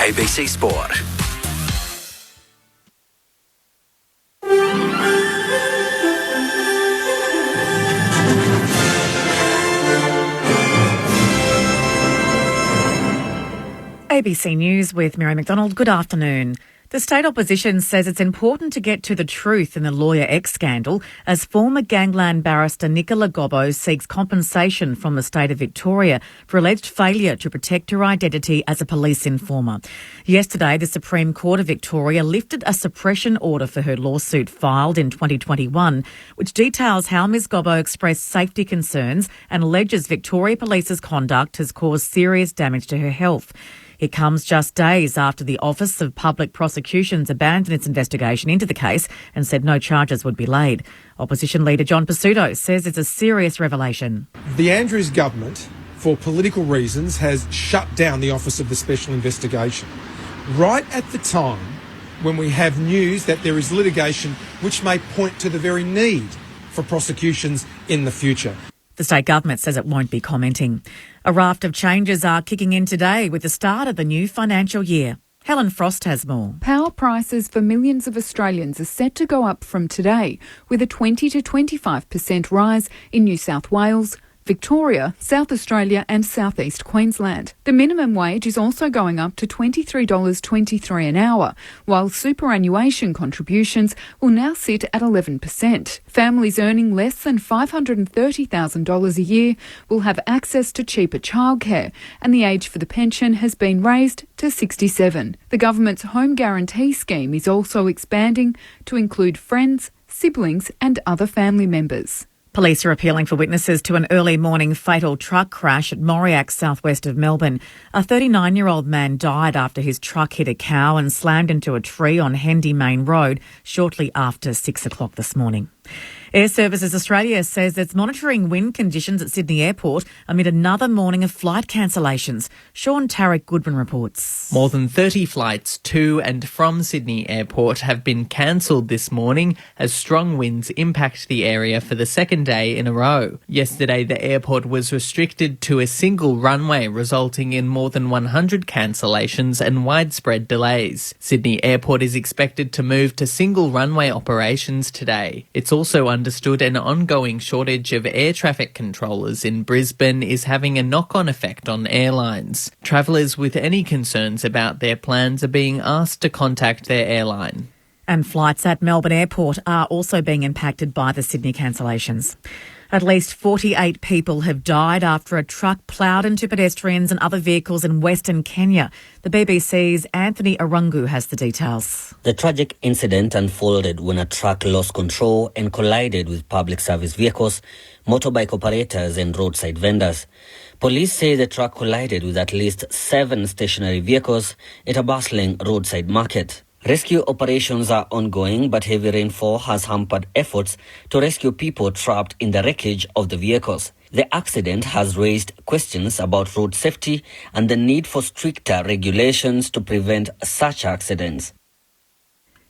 ABC Sport. ABC News with Mary McDonald. Good afternoon. The state opposition says it's important to get to the truth in the Lawyer X scandal as former gangland barrister Nicola Gobbo seeks compensation from the state of Victoria for alleged failure to protect her identity as a police informer. Yesterday, the Supreme Court of Victoria lifted a suppression order for her lawsuit filed in 2021, which details how Ms Gobbo expressed safety concerns and alleges Victoria Police's conduct has caused serious damage to her health. It comes just days after the Office of Public Prosecutions abandoned its investigation into the case and said no charges would be laid. Opposition leader John Pesutto says it's a serious revelation. The Andrews government, for political reasons, has shut down the Office of the Special Investigation right at the time when we have news that there is litigation which may point to the very need for prosecutions in the future. The state government says it won't be commenting. A raft of changes are kicking in today with the start of the new financial year. Helen Frost has more. Power prices for millions of Australians are set to go up from today, with a 20 to 25% rise in New South Wales, Victoria, South Australia and South East Queensland. The minimum wage is also going up to $23.23 an hour, while superannuation contributions will now sit at 11%. Families earning less than $530,000 a year will have access to cheaper childcare, and the age for the pension has been raised to 67. The government's home guarantee scheme is also expanding to include friends, siblings and other family members. Police are appealing for witnesses to an early morning fatal truck crash at Moriac, southwest of Melbourne. A 39-year-old man died after his truck hit a cow and slammed into a tree on Hendy Main Road shortly after 6 o'clock this morning. Air Services Australia says it's monitoring wind conditions at Sydney Airport amid another morning of flight cancellations. Sean Tarek Goodman reports. More than 30 flights to and from Sydney Airport have been cancelled this morning as strong winds impact the area for the second day in a row. Yesterday, the airport was restricted to a single runway, resulting in more than 100 cancellations and widespread delays. Sydney Airport is expected to move to single runway operations today. It's also understood an ongoing shortage of air traffic controllers in Brisbane is having a knock-on effect on airlines. Travellers with any concerns about their plans are being asked to contact their airline. And flights at Melbourne Airport are also being impacted by the Sydney cancellations. At least 48 people have died after a truck ploughed into pedestrians and other vehicles in Western Kenya. The BBC's Anthony Arungu has the details. The tragic incident unfolded when a truck lost control and collided with public service vehicles, motorbike operators and roadside vendors. Police say the truck collided with at least 7 stationary vehicles at a bustling roadside market. Rescue operations are ongoing, but heavy rainfall has hampered efforts to rescue people trapped in the wreckage of the vehicles. The accident has raised questions about road safety and the need for stricter regulations to prevent such accidents.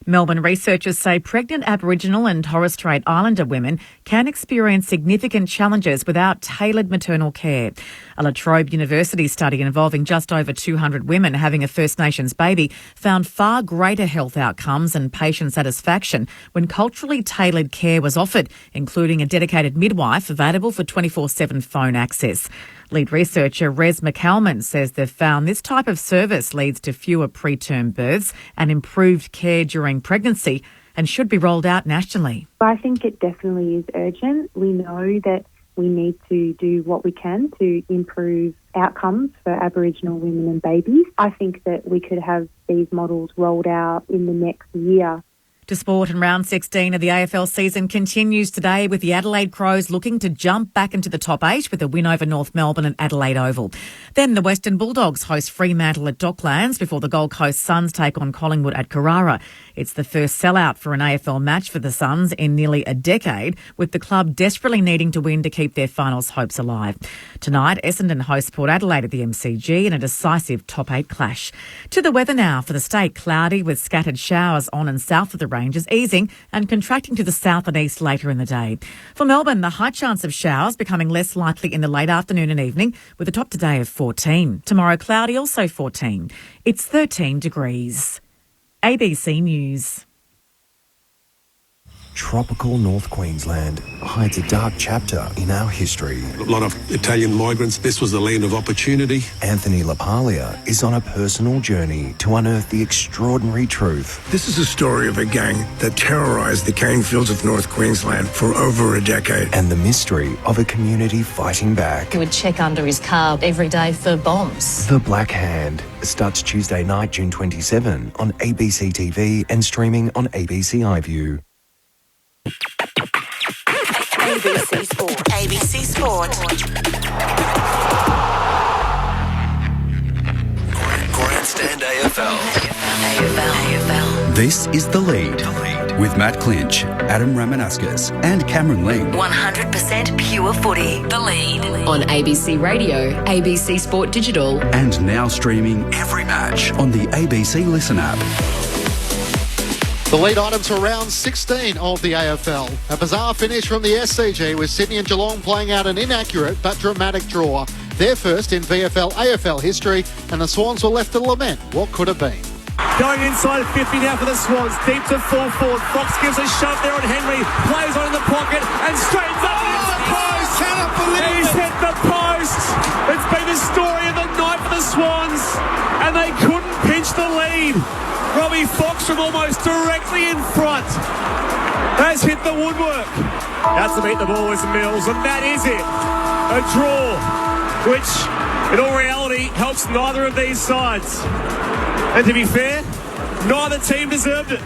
Melbourne researchers say pregnant Aboriginal and Torres Strait Islander women can experience significant challenges without tailored maternal care. A La Trobe University study involving just over 200 women having a First Nations baby found far greater health outcomes and patient satisfaction when culturally tailored care was offered, including a dedicated midwife available for 24/7 phone access. Lead researcher Res McCalman says they've found this type of service leads to fewer preterm births and improved care during pregnancy and should be rolled out nationally. I think it definitely is urgent. We know that we need to do what we can to improve outcomes for Aboriginal women and babies. I think that we could have these models rolled out in the next year. To sport, and round 16 of the AFL season continues today with the Adelaide Crows looking to jump back into the top 8 with a win over North Melbourne at Adelaide Oval. Then the Western Bulldogs host Fremantle at Docklands before the Gold Coast Suns take on Collingwood at Carrara. It's the first sellout for an AFL match for the Suns in nearly a decade, with the club desperately needing to win to keep their finals hopes alive. Tonight, Essendon host Port Adelaide at the MCG in a decisive top 8 clash. To the weather now for the state, cloudy with scattered showers on and south of the range is easing and contracting to the south and east later in the day. For Melbourne, the high chance of showers becoming less likely in the late afternoon and evening, with a top today of 14. Tomorrow, cloudy, also 14. It's 13 degrees. ABC News. Tropical North Queensland hides a dark chapter in our history. A lot of Italian migrants. This was the land of opportunity. Anthony LaPaglia is on a personal journey to unearth the extraordinary truth. This is a story of a gang that terrorised the cane fields of North Queensland for over a decade. And the mystery of a community fighting back. He would check under his car every day for bombs. The Black Hand starts Tuesday night, June 27 on ABC TV and streaming on ABC iView. ABC Sport. ABC Sport. Grandstand AFL. This is The Lead with Matt Clinch, Adam Ramanauskas and Cameron Ling. 100% pure footy. The Lead. On ABC Radio, ABC Sport Digital. And now streaming every match on the ABC Listen app. The lead items for round 16 of the AFL. A bizarre finish from the SCG with Sydney and Geelong playing out an inaccurate but dramatic draw. Their first in VFL AFL history, and the Swans were left to lament what could have been. Going inside 50 now for the Swans, deep to full forward. Fox gives a shove there on Henry, plays on in the pocket and straightens up into the post. Cannot believe He's hit the post. It's been the story of the night for the Swans, and they couldn't pinch the lead. Robbie Fox from almost directly in front has hit the woodwork. Out to beat the ball is Mills, and that is it. A draw, which in all reality helps neither of these sides. And to be fair, neither team deserved it.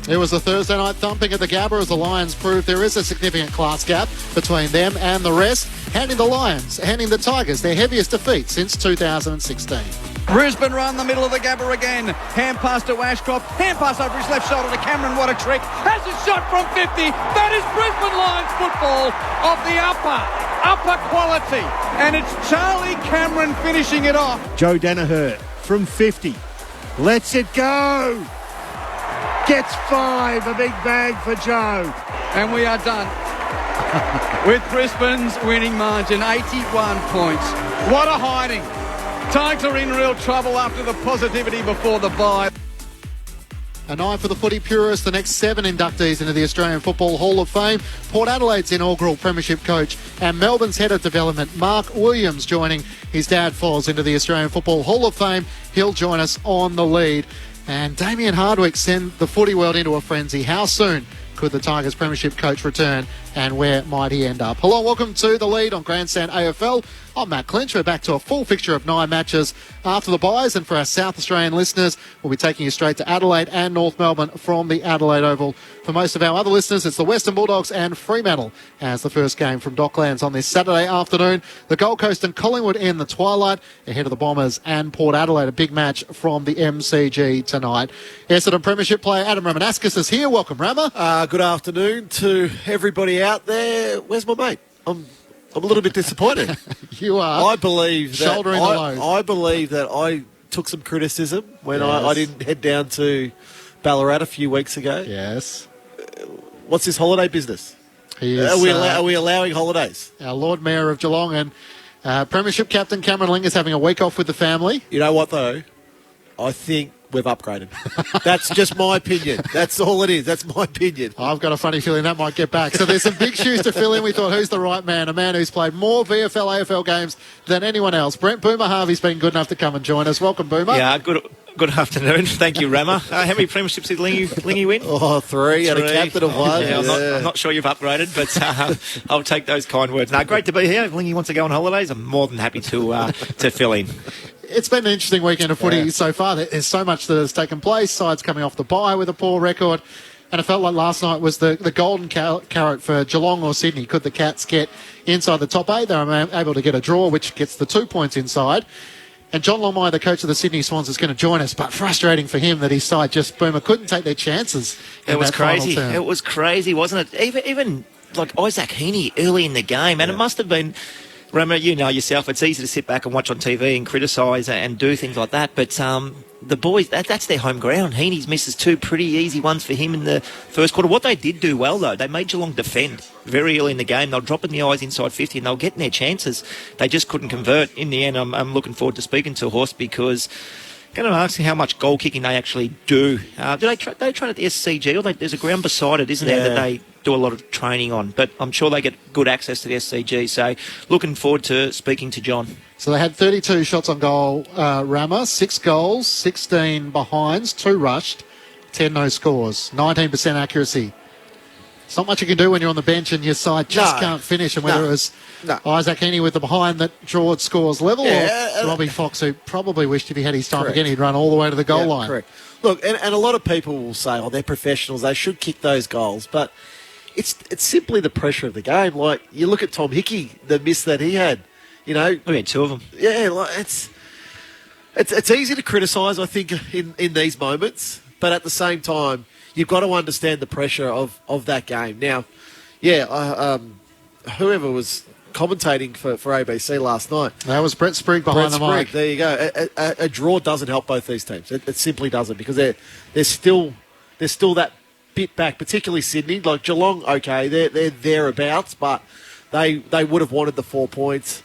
It was a Thursday night thumping at the Gabba as the Lions proved there is a significant class gap between them and the rest, handing the Tigers their heaviest defeat since 2016. Brisbane run the middle of the Gabba again. Hand pass to Ashcroft. Hand pass over his left shoulder to Cameron. What a trick. Has a shot from 50. That is Brisbane Lions football of the upper quality. And it's Charlie Cameron finishing it off. Joe Danaher from 50. Lets it go. Gets 5. A big bag for Joe. And we are done. With Brisbane's winning margin, 81 points. What a hiding. Tigers are in real trouble after the positivity before the bye. A night for the footy purists, the next 7 inductees into the Australian Football Hall of Fame. Port Adelaide's inaugural premiership coach and Melbourne's head of development, Mark Williams, joining his dad Foz into the Australian Football Hall of Fame. He'll join us on the lead. And Damien Hardwick sent the footy world into a frenzy. How soon could the Tigers premiership coach return, and where might he end up? Hello, welcome to The Lead on Grandstand AFL. I'm Matt Clinch. We're back to a full fixture of 9 matches after the byes, and for our South Australian listeners, we'll be taking you straight to Adelaide and North Melbourne from the Adelaide Oval. For most of our other listeners, it's the Western Bulldogs and Fremantle as the first game from Docklands on this Saturday afternoon. The Gold Coast and Collingwood in the twilight ahead of the Bombers and Port Adelaide, a big match from the MCG tonight. Essendon Premiership player Adam Ramanauskas is here. Welcome, Rama. Good afternoon to everybody out there. Where's my mate? I'm a little bit disappointed. You are. I believe that shouldering the load. I believe that I took some criticism when I didn't head down to Ballarat a few weeks ago. Yes. What's this holiday business? Are we allowing holidays? Our Lord Mayor of Geelong and Premiership captain Cameron Ling is having a week off with the family. You know what, though? I think we've upgraded. That's just my opinion. That's all it is. That's my opinion. I've got a funny feeling that might get back. So there's some big shoes to fill in. We thought, who's the right man? A man who's played more VFL, AFL games than anyone else. Brent Boomer Harvey's been good enough to come and join us. Welcome, Boomer. Yeah, good afternoon. Thank you, Rama. How many premierships did Lingy win? Oh, 3 and a captain of 1. Yeah, I'm not sure you've upgraded, but I'll take those kind words. No, great to be here. If Lingy wants to go on holidays, I'm more than happy to fill in. It's been an interesting weekend of footy so far. There's so much that has taken place. Sides coming off the bye with a poor record. And it felt like last night was the golden carrot for Geelong or Sydney. Could the Cats get inside the top 8? They were able to get a draw, which gets the 2 points inside. And John Longmire, the coach of the Sydney Swans, is going to join us. But frustrating for him that his side just, Boomer, couldn't take their chances. It was crazy. It was crazy, wasn't it? Even like Isaac Heaney early in the game. And it must have been... Remember, you know yourself, it's easy to sit back and watch on TV and criticise and do things like that. But the boys, that's their home ground. Heaney's misses 2 pretty easy ones for him in the first quarter. What they did do well, though, they made Geelong defend very early in the game. They'll drop in the eyes inside 50 and they'll get in their chances. They just couldn't convert. In the end, I'm looking forward to speaking to Horst because I'm going to ask you how much goal kicking they actually do. Do they train at the SCG, or there's a ground beside it, isn't there, that they do a lot of training on? But I'm sure they get good access to the SCG. So looking forward to speaking to John. So they had 32 shots on goal, Rama, 6 goals, 16 behinds, 2 rushed, 10 no scores, 19% accuracy. It's not much you can do when you're on the bench and your side just can't finish. And whether it was Isaac Heaney with the behind that drawed scores level or Robbie Fox, who probably wished if he had his time again, he'd run all the way to the goal line. Correct. Look, and a lot of people will say, oh, they're professionals, they should kick those goals. But it's simply the pressure of the game. Like, you look at Tom Hickey, the miss that he had. You know, we had 2 of them. Yeah, like it's easy to criticise, I think, in these moments. But at the same time, you've got to understand the pressure of that game. Now, whoever was commentating for ABC last night. That was Brett Sprigg behind the mic. There you go. A draw doesn't help both these teams. It simply doesn't, because they're still that bit back, particularly Sydney. Like Geelong, okay, they're thereabouts, but they would have wanted the 4 points.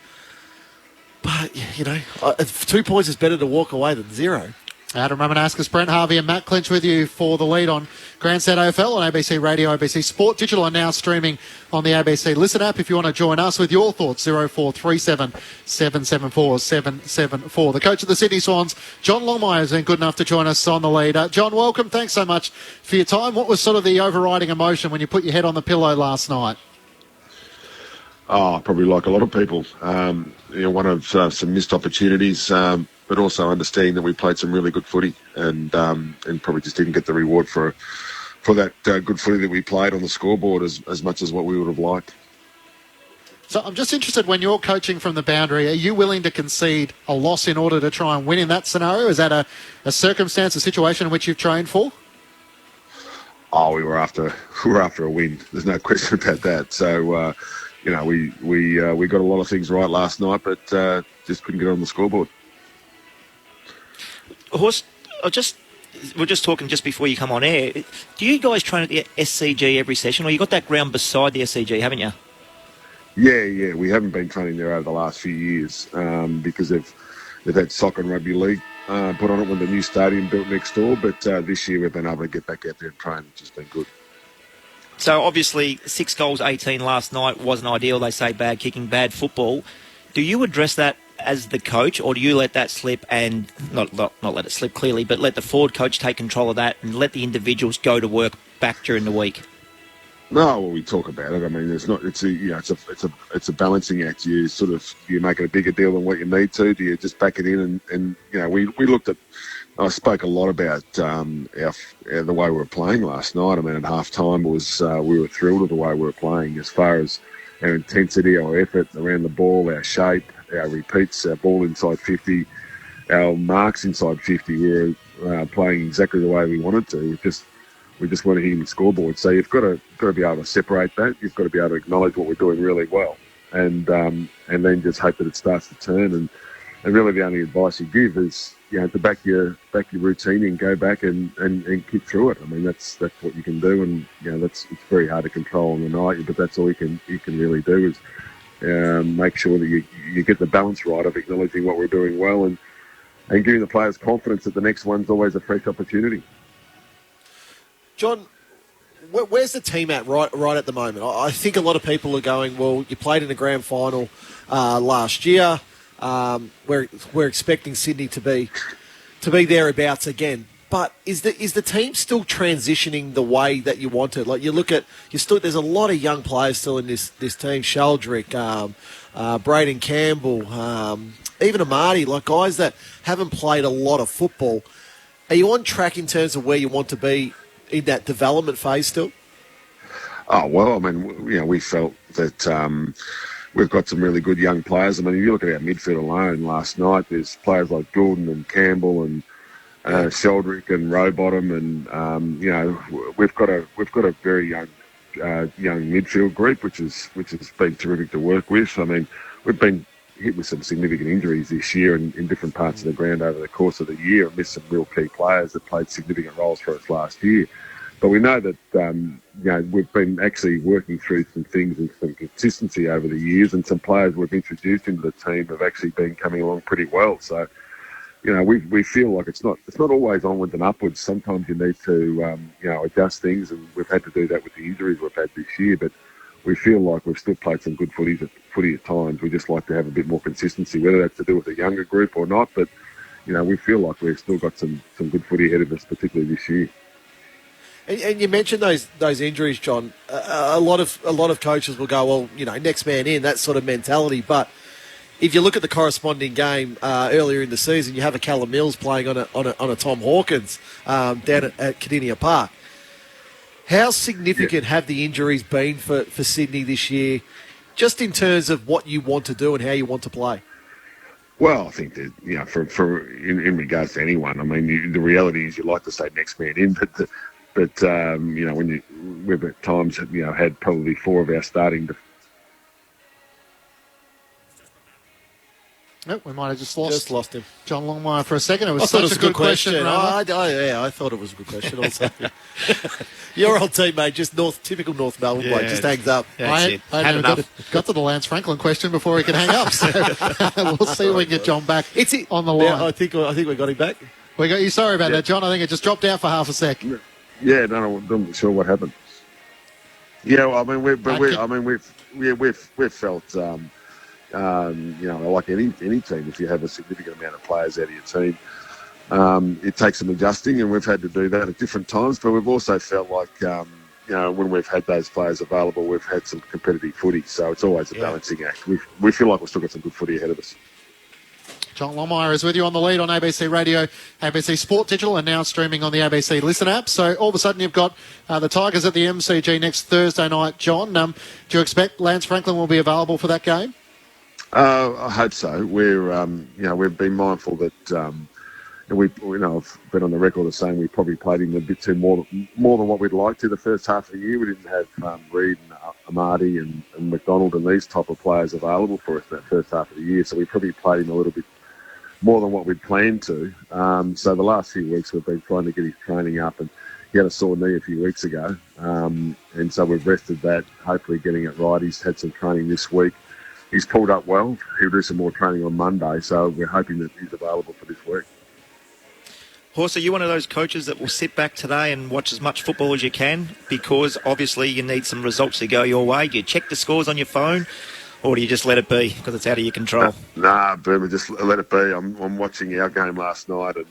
But, 2 points is better to walk away than 0. Adam Ramanauskas, Brent Harvey and Matt Clinch with you for the lead on Grandstand AFL on ABC Radio, ABC Sport Digital, and now streaming on the ABC Listen app. If you want to join us with your thoughts, 0437 774 774. The coach of the Sydney Swans, John Longmire, has been good enough to join us on the lead. John, welcome. Thanks so much for your time. What was sort of the overriding emotion when you put your head on the pillow last night? Oh, probably like a lot of people. One of some missed opportunities, but also understanding that we played some really good footy and probably just didn't get the reward for that good footy that we played on the scoreboard as much as what we would have liked. So I'm just interested, when you're coaching from the boundary, are you willing to concede a loss in order to try and win in that scenario? Is that a circumstance, a situation in which you've trained for? Oh, we were after a win. There's no question about that. So, we got a lot of things right last night, but just couldn't get on the scoreboard. Horst, we're just talking just before you come on air. Do you guys train at the SCG every session, or you got that ground beside the SCG, haven't you? Yeah. We haven't been training there over the last few years because they've had soccer and rugby league put on it with the new stadium built next door. But this year we've been able to get back out there and train, which has been good. So obviously 6 goals, 18 last night wasn't ideal. They say bad kicking, bad football. Do you address that as the coach, or do you let that slip and not let it slip clearly, but let the forward coach take control of that and let the individuals go to work back during the week? No, well, we talk about it. I mean, it's a balancing act. You make it a bigger deal than what you need to. Do you just back it in? And we looked at. I spoke a lot about the way we were playing last night. I mean, at half time we were thrilled with the way we were playing as far as our intensity, our effort around the ball, our shape, our repeats, our ball inside 50, our marks inside 50. We were playing exactly the way we wanted to. We just weren't hitting the scoreboard. So you've got to be able to separate that. You've got to be able to acknowledge what we're doing really well, and then just hope that it starts to turn. And really, the only advice you give is to back your routine and go back and kick through it. I mean, that's what you can do, and it's very hard to control on the night, but that's all you can really do is make sure that you get the balance right of acknowledging what we're doing well and giving the players confidence that the next one's always a fresh opportunity. John, where's the team at right at the moment? I think a lot of people are going, well, you played in the grand final last year. We're expecting Sydney to be thereabouts again. But is the team still transitioning the way that you want it? Like, you look at there's a lot of young players still in this team. Sheldrick, Braden Campbell, even Amadi, like guys that haven't played a lot of football. Are you on track in terms of where you want to be in that development phase still? Oh, well, I mean, we felt that we've got some really good young players. I mean, if you look at our midfield alone last night, there's players like Goulden and Campbell and Sheldrick and Rowbottom, and we've got a very young midfield group, which has been terrific to work with. I mean, we've been hit with some significant injuries this year in different parts of the ground over the course of the year, and missed some real key players that played significant roles for us last year. But we know that we've been actually working through some things and some consistency over the years, and some players we've introduced into the team have actually been coming along pretty well. So, we feel like it's not always onwards and upwards. Sometimes you need to adjust things, and we've had to do that with the injuries we've had this year. But we feel like we've still played some good footy at times. We just like to have a bit more consistency, whether that's to do with a younger group or not. But we feel like we've still got some good footy ahead of us, particularly this year. And you mentioned those injuries, John. A lot of coaches will go, well, next man in, that sort of mentality. But if you look at the corresponding game earlier in the season, you have a Callum Mills playing on a Tom Hawkins down at Cardinia Park. How significant have the injuries been for Sydney this year, just in terms of what you want to do and how you want to play? Well, I think that in regards to anyone, I mean, the reality is you like to say next man in, but when we've at times had probably four of our starting. Nope, we might have just lost him. John Longmire for a second. It was such a good question. I thought it was a good question also. Your old teammate, just typical North Melbourne bloke, just hangs up. I got to the Lance Franklin question before he could hang up. So we'll see if we can get John back on the line. Yeah, I think we got him back. We got you. Sorry about that, John. I think it just dropped out for half a sec. Yeah, I'm not sure what happened. Yeah, well, I mean, we've felt. Like any team, if you have a significant amount of players out of your team, it takes some adjusting, and we've had to do that at different times. But we've also felt like, when we've had those players available, we've had some competitive footy. So it's always a balancing act. We feel like we've still got some good footy ahead of us. John Longmire is with you on the lead on ABC Radio, ABC Sport Digital, and now streaming on the ABC Listen app. So all of a sudden you've got the Tigers at the MCG next Thursday night. John, do you expect Lance Franklin will be available for that game? I hope so. We've been mindful that I've been on the record of saying we probably played him a bit too more than what we'd like to the first half of the year. We didn't have Reid and Amadi and McDonald and these type of players available for us in that first half of the year. So we probably played him a little bit more than what we'd planned to. So the last few weeks we've been trying to get his training up, and he had a sore knee a few weeks ago, and so we've rested that, hopefully getting it right. He's had some training this week. He's pulled up well. He'll do some more training on Monday, so we're hoping that he's available for this week. Horse, are you one of those coaches that will sit back today and watch as much football as you can? Because obviously you need some results to go your way. Do you check the scores on your phone, or do you just let it be because it's out of your control? Nah, Boomer, just let it be. I'm watching our game last night, and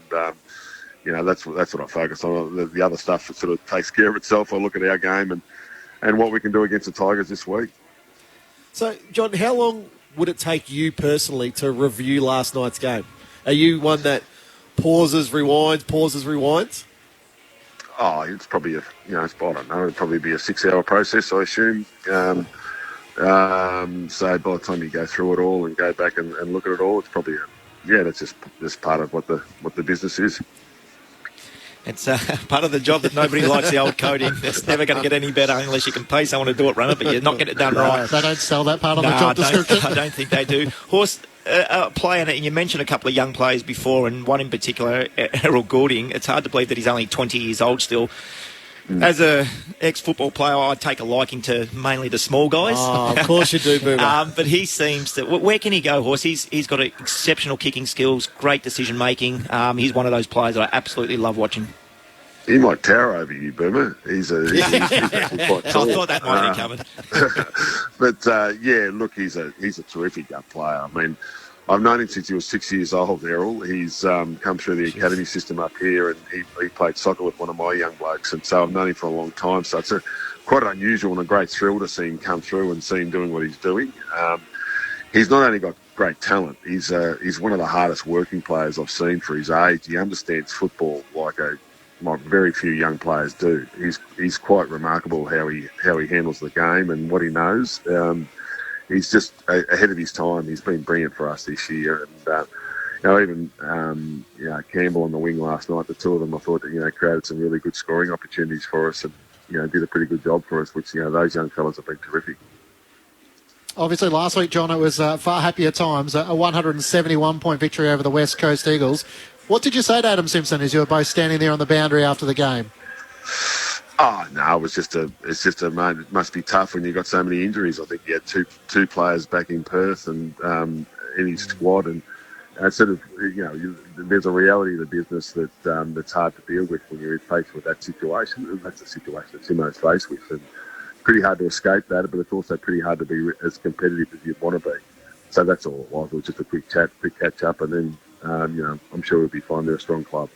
that's what I focus on. The other stuff sort of takes care of itself. I look at our game and what we can do against the Tigers this week. So, John, how long would it take you personally to review last night's game? Are you one that pauses, rewinds? Oh, it's probably I don't know, it'd probably be a 6-hour process, I assume. So by the time you go through it all and go back and look at it all, it's probably that's just part of what the business is. It's part of the job that nobody likes, the old coding. It's never going to get any better unless you can pay someone to do it, run it, but you're not getting it done right. They don't sell that part of the job description. I don't think they do. Horse, playing it, and you mentioned a couple of young players before, and one in particular, Errol Goulding. It's hard to believe that he's only 20 years old still. As a ex-football player, I take a liking to mainly the small guys. Oh, of course you do, Boomer. But he seems to... Where can he go, Horse? He's got exceptional kicking skills, great decision-making. He's one of those players that I absolutely love watching. He might tower over you, Boomer. He's quite tall. I thought that might be covered. But, look, he's a terrific young player. I mean, I've known him since he was 6 years old, Errol. He's come through the academy system up here, and he played soccer with one of my young blokes, and so I've known him for a long time. So it's quite unusual and a great thrill to see him come through and see him doing what he's doing. He's not only got great talent, he's one of the hardest working players I've seen for his age. He understands football like very few young players do. He's quite remarkable how he handles the game and what he knows. He's just ahead of his time. He's been brilliant for us this year, and even Campbell on the wing last night. The two of them, I thought, created some really good scoring opportunities for us, and did a pretty good job for us. Which those young fellas have been terrific. Obviously, last week, John, it was far happier times, a 171-point victory over the West Coast Eagles. What did you say to Adam Simpson as you were both standing there on the boundary after the game? Oh no, it's just a mate, it must be tough when you've got so many injuries. I think he had two players back in Perth and in his squad, and sort of there's a reality of the business that that's hard to deal with when you're faced with that situation. And that's the situation that Simo's faced with, and it's pretty hard to escape that, but it's also pretty hard to be as competitive as you'd want to be. So that's all it was. It was just a quick chat, quick catch up, and then I'm sure we'll be fine. They're a strong club.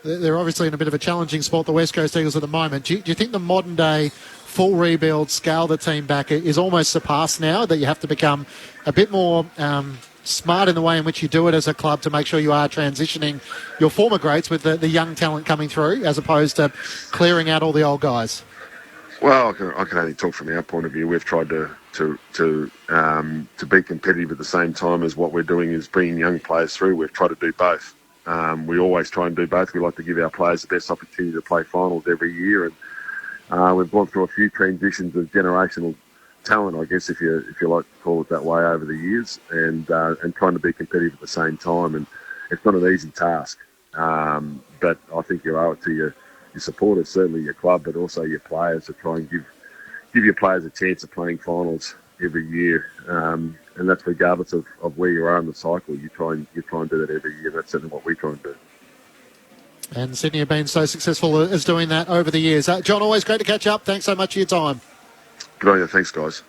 They're obviously in a bit of a challenging spot, the West Coast Eagles, at the moment. Do you think the modern-day full rebuild, scale the team back, is almost surpassed now, that you have to become a bit more smart in the way in which you do it as a club to make sure you are transitioning your former greats with the young talent coming through, as opposed to clearing out all the old guys? Well, I can only talk from our point of view. We've tried to be competitive at the same time as what we're doing is bringing young players through. We've tried to do both. We always try and do both. We like to give our players the best opportunity to play finals every year, and we've gone through a few transitions of generational talent, I guess, if you like to call it that way, over the years, and trying to be competitive at the same time. And it's not an easy task, but I think you owe it to your supporters, certainly your club, but also your players, to try and give your players a chance of playing finals every year. And that's regardless of where you are in the cycle. You try and do that every year. That's certainly what we try and do. And Sydney have been so successful as doing that over the years. John, always great to catch up. Thanks so much for your time. Good on you. Thanks, guys.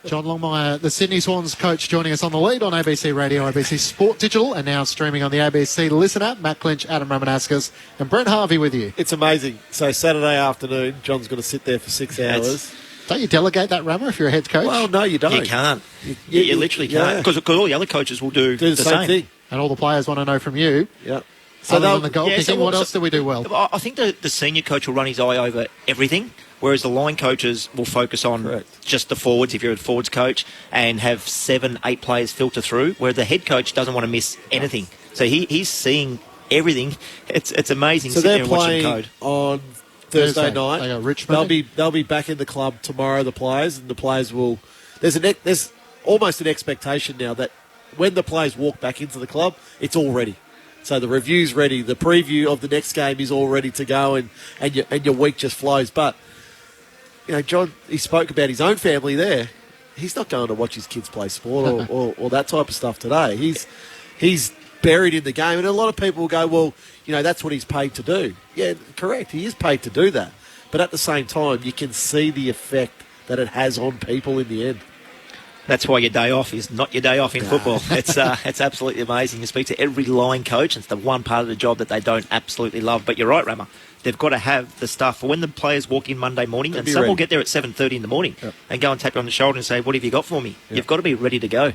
John Longmire, the Sydney Swans coach, joining us on The Lead on ABC Radio, ABC Sport Digital, and now streaming on the ABC Listen app. Matt Clinch, Adam Ramanaskas, and Brent Harvey with you. It's amazing. So Saturday afternoon, John's got to sit there for 6 hours. Don't you delegate that, Rammer, if you're a head coach? Well, no, you don't. You can't. You literally can't. Because all the other coaches will do the same thing. And all the players want to know from you. Yeah. So other than the goal kicking, what else do we do well? I think the senior coach will run his eye over everything, whereas the line coaches will focus on just the forwards, if you're a forwards coach, and have 7-8 players filter through, where the head coach doesn't want to miss anything. So he's seeing everything. It's amazing. So sitting they're there and watching playing code. on Thursday night. They got Richmond. They'll be back in the club tomorrow, the players, and the players will... There's almost an expectation now that when the players walk back into the club, it's all ready. So the review's ready, the preview of the next game is all ready to go, and your week just flows. But, John, he spoke about his own family there. He's not going to watch his kids play sport or that type of stuff today. He's buried in the game, and a lot of people will go, well, that's what he's paid to do. Yeah, correct, he is paid to do that. But at the same time, you can see the effect that it has on people in the end. That's why your day off is not your day off in football. It's absolutely amazing. You speak to every line coach, and it's the one part of the job that they don't absolutely love. But you're right, Rammer. They've got to have the stuff for when the players walk in Monday morning, and some will get there at 7:30 in the morning and go and tap you on the shoulder and say, what have you got for me? You've got to be ready to go.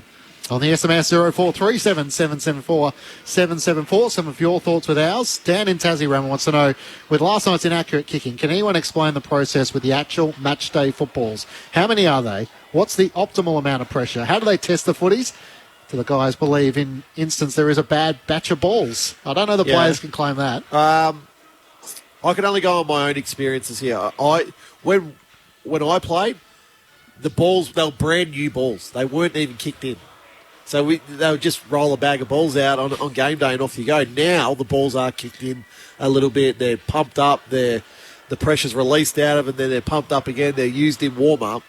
On the SMS 0437 774 774, some of your thoughts with ours. Dan in Tassie, Rammer, wants to know, with last night's inaccurate kicking, can anyone explain the process with the actual match day footballs? How many are they? What's the optimal amount of pressure? How do they test the footies? Do the guys believe, in instance, there is a bad batch of balls? I don't know the players can claim that. I can only go on my own experiences here. When I played, the balls, they were brand new balls. They weren't even kicked in. So they would just roll a bag of balls out on game day and off you go. Now the balls are kicked in a little bit. They're pumped up. The pressure's released out of them. Then they're pumped up again. They're used in warm-up.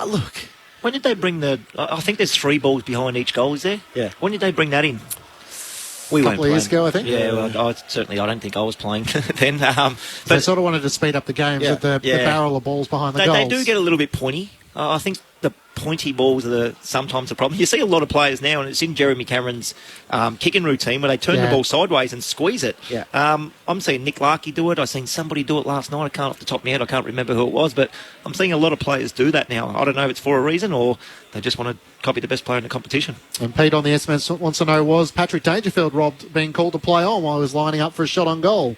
Look. When did they bring I think there's 3 balls behind each goal, is there? Yeah. When did they bring that in? A couple of years ago, I think. Yeah, well, I don't think I was playing then. But they sort of wanted to speed up the game with the barrel of balls behind the goals. They do get a little bit pointy. I think the pointy balls are sometimes a problem. You see a lot of players now, and it's in Jeremy Cameron's kicking routine, where they turn the ball sideways and squeeze it. Yeah. I'm seeing Nick Larkey do it. I've seen somebody do it last night. I can't off the top of my head. I can't remember who it was, but I'm seeing a lot of players do that now. I don't know if it's for a reason or they just want to copy the best player in the competition. And Pete on the SMS wants to know, was Patrick Dangerfield robbed being called to play on while he was lining up for a shot on goal?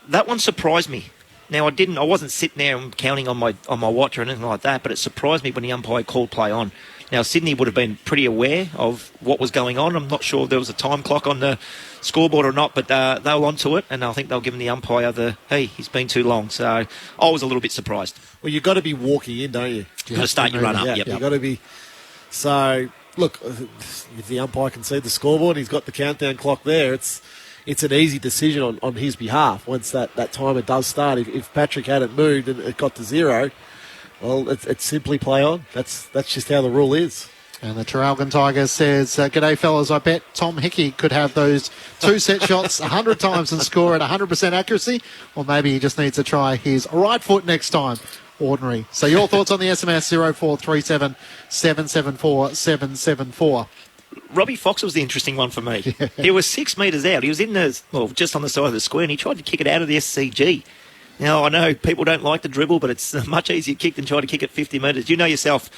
That one surprised me. Now, I wasn't sitting there and counting on my watch or anything like that, but it surprised me when the umpire called play on. Now, Sydney would have been pretty aware of what was going on. I'm not sure if there was a time clock on the scoreboard or not, but they were onto it, and I think they'll give the umpire hey, he's been too long. So I was a little bit surprised. Well, you've got to be walking in, don't you? You've got to start your run up. Yep. You've got to be. So, look, if the umpire can see the scoreboard, he's got the countdown clock there. It's an easy decision on his behalf once that timer does start. If Patrick hadn't moved and it got to 0, well, it's simply play on. That's just how the rule is. And the Traralgon Tiger says, g'day fellas, I bet Tom Hickey could have those 2 set shots 100 times and score at 100% accuracy, or maybe he just needs to try his right foot next time. Ordinary. So your thoughts on the SMS 0437 774 774. Robbie Fox was the interesting one for me. Yeah. He was 6 metres out. He was just on the side of the square, and he tried to kick it out of the SCG. Now, I know people don't like the dribble, but it's a much easier kick than trying to kick it 50 metres. You know yourself,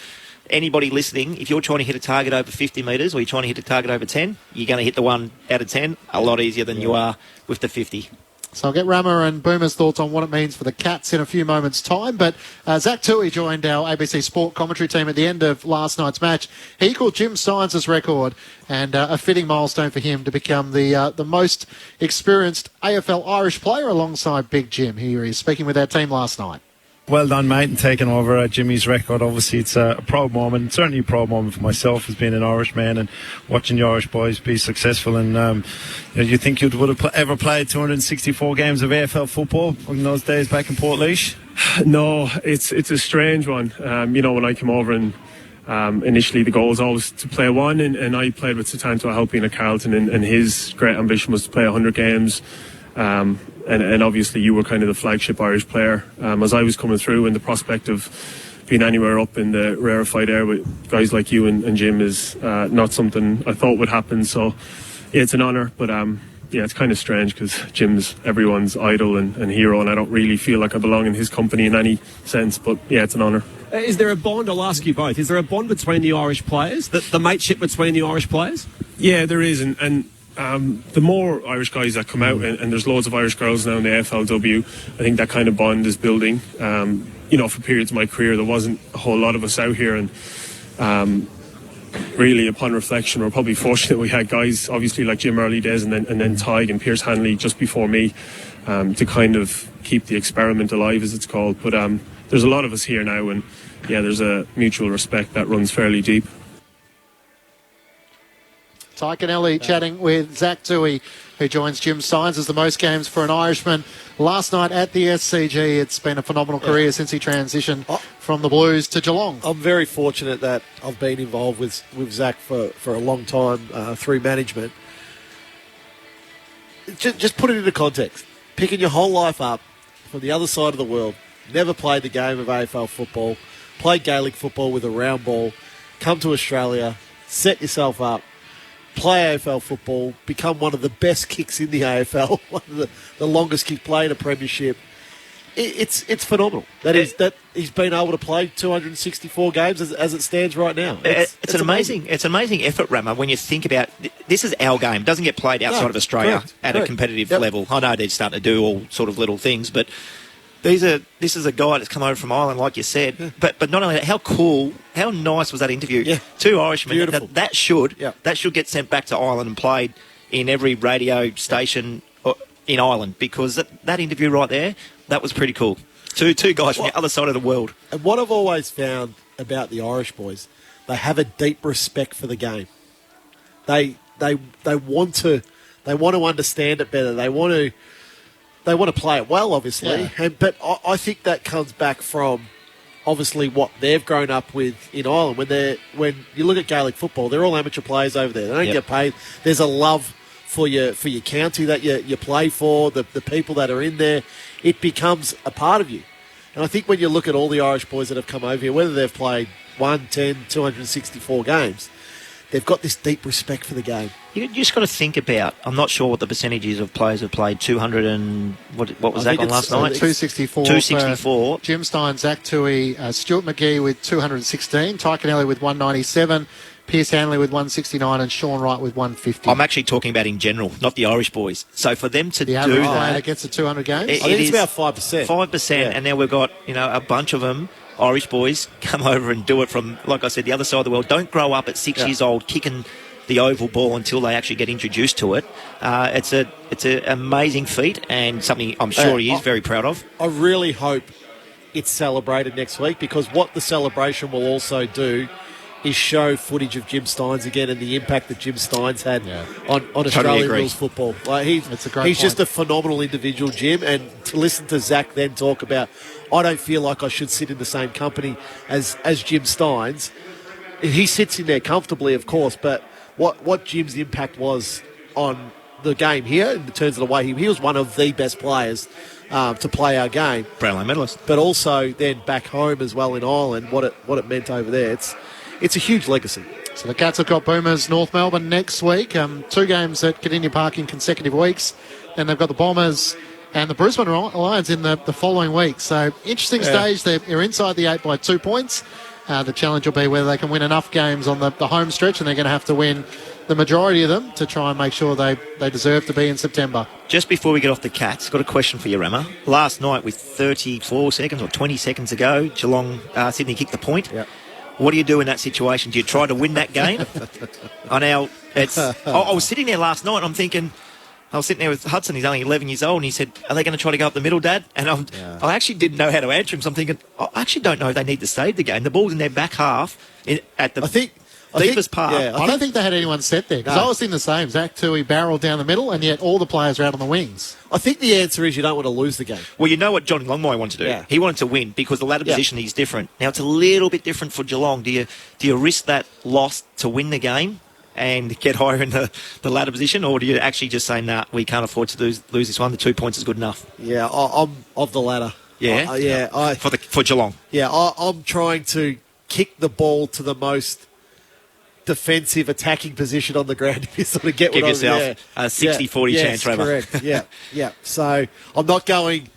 anybody listening, if you're trying to hit a target over 50 metres or you're trying to hit a target over 10, you're going to hit the 1 out of 10 a lot easier than you are with the 50. So I'll get Rama and Boomer's thoughts on what it means for the Cats in a few moments' time. But Zach Toohey joined our ABC Sport commentary team at the end of last night's match. He equalled Jim Stynes' record, and a fitting milestone for him to become the most experienced AFL Irish player alongside Big Jim. Here he is speaking with our team last night. Well done, mate, and taking over Jimmy's record. Obviously, it's a proud moment, certainly a proud moment for myself as being an Irishman and watching the Irish boys be successful. And you think you would have ever played 264 games of AFL football in those days back in Portlaoise? No, it's a strange one. When I came over and initially the goal was always to play one, and I played with Tatanto Halpine at Carlton, and his great ambition was to play 100 games. And obviously you were kind of the flagship Irish player as I was coming through, and the prospect of being anywhere up in the rarefied air with guys like you and Jim is not something I thought would happen. So yeah, it's an honour, but it's kind of strange because Jim's everyone's idol and hero, and I don't really feel like I belong in his company in any sense, but yeah, it's an honour. Is there a bond, I'll ask you both, is there a bond between the Irish players, the mateship between the Irish players? Yeah, there is, and the more Irish guys that come out, and there's loads of Irish girls now in the AFLW, I think that kind of bond is building. For periods of my career, there wasn't a whole lot of us out here, and really, upon reflection, we're probably fortunate we had guys, obviously, like Jim early days, and then Tig and Pierce Hanley just before me, to kind of keep the experiment alive, as it's called. But there's a lot of us here now, and yeah, there's a mutual respect that runs fairly deep. Ty Kennelly chatting with Zach Toohey, who joins Jim Stynes as the most games for an Irishman last night at the SCG. It's been a phenomenal career since he transitioned from the Blues to Geelong. I'm very fortunate that I've been involved with Zach for a long time through management. Just put it into context. Picking your whole life up from the other side of the world, never played the game of AFL football, played Gaelic football with a round ball, come to Australia, set yourself up, play AFL football, become one of the best kicks in the AFL, one of the longest kick play in a premiership. It's phenomenal that he's been able to play 264 games as it stands right now. It's an amazing effort, Rama, when you think about this is our game. It doesn't get played outside of Australia at a competitive level. I know they're starting to do all sort of little things, but this is a guy that's come over from Ireland, like you said. But not only that, how cool, how nice was that interview? Yeah. 2 Irishmen. Beautiful. That should get sent back to Ireland and played in every radio station in Ireland, because that interview right there, that was pretty cool. Two guys from the other side of the world. And what I've always found about the Irish boys, they have a deep respect for the game. They want to understand it better. They want to play it well, obviously. Yeah. But I think that comes back from obviously what they've grown up with in Ireland. When you look at Gaelic football, they're all amateur players over there. They don't get paid. There's a love for your county that you play for, the people that are in there. It becomes a part of you. And I think when you look at all the Irish boys that have come over here, whether they've played 1, 10, 264 games, they've got this deep respect for the game. You just got to think about, I'm not sure what the percentage is of players who have played 200 and, what was that on last night? 264. 264. Jim Stynes, Zach Toohey, Stuart McGee with 216, Ty Kennelly with 197, Pierce Hanley with 169 and Sean Wright with 150. I'm actually talking about in general, not the Irish boys. So for them to do that against the 200 games, I think it's about 5%. 5%, and now we've got a bunch of them Irish boys come over and do it from, like I said, the other side of the world. Don't grow up at 6 years old kicking the oval ball until they actually get introduced to it. It's an amazing feat and something I'm sure he is very proud of. I really hope it's celebrated next week, because what the celebration will also do is show footage of Jim Steins again and the impact that Jim Steins had on Australian rules football. Like he's just a phenomenal individual, Jim, and to listen to Zach then talk about, I don't feel like I should sit in the same company as Jim Steins. He sits in there comfortably, of course, but what Jim's impact was on the game here in terms of the way he was one of the best players to play our game. Brownlow medalist. But also then back home as well in Ireland, what it meant over there. It's a huge legacy. So the Cats have got Boomers North Melbourne next week. 2 games at Kardinia Park in consecutive weeks. Then they've got the Bombers and the Brisbane Lions in the following week. So interesting stage. They're inside the 8 by 2 points. The challenge will be whether they can win enough games on the home stretch, and they're going to have to win the majority of them to try and make sure they deserve to be in September. Just before we get off the Cats, got a question for you, Rama. Last night, with 34 seconds or 20 seconds ago, Geelong, Sydney kicked the point. Yep. What do you do in that situation? Do you try to win that game? I was sitting there last night and I'm thinking, I was sitting there with Hudson, he's only 11 years old, and he said, are they going to try to go up the middle, Dad? And I actually didn't know how to answer him, so I'm thinking, I actually don't know if they need to save the game. The ball's in their back half at the deepest part. Yeah, I don't think they had anyone set there, because I was thinking the same. Zach Tui barreled down the middle, and yet all the players are out on the wings. I think the answer is you don't want to lose the game. Well, you know what Johnny Longmire wanted to do? Yeah. He wanted to win because the ladder position is different. Now, it's a little bit different for Geelong. Do you risk that loss to win the game and get higher in the ladder position, or do you actually just say, nah, we can't afford to lose this one, the 2 points is good enough? Yeah, I'm of the ladder. Yeah? For Geelong? Yeah, I'm trying to kick the ball to the most defensive attacking position on the ground if you sort of get Give what yourself I'm a 60-40 chance, Trevor. Correct. Yeah. So I'm not going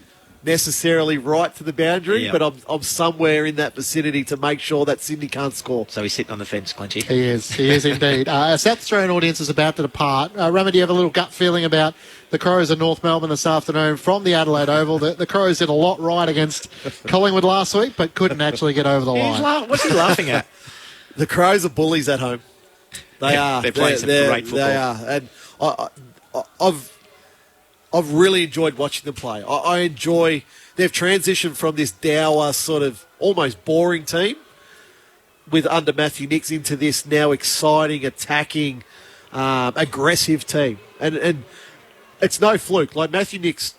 necessarily right to the boundary, but I'm somewhere in that vicinity to make sure that Sydney can't score. So he's sitting on the fence, Clinchy. He is indeed. Our South Australian audience is about to depart. Rama, do you have a little gut feeling about the Crows of North Melbourne this afternoon from the Adelaide Oval? The Crows did a lot right against Collingwood last week, but couldn't actually get over the line. What's he laughing at? The Crows are bullies at home. They are. They're playing some great football. They are. And I've really enjoyed watching them play. I enjoy... They've transitioned from this dour, sort of almost boring team under Matthew Nicks into this now exciting, attacking, aggressive team. And it's no fluke. Like Matthew Nicks,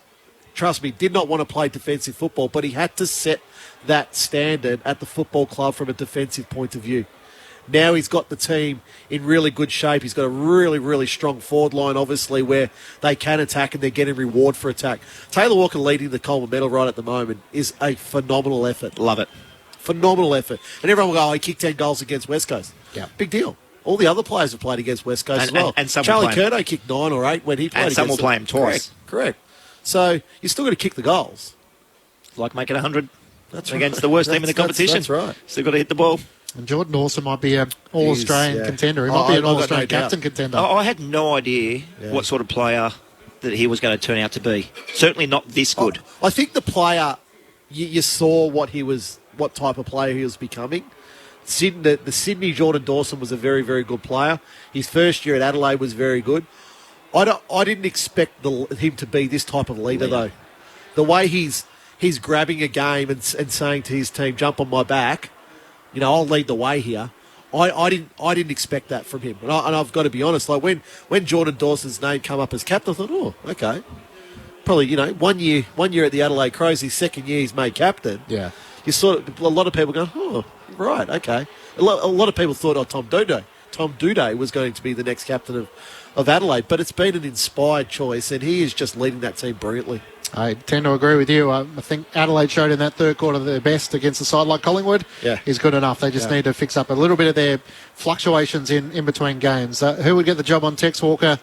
trust me, did not want to play defensive football, but he had to set that standard at the football club from a defensive point of view. Now he's got the team in really good shape. He's got a really, really strong forward line, obviously, where they can attack and they're getting reward for attack. Taylor Walker leading the Coleman medal right at the moment is a phenomenal effort. Love it. Phenomenal effort. And everyone will go, he kicked 10 goals against West Coast. Yeah. Big deal. All the other players have played against West Coast as well. And some Charlie Curnow kicked 9 or 8 when he played against them. And some will play him twice. Correct. So you still got to kick the goals. Like making 100 against the worst team in the competition. That's right. Still got to hit the ball. And Jordan Dawson might be an All-Australian contender. He might be an All-Australian captain contender. I had no idea what sort of player that he was going to turn out to be. Certainly not this good. I think the player, you saw what type of player he was becoming. The Sydney Jordan Dawson was a very, very good player. His first year at Adelaide was very good. I didn't expect him to be this type of leader, though. The way he's grabbing a game and saying to his team, jump on my back, I'll lead the way here. I didn't expect that from him. And I've got to be honest, like when Jordan Dawson's name come up as captain, I thought, oh, okay. Probably, 1 year at the Adelaide Crows, his second year he's made captain. Yeah. A lot of people going, oh, right, okay. A lot of people thought, Tom Doedee was going to be the next captain of Adelaide, but it's been an inspired choice, and he is just leading that team brilliantly. I tend to agree with you. I think Adelaide showed in that third quarter their best against a side like Collingwood is good enough. They just need to fix up a little bit of their fluctuations in between games. Who would get the job on Tex Walker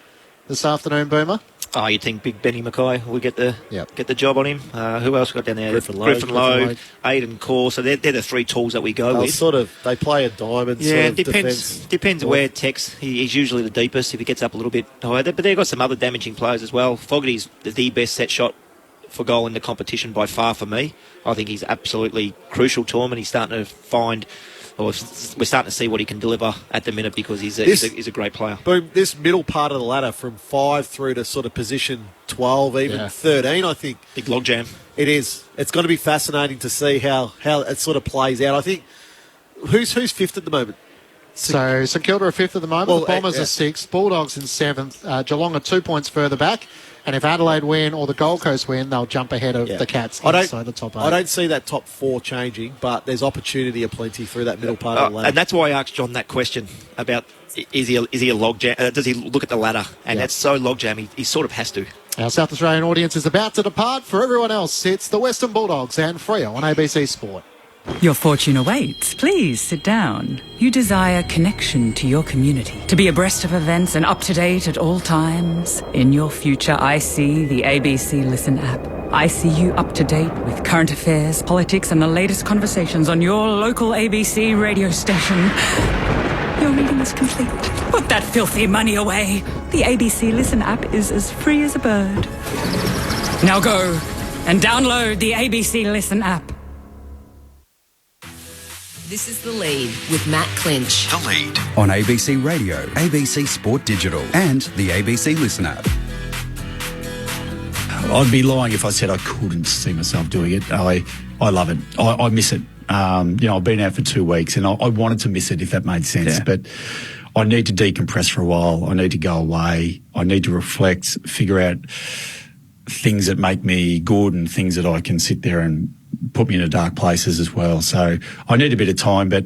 this afternoon, Boomer? Oh, you'd think Big Benny Mackay would get the job on him. Who else got down there? Griffin Lowe, Aidan Core. So they're the three tools that we go with. They play a diamond. Yeah, sort of depends where Tex. He's usually the deepest if he gets up a little bit higher. But they've got some other damaging players as well. Fogarty's the best set shot for goal in the competition by far for me. I think he's absolutely crucial to him, and he's starting to find, or we're starting to see what he can deliver at the minute because he's a great player. Boom, this middle part of the ladder from 5 through to sort of position 12, even 13, I think. Big logjam. It is. It's going to be fascinating to see how it sort of plays out. I think, who's fifth at the moment? So St Kilda are fifth at the moment. Well, the Bombers are sixth. Bulldogs in seventh. Geelong are 2 points further back. And if Adelaide win or the Gold Coast win, they'll jump ahead of the Cats inside the top 8. I don't see that top 4 changing, but there's opportunity aplenty through that middle part of the ladder. And that's why I asked John that question about is he a logjam? Does he look at the ladder? And that's so logjam, he sort of has to. Our South Australian audience is about to depart. For everyone else, it's the Western Bulldogs and Freo on ABC Sport. Your fortune awaits. Please sit down. You desire connection to your community, to be abreast of events and up to date at all times. In your future, I see the ABC Listen app. I see you up to date with current affairs, politics, and the latest conversations on your local ABC radio station. Your reading is complete. Put that filthy money away. The ABC Listen app is as free as a bird. Now go and download the ABC Listen app. This is The Lead with Matt Clinch. The Lead on ABC Radio, ABC Sport Digital and the ABC Listen app. I'd be lying if I said I couldn't see myself doing it. I love it. I miss it. I've been out for 2 weeks and I wanted to miss it if that made sense. Yeah. But I need to decompress for a while. I need to go away. I need to reflect, figure out things that make me good and things that I can sit there and put me into dark places as well. So I need a bit of time, but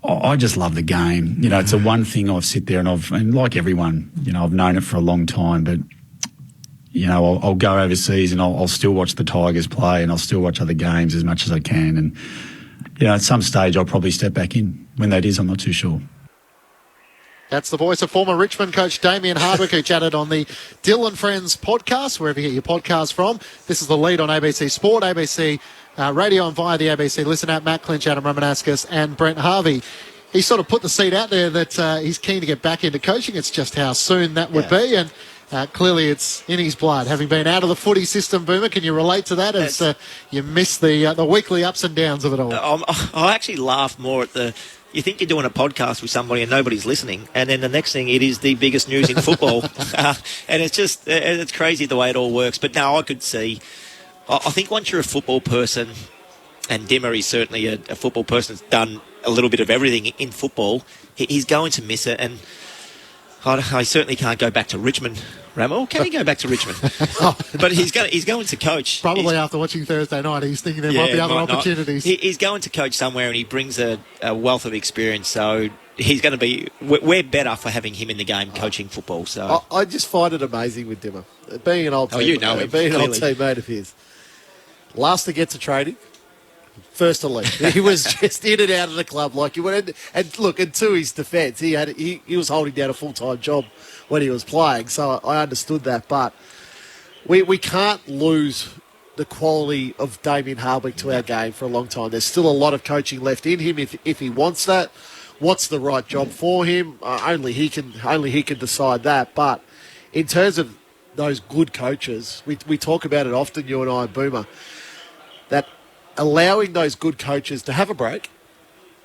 I just love the game. It's the one thing I've sit there and like everyone, I've known it for a long time, but I'll go overseas and I'll still watch the Tigers play and I'll still watch other games as much as I can. And, at some stage I'll probably step back in. When that is, I'm not too sure. That's the voice of former Richmond coach Damien Hardwick, who chatted on the Dylan Friends podcast, wherever you get your podcast from. This is The Lead on ABC Sport, ABC Radio and via the ABC Listen app. Matt Clinch, Adam Ramanauskas and Brent Harvey. He sort of put the seed out there that he's keen to get back into coaching. It's just how soon that would be. And clearly it's in his blood. Having been out of the footy system, Boomer, can you relate to that as you miss the weekly ups and downs of it all? I actually laugh more at the... You think you're doing a podcast with somebody and nobody's listening, and then the next thing, it is the biggest news in football. And it's crazy the way it all works. But no, I could see... I think once you're a football person, and Dimmer is certainly a football person that's done a little bit of everything in football, he's going to miss it. And I certainly can't go back to Richmond, Ramo. Can he go back to Richmond? But he's going to coach. Probably after watching Thursday night, he's thinking there might be other opportunities. He's going to coach somewhere, and he brings a wealth of experience. So he's going to be... We're better for having him in the game coaching football. So I just find it amazing with Dimmer. Being an old teammate of his. Last to get to training, first to leave. He was just in and out of the club like you went. And look, and to his defence, he was holding down a full-time job when he was playing, so I understood that. But we can't lose the quality of Damien Hardwick to our game for a long time. There's still a lot of coaching left in him if he wants that. What's the right job for him? Only he can decide that. But in terms of those good coaches, we talk about it often, you and I, Boomer, that allowing those good coaches to have a break,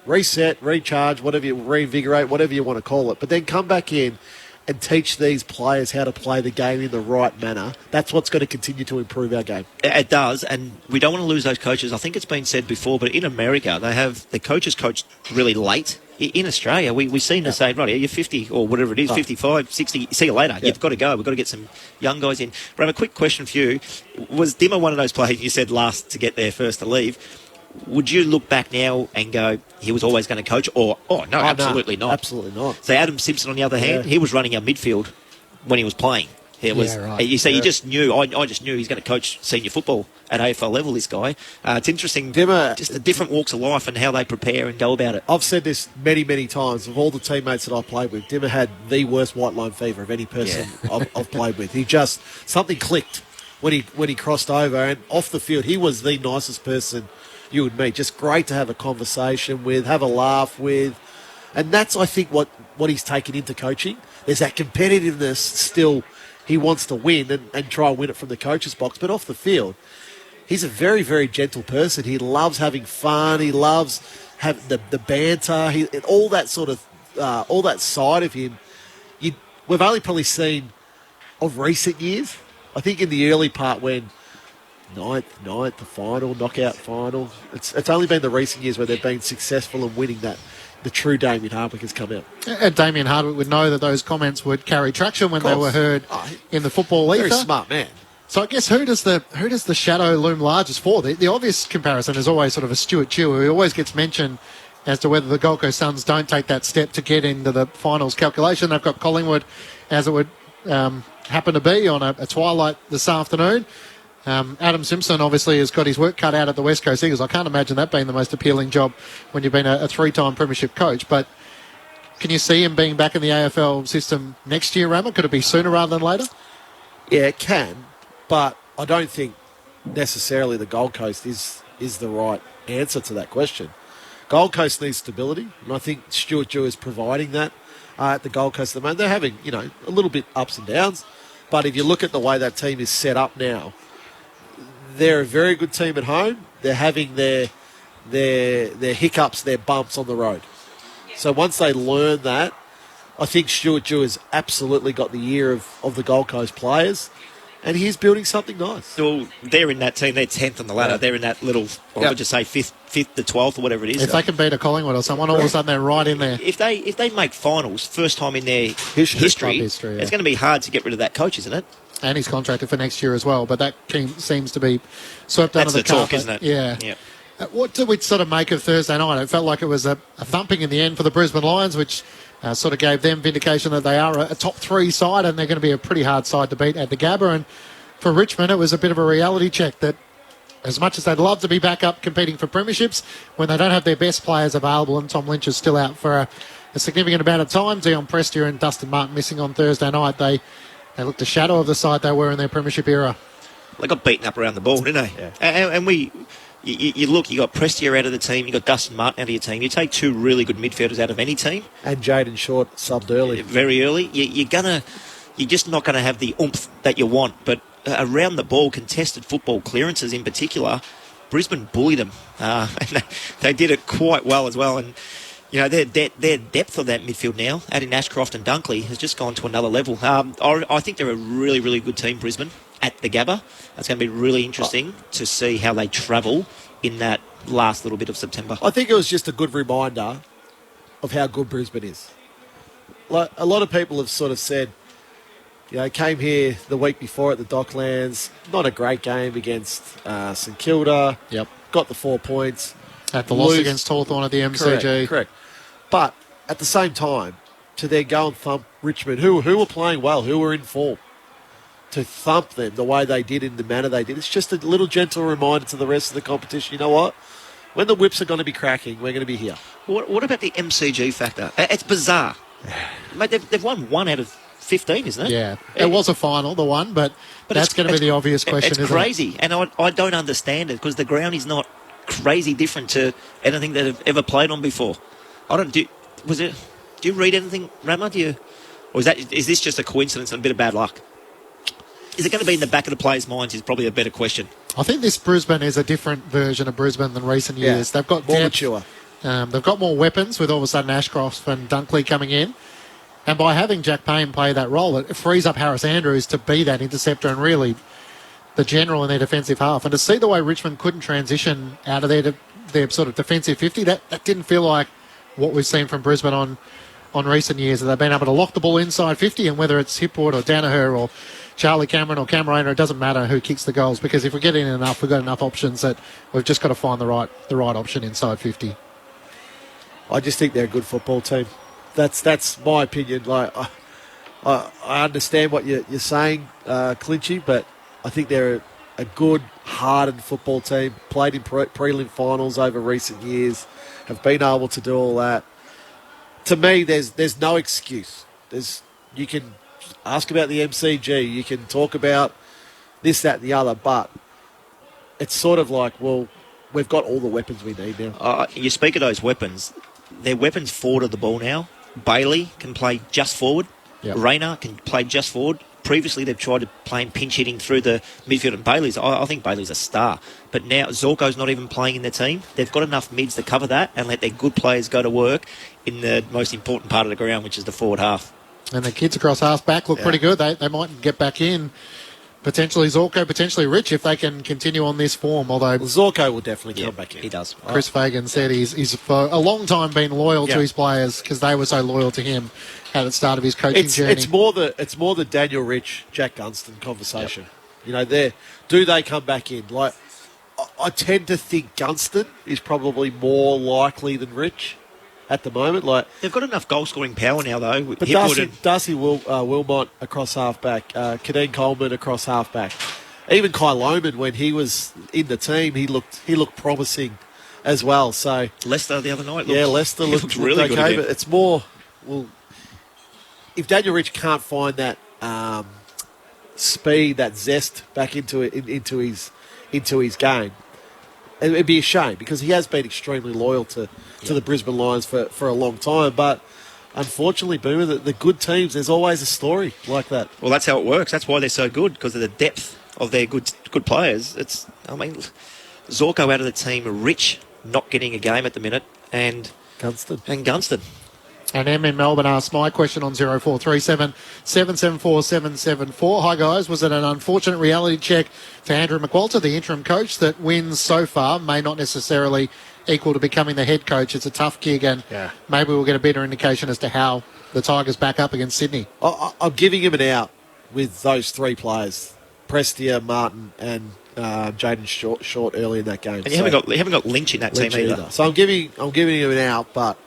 reset, recharge, reinvigorate, whatever you want to call it, but then come back in and teach these players how to play the game in the right manner. That's what's going to continue to improve our game. It does, and we don't want to lose those coaches. I think it's been said before, but in America, they have the coaches coach really late. In Australia, we seem to say, right, you're 50 or whatever it is, 55, 60, see you later. You've got to go. We've got to get some young guys in. Ram, a quick question for you. Was Dimmer one of those players you said last to get there, first to leave? Would you look back now and go, he was always going to coach? Or, no, absolutely not. Absolutely not. So Adam Simpson, on the other hand, he was running our midfield when he was playing. It was, you just knew, I just knew he's going to coach senior football at AFL level, this guy. It's interesting, Dimmer, just the different walks of life and how they prepare and go about it. I've said this many, many times. Of all the teammates that I played with, Dimmer had the worst white line fever of any person I've played with. He just, something clicked when he crossed over, and off the field, he was the nicest person you would meet. Just great to have a conversation with, have a laugh with. And that's, I think, what he's taken into coaching. There's that competitiveness still he wants to win and try and win it from the coach's box. But off the field, he's a very, very gentle person. He loves having fun. He loves having the banter. All that sort of, all that side of him, we've only probably seen of recent years. I think in the early part when ninth, the final, knockout final, it's only been the recent years where they've been successful in winning that. The true Damien Hardwick has come out. And Damien Hardwick would know that those comments would carry traction when they were heard in the football ether. Very smart man. So I guess who does the shadow loom largest for? The obvious comparison is always sort of a Stuart Dew, who always gets mentioned as to whether the Gold Coast Suns don't take that step to get into the finals calculation. They've got Collingwood, as it would happen to be, on a twilight this afternoon. Adam Simpson obviously has got his work cut out at the West Coast Eagles. I can't imagine that being the most appealing job when you've been a three-time premiership coach. But can you see him being back in the AFL system next year, Rama? Could it be sooner rather than later? Yeah, it can. But I don't think necessarily the Gold Coast is the right answer to that question. Gold Coast needs stability, and I think Stuart Dew is providing that at the Gold Coast at the moment. They're having, a little bit ups and downs, but if you look at the way that team is set up now, they're a very good team at home. They're having their hiccups, their bumps on the road. So once they learn that, I think Stuart Dew has absolutely got the ear of the Gold Coast players, and he's building something nice. Well, they're in that team. They're 10th on the ladder. Yeah. They're in that little, I would just say 5th to 12th or whatever it is. If they can beat a Collingwood or someone, all of a sudden they're right in there. If they make finals, first time in their history, it's going to be hard to get rid of that coach, isn't it? And he's contracted for next year as well, but that seems to be swept under the carpet. That's the talk, isn't it? Yeah. What do we sort of make of Thursday night? It felt like it was a thumping in the end for the Brisbane Lions, which sort of gave them vindication that they are a top three side and they're going to be a pretty hard side to beat at the Gabba. And for Richmond, it was a bit of a reality check that as much as they'd love to be back up competing for premierships, when they don't have their best players available and Tom Lynch is still out for a significant amount of time, Dion Prestia and Dustin Martin missing on Thursday night, they looked a shadow of the side they were in their premiership era. They got beaten up around the ball, didn't they? Yeah. And you look, you got Prestia out of the team, you got Dustin Martin out of your team. You take two really good midfielders out of any team. And Jaden Short subbed early. Very early. You're just not going to have the oomph that you want. But around the ball, contested football clearances in particular, Brisbane bullied them. And they did it quite well as well. And their depth of that midfield now, adding Ashcroft and Dunkley, has just gone to another level. I think they're a really, really good team, Brisbane, at the Gabba. It's going to be really interesting to see how they travel in that last little bit of September. I think it was just a good reminder of how good Brisbane is. Like, a lot of people have sort of said, came here the week before at the Docklands, not a great game against St Kilda. Yep. Got the 4 points. At the loss against Hawthorn at the MCG. Correct. But at the same time, to then go and thump Richmond, who were playing well, who were in form, to thump them the way they did in the manner they did, it's just a little gentle reminder to the rest of the competition, you know what? When the whips are going to be cracking, we're going to be here. What about the MCG factor? It's bizarre. Mate, they've won 1 out of 15, isn't it? Yeah. It was a final, the one, but that's going to be the obvious question, isn't it? It's crazy, and I don't understand it because the ground is not crazy different to anything that I've ever played on before. Do you read anything, Rama? Or is this just a coincidence and a bit of bad luck? Is it going to be in the back of the players' minds is probably a better question. I think this Brisbane is a different version of Brisbane than recent years. They've got more mature. They've got more weapons with all of a sudden Ashcroft and Dunkley coming in. And by having Jack Payne play that role, it frees up Harris Andrews to be that interceptor and really the general in their defensive half. And to see the way Richmond couldn't transition out of their sort of defensive 50, that didn't feel like what we've seen from Brisbane on recent years. They've been able to lock the ball inside 50, and whether it's Hipwood or Danaher or Charlie Cameron or Cameron, it doesn't matter who kicks the goals, because if we're getting enough, we've got enough options that we've just got to find the right option inside 50. I just think they're a good football team. That's my opinion. Like I understand what you're saying, Clinchy, but I think they're a good, hardened football team. Played in prelim finals over recent years, have been able to do all that. To me, there's no excuse. You can ask about the MCG, you can talk about this, that, and the other, but it's sort of like, well, we've got all the weapons we need now. You speak of those weapons. They're weapons forward of the ball now. Bailey can play just forward. Yep. Rayner can play just forward. previously they've tried to play him pinch hitting through the midfield, and Bailey's, I think Bailey's a star. But now Zorko's not even playing in their team. They've got enough mids to cover that and let their good players go to work in the most important part of the ground, which is the forward half. And the kids across half-back look pretty good. They might get back in. Potentially Zorko, potentially Rich, if they can continue on this form. Although Zorko will definitely come back in. He does. Chris Fagan said he's for a long time been loyal to his players because they were so loyal to him at the start of his coaching journey. It's more the Daniel Rich, Jack Gunston conversation. Do they come back in? Like, I tend to think Gunston is probably more likely than Rich at the moment. Like, they've got enough goal scoring power now, though. But Darcy Wilmot across half-back, Kadeen Coleman across half-back. Even Kai Lohman, when he was in the team, he looked promising as well. So Leicester the other night. Leicester looked really good. Okay, but it's more, if Daniel Rich can't find that speed, that zest back into his game, it'd be a shame because he has been extremely loyal to the Brisbane Lions for a long time. But unfortunately, Boomer, the good teams, there's always a story like that. Well, that's how it works. That's why they're so good, because of the depth of their good players. Zorko out of the team, Rich not getting a game at the minute, and Gunston. And M in Melbourne asked my question on 0437 774 774. Hi guys, was it an unfortunate reality check for Andrew McWalter, the interim coach, that wins so far may not necessarily equal to becoming the head coach? It's a tough gig, and maybe we'll get a better indication as to how the Tigers back up against Sydney. I'm giving him an out with those three players, Prestia, Martin and Jaden Short early in that game. And you haven't got Lynch in that team either. So I'm giving him an out, but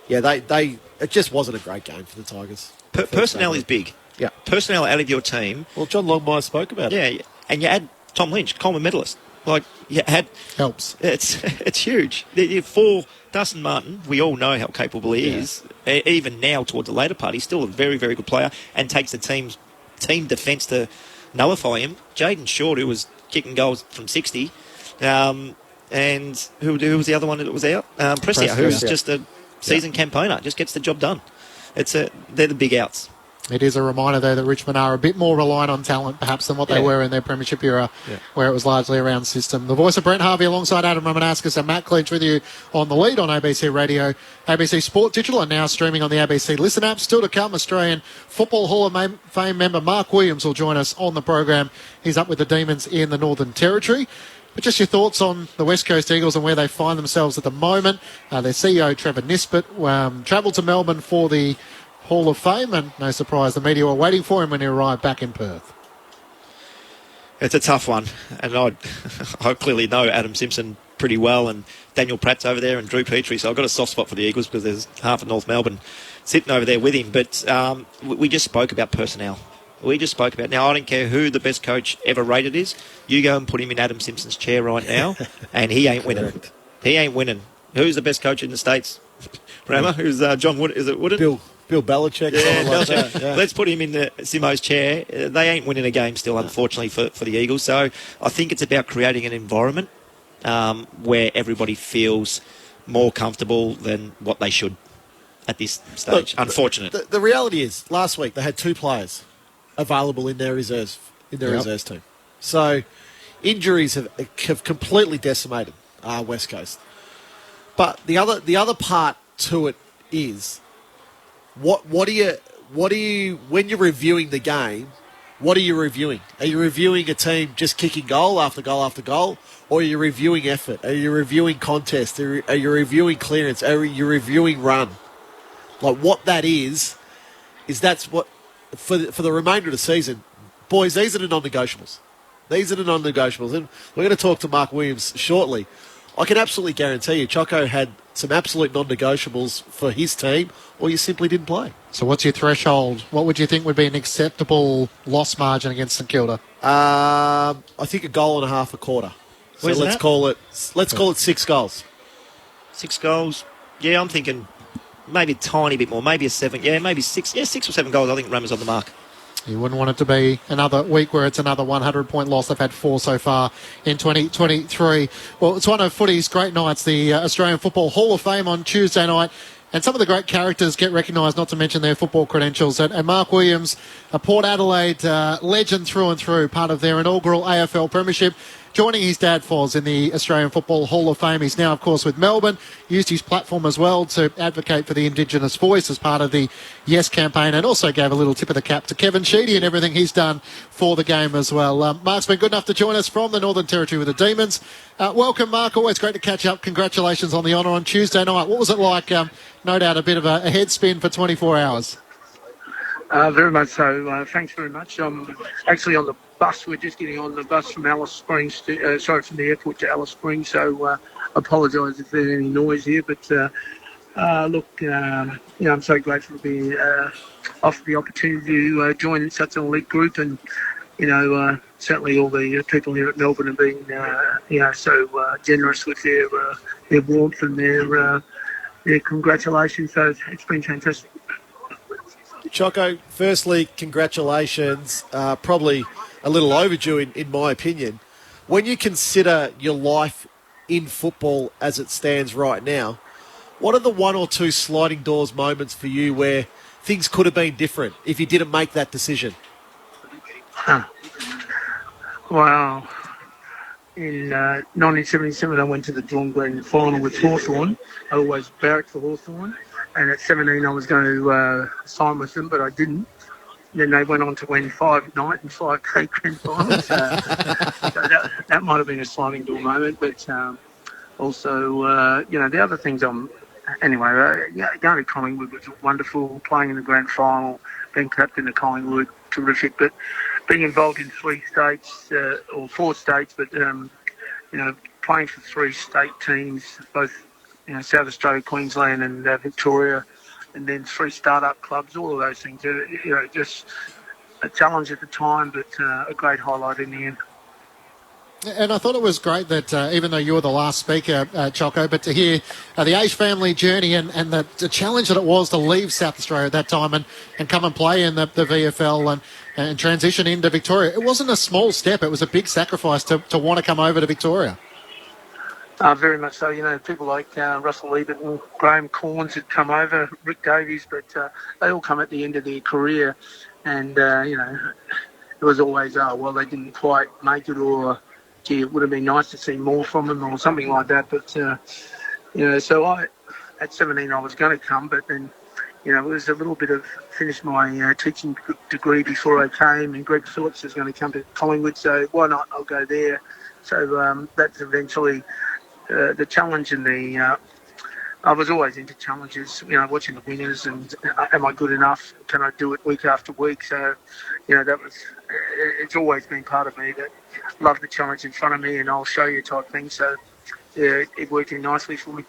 it just wasn't a great game for the Tigers. Personnel is big. Yeah. Personnel out of your team. Well, John Longmire spoke about it. Yeah, and you add Tom Lynch, Coleman medalist. Helps. It's huge. For Dustin Martin, we all know how capable he is. Even now, towards the later part, he's still a very, very good player and takes the team defence to nullify him. Jaden Short, who was kicking goals from 60, and who was the other one that was out? Prestia, who's just a seasoned campaigner, just gets the job done. They're the big outs. It is a reminder, though, that Richmond are a bit more reliant on talent, perhaps, than what they were in their premiership era, where it was largely around system. The voice of Brent Harvey alongside Adam Romanascus and Matt Clinch with you on The Lead on ABC Radio, ABC Sport Digital, and now streaming on the ABC Listen app. Still to come, Australian Football Hall of Fame member Mark Williams will join us on the program. He's up with the Demons in the Northern Territory. But just your thoughts on the West Coast Eagles and where they find themselves at the moment. Their CEO, Trevor Nisbet, travelled to Melbourne for the Hall of Fame, and no surprise, the media were waiting for him when he arrived back in Perth. It's a tough one, and I clearly know Adam Simpson pretty well, and Daniel Pratt's over there, and Drew Petrie, so I've got a soft spot for the Eagles because there's half of North Melbourne sitting over there with him. But we just spoke about personnel. Now, I don't care who the best coach ever rated is. You go and put him in Adam Simpson's chair right now, and he ain't winning. He ain't winning. Who's the best coach in the States? Rama? Who's John Wood? Is it Wooden? Bill Belichick. Belichick. Let's put him in the Simo's chair. They ain't winning a game still, unfortunately, for the Eagles. So I think it's about creating an environment where everybody feels more comfortable than what they should at this stage. Look, unfortunate. The reality is, last week they had two players available in their reserves team. So injuries have completely decimated West Coast. But the other part to it is, what do you when you're reviewing the game, what are you reviewing? Are you reviewing a team just kicking goal after goal after goal, or are you reviewing effort? Are you reviewing contest? Are you reviewing clearance? Are you reviewing run? Like, what that is that's what for the remainder of the season, boys. These are the non-negotiables. And we're going to talk to Mark Williams shortly. I can absolutely guarantee you, Choco had some absolute non-negotiables for his team, or you simply didn't play. So what's your threshold? What would you think would be an acceptable loss margin against St Kilda? I think a goal and a half a quarter. So let's call it 6 goals. 6 goals. Yeah, I'm thinking maybe a tiny bit more, maybe a 7. Yeah, maybe 6. Yeah, 6 or 7 goals. I think Rama's on the mark. You wouldn't want it to be another week where it's another 100-point loss. They've had 4 so far in 2023. Well, it's one of footy's great nights, the Australian Football Hall of Fame on Tuesday night. And some of the great characters get recognised, not to mention their football credentials. And Mark Williams, a Port Adelaide legend through and through, part of their inaugural AFL Premiership, joining his dad Foz in the Australian Football Hall of Fame. He's now, of course, with Melbourne. Used his platform as well to advocate for the Indigenous voice as part of the Yes campaign, and also gave a little tip of the cap to Kevin Sheedy and everything he's done for the game as well. Mark's been good enough to join us from the Northern Territory with the Demons. Welcome, Mark. Always great to catch up. Congratulations on the honour on Tuesday night. What was it like? No doubt a bit of a head spin for 24 hours. Very much so. Thanks very much. I'm actually on the bus. We're just getting on the bus from Alice Springs from the airport to Alice Springs. So apologise if there's any noise here. But look, I'm so grateful to be offered the opportunity to join such an elite group, and certainly all the people here at Melbourne have been so generous with their warmth and their congratulations. So it's been fantastic. Choco, firstly, congratulations. Probably a little overdue in my opinion. When you consider your life in football as it stands right now, what are the one or two sliding doors moments for you where things could have been different if you didn't make that decision? Well, in 1977, I went to the Drawn Grand final with Hawthorn. I always barracked for Hawthorn. And at 17, I was going to sign with them, but I didn't. Then they went on to win 5 night and 5 grand finals. So that might have been a sliding door moment. But also, the other things anyway, going to Collingwood was wonderful. Playing in the grand final, being captain of Collingwood, terrific. But being involved in 3 states, or 4 states, but, playing for 3 state teams, both South Australia, Queensland and Victoria, and then 3 start-up clubs, all of those things. Just a challenge at the time, but a great highlight in the end. And I thought it was great that even though you were the last speaker, Choco, but to hear the Age family journey and the challenge that it was to leave South Australia at that time and come and play in the VFL and transition into Victoria. It wasn't a small step. It was a big sacrifice to want to come over to Victoria. Very much so. People like Russell Ebert and Graham Corns had come over, Rick Davies, but they all come at the end of their career. And, it was always, they didn't quite make it, or, gee, it would have been nice to see more from them or something like that. But, so at 17 I was going to come, but then, it was a little bit of finish my teaching degree before I came, and Greg Phillips was going to come to Collingwood, so why not? I'll go there. So that's eventually the challenge and I was always into challenges, watching the winners and am I good enough? Can I do it week after week? So, it's always been part of me that love the challenge in front of me and I'll show you type thing. So, yeah, it worked in nicely for me.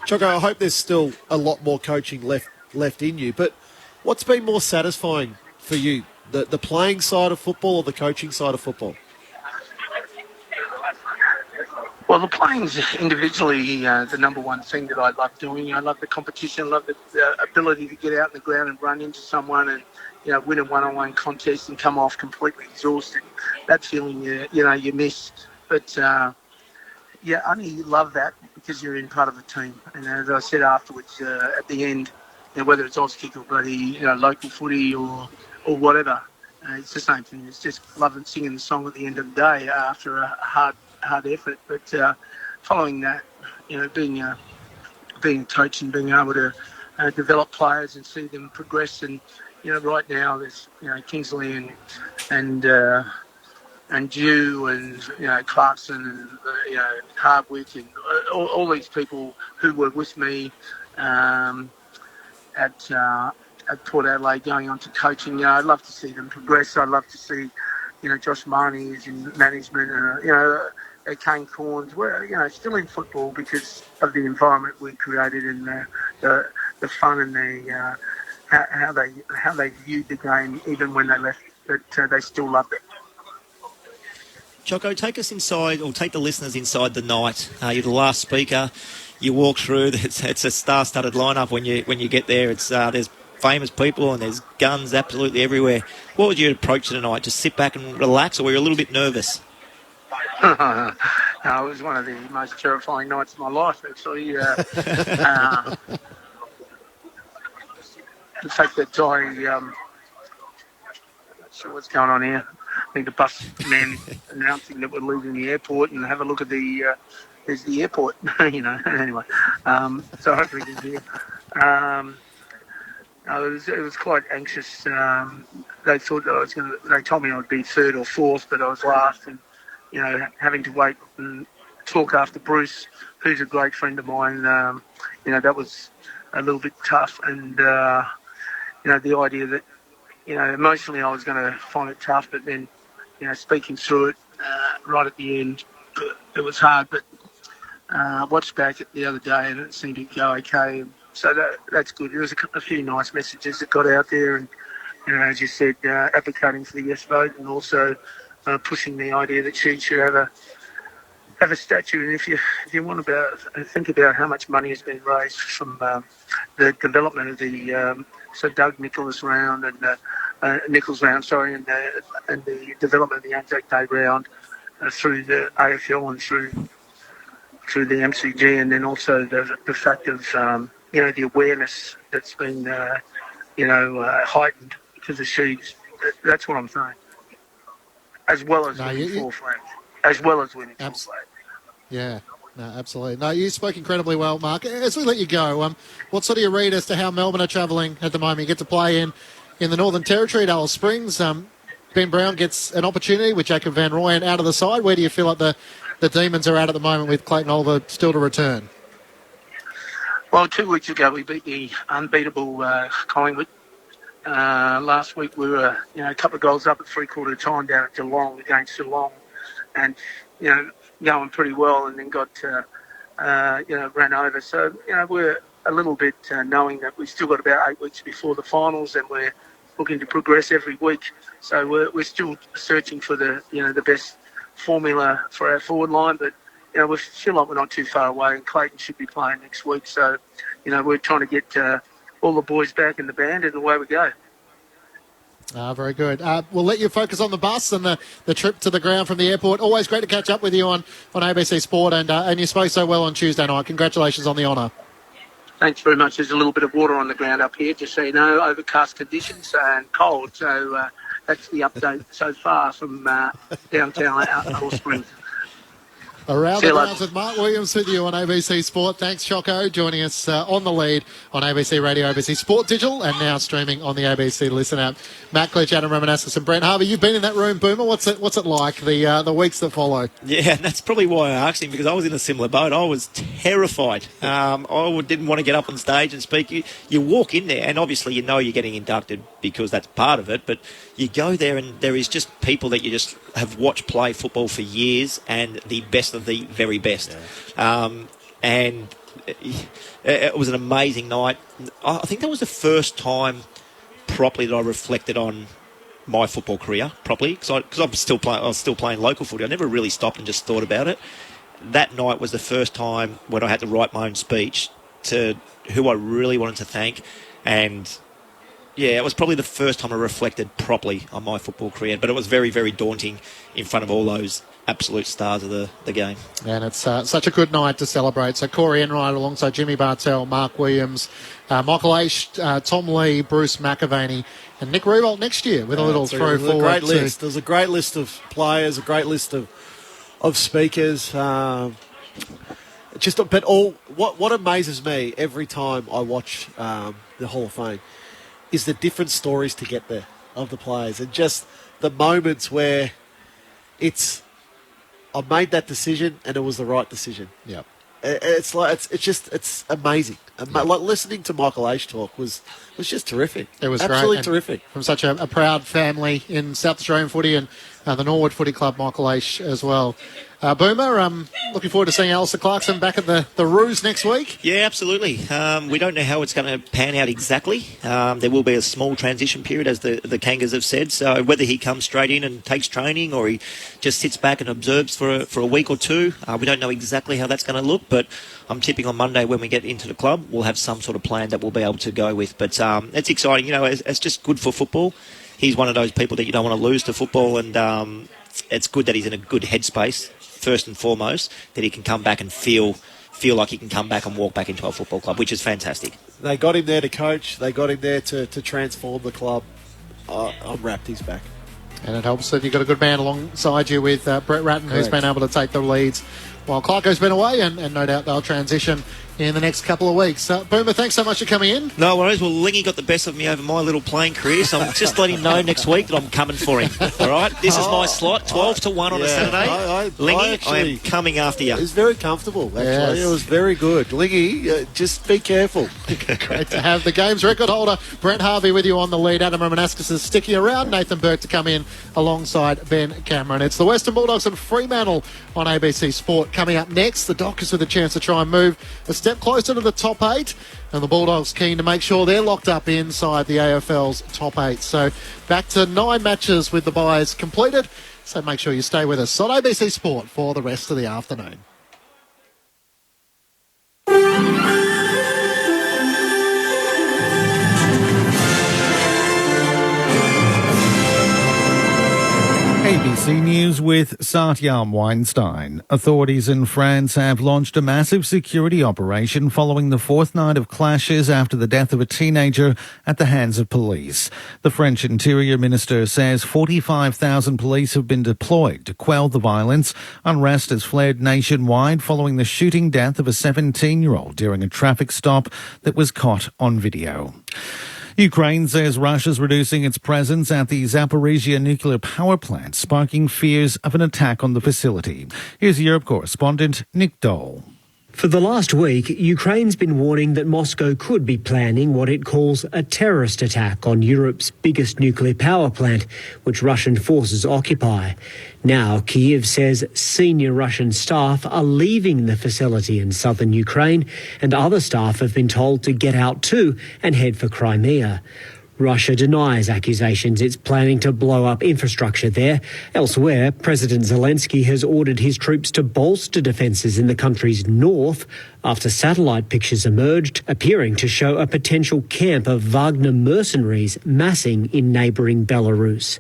Choco, I hope there's still a lot more coaching left in you, but what's been more satisfying for you, the playing side of football or the coaching side of football? Well, the playing's individually the number one thing that I love doing. I love the competition, I love the ability to get out in the ground and run into someone and, win a one-on-one contest and come off completely exhausted. That feeling, you miss. But, only love that because you're in part of a team. And as I said afterwards, at the end, whether it's Auskick or bloody, local footy or whatever, it's the same thing. It's just loving singing the song at the end of the day after a hard effort. But following that, being a coach and being able to develop players and see them progress, and right now there's Kingsley and Dew and Clarkson and Hardwick and all these people who were with me at Port Adelaide going on to coaching. I'd love to see them progress. I'd love to see Josh Marnie is in management, Kane Corns, we're still in football because of the environment we created and the fun and how they viewed the game even when they left, but they still loved it. Choco, take us inside, or take the listeners inside the night. You're the last speaker. You walk through. It's a star-studded lineup when you get there. It's there's famous people and there's guns absolutely everywhere. What would your approach to tonight? Just sit back and relax, or were you a little bit nervous? It was one of the most terrifying nights of my life, actually. The fact that not sure what's going on here. I think the bus man announcing that we're leaving the airport, and have a look at there's the airport, Anyway, so hopefully he's here. It was quite anxious. They thought that they told me I'd be third or fourth, but I was last, and having to wait and talk after Bruce, who's a great friend of mine. That was a little bit tough, and the idea that emotionally I was going to find it tough, but then speaking through it right at the end, it was hard. But I watched back the other day, and it seemed to go okay. So that's good. There was a few nice messages that got out there, and as you said, advocating for the yes vote, and also pushing the idea that she should have a statue. And if you want think about how much money has been raised from the development of the Doug Nichols round and Nichols round, and the development of the Anzac Day round through the AFL and through the MCG, and then also the fact of the awareness that's been heightened because of Sheeds. That's what I'm saying. As well as winning four flags. As well as winning four flags. Yeah. No, absolutely. No, you spoke incredibly well, Mark. As we let you go, what sort of your read as to how Melbourne are travelling at the moment? You get to play in the Northern Territory at Alice Springs. Ben Brown gets an opportunity with Jacob Van Rooyen out of the side. Where do you feel like the Demons are at the moment with Clayton Oliver still to return? Well, 2 weeks ago we beat the unbeatable Collingwood. Last week we were a couple of goals up at three-quarter time down at Geelong against Geelong, and going pretty well, and then got ran over. So we're a little bit knowing that we've still got about 8 weeks before the finals, and we're looking to progress every week. So we're still searching for the best formula for our forward line, but we feel like we're not too far away, and Clayton should be playing next week. So we're trying to get all the boys back in the band, and away we go. Very good. We'll let you focus on the bus and the trip to the ground from the airport. Always great to catch up with you on ABC Sport, and you spoke so well on Tuesday night. Congratulations on the honour. Thanks very much. There's a little bit of water on the ground up here, just so you know, overcast conditions and cold. So that's the update so far from downtown Alice Springs. Around the grounds with Mark Williams with you on ABC Sport. Thanks, Choco, joining us on the lead on ABC Radio, ABC Sport Digital, and now streaming on the ABC Listen app. Matt Clich, Adam Ramanassis and Brent Harvey. You've been in that room, Boomer. What's it like, the weeks that follow? Yeah, and that's probably why I asked him, because I was in a similar boat. I was terrified. I didn't want to get up on stage and speak. You walk in there, and obviously you're getting inducted because that's part of it, but you go there and there is just people that you just have watched play football for years, and the best of the very best. Yeah. And it was an amazing night. I think that was the first time properly that I reflected on my football career properly, because I was still playing local footy. I never really stopped and just thought about it. That night was the first time when I had to write my own speech to who I really wanted to thank, and yeah, it was probably the first time I reflected properly on my football career, but it was very, very daunting in front of all those absolute stars of the game. And it's such a good night to celebrate. So Corey Enright alongside Jimmy Bartell, Mark Williams, Michael Aish, Tom Lee, Bruce McAvaney, and Nick Rewalt next year with a little throw forward. Great list. There's a great list of players, a great list of speakers. What amazes me every time I watch the Hall of Fame is the different stories to get there of the players, and just the moments where I made that decision and it was the right decision. Yep. It's amazing. Like listening to Michael Aish talk was just terrific. It was absolutely great. Terrific. From such a proud family in South Australian footy, and the Norwood Footy Club, Michael Aish as well. Boomer, looking forward to seeing Alistair Clarkson back at the Roos next week. Yeah, absolutely. We don't know how it's going to pan out exactly. There will be a small transition period, as the Kangas have said. So whether he comes straight in and takes training, or he just sits back and observes for a week or two, we don't know exactly how that's going to look. But I'm tipping on Monday when we get into the club, we'll have some sort of plan that we'll be able to go with. But it's exciting. It's just good for football. He's one of those people that you don't want to lose to football, and it's good that he's in a good headspace first and foremost, that he can come back and feel like he can come back and walk back into our football club, which is fantastic. They got him there to coach. They got him there to transform the club. I'm wrapped he's back. And it helps that you've got a good man alongside you with Brett Ratton, who's been able to take the leads while Clarko's been away, and no doubt they'll transition in the next couple of weeks. Boomer, thanks so much for coming in. No worries. Well, Lingy got the best of me over my little playing career, so I'm just letting him know next week that I'm coming for him. All right? This is my slot, 12 to 1 on a Saturday. Lingy, I am coming after you. It was very comfortable, actually. Yes. It was very good. Lingy, just be careful. Great to have the games record holder Brent Harvey with you on the lead. Adam Romanascus is sticking around. Nathan Burke to come in alongside Ben Cameron. It's the Western Bulldogs and Fremantle on ABC Sport. Coming up next, the Dockers with a chance to try and move a step closer to the top 8, and the Bulldogs keen to make sure they're locked up inside the AFL's top 8. So back to 9 matches with the buys completed. So make sure you stay with us on ABC Sport for the rest of the afternoon. ABC News with Satyam Weinstein. Authorities in France have launched a massive security operation following the 4th night of clashes after the death of a teenager at the hands of police. The French Interior Minister says 45,000 police have been deployed to quell the violence. Unrest has flared nationwide following the shooting death of a 17-year-old during a traffic stop that was caught on video. Ukraine says Russia's reducing its presence at the Zaporizhia nuclear power plant, sparking fears of an attack on the facility. Here's Europe correspondent Nick Dole. For the last week, Ukraine's been warning that Moscow could be planning what it calls a terrorist attack on Europe's biggest nuclear power plant, which Russian forces occupy. Now, Kyiv says senior Russian staff are leaving the facility in southern Ukraine, and other staff have been told to get out too and head for Crimea. Russia denies accusations it's planning to blow up infrastructure there. Elsewhere, President Zelensky has ordered his troops to bolster defences in the country's north after satellite pictures emerged appearing to show a potential camp of Wagner mercenaries massing in neighbouring Belarus.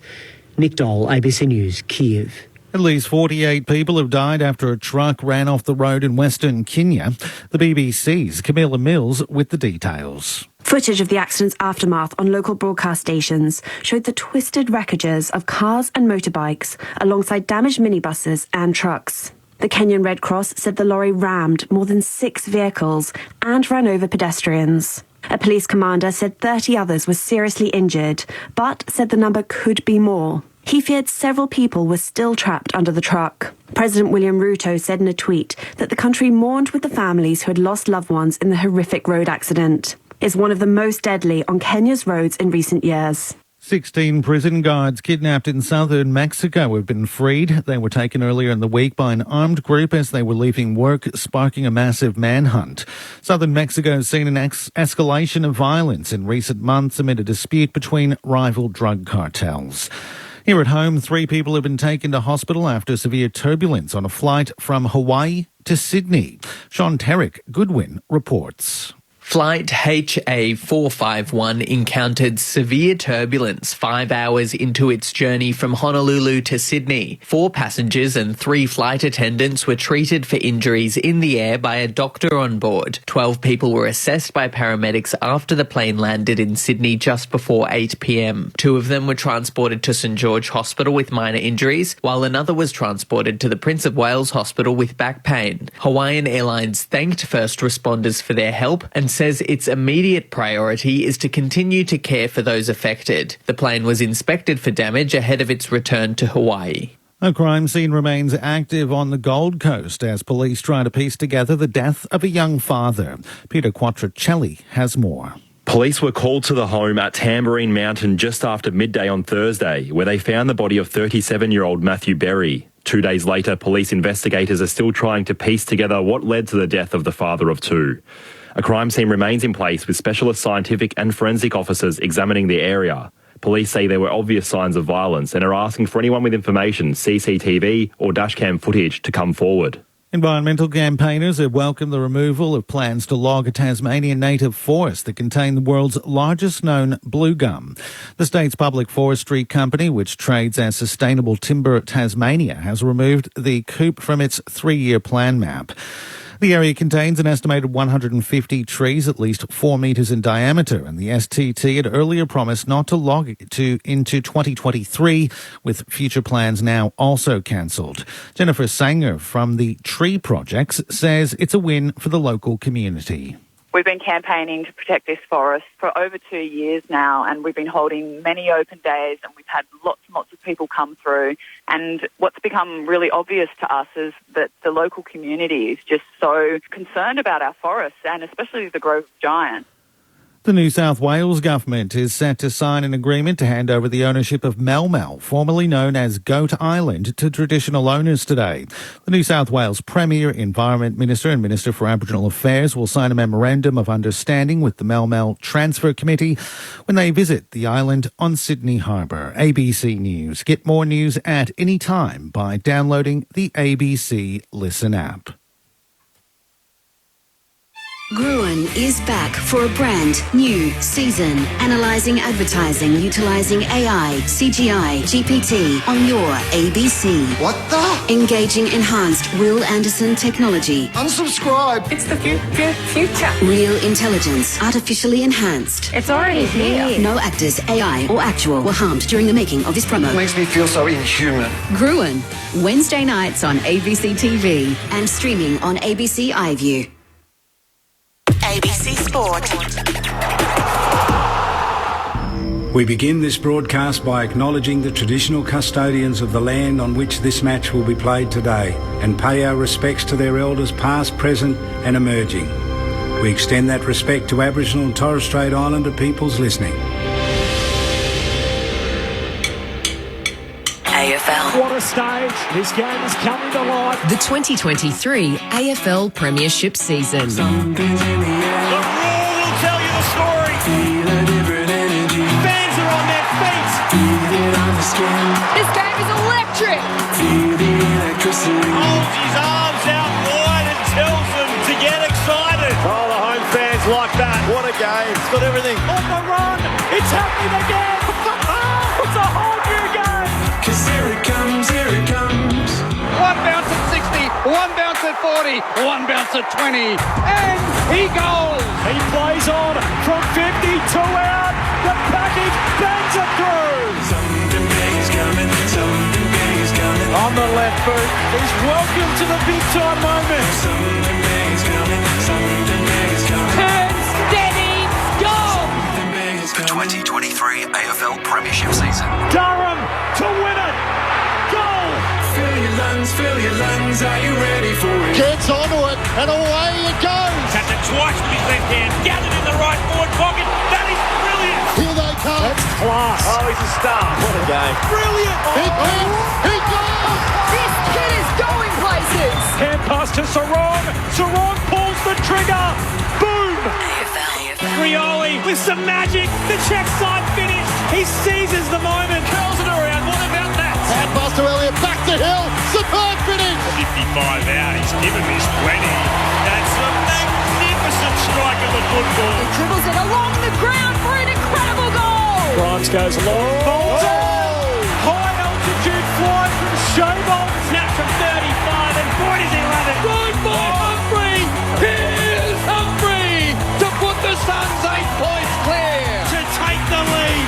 Nick Dole, ABC News, Kyiv. At least 48 people have died after a truck ran off the road in western Kenya. The BBC's Camilla Mills with the details. Footage of the accident's aftermath on local broadcast stations showed the twisted wreckages of cars and motorbikes alongside damaged minibuses and trucks. The Kenyan Red Cross said the lorry rammed more than 6 vehicles and ran over pedestrians. A police commander said 30 others were seriously injured, but said the number could be more. He feared several people were still trapped under the truck. President William Ruto said in a tweet that the country mourned with the families who had lost loved ones in the horrific road accident. It's one of the most deadly on Kenya's roads in recent years. 16 prison guards kidnapped in southern Mexico have been freed. They were taken earlier in the week by an armed group as they were leaving work, sparking a massive manhunt. Southern Mexico has seen an escalation of violence in recent months amid a dispute between rival drug cartels. Here at home, 3 people have been taken to hospital after severe turbulence on a flight from Hawaii to Sydney. Sean Terrick, Goodwin, reports. Flight HA451 encountered severe turbulence 5 hours into its journey from Honolulu to Sydney. 4 passengers and 3 flight attendants were treated for injuries in the air by a doctor on board. 12 people were assessed by paramedics after the plane landed in Sydney just before 8 p.m. 2 of them were transported to St George Hospital with minor injuries, while another was transported to the Prince of Wales Hospital with back pain. Hawaiian Airlines thanked first responders for their help and says its immediate priority is to continue to care for those affected. The plane was inspected for damage ahead of its return to Hawaii. A crime scene remains active on the Gold Coast as police try to piece together the death of a young father. Peter Quattrocelli has more. Police were called to the home at Tambourine Mountain just after midday on Thursday, where they found the body of 37-year-old Matthew Berry. 2 days later, police investigators are still trying to piece together what led to the death of the father of 2. A crime scene remains in place with specialist scientific and forensic officers examining the area. Police say there were obvious signs of violence and are asking for anyone with information, CCTV or dashcam footage to come forward. Environmental campaigners have welcomed the removal of plans to log a Tasmanian native forest that contained the world's largest known blue gum. The state's public forestry company, which trades as Sustainable Timber Tasmania, has removed the coop from its 3-year plan map. The area contains an estimated 150 trees, at least 4 metres in diameter, and the STT had earlier promised not to log it into 2023, with future plans now also cancelled. Jennifer Sanger from the Tree Projects says it's a win for the local community. We've been campaigning to protect this forest for over 2 years now, and we've been holding many open days, and we've had lots and lots of people come through. And what's become really obvious to us is that the local community is just so concerned about our forests, and especially the growth of giant. The New South Wales government is set to sign an agreement to hand over the ownership of Mel Mel, formerly known as Goat Island, to traditional owners today. The New South Wales Premier, Environment Minister and Minister for Aboriginal Affairs will sign a memorandum of understanding with the Mel Mel Transfer Committee when they visit the island on Sydney Harbour. ABC News. Get more news at any time by downloading the ABC Listen app. Gruen is back for a brand new season, analysing advertising utilising AI, CGI, GPT on your ABC. What the? Engaging enhanced Will Anderson technology. Unsubscribe. It's the future. Real intelligence, artificially enhanced. It's already here. No actors, AI or actual were harmed during the making of this promo. Makes me feel so inhuman. Gruen, Wednesday nights on ABC TV and streaming on ABC iView. ABC Sport. We begin this broadcast by acknowledging the traditional custodians of the land on which this match will be played today and pay our respects to their elders past, present and emerging. We extend that respect to Aboriginal and Torres Strait Islander peoples listening. AFL. What a stage. This game is coming to life. The 2023 AFL Premiership season. The roar will tell you the story. Fans are on their feet. This game is electric. Holds his arms out wide and tells them to get excited. Oh, the home fans like that. What a game. It's got everything. On the run. It's happening again. It's a whole new game. Cause here it comes, here it comes. One bounce at 60, one bounce at 40, one bounce at 20, and he goes. He plays on from 52 out. The package bangs it through. Something big is coming, something big is coming. On the left boot, he's welcome to the big time moment. Something big is coming, something big is coming. Turn steady, go! The 2023 AFL Premiership season. Durham to win it. Goal! Fill your lungs, are you ready for it? Gets onto it, and away it goes. Tapped it twice with his left hand, gathered in the right forward pocket. That is brilliant. Here they come. That's class. Oh, he's a star. What a game. Brilliant. He goes. This kid is going places. Hand pass to Sarong. Sarong pulls the trigger. Boom. Rioli with some magic. The check side finish. He seizes the moment. Curls it around. What about that? Hand pass to Elliott. Back to Hill. Superb finish. 55 out. He's given this plenty. That's a magnificent strike of the football. He dribbles it along the ground for an incredible goal. Grimes goes long. High altitude fly from Showbolt. Snap from 35. And boy, does he love it. Good by Humphrey. Here's Humphrey to put the Suns 8 points clear. To take the lead.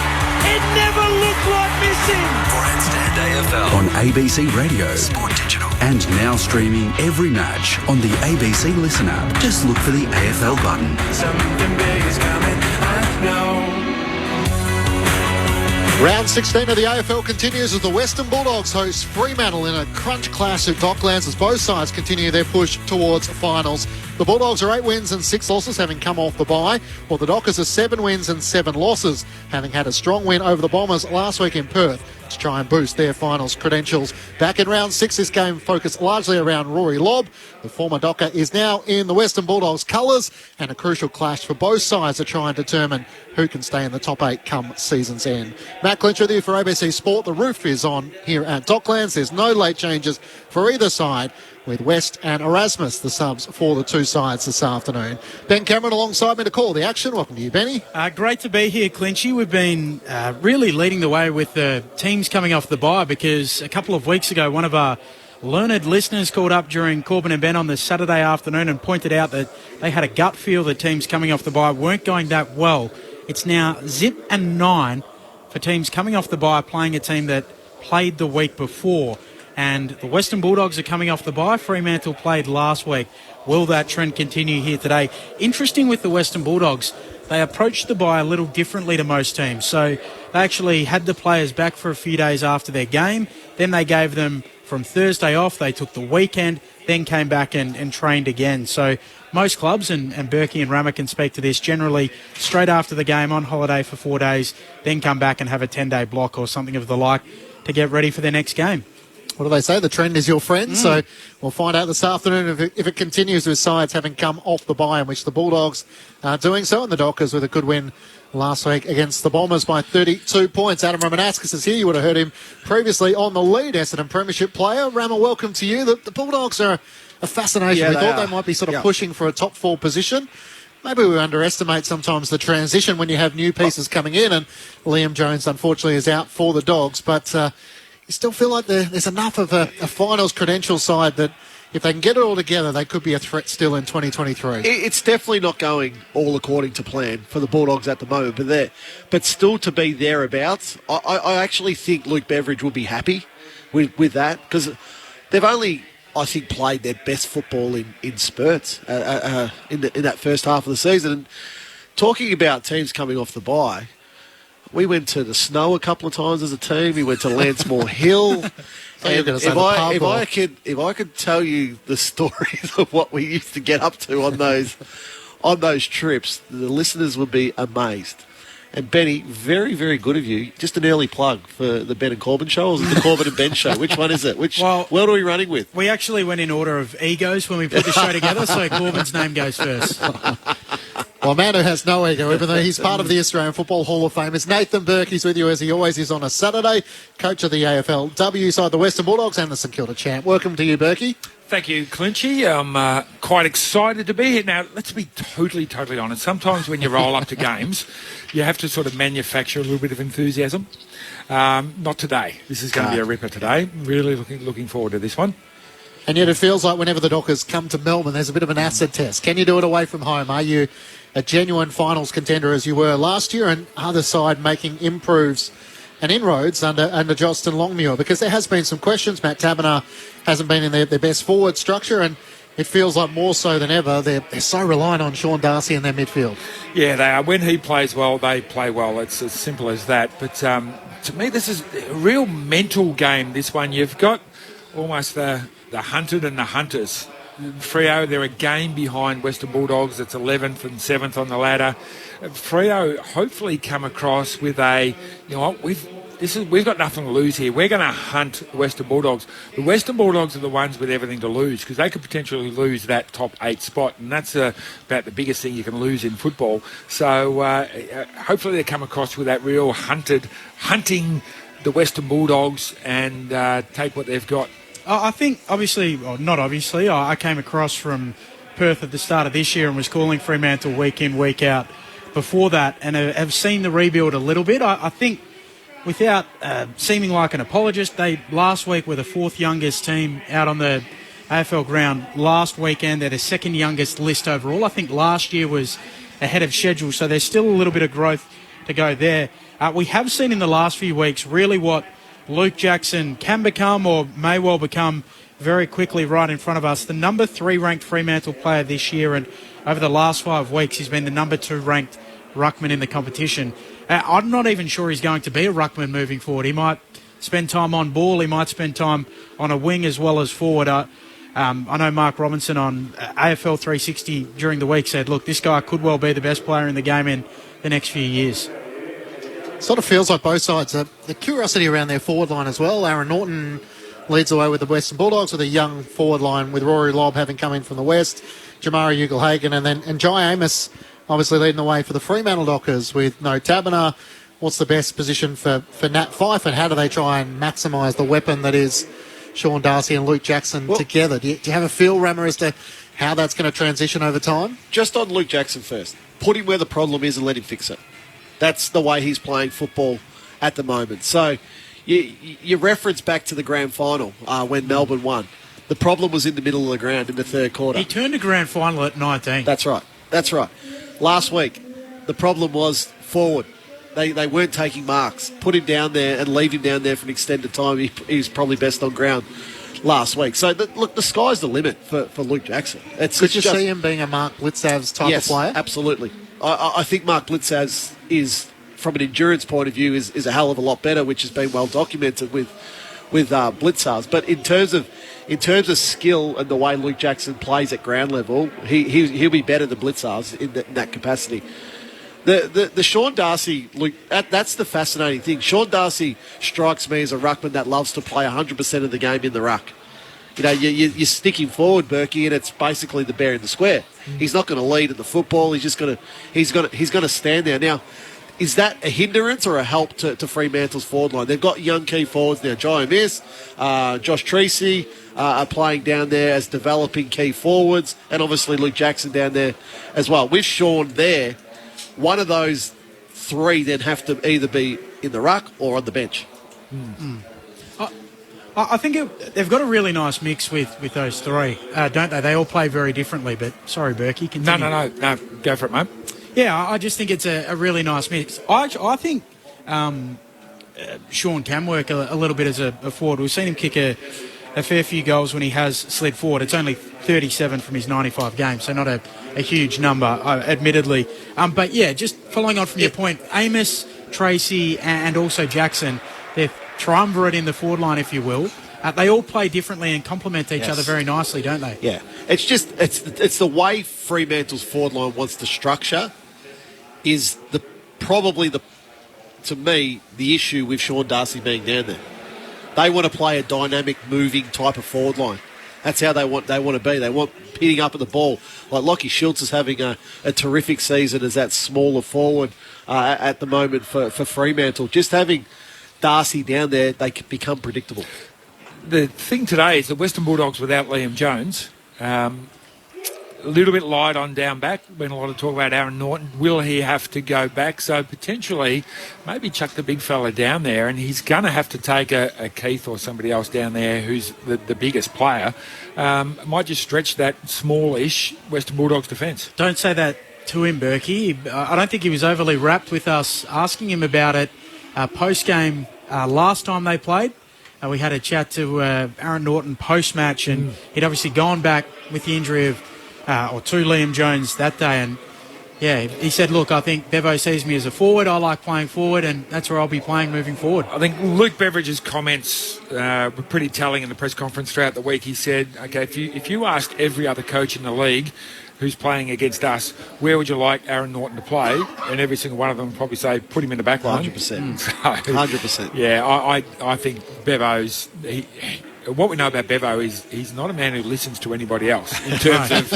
It never looked like missing. Grandstand AFL on ABC Radio, Sport Digital, and now streaming every match on the ABC Listen app. Just look for the AFL button. Something big is coming, I know. Round 16 of the AFL continues as the Western Bulldogs host Fremantle in a crunch clash at Docklands as both sides continue their push towards finals. The Bulldogs are 8 wins and 6 losses, having come off the bye, while the Dockers are 7 wins and 7 losses, having had a strong win over the Bombers last week in Perth. to try and boost their finals credentials. Back in round 6, this game focused largely around Rory Lobb. The former Docker is now in the Western Bulldogs colours, and a crucial clash for both sides to try and determine who can stay in the top 8 come season's end. Matt Clinch with you for ABC Sport. The roof is on here at Docklands. There's no late changes for either side, with West and Erasmus the subs for the two sides this afternoon. Ben Cameron alongside me to call the action. Welcome to you, Benny. Great to be here, Clinchy. We've been really leading the way with the teams coming off the bye, because a couple of weeks ago one of our learned listeners called up during Corbin and Ben on the Saturday afternoon and pointed out that they had a gut feel that teams coming off the bye weren't going that well. It's now 0-9 for teams coming off the bye playing a team that played the week before. And the Western Bulldogs are coming off the bye. Fremantle played last week. Will that trend continue here today? Interesting with the Western Bulldogs, they approached the bye a little differently to most teams. So they actually had the players back for a few days after their game. Then they gave them from Thursday off. They took the weekend, then came back and trained again. So most clubs, and Berkey and Rammer can speak to this, generally straight after the game on holiday for 4 days, then come back and have a 10-day block or something of the like to get ready for their next game. What do they say? The trend is your friend. So we'll find out this afternoon if it continues with sides having come off the bye, in which the Bulldogs are doing so, and the Dockers with a good win last week against the Bombers by 32 points. Adam Ramanauskas is here. You would have heard him previously on the lead, Essendon Premiership player. Rama, welcome to you. The Bulldogs are a fascination. We thought they might be sort of pushing for a top 4 position. Maybe we underestimate sometimes the transition when you have new pieces coming in, and Liam Jones, unfortunately, is out for the Dogs. But you still feel like there's enough of a finals credential side that if they can get it all together, they could be a threat still in 2023. It's definitely not going all according to plan for the Bulldogs at the moment, but still to be thereabouts. I actually think Luke Beveridge will be happy with that, because they've only, I think, played their best football in spurts in that first half of the season. And talking about teams coming off the bye, we went to the Snow a couple of times as a team. We went to Lansmore Hill. And if I could tell you the stories of what we used to get up to on those trips, the listeners would be amazed. And Benny, very, very good of you. Just an early plug for the Ben and Corbin show, or is it the Corbin and Ben show? Which one is it? Which world are we running with? We actually went in order of egos when we put the show together, so Corbin's name goes first. Well, a man who has no ego, even though he's part of the Australian Football Hall of Fame, is Nathan Burke. He's with you as he always is on a Saturday. Coach of the AFLW side, the Western Bulldogs, and the St Kilda champ. Welcome to you, Burkey. Thank you, Clinchy. I'm quite excited to be here. Now, let's be totally honest. Sometimes when you roll up to games, you have to sort of manufacture a little bit of enthusiasm. Not today. This is going to be a ripper today. Really looking forward to this one. And yet it feels like whenever the Dockers come to Melbourne, there's a bit of an acid test. Can you do it away from home? Are you a genuine finals contender as you were last year, and other side making improves and inroads under Joston Longmuir? Because there has been some questions. Matt Taberner hasn't been in their best forward structure, and it feels like more so than ever they're so reliant on Sean Darcy in their midfield. Yeah, they are. When he plays well, they play well. It's as simple as that. But to me, this is a real mental game, this one. You've got almost the hunted and the hunters. Freo, they're a game behind Western Bulldogs. It's 11th and 7th on the ladder. Freo hopefully come across with we've got nothing to lose here. We're going to hunt the Western Bulldogs. The Western Bulldogs are the ones with everything to lose, because they could potentially lose that top 8 spot, and that's about the biggest thing you can lose in football. So hopefully they come across with that real hunting the Western Bulldogs and take what they've got. I think, I came across from Perth at the start of this year and was calling Fremantle week in, week out before that, and have seen the rebuild a little bit. I think, without seeming like an apologist, they last week were the 4th youngest team out on the AFL ground last weekend. They're the 2nd youngest list overall. I think last year was ahead of schedule, so there's still a little bit of growth to go there. We have seen in the last few weeks really what Luke Jackson can become, or may well become, very quickly right in front of us. The number 3 ranked Fremantle player this year, and over the last 5 weeks he's been the number 2 ranked ruckman in the competition. I'm not even sure he's going to be a ruckman moving forward. He might spend time on ball, he might spend time on a wing as well as forward. I know Mark Robinson on AFL 360 during the week said, look, this guy could well be the best player in the game in the next few years. Sort of feels like both sides. The curiosity around their forward line as well. Aaron Norton leads the way with the Western Bulldogs with a young forward line with Rory Lobb having come in from the West, Jamari Ugle-Hagan, and Jai Amos obviously leading the way for the Fremantle Dockers with no Taberner. What's the best position for Nat Fyfe, and how do they try and maximise the weapon that is Sean Darcy and Luke Jackson together? Do you have a feel, Rammer, as to how that's going to transition over time? Just on Luke Jackson first. Put him where the problem is and let him fix it. That's the way he's playing football at the moment. So you reference back to the grand final when Melbourne won. The problem was in the middle of the ground in the third quarter. He turned a grand final at 19. That's right. Last week, the problem was forward. They weren't taking marks. Put him down there and leave him down there for an extended time. He was probably best on ground last week. So, look, the sky's the limit for Luke Jackson. Could you see him being a Mark Blitzav's type of player? Yes, absolutely. I think Mark Blitzav's is, from an endurance point of view, is a hell of a lot better, which has been well documented with Blitzav's. But in terms of skill and the way Luke Jackson plays at ground level, he'll be better than Blitzav's in that capacity. The Sean Darcy, Luke, that's the fascinating thing. Sean Darcy strikes me as a ruckman that loves to play 100% of the game in the ruck. You know, you stick him forward, Berkey, and it's basically the bear in the square. He's not going to lead at the football. He's going to stand there. Now, is that a hindrance or a help to Fremantle's forward line? They've got young key forwards now. Jai Amiss, Josh Treacy are playing down there as developing key forwards, and obviously Luke Jackson down there as well. With Sean there, one of those three then have to either be in the ruck or on the bench. I think they've got a really nice mix with those three, don't they? They all play very differently, but sorry, Berkey, continue. No, go for it, mate. Yeah, I just think it's a really nice mix. I think Sean can work a little bit as a forward. We've seen him kick a fair few goals when he has slid forward. It's only 37 from his 95 games, so not a huge number, admittedly. But yeah, just following on from your point, Amos, Tracy, and also Jackson, they're triumvirate in the forward line, if you will. They all play differently and complement each other very nicely, don't they? Yeah. It's just it's the way Fremantle's forward line wants to structure is to me the issue with Sean Darcy being down there. They want to play a dynamic, moving type of forward line. That's how they want to be. They want hitting up at the ball. Like Lockie Schultz is having a terrific season as that smaller forward at the moment for Fremantle. Just having Darcy down there, they can become predictable. The thing today is the Western Bulldogs without Liam Jones, a little bit light on down back. Been a lot of talk about Aaron Norton. Will he have to go back? So potentially, maybe chuck the big fella down there, and he's going to have to take a Keith or somebody else down there who's the biggest player. Might just stretch that smallish Western Bulldogs defence. Don't say that to him, Berkey. I don't think he was overly wrapped with us asking him about it post-game last time they played. We had a chat to Aaron Norton post-match, and he'd obviously gone back with the injury of to Liam Jones that day, and yeah, he said, look, I think Bevo sees me as a forward. I like playing forward, and that's where I'll be playing moving forward. I think Luke Beveridge's comments were pretty telling in the press conference throughout the week. He said, okay, if you asked every other coach in the league who's playing against us, where would you like Aaron Norton to play? And every single one of them would probably say, put him in the back line. 100%. 100%. Yeah, I think Bevo's... What we know about Bevo is he's not a man who listens to anybody else in terms of...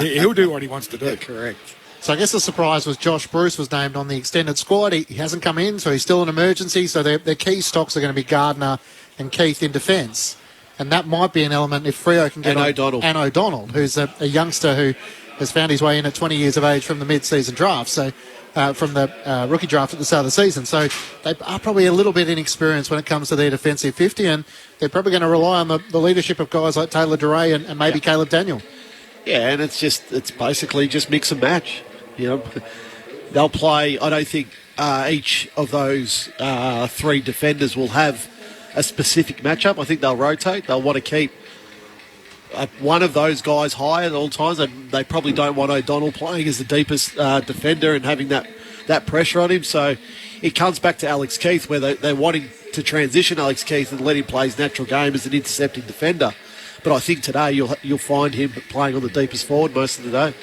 He'll do what he wants to do. Yeah, correct. So I guess the surprise was Josh Bruce was named on the extended squad. He hasn't come in, so he's still an emergency. So their key stocks are going to be Gardner and Keith in defence. And that might be an element if Freo can get And O'Donnell, who's a youngster who has found his way in at 20 years of age from the mid-season draft. So... from the rookie draft at the start of the season. So they are probably a little bit inexperienced when it comes to their defensive 50, and they're probably going to rely on the leadership of guys like Taylor DeRay and maybe Caleb Daniel. Yeah, and it's basically just mix and match. You know, they'll play. I don't think each of those three defenders will have a specific matchup. I think they'll rotate. They'll want to keep one of those guys high at all times. They probably don't want O'Donnell playing as the deepest defender and having that pressure on him. So it comes back to Alex Keith, where they're wanting to transition Alex Keith and let him play his natural game as an intercepting defender. But I think today you'll find him playing on the deepest forward most of the day.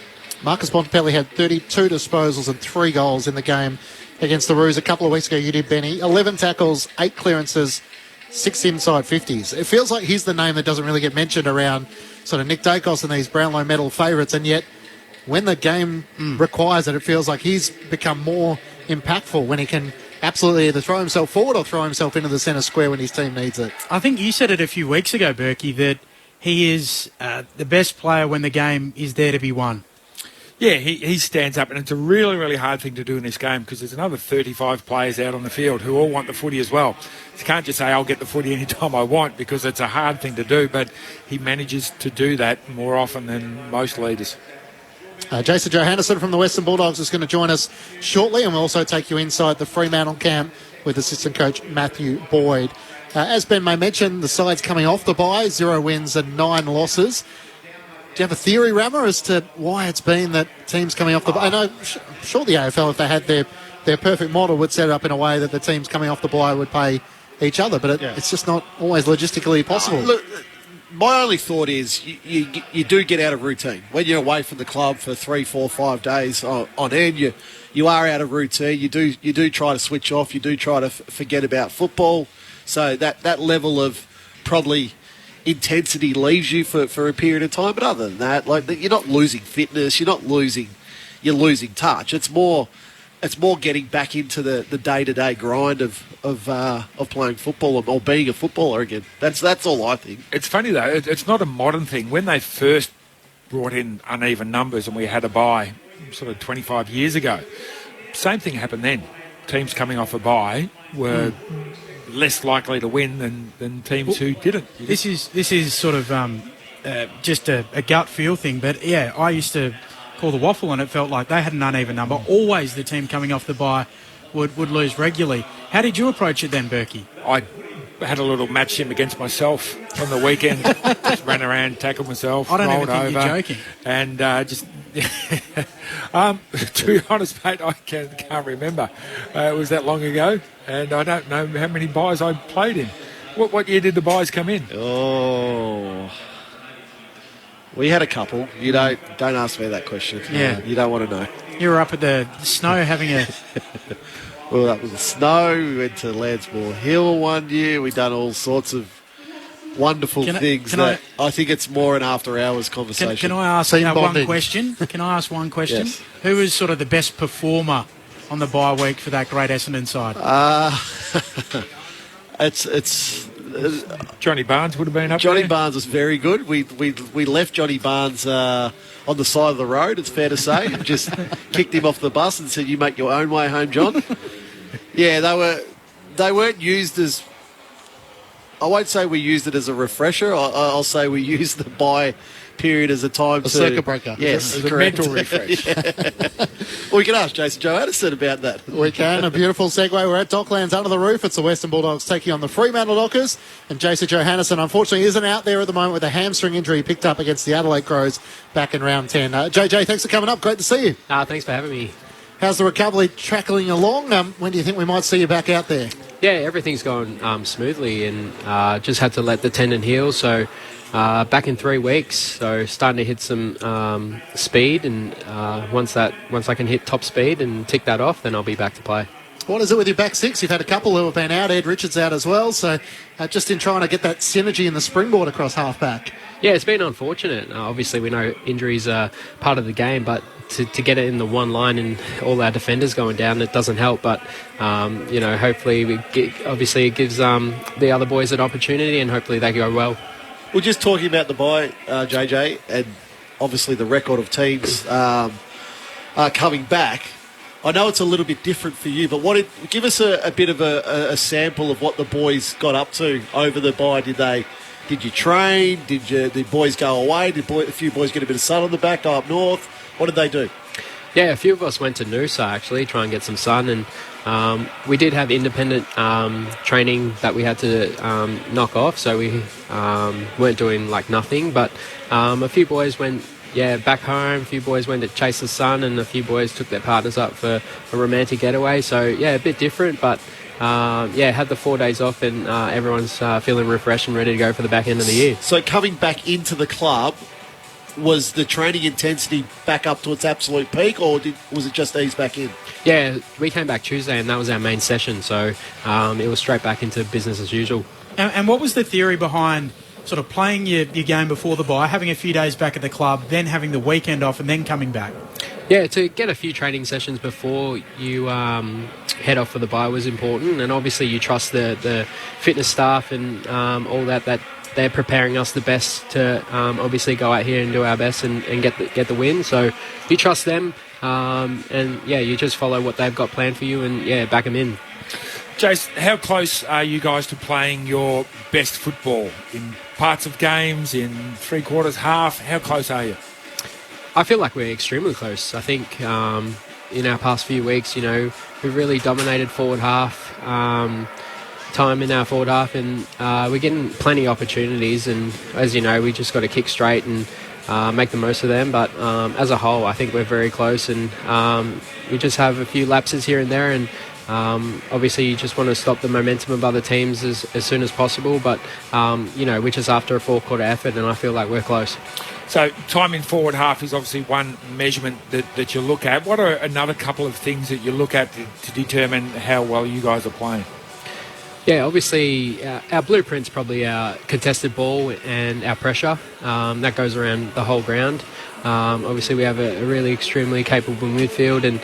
Marcus Bontempelli had 32 disposals and 3 goals in the game against the Roos a couple of weeks ago. You did, Benny. 11 tackles, 8 clearances, 6 inside 50s. It feels like he's the name that doesn't really get mentioned around sort of Nick Dacos and these Brownlow medal favourites, and yet when the game requires it, it feels like he's become more impactful when he can absolutely either throw himself forward or throw himself into the centre square when his team needs it. I think you said it a few weeks ago, Berkey, that he is the best player when the game is there to be won. Yeah, he stands up, and it's a really, really hard thing to do in this game because there's another 35 players out on the field who all want the footy as well. You can't just say, I'll get the footy anytime I want, because it's a hard thing to do, but he manages to do that more often than most leaders. Jason Johannesson from the Western Bulldogs is going to join us shortly, and we'll also take you inside the Fremantle camp with assistant coach Matthew Boyd. As Ben may mention, the side's coming off the bye, 0 wins and 9 losses. Do you have a theory, Rammer, as to why it's been that teams coming off the bye? I know, I'm sure the AFL, if they had their perfect model, would set it up in a way that the teams coming off the bye would pay each other, but it's just not always logistically possible. Look, my only thought is you do get out of routine. When you're away from the club for 3, 4, 5 days on end, you are out of routine. You do try to switch off. You do try to forget about football. So that level of probably intensity leaves you for a period of time. But other than that, like, you're not losing fitness. You're losing touch. It's more getting back into the day-to-day grind of playing football or being a footballer again. That's all I think. It's funny though, it's not a modern thing. When they first brought in uneven numbers and we had a bye sort of 25 years ago, same thing happened then. Teams coming off a bye were less likely to win than teams who didn't. This is sort of just a gut feel thing, but yeah, I used to call the waffle and it felt like they had an uneven number. Always the team coming off the bye would lose regularly. How did you approach it then, Berkey? I had a little match him against myself on the weekend. Just ran around, tackled myself, I don't rolled even think over, you're joking. And just to be honest, mate, I can't remember. It was that long ago, and I don't know how many buys I played in. What year did the buys come in? Oh, we had a couple. You don't ask me that question. Yeah, you don't want to know. You were up at the snow having a. Well, that was the snow. We went to Landsmore Hill one year. We've done all sorts of wonderful things. I think it's more an after-hours conversation. Can I ask one question? Can I ask one question? Yes. Who was sort of the best performer on the bye week for that great Essendon side? It's Johnny Barnes would have been up Johnny there. Barnes was very good. We left Johnny Barnes on the side of the road, it's fair to say, and just kicked him off the bus and said, "You make your own way home, John." Yeah, they weren't used as. I won't say we used it as a refresher. I'll say we used the bye period as a time to circuit breaker. Yes, as a correct. mental refresh. Well, we can ask Jason Johannesson about that. We can. A beautiful segue. We're at Docklands under the roof. It's the Western Bulldogs taking on the Fremantle Dockers. And Jason Johannesson, unfortunately, isn't out there at the moment with a hamstring injury picked up against the Adelaide Crows back in round 10. JJ, thanks for coming up. Great to see you. Thanks for having me. How's the recovery trackling along? When do you think we might see you back out there? Yeah, everything's going smoothly, and just had to let the tendon heal. So back in 3 weeks. So starting to hit some speed, and once I can hit top speed and tick that off, then I'll be back to play. What is it with your back six? You've had a couple who have been out. Ed Richards out as well. So just in trying to get that synergy and the springboard across half-back. Yeah, it's been unfortunate. Obviously, we know injuries are part of the game, but to get it in the one line and all our defenders going down, it doesn't help. But, hopefully it gives the other boys an opportunity, and hopefully they go well. We're just talking about the bye, JJ, and obviously the record of teams coming back. I know it's a little bit different for you, but give us a bit of a sample of what the boys got up to over the bye. Did you train? Did the boys go away? Did a few boys get a bit of sun on the back, go up north? What did they do? Yeah, a few of us went to Noosa, actually, try and get some sun. And we did have independent training that we had to knock off, so we weren't doing nothing. But a few boys went back home, a few boys went to chase the sun, and a few boys took their partners up for a romantic getaway. So, a bit different, but had the 4 days off, and everyone's feeling refreshed and ready to go for the back end of the year. So coming back into the club, was the training intensity back up to its absolute peak, or was it just ease back in? Yeah, we came back Tuesday and that was our main session, so it was straight back into business as usual. And what was the theory behind sort of playing your game before the bye, having a few days back at the club, then having the weekend off and then coming back? Yeah, to get a few training sessions before you head off for the bye was important, and obviously you trust the fitness staff and all that they're preparing us the best to obviously go out here and do our best and get the win. So you trust them, and yeah, you just follow what they've got planned for you and yeah, back them in. Jace, how close are you guys to playing your best football in parts of games, in three-quarters, half? How close are you? I feel like we're extremely close. I think in our past few weeks, we've really dominated forward half, time in our forward half, and we're getting plenty of opportunities, and as you know, we just got to kick straight and make the most of them. But as a whole, I think we're very close, and we just have a few lapses here and there, and obviously you just want to stop the momentum of other teams as soon as possible, but we're just after a four-quarter effort, and I feel like we're close. So time in forward half is obviously one measurement that you look at. What are another couple of things that you look at to determine how well you guys are playing? Yeah, obviously our blueprint's probably our contested ball and our pressure. That goes around the whole ground. Obviously we have a really extremely capable midfield, and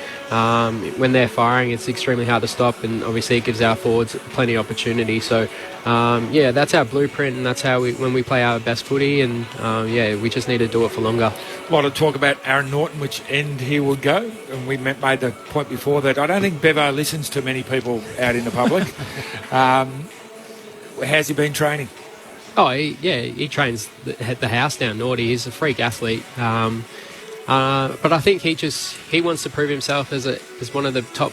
when they're firing it's extremely hard to stop, and obviously it gives our forwards plenty of opportunity. So yeah, that's our blueprint, and that's how when we play our best footy, and yeah, we just need to do it for longer. A lot of talk about Aaron Norton, which end he would go, and we made the point before that I don't think Bevo listens to many people out in the public. How's he been training? Oh, he trains the house down Naughty. He's a freak athlete. But I think he wants to prove himself as one of the top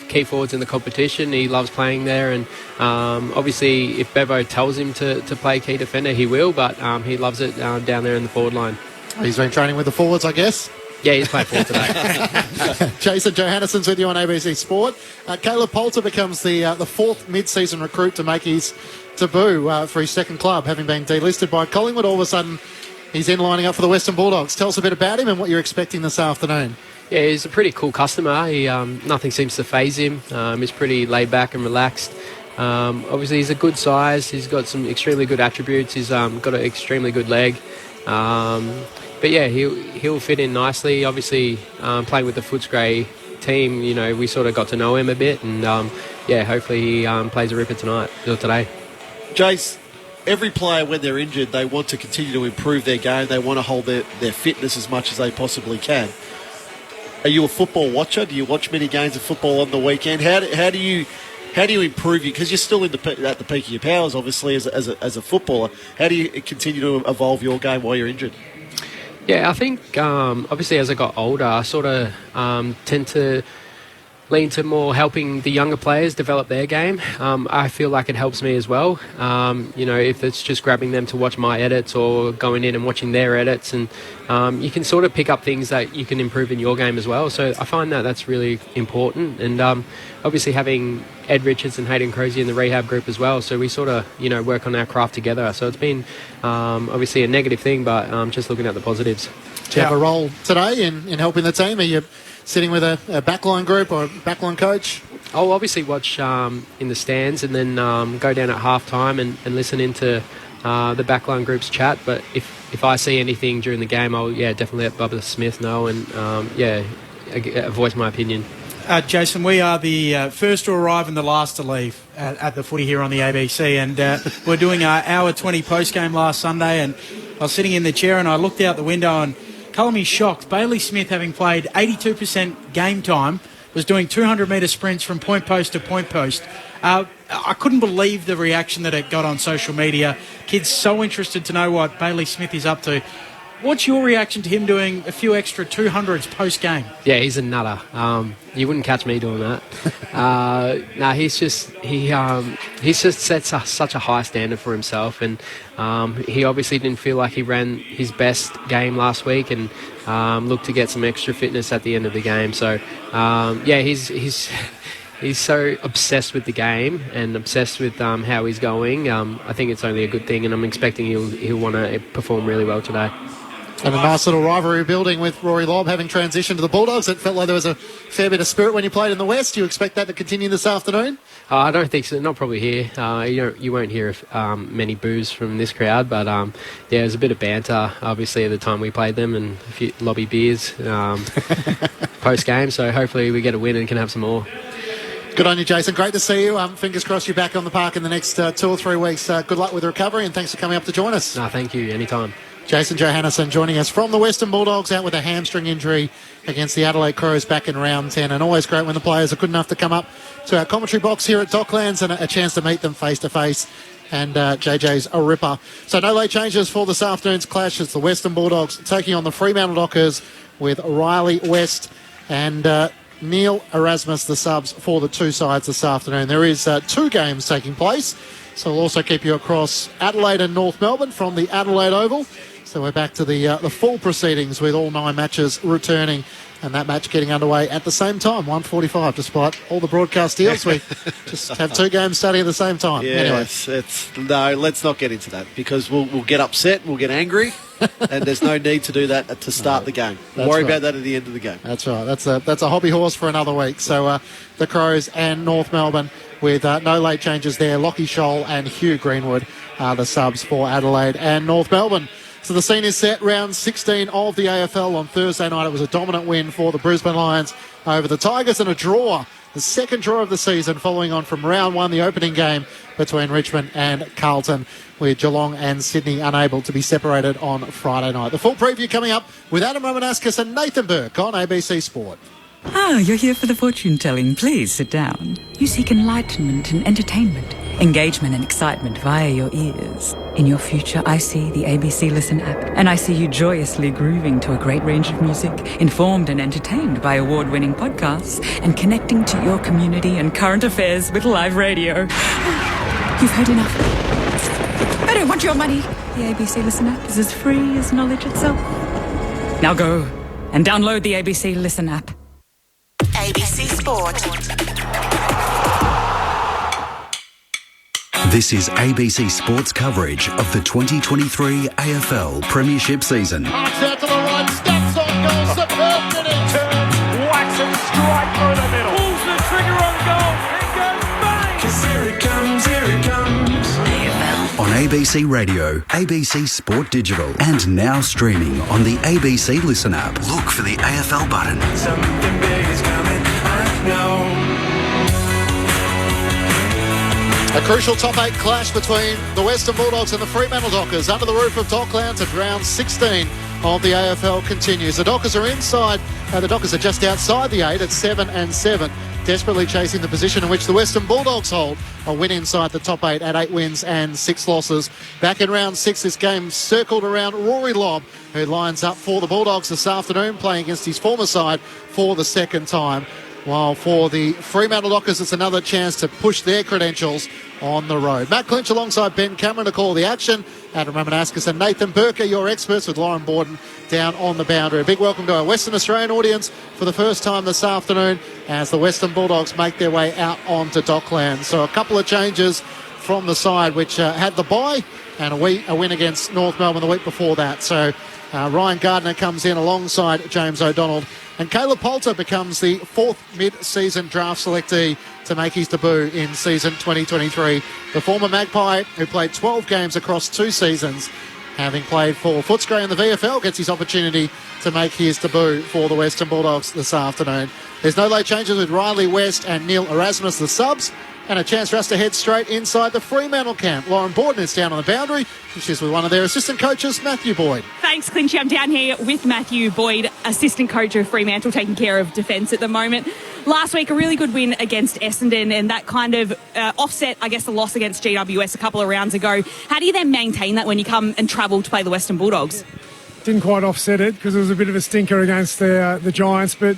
key forwards in the competition. He loves playing there, and obviously if Bevo tells him to play key defender, he will, but he loves it down there in the forward line. He's been training with the forwards, I guess. Yeah, he's played forward today. Jason Johannesson's with you on ABC Sport. Caleb Poulter becomes the fourth mid-season recruit to make his debut for his second club, having been delisted by Collingwood. All of a sudden, he's in lining up for the Western Bulldogs. Tell us a bit about him and what you're expecting this afternoon. Yeah, he's a pretty cool customer. He nothing seems to faze him. He's pretty laid back and relaxed. Obviously, he's a good size. He's got some extremely good attributes. He's got an extremely good leg. But yeah, he'll fit in nicely. Obviously, playing with the Footscray team, we sort of got to know him a bit, and yeah, hopefully he plays a ripper today. Jace, every player, when they're injured, they want to continue to improve their game. They want to hold their fitness as much as they possibly can. Are you a football watcher? Do you watch many games of football on the weekend? How do you improve you? Because you're still at the peak of your powers, obviously, as a footballer. How do you continue to evolve your game while you're injured? Yeah, I think obviously as I got older, I sort of tend to lean to more helping the younger players develop their game. I feel like it helps me as well. If it's just grabbing them to watch my edits or going in and watching their edits, and you can sort of pick up things that you can improve in your game as well. So I find that that's really important. And obviously having Ed Richards and Hayden Crozier in the rehab group as well. So we sort of, work on our craft together. So it's been obviously a negative thing, but just looking at the positives. Do you have a role today in helping the team? Are you sitting with a backline group or a backline coach? I'll obviously watch in the stands, and then go down at half-time and listen into the backline group's chat. But if I see anything during the game, I'll definitely let Bubba Smith know and voice my opinion. Jason, we are the first to arrive and the last to leave at the footy here on the ABC, and we're doing our hour 20 post-game last Sunday, and I was sitting in the chair and I looked out the window and colour me shocked. Bailey Smith, having played 82% game time, was doing 200-metre sprints from point post to point post. I couldn't believe the reaction that it got on social media. Kids so interested to know what Bailey Smith is up to. What's your reaction to him doing a few extra 200s post-game? Yeah, he's a nutter. You wouldn't catch me doing that. He's just set such a high standard for himself, and he obviously didn't feel like he ran his best game last week, and looked to get some extra fitness at the end of the game. So he's so obsessed with the game and obsessed with how he's going. I think it's only a good thing, and I'm expecting he'll want to perform really well today. And a nice little rivalry building with Rory Lobb having transitioned to the Bulldogs. It felt like there was a fair bit of spirit when you played in the West. Do you expect that to continue this afternoon? I don't think so. Not probably here. You won't hear many boos from this crowd, but there's a bit of banter, obviously, at the time we played them, and a few lobby beers post-game, so hopefully we get a win and can have some more. Good on you, Jason. Great to see you. Fingers crossed you're back on the park in the next 2 or 3 weeks. Good luck with the recovery, and thanks for coming up to join us. No, thank you. Anytime. Jason Johannesson joining us from the Western Bulldogs, out with a hamstring injury against the Adelaide Crows back in round 10. And always great when the players are good enough to come up to our commentary box here at Docklands and a chance to meet them face to face. And JJ's a ripper. So no late changes for this afternoon's clash. It's the Western Bulldogs taking on the Fremantle Dockers with Riley West and Neil Erasmus, the subs for the two sides this afternoon. There is 2 games taking place. So we'll also keep you across Adelaide and North Melbourne from the Adelaide Oval. So we're back to the full proceedings with all 9 matches returning, and that match getting underway at the same time, 1:45, despite all the broadcast deals. We just have 2 games starting at the same time. Yes, anyway. No, let's not get into that, because we'll get upset, we'll get angry, and there's no need to do that to start the game. We'll worry about that at the end of the game. That's right. That's a hobby horse for another week. So the Crows and North Melbourne with no late changes there. Lockie Scholl and Hugh Greenwood are the subs for Adelaide and North Melbourne. So the scene is set, round 16 of the AFL on Thursday night. It was a dominant win for the Brisbane Lions over the Tigers, and a draw, the second draw of the season, following on from round 1, the opening game between Richmond and Carlton, with Geelong and Sydney unable to be separated on Friday night. The full preview coming up with Adam Romanascus and Nathan Burke on ABC Sport. Ah, you're here for the fortune-telling. Please sit down. You seek enlightenment and entertainment, engagement and excitement via your ears. In your future, I see the ABC Listen app, and I see you joyously grooving to a great range of music, informed and entertained by award-winning podcasts, and connecting to your community and current affairs with live radio. You've heard enough. I don't want your money. The ABC Listen app is as free as knowledge itself. Now go and download the ABC Listen app. ABC Sport. This is ABC Sports coverage of the 2023 AFL Premiership season. Marks out to the right, steps on goal, superb finish. Turns, whacks it straight through the middle. Pulls the trigger on goal, and goes bang! 'Cause here it comes, here it comes. AFL. On ABC Radio, ABC Sport Digital, and now streaming on the ABC Listen app. Look for the AFL button. Something big is coming, I know. A crucial top 8 clash between the Western Bulldogs and the Fremantle Dockers under the roof of Docklands at round 16 of the AFL continues. The Dockers are inside, the Dockers are just outside the 8 at 7-7, desperately chasing the position in which the Western Bulldogs hold a win inside the top 8 at 8 wins and 6 losses. Back in round 6, this game circled around Rory Lobb, who lines up for the Bulldogs this afternoon, playing against his former side for the second time. While for the Fremantle Dockers, it's another chance to push their credentials on the road. Matt Clinch alongside Ben Cameron to call the action. Adam Romanascus and Nathan Burke are your experts, with Lauren Borden down on the boundary. A big welcome to our Western Australian audience for the first time this afternoon as the Western Bulldogs make their way out onto Docklands. So a couple of changes from the side, which had the bye and a win against North Melbourne the week before that. So Ryan Gardner comes in alongside James O'Donnell, and Caleb Poulter becomes the 4th mid-season draft selectee to make his debut in season 2023. The former Magpie, who played 12 games across 2 seasons, having played for Footscray in the VFL, gets his opportunity to make his debut for the Western Bulldogs this afternoon. There's no late changes with Riley West and Neil Erasmus, the subs, and a chance for us to head straight inside the Fremantle camp. Lauren Borden is down on the boundary, and she's with one of their assistant coaches, Matthew Boyd. Thanks, Clinchy. I'm down here with Matthew Boyd, assistant coach of Fremantle, taking care of defence at the moment. Last week, a really good win against Essendon, and that kind of offset, I guess, the loss against GWS a couple of rounds ago. How do you then maintain that when you come and travel to play the Western Bulldogs? Didn't quite offset it because it was a bit of a stinker against the Giants, but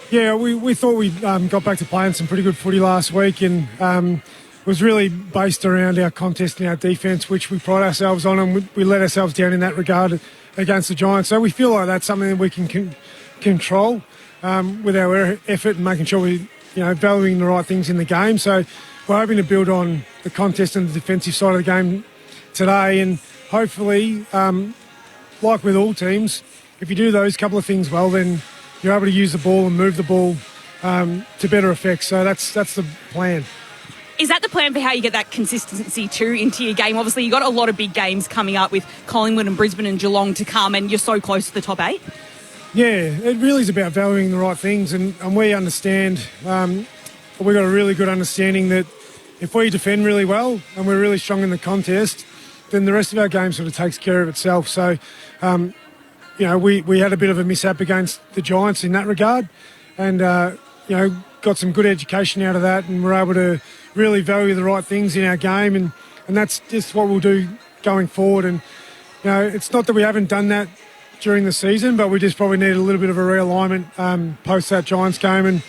yeah, we thought we got back to playing some pretty good footy last week, and it was really based around our contest and our defence, which we pride ourselves on, and we let ourselves down in that regard against the Giants. So we feel like that's something that we can control with our effort and making sure we, valuing the right things in the game. So we're hoping to build on the contest and the defensive side of the game today, and hopefully like with all teams, if you do those couple of things well, then you're able to use the ball and move the ball to better effect. So that's the plan. Is that the plan for how you get that consistency too into your game? Obviously, you've got a lot of big games coming up with Collingwood and Brisbane and Geelong to come, and you're so close to the top 8. Yeah, it really is about valuing the right things, and we understand, we've got a really good understanding that if we defend really well and we're really strong in the contest, then the rest of our game sort of takes care of itself. So, we had a bit of a mishap against the Giants in that regard, and, got some good education out of that, and we're able to really value the right things in our game, and that's just what we'll do going forward. And, it's not that we haven't done that during the season, but we just probably need a little bit of a realignment post that Giants game, and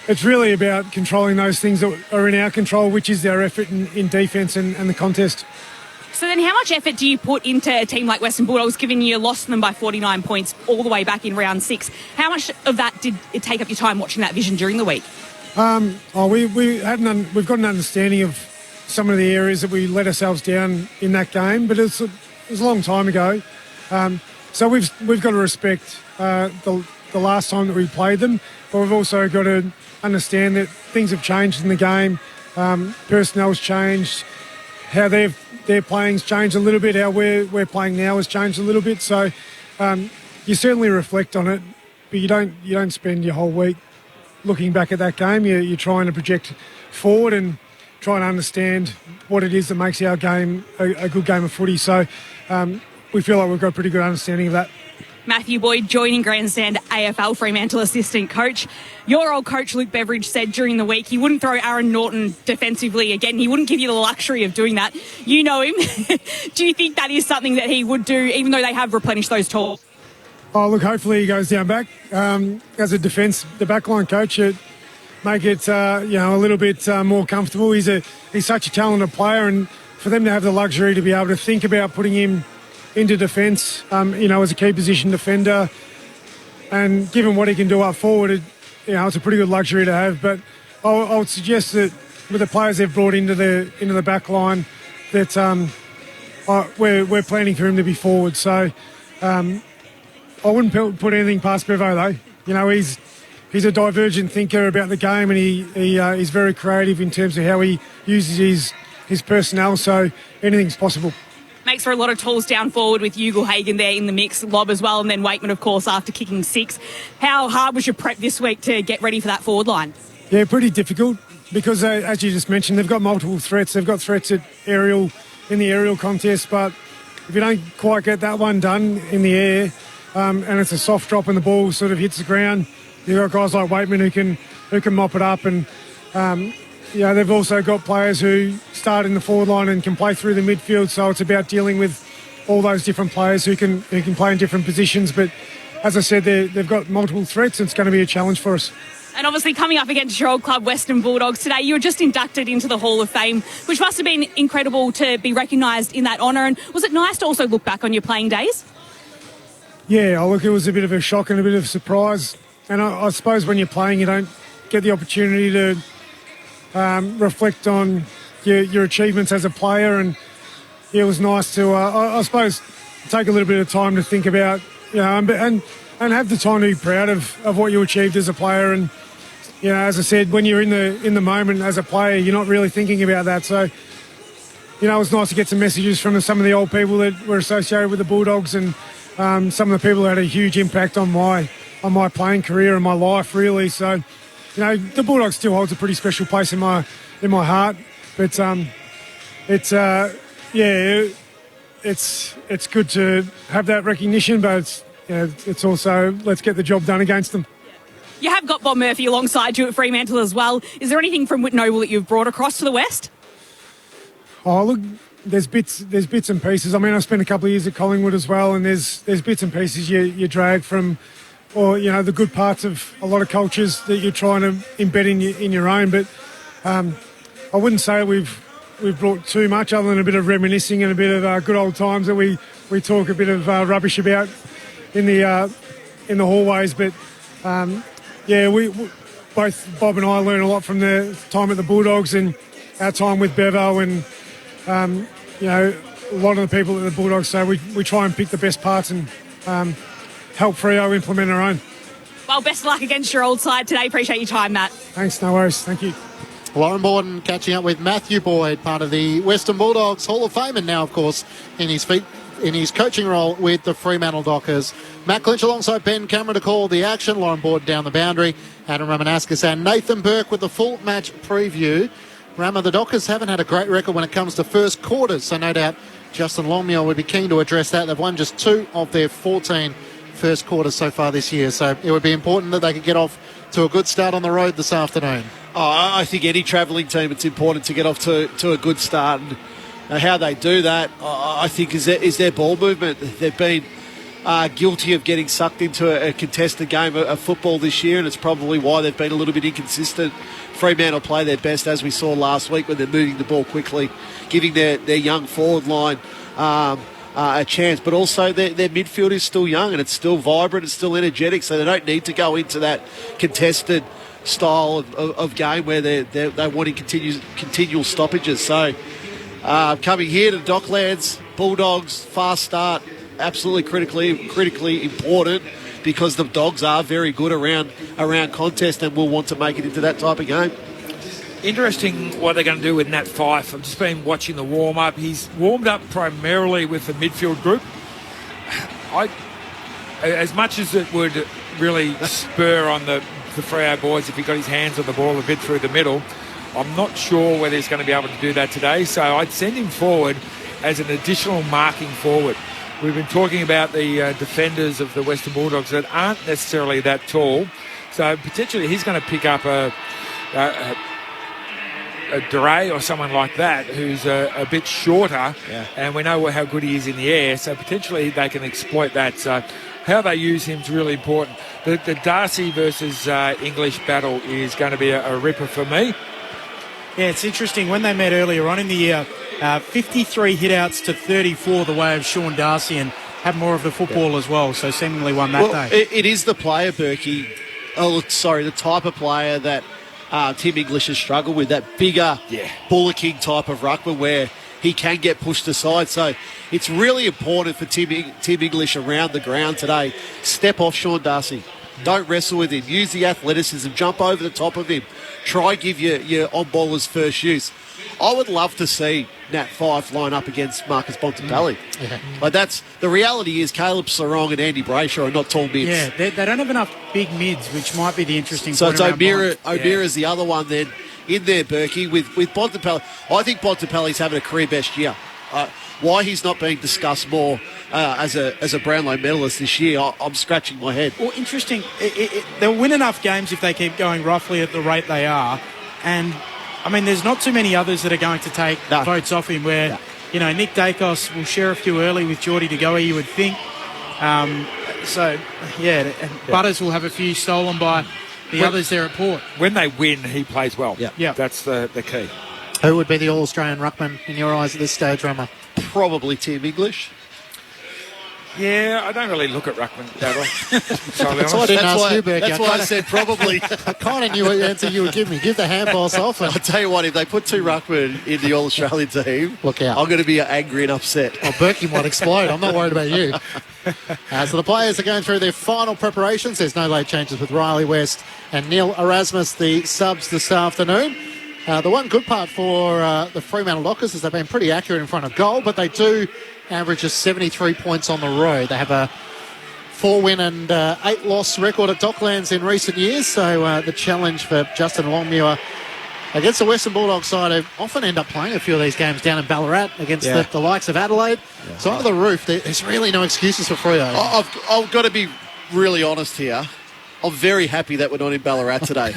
it's really about controlling those things that are in our control, which is our effort in defence and the contest. So then how much effort do you put into a team like Western Bulldogs, given you lost them by 49 points all the way back in round 6? How much of that did it take up your time watching that vision during the week? We've got an understanding of some of the areas that we let ourselves down in that game, but it was a long time ago. So we've got to respect the last time that we played them, but we've also got to understand that things have changed in the game. Personnel's changed. How their playing's changed a little bit. How we're playing now has changed a little bit. So you certainly reflect on it, but you don't spend your whole week looking back at that game. You're trying to project forward and try and understand what it is that makes our game a good game of footy. So we feel like we've got a pretty good understanding of that. Matthew Boyd joining Grandstand AFL Fremantle assistant coach. Your old coach Luke Beveridge said during the week he wouldn't throw Aaron Norton defensively again. He wouldn't give you the luxury of doing that. You know him. Do you think that is something that he would do, even though they have replenished those tools? Oh, look, hopefully he goes down back. As a defence, the backline coach, make it a little bit more comfortable. He's such a talented player, and for them to have the luxury to be able to think about putting him into defence, as a key position defender, and given what he can do up forward, it's a pretty good luxury to have. But I would suggest that with the players they've brought into the back line, that we're planning for him to be forward. So I wouldn't put anything past Bevo though. He's a divergent thinker about the game, and he's very creative in terms of how he uses his personnel. So anything's possible. Makes for a lot of tools down forward with Ugle-Hagan there in the mix, Lob as well, and then Wakeman, of course, after kicking 6. How hard was your prep this week to get ready for that forward line? Yeah, pretty difficult because, as you just mentioned, they've got multiple threats. They've got threats in the aerial contest, but if you don't quite get that one done in the air, and it's a soft drop and the ball sort of hits the ground, you've got guys like Wakeman who can mop it up, and they've also got players who start in the forward line and can play through the midfield. So it's about dealing with all those different players who can play in different positions. But as I said, they've got multiple threats, and it's going to be a challenge for us. And obviously coming up against your old club, Western Bulldogs, today, you were just inducted into the Hall of Fame, which must have been incredible to be recognised in that honour. And was it nice to also look back on your playing days? Yeah, look, it was a bit of a shock and a bit of a surprise. And I suppose when you're playing, you don't get the opportunity to reflect on your achievements as a player, and it was nice to, I suppose, take a little bit of time to think about, and have the time to be proud of what you achieved as a player. And as I said, when you're in the moment as a player, you're not really thinking about that. So, it was nice to get some messages from some of the old people that were associated with the Bulldogs, and some of the people who had a huge impact on my playing career and my life, really. So, the Bulldogs still holds a pretty special place in my heart. But it's good to have that recognition, but it's also let's get the job done against them. You have got Bob Murphy alongside you at Fremantle as well. Is there anything from Whit Noble that you've brought across to the West? Oh, look, there's bits and pieces. I mean, I spent a couple of years at Collingwood as well, and there's bits and pieces you drag from, or the good parts of a lot of cultures that you're trying to embed in your own. But I wouldn't say we've brought too much, other than a bit of reminiscing and a bit of good old times that we talk a bit of rubbish about in the hallways. But we both Bob and I learned a lot from the time at the Bulldogs and our time with Bevo, and a lot of the people at the Bulldogs say we try and pick the best parts and help Freo implement our own. Well, best of luck against your old side today. Appreciate your time, Matt. Thanks, no worries. Thank you. Lauren Borden catching up with Matthew Boyd, part of the Western Bulldogs Hall of Fame, and now, of course, in his coaching role with the Fremantle Dockers. Matt Clinch alongside Ben Cameron to call the action. Lauren Borden down the boundary. Adam Ramanauskas and Nathan Burke with the full match preview. Rama, the Dockers haven't had a great record when it comes to first quarters, so no doubt Justin Longmuir would be keen to address that. They've won just 2 of their 14 first quarters so far this year, so it would be important that they could get off to a good start on the road this afternoon. I think any travelling team, it's important to get off to a good start, and how they do that, I think, is their ball movement. They've been guilty of getting sucked into a contested game of football this year, and it's probably why they've been a little bit inconsistent. Fremantle play their best, as we saw last week, when they're moving the ball quickly, giving their young forward line a chance. But also their midfield is still young, and it's still vibrant, it's still energetic, so they don't need to go into that contested style of game where they're wanting continual stoppages. So coming here to Docklands, Bulldogs, fast start, absolutely critically important, because the Dogs are very good around contest and will want to make it into that type of game. Interesting what they're going to do with Nat Fyfe. I've just been watching the warm-up. He's warmed up primarily with the midfield group. As much as it would really spur on the Freo boys if he got his hands on the ball a bit through the middle, I'm not sure whether he's going to be able to do that today. So I'd send him forward as an additional marking forward. We've been talking about the defenders of the Western Bulldogs that aren't necessarily that tall. So potentially he's going to pick up a Duray or someone like that who's a bit shorter, and we know how good he is in the air. So potentially they can exploit that. So how they use him is really important. The Darcy versus English battle is going to be a ripper for me. Yeah, it's interesting. When they met earlier on in the year, 53 hitouts to 34 the way of Sean Darcy, and had more of the football as well, so seemingly won that day. It is the player, Berkey. The type of player that Tim English has struggled with, that bigger, bullocking type of ruckman where he can get pushed aside. So it's really important for Tim English around the ground today. Step off Sean Darcy. Don't wrestle with him. Use the athleticism. Jump over the top of him. Try give your on-ballers first use. I would love to see Nat Fyfe line up against Marcus Bontempelli. But that's the reality is Caleb Sarong and Andy Brayshaw are not tall mids. Yeah, they don't have enough big mids, which might be the interesting so point. So it's O'Meara's the other one then in there, Berkey, with Bontempelli. I think Bontempelli's having a career best year. Why he's not being discussed more as a Brownlow medalist this year, I'm scratching my head. Well, interesting. They'll win enough games if they keep going roughly at the rate they are. And, I mean, there's not too many others that are going to take votes off him where, Nick Dacos will share a few early with Geordie to go, you would think. Butters will have a few stolen by the others there at Port. When they win, he plays well. Yeah. That's the key. Who would be the All-Australian ruckman in your eyes at this stage, Rama? Probably Tim English. Yeah, I don't really look at ruckman that well. That's why I didn't ask you, Berkey. That's why I said probably. I kind of knew what answer you would give me. Give the handballs off. I'll tell you what, if they put 2 ruckmen in the All-Australian team, look out. I'm going to be angry and upset. Oh, Berkey might explode. I'm not worried about you. So the players are going through their final preparations. There's no late changes with Riley West and Neil Erasmus, the subs this afternoon. The one good part for the Fremantle Dockers is they've been pretty accurate in front of goal, but they do average just 73 points on the road. They have a 4-win and 8-loss record at Docklands in recent years, so the challenge for Justin Longmuir against the Western Bulldogs side, who often end up playing a few of these games down in Ballarat against the likes of Adelaide. So under the roof, there's really no excuses for Freo. I've got to be really honest here. I'm very happy that we're not in Ballarat today.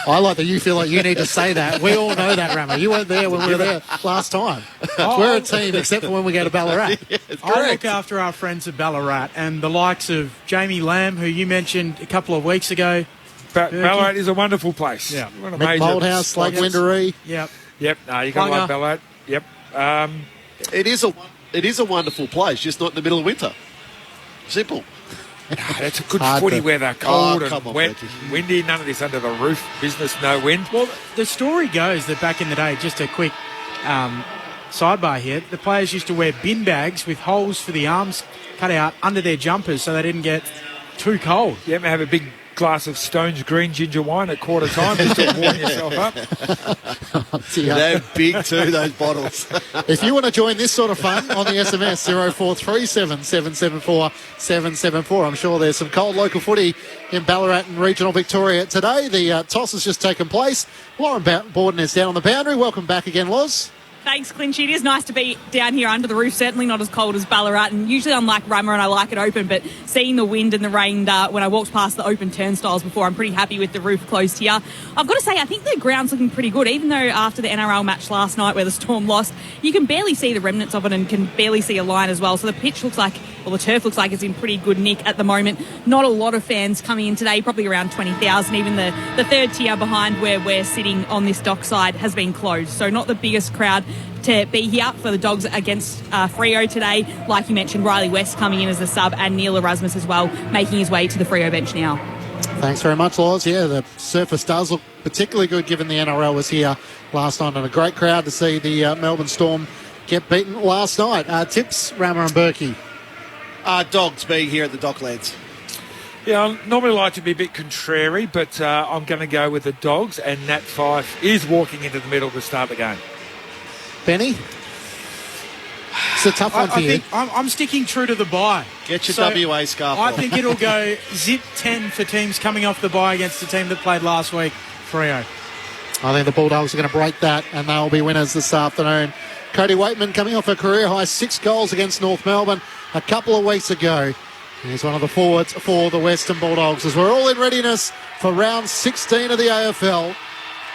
I like that you feel like you need to say that. We all know that, Rama. You weren't there when we were there last time. We're a team except for when we go to Ballarat. I look after our friends at Ballarat and the likes of Jamie Lamb, who you mentioned a couple of weeks ago. Ballarat is a wonderful place. Yeah. Mick Moldhouse, Lake Windaree. Yep. No, you got to like Ballarat. Yep. It is a wonderful place, just not in the middle of winter. Simple. That's a good footy weather, cold and wet, windy, none of this under the roof business, no wind. Well, the story goes that back in the day, just a quick sidebar here. The players used to wear bin bags with holes for the arms cut out under their jumpers so they didn't get too cold. You ever have a big glass of Stone's green ginger wine at quarter time just to warm yourself up? They're big too, those bottles. If you want to join this sort of fun on the SMS, 0437 774 774. I'm sure there's some cold local footy in Ballarat and regional Victoria today. The toss has just taken place. Lauren Borden is down on the boundary. Welcome back again, Loz. Thanks, Clinchy. It is nice to be down here under the roof. Certainly not as cold as Ballarat. And usually I'm like Rummer and I like it open, but seeing the wind and the rain when I walked past the open turnstiles before, I'm pretty happy with the roof closed here. I've got to say, I think the ground's looking pretty good, even though after the NRL match last night where the Storm lost, you can barely see the remnants of it and can barely see a line as well. So the pitch looks like, well, the turf looks like it's in pretty good nick at the moment. Not a lot of fans coming in today, probably around 20,000. Even the third tier behind where we're sitting on this dockside has been closed. So not the biggest crowd to be here for the Dogs against Freo today. Like you mentioned, Riley West coming in as a sub and Neil Erasmus as well, making his way to the Freo bench now. Thanks very much, Loz. Yeah, the surface does look particularly good given the NRL was here last night, and a great crowd to see the Melbourne Storm get beaten last night. Tips, Rammer and Berkey. Dogs being here at the Docklands. Yeah, I normally like to be a bit contrary, but I'm going to go with the Dogs, and Nat Fyfe is walking into the middle to start the game. Benny? It's a tough one for you. I'm sticking true to the bye. Get your WA scarf on. I think it'll go zip 10 for teams coming off the bye against the team that played last week, Freo. I think the Bulldogs are going to break that, and they'll be winners this afternoon. Cody Waitman coming off a career-high 6 goals against North Melbourne a couple of weeks ago. He's one of the forwards for the Western Bulldogs as we're all in readiness for round 16 of the AFL.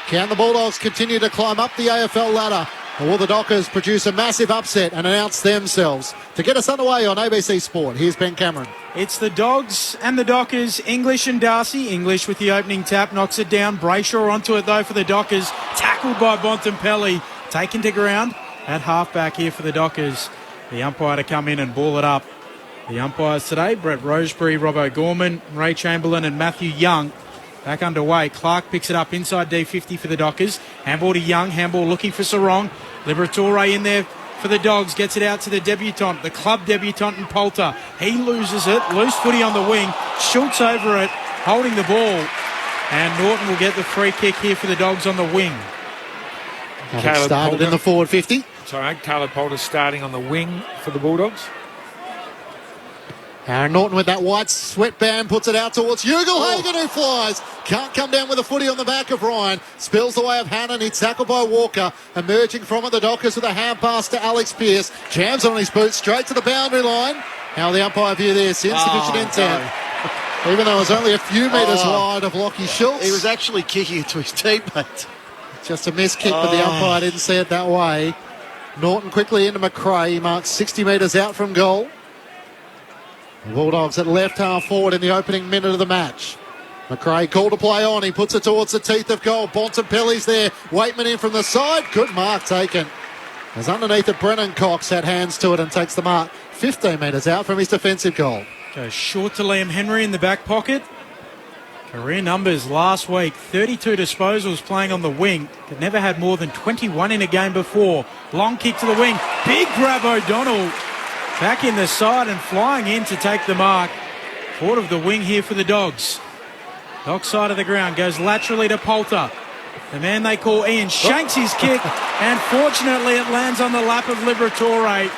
Can the Bulldogs continue to climb up the AFL ladder? Or will the Dockers produce a massive upset and announce themselves? To get us underway on ABC Sport, here's Ben Cameron. It's the Dogs and the Dockers, English and Darcy. English with the opening tap, knocks it down. Brayshaw onto it though for the Dockers. Tackled by Bontempelli. Taken to ground at halfback here for the Dockers. The umpire to come in and ball it up. The umpires today, Brett Roseberry, Rob O'Gorman, Ray Chamberlain and Matthew Young. Back underway. Clark picks it up inside D50 for the Dockers. Handball to Young. Handball looking for Sarong. Liberatore in there for the Dogs. Gets it out to the debutant, the club debutant in Poulter. He loses it. Loose footy on the wing. Schultz over it, holding the ball. And Norton will get the free kick here for the Dogs on the wing. Caleb started Poulter in the forward 50. Sorry, Caleb Poulter starting on the wing for the Bulldogs. Aaron Norton with that white sweatband puts it out towards Ugelhagen who flies. Can't come down with a footy on the back of Ryan. Spills the way of Hannon. He's tackled by Walker. Emerging from it, the Dockers with a hand pass to Alex Pearce. Jams on his boot straight to the boundary line. How the umpire view this. Insufficient intent. No. Even though it was only a few metres wide of Lockie Schultz. He was actually kicking it to his teammate. Just a missed kick, but the umpire didn't see it that way. Norton quickly into McRae. He marks 60 metres out from goal. The Bulldogs at left half forward in the opening minute of the match. McRae called to play on. He puts it towards the teeth of goal. Bontempelli's there. Waitman in from the side. Good mark taken. As underneath it, Brennan Cox had hands to it and takes the mark 15 metres out from his defensive goal. Goes short to Liam Henry in the back pocket. Career numbers last week, 32 disposals playing on the wing. Had never had more than 21 in a game before. Long kick to the wing. Big grab O'Donnell. Back in the side and flying in to take the mark. Forward of the wing here for the Dogs. Dog side of the ground goes laterally to Poulter. The man they call Ian shanks his kick, and fortunately it lands on the lap of Liberatore.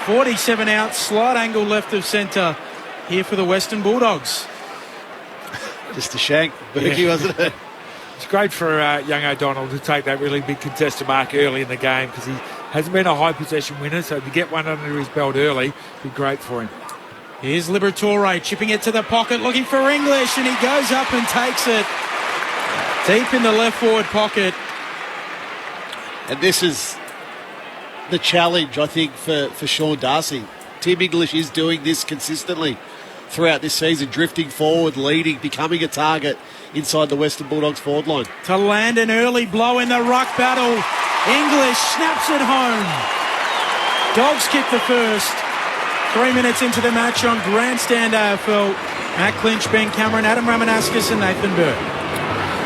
47 out, slight angle left of centre here for the Western Bulldogs. Just a shank, Berkey, wasn't it? It's great for young O'Donnell to take that really big contested mark early in the game because he hasn't been a high possession winner, so to get one under his belt early would be great for him. Here's Liberatore chipping it to the pocket, looking for English, and he goes up and takes it deep in the left forward pocket. And this is the challenge, I think, for Sean Darcy. Tim English is doing this consistently throughout this season, drifting forward, leading, becoming a target inside the Western Bulldogs forward line. To land an early blow in the ruck battle. English snaps it home. Dogs kick the first. 3 minutes into the match on Grandstand AFL. Matt Clinch, Ben Cameron, Adam Ramanauskas and Nathan Burke.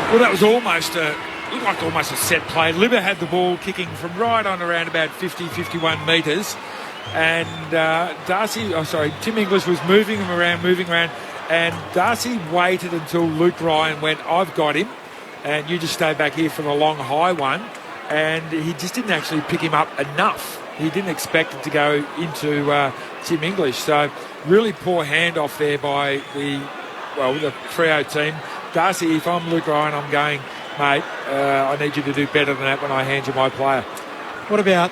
Well, that was almost a looked like almost a set play. Libba had the ball kicking from right on around about 50, 51 metres. And Tim English was moving around. And Darcy waited until Luke Ryan went, I've got him. And you just stay back here for the long high one. And he just didn't actually pick him up enough. He didn't expect it to go into Tim English. So really poor handoff there by the Freo team. Darcy, if I'm Luke Ryan, I'm going, mate, I need you to do better than that when I hand you my player. What about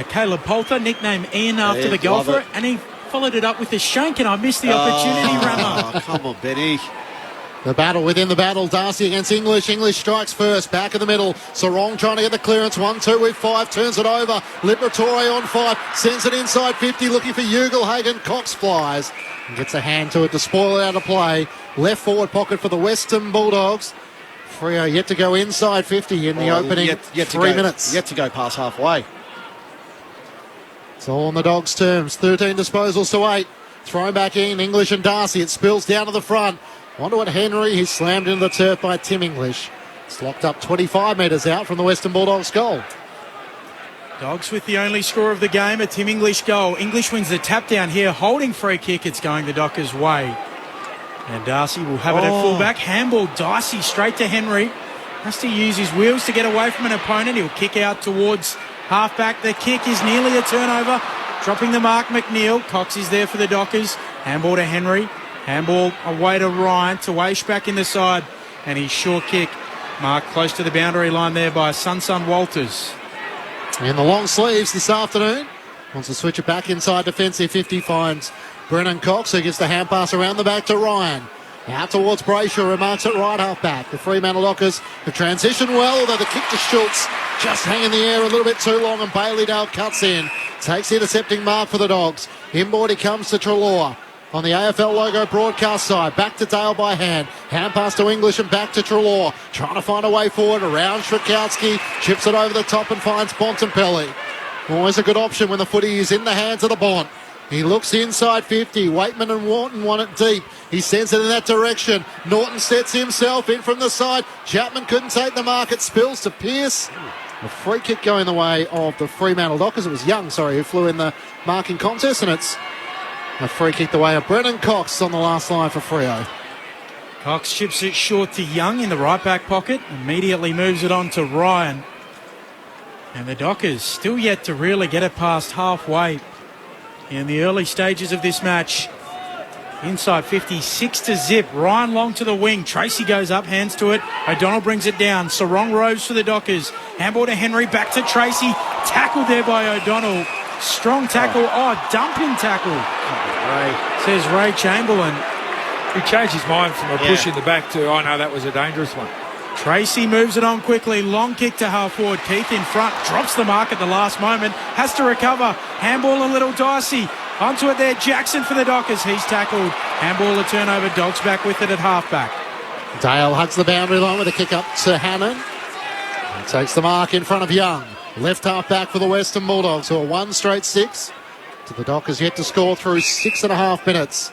Caleb Poulter, nicknamed Ian after the golfer? And he followed it up with a shank, and I missed the opportunity, Rammer. Oh, come on, Benny. The battle within the battle. Darcy against English. English strikes first. Back in the middle. Sarong trying to get the clearance. 1-2 with 5. Turns it over. Liberatore on 5. Sends it inside 50. Looking for Ugelhagen. Cox flies. And gets a hand to it to spoil it out of play. Left forward pocket for the Western Bulldogs. Freo yet to go inside 50 in the opening 3 minutes. Yet to go past halfway. It's all on the Dogs' terms. 13 disposals to 8. Thrown back in. English and Darcy. It spills down to the front. Onto it, Henry. He's slammed into the turf by Tim English. It's locked up 25 metres out from the Western Bulldogs' goal. Dogs with the only score of the game, a Tim English goal. English wins the tap down here, holding free kick. It's going the Dockers' way. And Darcy will have it at fullback. Handball, Darcy straight to Henry. Has to use his wheels to get away from an opponent. He'll kick out towards halfback. The kick is nearly a turnover. Dropping the mark, McNeil. Cox is there for the Dockers. Handball to Henry. Handball away to Ryan. Tawaish back in the side. And his short kick marked close to the boundary line there by Sun Walters. In the long sleeves this afternoon. Wants to switch it back inside defensive 50. Finds Brennan Cox, who gives the hand pass around the back to Ryan. Out towards Brayshaw, who marks it right half back. The Fremantle Dockers have transitioned well, although the kick to Schultz just hang in the air a little bit too long, and Bailey Dale cuts in. Takes the intercepting mark for the Dogs. Inboard he comes to Treloar. On the AFL logo broadcast side, back to Dale by hand. Hand pass to English and back to Treloar. Trying to find a way forward around Shrakowski. Chips it over the top and finds Bontempelli. Always a good option when the footy is in the hands of the Bont. He looks inside 50. Waitman and Wharton want it deep. He sends it in that direction. Norton sets himself in from the side. Chapman couldn't take the mark. It spills to Pearce. A free kick going the way of the Fremantle Dockers. It was Young, who flew in the marking contest, and it's a free kick the way of Brennan Cox on the last line for Freo. Cox chips it short to Young in the right back pocket. Immediately moves it on to Ryan. And the Dockers still yet to really get it past halfway in the early stages of this match. Inside 50, 6-0. Ryan long to the wing. Tracy goes up, hands to it. O'Donnell brings it down. Sarong roves for the Dockers. Handball to Henry, back to Tracy. Tackled there by O'Donnell. Strong tackle. Dumping tackle. Says Ray Chamberlain. He changed his mind from a push in the back to, no, that was a dangerous one. Tracy moves it on quickly. Long kick to half forward. Keith in front. Drops the mark at the last moment. Has to recover. Handball a little dicey. Onto it there. Jackson for the Dockers. He's tackled. Handball a turnover. Dogs back with it at halfback. Dale hugs the boundary line with a kick up to Hannon. He takes the mark in front of Young. Left half back for the Western Bulldogs, who are 1 straight 6. To the Dockers yet to score through 6.5 minutes.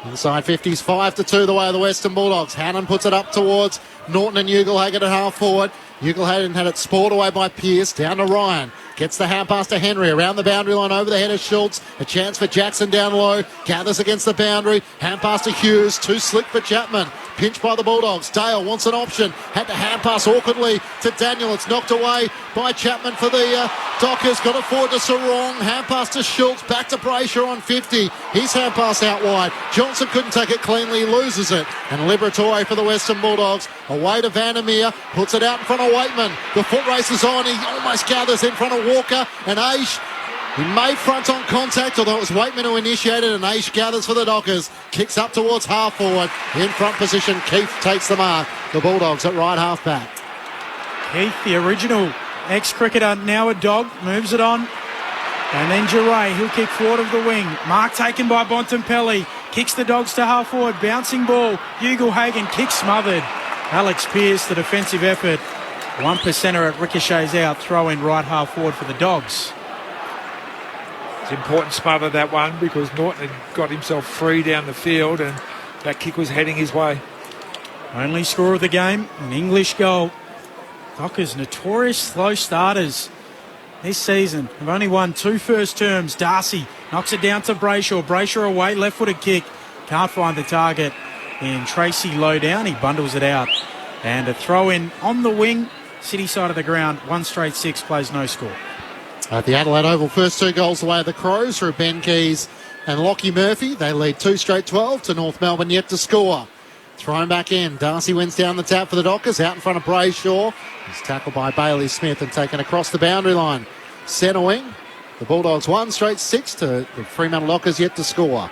Inside 50s, 5-2 the way of the Western Bulldogs. Hannon puts it up towards Norton and Ugelhagen at half forward. Ugelhagen had it spoiled away by Pearce. Down to Ryan. Gets the hand pass to Henry. Around the boundary line over the head of Schultz. A chance for Jackson down low. Gathers against the boundary. Hand pass to Hughes. Too slick for Chapman. Pinched by the Bulldogs. Dale wants an option. Had to hand pass awkwardly to Daniel. It's knocked away by Chapman for the Dockers. Got it forward to Sarong. Hand pass to Schultz. Back to Brayshaw on 50. His hand pass out wide. Johnson couldn't take it cleanly. Loses it. And Liberatore for the Western Bulldogs. Away to Vandermeer. Puts it out in front of Waitman. The foot race is on. He almost gathers in front of Walker. And Aish, he made front on contact, although it was Waitman who initiated, and Aish gathers for the Dockers. Kicks up towards half forward. In front position, Keith takes the mark. The Bulldogs at right half back. Keith, the original ex-cricketer, now a Dog, moves it on. And then Giray, he'll kick forward of the wing. Mark taken by Bontempelli. Kicks the Dogs to half forward. Bouncing ball. Ugelhagen, kick smothered. Alex Pearce, the defensive effort. 1%er at ricochets out. Throw in right half forward for the Dogs. It's important smother that one because Norton had got himself free down the field and that kick was heading his way. Only score of the game, an English goal. Dockers, notorious slow starters this season. They've only won 2 first terms. Darcy knocks it down to Brayshaw. Brayshaw away, left-footed kick. Can't find the target in Tracy Lowdown. He bundles it out. And a throw-in on the wing, City side of the ground. 1 straight 6, plays no score. At the Adelaide Oval, first 2 goals away of the Crows through Ben Keys and Lockie Murphy. They lead 2 straight 12 to North Melbourne, yet to score. Thrown back in. Darcy wins down the tap for the Dockers. Out in front of Brayshaw. He's tackled by Bailey Smith and taken across the boundary line. Centre wing. The Bulldogs 1 straight 6 to the Fremantle Dockers, yet to score.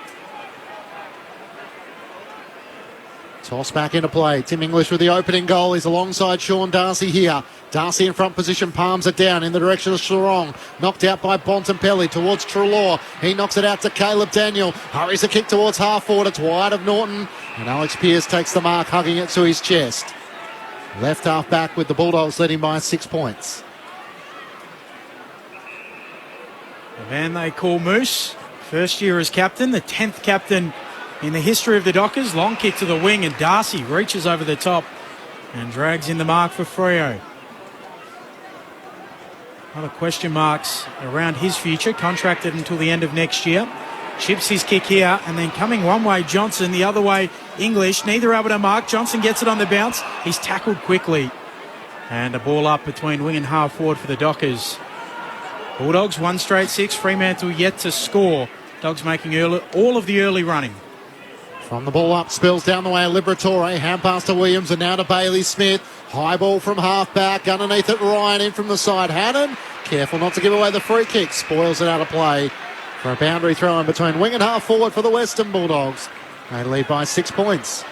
Toss back into play. Tim English with the opening goal. He's alongside Sean Darcy here. Darcy in front position, palms it down in the direction of Sarong. Knocked out by Bontempelli towards Treloar. He knocks it out to Caleb Daniel. Hurries the kick towards half forward. It's wide of Norton. And Alex Pearce takes the mark, hugging it to his chest. Left half back with the Bulldogs leading by 6 points. The man they call Moose. First year as captain, the 10th captain in the history of the Dockers. Long kick to the wing and Darcy reaches over the top and drags in the mark for Freo. A lot of question marks around his future, contracted until the end of next year. Chips his kick here and then coming one way Johnson, the other way English. Neither able to mark. Johnson gets it on the bounce. He's tackled quickly. And a ball up between wing and half forward for the Dockers. Bulldogs 1 straight 6. Fremantle yet to score. Dogs making all of the early running. From the ball up, spills down the way of Liberatore. Hand pass to Williams and now to Bailey Smith. High ball from half back. Underneath it, Ryan in from the side. Hannon, careful not to give away the free kick. Spoils it out of play for a boundary throw in between wing and half forward for the Western Bulldogs. They lead by 6 points.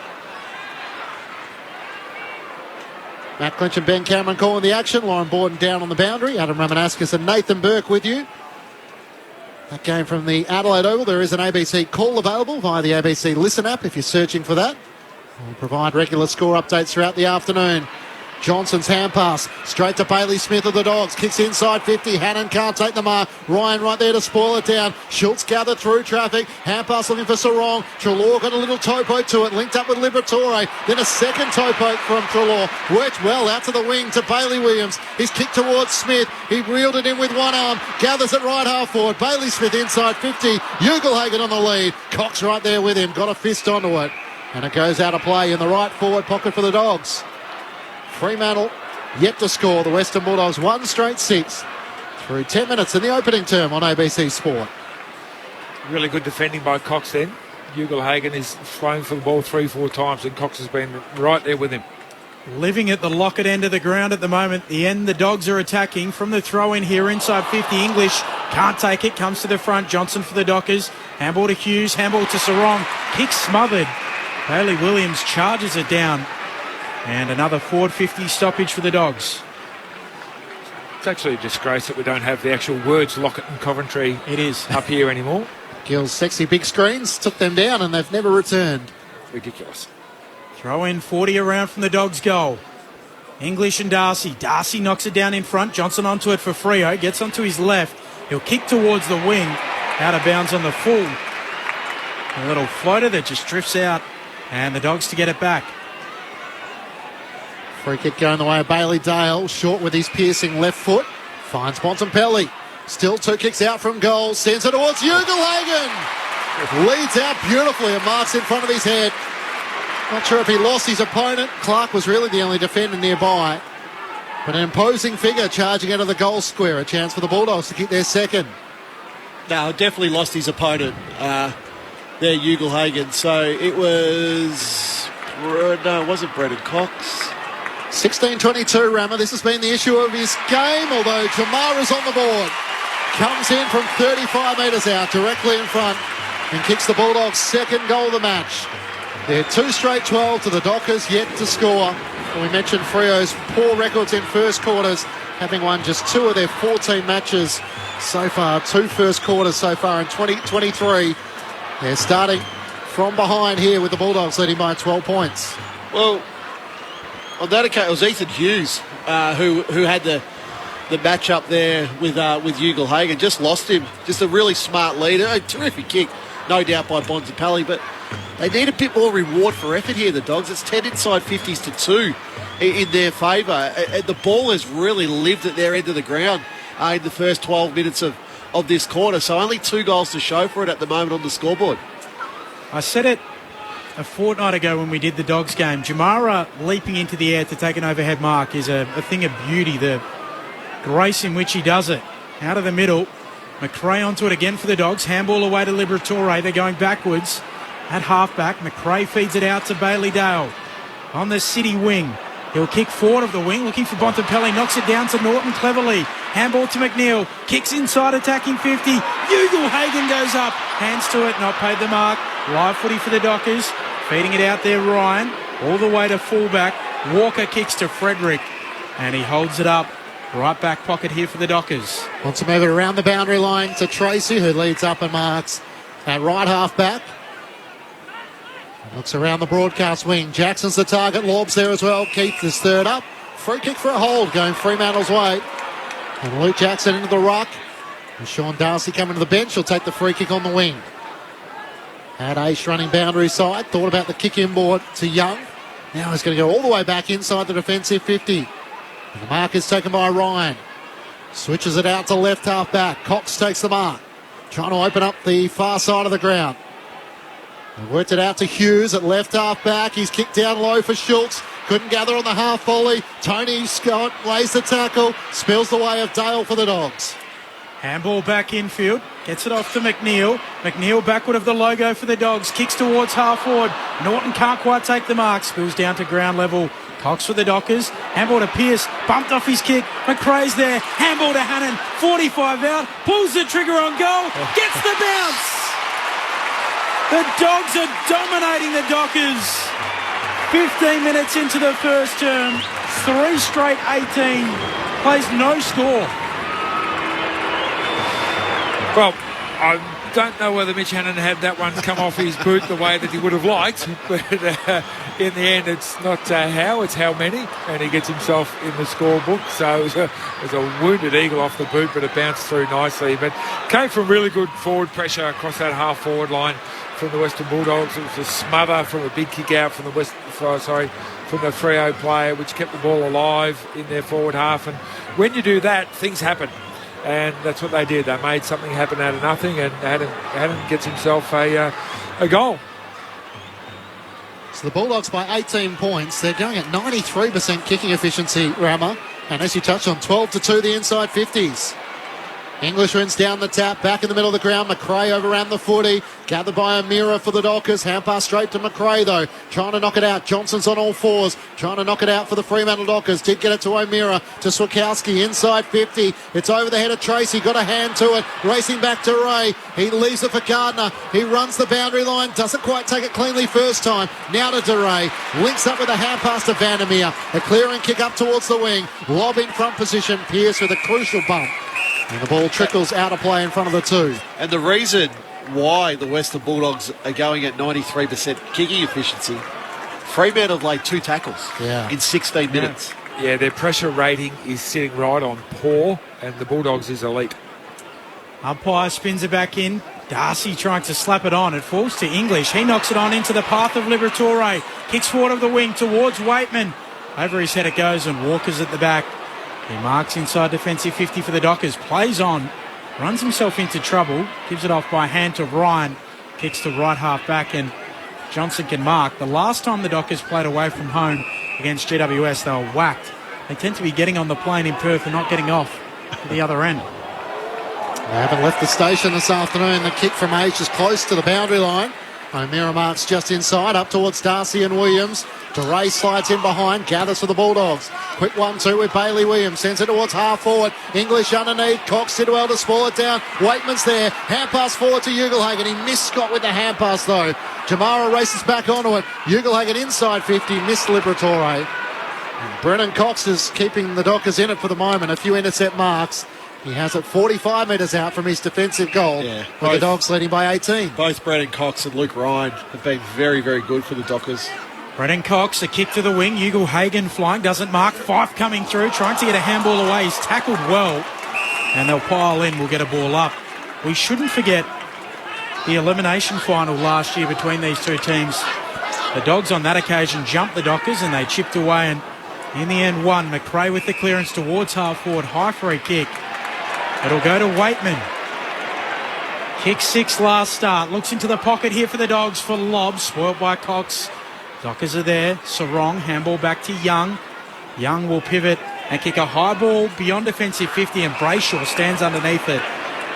Matt Clinch and Ben Cameron calling the action. Lauren Borden down on the boundary. Adam Ramanauskas and Nathan Burke with you. That game from the Adelaide Oval. There is an ABC call available via the ABC Listen app if you're searching for that. We'll provide regular score updates throughout the afternoon. Johnson's hand pass straight to Bailey Smith of the Dogs. Kicks inside 50. Hannon can't take the mark. Ryan right there to spoil it down. Schultz gathered through traffic. Hand pass looking for Sarong. Treloar got a little toe poke to it. Linked up with Liberatore. Then a second toe poke from Treloar. Worked well out to the wing to Bailey Williams. He's kicked towards Smith. He reeled it in with one arm. Gathers it right half forward. Bailey Smith inside 50. Ugelhagen on the lead. Cox right there with him. Got a fist onto it. And it goes out of play in the right forward pocket for the Dogs. Fremantle yet to score. The Western Bulldogs 1 straight 6 through 10 minutes in the opening term on ABC Sport. Really good defending by Cox then. Ugelhagen is thrown for the ball 3-4 times and Cox has been right there with him. Living at the Lockett end of the ground at the moment. The end the Dogs are attacking from the throw in here inside 50. English can't take it. Comes to the front. Johnson for the Dockers. Handball to Hughes. Handball to Sarong. Kick smothered. Bailey Williams charges it down. And another forward 50 stoppage for the Dogs. It's actually a disgrace that we don't have the actual words Lockett and Coventry it is up here anymore. Gill's sexy big screens took them down and they've never returned. Ridiculous. Throw in 40 around from the Dogs' goal. English and Darcy. Darcy knocks it down in front. Johnson onto it for Freo. Gets onto his left. He'll kick towards the wing. Out of bounds on the full. A little floater that just drifts out. And the Dogs to get it back. Free kick going the way of Bailey Dale. Short with his piercing left foot. Finds Bontempelli. Still 2 kicks out from goal. Sends it towards Ugelhagen. Leads out beautifully and marks in front of his head. Not sure if he lost his opponent. Clark was really the only defender nearby. But an imposing figure charging out of the goal square. A chance for the Bulldogs to keep their second. No, definitely lost his opponent there, Ugelhagen. So it was... No, it wasn't Brendan Cox. 16-22, Rammer. This has been the issue of his game, although Jamar is on the board. Comes in from 35 metres out, directly in front, and kicks the Bulldogs' second goal of the match. They're 2 straight 12 to the Dockers, yet to score. And we mentioned Freo's poor records in first quarters, having won just 2 of their 14 matches so far. 2 first quarters so far in 2023. They're starting from behind here with the Bulldogs leading by 12 points. Well, on that occasion, it was Ethan Hughes who had the match up there with Ugelhagen. Just lost him. Just a really smart leader. A terrific kick no doubt, by Bontempelli, but they need a bit more reward for effort here, the Dogs. It's 10 inside 50s to 2 in their favour. The ball has really lived at their end of the ground in the first 12 minutes of this quarter, so only 2 goals to show for it at the moment on the scoreboard. I said it a fortnight ago when we did the Dogs game. Jamara leaping into the air to take an overhead mark is a thing of beauty. The grace in which he does it. Out of the middle, McRae onto it again for the Dogs. Handball away to Liberatore. They're going backwards at halfback. McRae feeds it out to Bailey Dale on the City wing. He'll kick forward of the wing, looking for Bontempelli. Knocks it down to Norton cleverly. Handball to McNeil. Kicks inside, attacking 50. Ugle-Hagen goes up. Hands to it, not paid the mark. Live footy for the Dockers. Feeding it out there, Ryan. All the way to fullback. Walker kicks to Frederick. And he holds it up. Right back pocket here for the Dockers. Wants to move it around the boundary line to Tracy, who leads up and marks at right half back. Looks around the broadcast wing. Jackson's the target. Lorb's there as well. Keith is third up. Free kick for a hold going Fremantle's way. And Luke Jackson into the ruck. And Sean Darcy coming to the bench. He'll take the free kick on the wing. Had Ace running boundary side. Thought about the kick inboard to Young. Now he's going to go all the way back inside the defensive 50. And the mark is taken by Ryan. Switches it out to left half back. Cox takes the mark. Trying to open up the far side of the ground. And worked it out to Hughes at left half back. He's kicked down low for Schultz. Couldn't gather on the half volley. Tony Scott lays the tackle. Spills the way of Dale for the Dogs. Handball back infield. Gets it off to McNeil. McNeil backward of the logo for the Dogs. Kicks towards half forward. Norton can't quite take the mark. Spills down to ground level. Cox for the Dockers. Handball to Pearce. Bumped off his kick. McRae's there. Handball to Hannon. 45 out. Pulls the trigger on goal. Gets the bounce. The Dogs are dominating the Dockers. 15 minutes into the first term. 3 straight 18. Plays no score. Well, I don't know whether Mitch Hannon had that one come off his boot the way that he would have liked, but in the end it's not how, it's how many, and he gets himself in the scorebook. So it was a wounded eagle off the boot, but it bounced through nicely. But came from really good forward pressure across that half-forward line from the Western Bulldogs. It was a smother from a big kick out from the from the Freo player, which kept the ball alive in their forward half. And when you do that, things happen. And that's what they did. They made something happen out of nothing, and Hannon gets himself a goal. So the Bulldogs by 18 points. They're going at 93% kicking efficiency, Rama. And as you touched on, 12-2 the inside 50s. English wins down the tap, back in the middle of the ground. McRae overran the footy. Gathered by O'Meara for the Dockers. Hand pass straight to McRae, though. Trying to knock it out. Johnson's on all fours. Trying to knock it out for the Fremantle Dockers. Did get it to O'Meara. To Swakowski. Inside 50. It's over the head of Tracy. Got a hand to it. Racing back to Ray. He leaves it for Gardner. He runs the boundary line. Doesn't quite take it cleanly first time. Now to DeRay. Links up with a hand pass to Vandermeer. A clearing kick up towards the wing. Lob in front position. Pearce with a crucial bump. And the ball trickles out of play in front of the 2. And the reason why the Western Bulldogs are going at 93% kicking efficiency, Fremantle have laid 2 tackles in 16 minutes. Yeah, their pressure rating is sitting right on poor, and the Bulldogs is elite. Umpire spins it back in. Darcy trying to slap it on. It falls to English. He knocks it on into the path of Liberatore. Kicks forward of the wing towards Waitman. Over his head it goes, and Walker's at the back. He marks inside defensive 50 for the Dockers. Plays on. Runs himself into trouble. Gives it off by hand to Ryan. Kicks to right half back, and Johnson can mark. The last time the Dockers played away from home against GWS, they were whacked. They tend to be getting on the plane in Perth and not getting off at the other end. They haven't left the station this afternoon. The kick from H is close to the boundary line. O'Meara marks just inside, up towards Darcy and Williams. DeRay slides in behind, gathers for the Bulldogs. Quick 1-2 with Bailey Williams, sends it towards half forward. English underneath, Cox Sidwell to spoil it down. Waitman's there, hand pass forward to Ugle-Hagen. He missed Scott with the hand pass though. Jamara races back onto it. Ugle-Hagen inside 50, missed Liberatore. Brennan Cox is keeping the Dockers in it for the moment. A few intercept marks. He has it 45 metres out from his defensive goal, with the Dogs leading by 18. Both Brennan Cox and Luke Ryan have been very, very good for the Dockers. Brennan Cox, a kick to the wing. Ugle-Hagen flying, doesn't mark. Fife coming through, trying to get a handball away. He's tackled well, and they'll pile in. We'll get a ball up. We shouldn't forget the elimination final last year between these two teams. The Dogs on that occasion jumped the Dockers and they chipped away and in the end won. McRae with the clearance towards half forward. High free kick. It'll go to Waitman. Kick 6 last start. Looks into the pocket here for the Dogs for lob. Spoiled by Cox. Dockers are there. Sarong. Handball back to Young. Young will pivot and kick a high ball beyond defensive 50 and Brayshaw stands underneath it.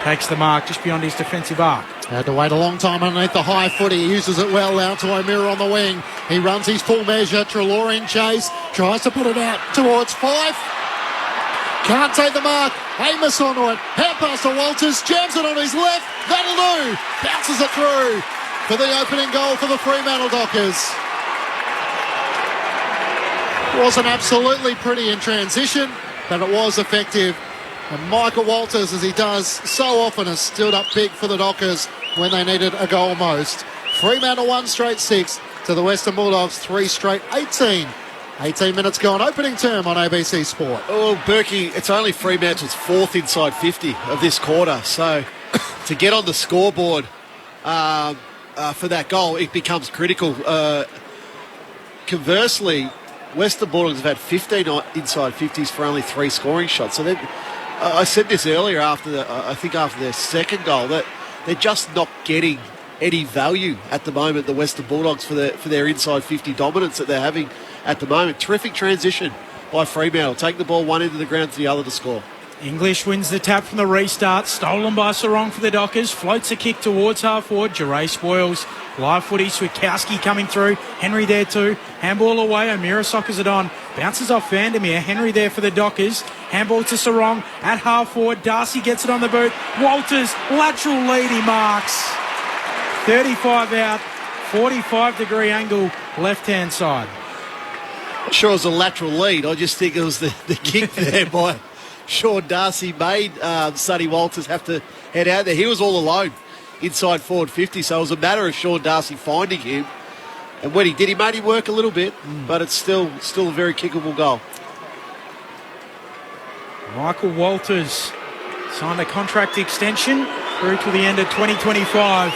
Takes the mark just beyond his defensive arc. Had to wait a long time underneath the high foot. He uses it well out to O'Meara on the wing. He runs his full measure. Treloar in chase. Tries to put it out towards Fife. Can't take the mark. Amos onto it. Hand pass to Walters. Jams it on his left. That'll do. Bounces it through for the opening goal for the Fremantle Dockers. Wasn't absolutely pretty in transition, but it was effective. And Michael Walters, as he does so often, has stood up big for the Dockers when they needed a goal most. Fremantle 1 straight 6 to the Western Bulldogs 3 straight 18. 18 minutes gone, opening term on ABC Sport. Oh, Berkey, it's only Fremantle's 4th inside 50 of this quarter. So to get on the scoreboard for that goal, it becomes critical. Conversely, Western Bulldogs have had 15 inside 50s for only 3 scoring shots. So I said this earlier after their second goal, that they're just not getting any value at the moment, the Western Bulldogs, for their inside 50 dominance that they're having at the moment. Terrific transition by Fremantle. Take the ball one end of the ground to the other to score. English wins the tap from the restart. Stolen by Sarong for the Dockers. Floats a kick towards half forward. Jarray spoils. Live footy. Swikowski coming through. Henry there too. Handball away. O'Meara soccers it on. Bounces off Vandermeer. Henry there for the Dockers. Handball to Sarong at half forward. Darcy gets it on the boot. Walters, lateral lead, he marks. 35 out. 45-degree angle left-hand side. Not sure it was a lateral lead. I just think it was the kick there by Sean Darcy made Sonny Walters have to head out there. He was all alone inside forward 50, so it was a matter of Sean Darcy finding him. And when he did, he made him work a little bit, but it's still a very kickable goal. Michael Walters signed a contract extension through to the end of 2025.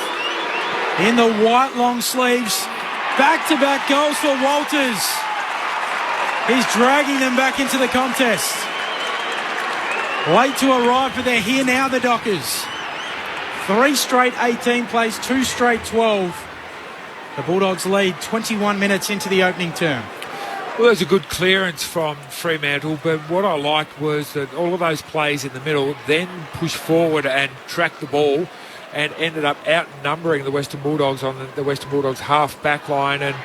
In the white long sleeves, back-to-back goals for Walters. He's dragging them back into the contest. Late to arrive, but they're here now, the Dockers. 3 straight 18 plays, 2 straight 12. The Bulldogs lead 21 minutes into the opening term. Well, there's a good clearance from Fremantle, but what I liked was that all of those plays in the middle then pushed forward and tracked the ball and ended up outnumbering the Western Bulldogs on the Western Bulldogs half back line, and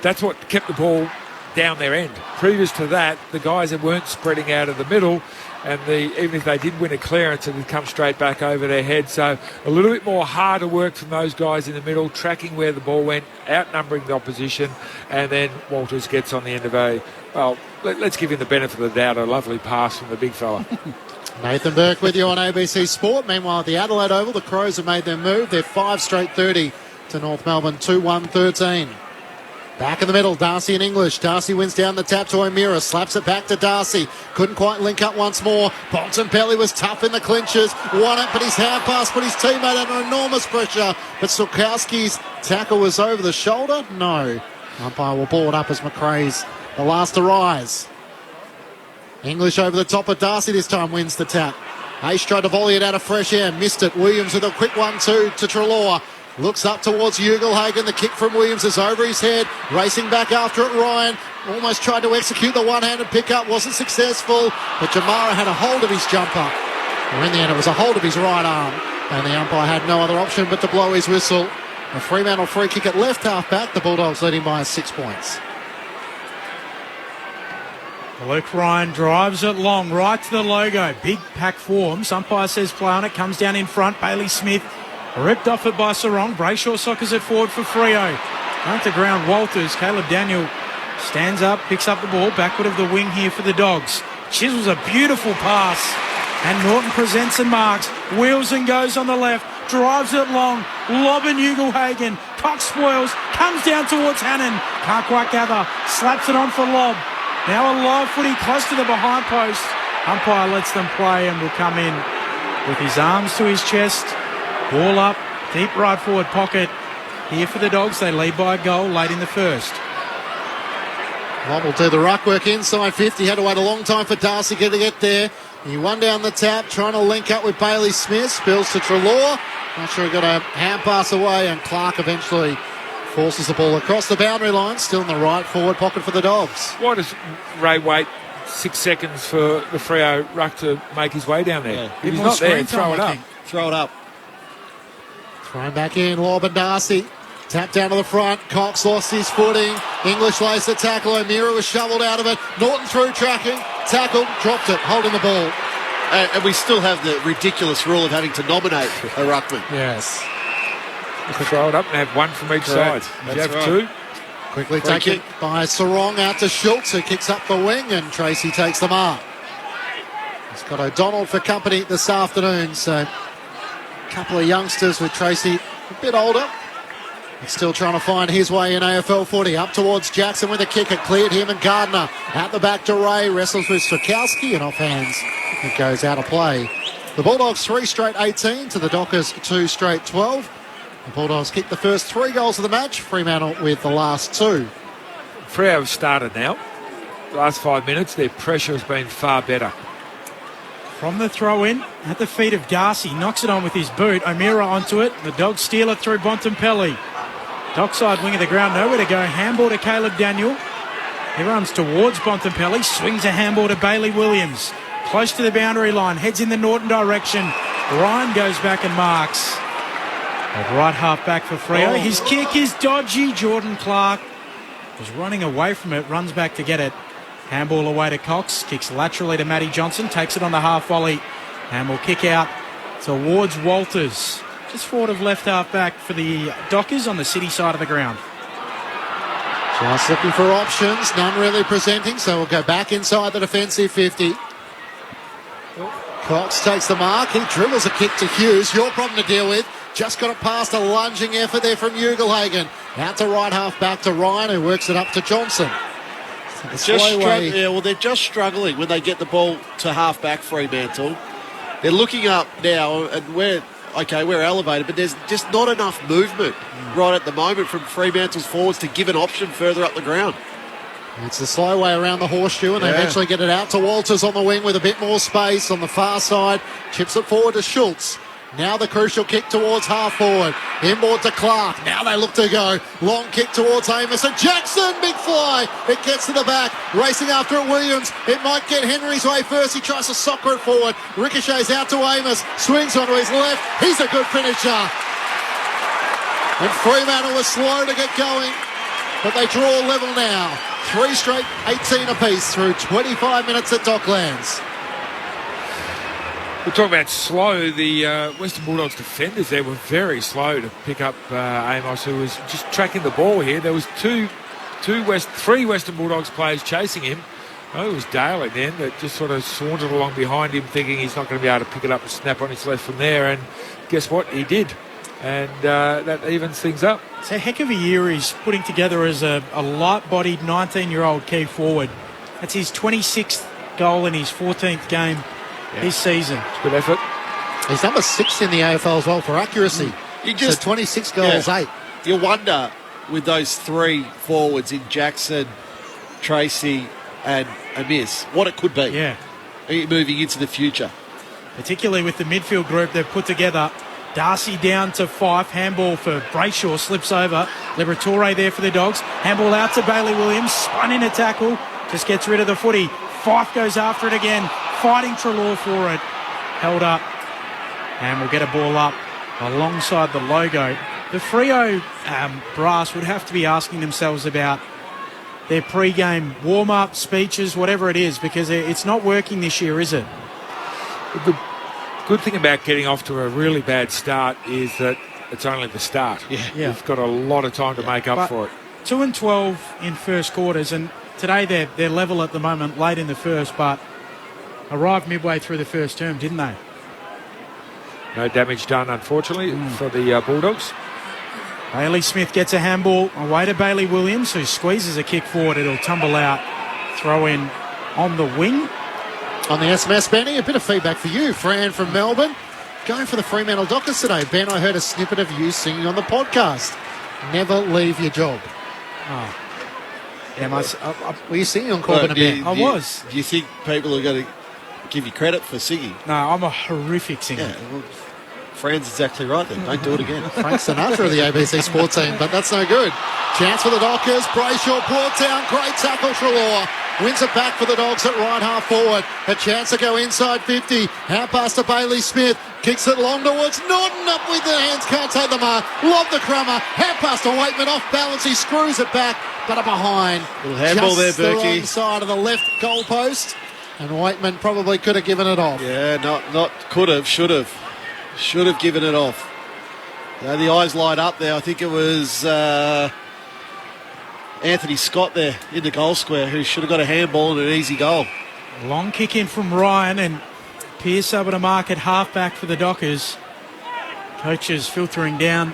that's what kept the ball down their end. Previous to that, the guys that weren't spreading out of the middle, and even if they did win a clearance, it would come straight back over their head. So a little bit more harder work from those guys in the middle, tracking where the ball went, outnumbering the opposition, and then Walters gets on the end of let's give him the benefit of the doubt, a lovely pass from the big fella. Nathan Burke with you on ABC Sport. Meanwhile, at the Adelaide Oval, the Crows have made their move. They're 5 straight 30 to North Melbourne, 2-1-13. Back in the middle, Darcy and English. Darcy wins down the tap to O'Meara, slaps it back to Darcy. Couldn't quite link up once more. Bontempelli was tough in the clinches, won it, but his hand pass put his teammate under enormous pressure. But Sukowski's tackle was over the shoulder? No. Umpire will ball it up as McRae's the last to rise. English over the top of Darcy this time wins the tap. Ace tried to volley it out of fresh air, missed it. Williams with a quick 1-2 to Treloar. Looks up towards Ugelhagen. The kick from Williams is over his head. Racing back after it, Ryan. Almost tried to execute the one-handed pickup. Wasn't successful. But Jamara had a hold of his jumper. Or in the end, it was a hold of his right arm. And the umpire had no other option but to blow his whistle. A Fremantle free kick at left half-back. The Bulldogs leading by 6 points. Luke Ryan drives it long, right to the logo. Big pack forms. Umpire says play on it. Comes down in front. Bailey Smith ripped off it by Sarong. Brayshaw soccers it forward for Freo. Down to ground, Walters. Caleb Daniel stands up, picks up the ball. Backward of the wing here for the Dogs. Chisels a beautiful pass. And Norton presents and marks. Wheels and goes on the left. Drives it long. Lob and Ugelhagen. Cox spoils. Comes down towards Hannon. Can't quite gather. Slaps it on for Lob. Now a live footy close to the behind post. Umpire lets them play and will come in with his arms to his chest. Ball up, Deep right forward pocket here for the Dogs. They lead by a goal late in the first. Lobb will do the ruck work inside 50. Had to wait a long time for Darcy to get there. He won down the tap, trying to link up with Bailey Smith. Spills to Treloar. Not sure he got a hand pass away, and Clark eventually forces the ball across the boundary line. Still in the right forward pocket for the Dogs. Why does Ray wait 6 seconds for the Freo ruck to make his way down there? If he's not there, throw it up. Throw it up. Thrown back in, Lobb and Darcy. Tap down to the front. Cox lost his footing. English laced the tackle. O'Meara was shoveled out of it. Norton through tracking. Tackled. Dropped it. Holding the ball. And we still have the ridiculous rule of having to nominate a ruckman. Yes. Throw it up and have one from each side. You have two. Quickly taken by Sarong out to Schultz, who kicks up the wing, and Tracy takes the mark. He's got O'Donnell for company this afternoon, so a couple of youngsters with Tracy a bit older. He's still trying to find his way in AFL footy. Up towards Jackson with a kick. It cleared him and Gardner. Out the back to Ray. Wrestles with Strakowski and off hands. It goes out of play. The Bulldogs 3 straight 18 to the Dockers 2 straight 12. The Bulldogs kicked the first 3 goals of the match. Fremantle with the last 2. Freo have started now. The last 5 minutes, their pressure has been far better. From the throw-in, at the feet of Darcy, knocks it on with his boot. O'Meara onto it. The Dogs steal it through Bontempelli. Dockside wing of the ground, nowhere to go. Handball to Caleb Daniel. He runs towards Bontempelli, swings a handball to Bailey Williams. Close to the boundary line, heads in the Norton direction. Ryan goes back and marks. A right half back for Freo. His kick is dodgy. Jordan Clark was running away from it, runs back to get it. Handball away to Cox, kicks laterally to Matty Johnson, takes it on the half volley. Handball kick out towards Walters. Just forward of left half back for the Dockers on the City side of the ground. Just looking for options, none really presenting, so we'll go back inside the defensive 50. Cox takes the mark, he dribbles a kick to Hughes, your problem to deal with. Just got it past a lunging effort there from Ugelhagen. Out to right half back to Ryan, who works it up to Johnson. They're just struggling when they get the ball to half back Fremantle. They're looking up now, and we're elevated, but there's just not enough movement right at the moment from Fremantle's forwards to give an option further up the ground. It's the slow way around the horseshoe, and they eventually get it out to Walters on the wing with a bit more space on the far side. Chips it forward to Schultz. Now the crucial kick towards half forward. Inboard to Clark. Now they look to go. Long kick towards Amos. And Jackson, big fly. It gets to the back. Racing after it, Williams. It might get Henry's way first. He tries to soccer it forward. Ricochets out to Amos. Swings onto his left. He's a good finisher. And Fremantle was slow to get going, but they draw level now. 3 straight 18 apiece through 25 minutes at Docklands. We're talking about slow. The Western Bulldogs defenders there were very slow to pick up Amos, who was just tracking the ball here. There was three Western Bulldogs players chasing him. It was Dale at the end that just sort of sauntered along behind him, thinking he's not going to be able to pick it up and snap on his left from there. And guess what? He did. And that evens things up. It's a heck of a year he's putting together as a light-bodied 19-year-old key forward. That's his 26th goal in his 14th game this season. It's good effort. He's number 6 in the AFL as well for accuracy. So 26 goals, 8. You wonder, with those 3 forwards in Jackson, Tracy and Amiss, what it could be moving into the future. Particularly with the midfield group they've put together. Darcy down to Fife. Handball for Brayshaw. Slips over. Liberatore there for the Dogs. Handball out to Bailey Williams. Spun in a tackle. Just gets rid of the footy. Fife goes after it again. Fighting Treloar for it. Held up. And we'll get a ball up alongside the logo. The Freo brass would have to be asking themselves about their pre-game warm-up, speeches, whatever it is, because it's not working this year, is it? The good thing about getting off to a really bad start is that it's only the start. You've got a lot of time to make up for it. 2-12 in first quarters, and today they're level at the moment, late in the first, but arrived midway through the first term, didn't they? No damage done, unfortunately, for the Bulldogs. Bailey Smith gets a handball away to Bailey Williams, who squeezes a kick forward. It'll tumble out. Throw in on the wing. On the SMS, Benny, a bit of feedback for you. Fran from Melbourne. going for the Fremantle Dockers today. Ben, I heard a snippet of you singing on the podcast. Never leave your job. Oh. Yeah, were you singing on Corbin and Ben? I was. Do you think people are going to give you credit for singing? No, I'm a horrific singer. Yeah, well, Fran's exactly right then. Don't do it again. Frank Sinatra of the ABC Sport team, but that's no good. Chance for the Dockers. Brayshaw brought down. Great tackle, Treloar. Wins it back for the Dogs at right half forward. A chance to go inside 50. Out past to Bailey Smith. Kicks it long towards Norton. Up with the hands. Can't take the mark. Lob the crummer. Out past to Waitman. Off balance. He screws it back. But up behind. Little handball there, Just the Berkey. wrong side of the left goal post. And Waitman probably could have given it off. Yeah, not could have, should have. Should have given it off. The eyes light up there. I think it was Anthony Scott there in the goal square who should have got a handball and an easy goal. Long kick in from Ryan and Pearce able to mark at halfback for the Dockers. Coaches filtering down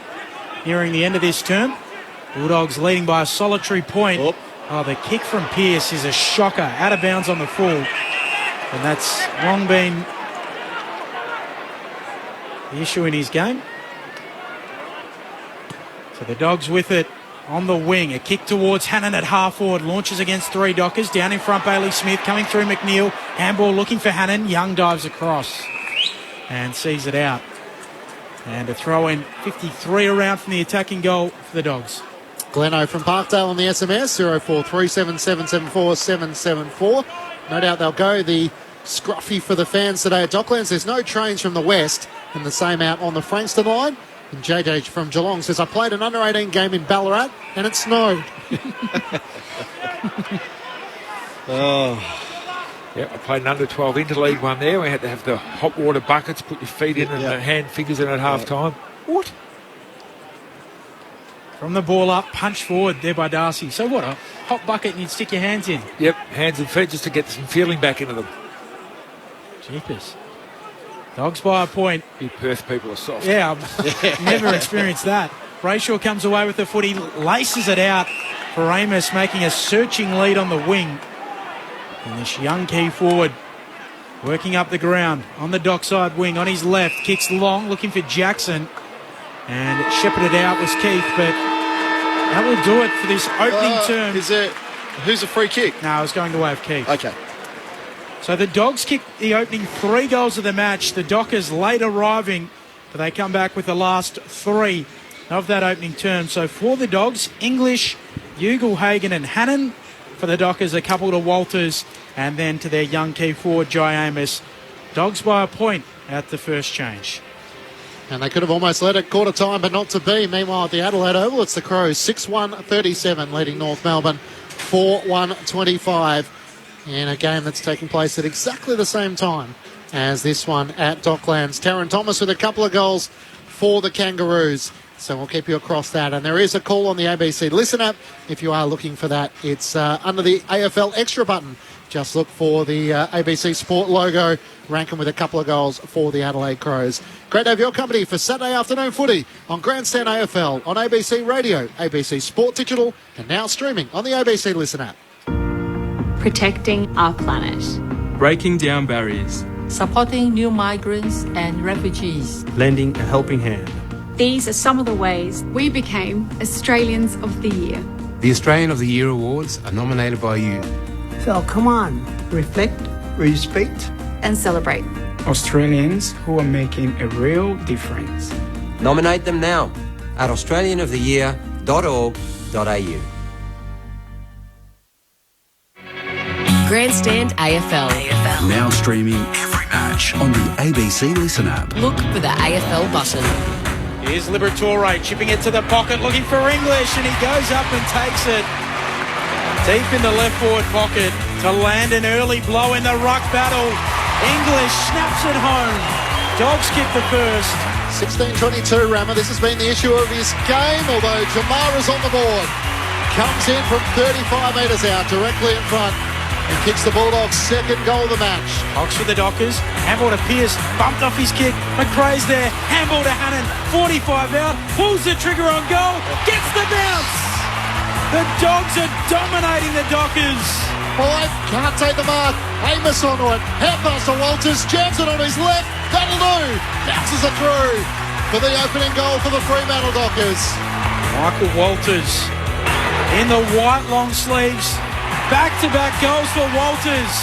nearing the end of this term. Bulldogs leading by a solitary point. Oh, the kick from Pearce is a shocker. Out of bounds on the full. And that's long been the issue in his game. So the Dogs with it on the wing. A kick towards Hannon at half forward. Launches against three Dockers. Down in front, Bailey Smith coming through McNeil. Handball looking for Hannon. Young dives across and sees it out. And a throw in 53 around from the attacking goal for the Dogs. Gleno from Parkdale on the SMS, 0437774774. No doubt they'll go the scruffy for the fans today at Docklands. There's no trains from the west, and the same out on the Frankston line. And JJ from Geelong says, I played an under-18 game in Ballarat, and it snowed. Yeah, I played an under-12 interleague one there. We had to have the hot water buckets, put your feet in and the hand fingers in at half-time. What? From the ball up, punch forward there by Darcy. So what, a hot bucket and you'd stick your hands in? Yep, hands and feet just to get some feeling back into them. Jeepers. Dogs by a point. You Perth people are soft. Yeah, I've never experienced that. Brayshaw comes away with the foot. He laces it out for Amos, making a searching lead on the wing. And this young key forward working up the ground on the dockside wing on his left. Kicks long, looking for Jackson. And shepherded out was Keith, but that will do it for this opening term. Who's a free kick? No, I was going the way of Keith. Okay. So the Dogs kicked the opening 3 goals of the match. The Dockers late arriving, but they come back with the last 3 of that opening term. So for the Dogs, English, Ugle-Hagan and Hannon. For the Dockers, a couple to Walters, and then to their young key forward, Jai Amos. Dogs by a point at the first change. And they could have almost led at quarter time, but not to be. Meanwhile, at the Adelaide Oval, it's the Crows 6-1-37, leading North Melbourne 4-1-25 in a game that's taking place at exactly the same time as this one at Docklands. Taron Thomas with a couple of goals for the Kangaroos. So we'll keep you across that. And there is a call on the ABC Listen app if you are looking for that. It's under the AFL Extra button. Just look for the ABC Sport logo, ranking with a couple of goals for the Adelaide Crows. Great to have your company for Saturday afternoon footy on Grandstand AFL on ABC Radio, ABC Sport Digital, and now streaming on the ABC Listen app. Protecting our planet. Breaking down barriers. Supporting new migrants and refugees. Lending a helping hand. These are some of the ways we became Australians of the Year. The Australian of the Year awards are nominated by you. So come on, reflect, respect, and celebrate Australians who are making a real difference. Nominate them now at australianoftheyear.org.au. Grandstand AFL. Now streaming every match on the ABC Listen app. Look for the AFL button. Here's Liberatore chipping it to the pocket, looking for English, and he goes up and takes it deep in the left forward pocket to land an early blow in the ruck battle. English snaps it home. Dogs kick the first. 16-22, Rammer. This has been the issue of his game, although Jamara's on the board. Comes in from 35 metres out, directly in front, and kicks the Bulldogs' second goal of the match. Hawks for the Dockers. Handball to Pearce. Bumped off his kick. McRae's there. Handball to Hannon. 45 out. Pulls the trigger on goal. Gets the bounce. The Dogs are dominating the Dockers. Five, can't take the mark. Amos onto it. Hand pass to Walters. Jams it on his left. That'll do. Bounces it through for the opening goal for the Fremantle Dockers. Michael Walters in the white long sleeves. Back-to-back goals for Walters.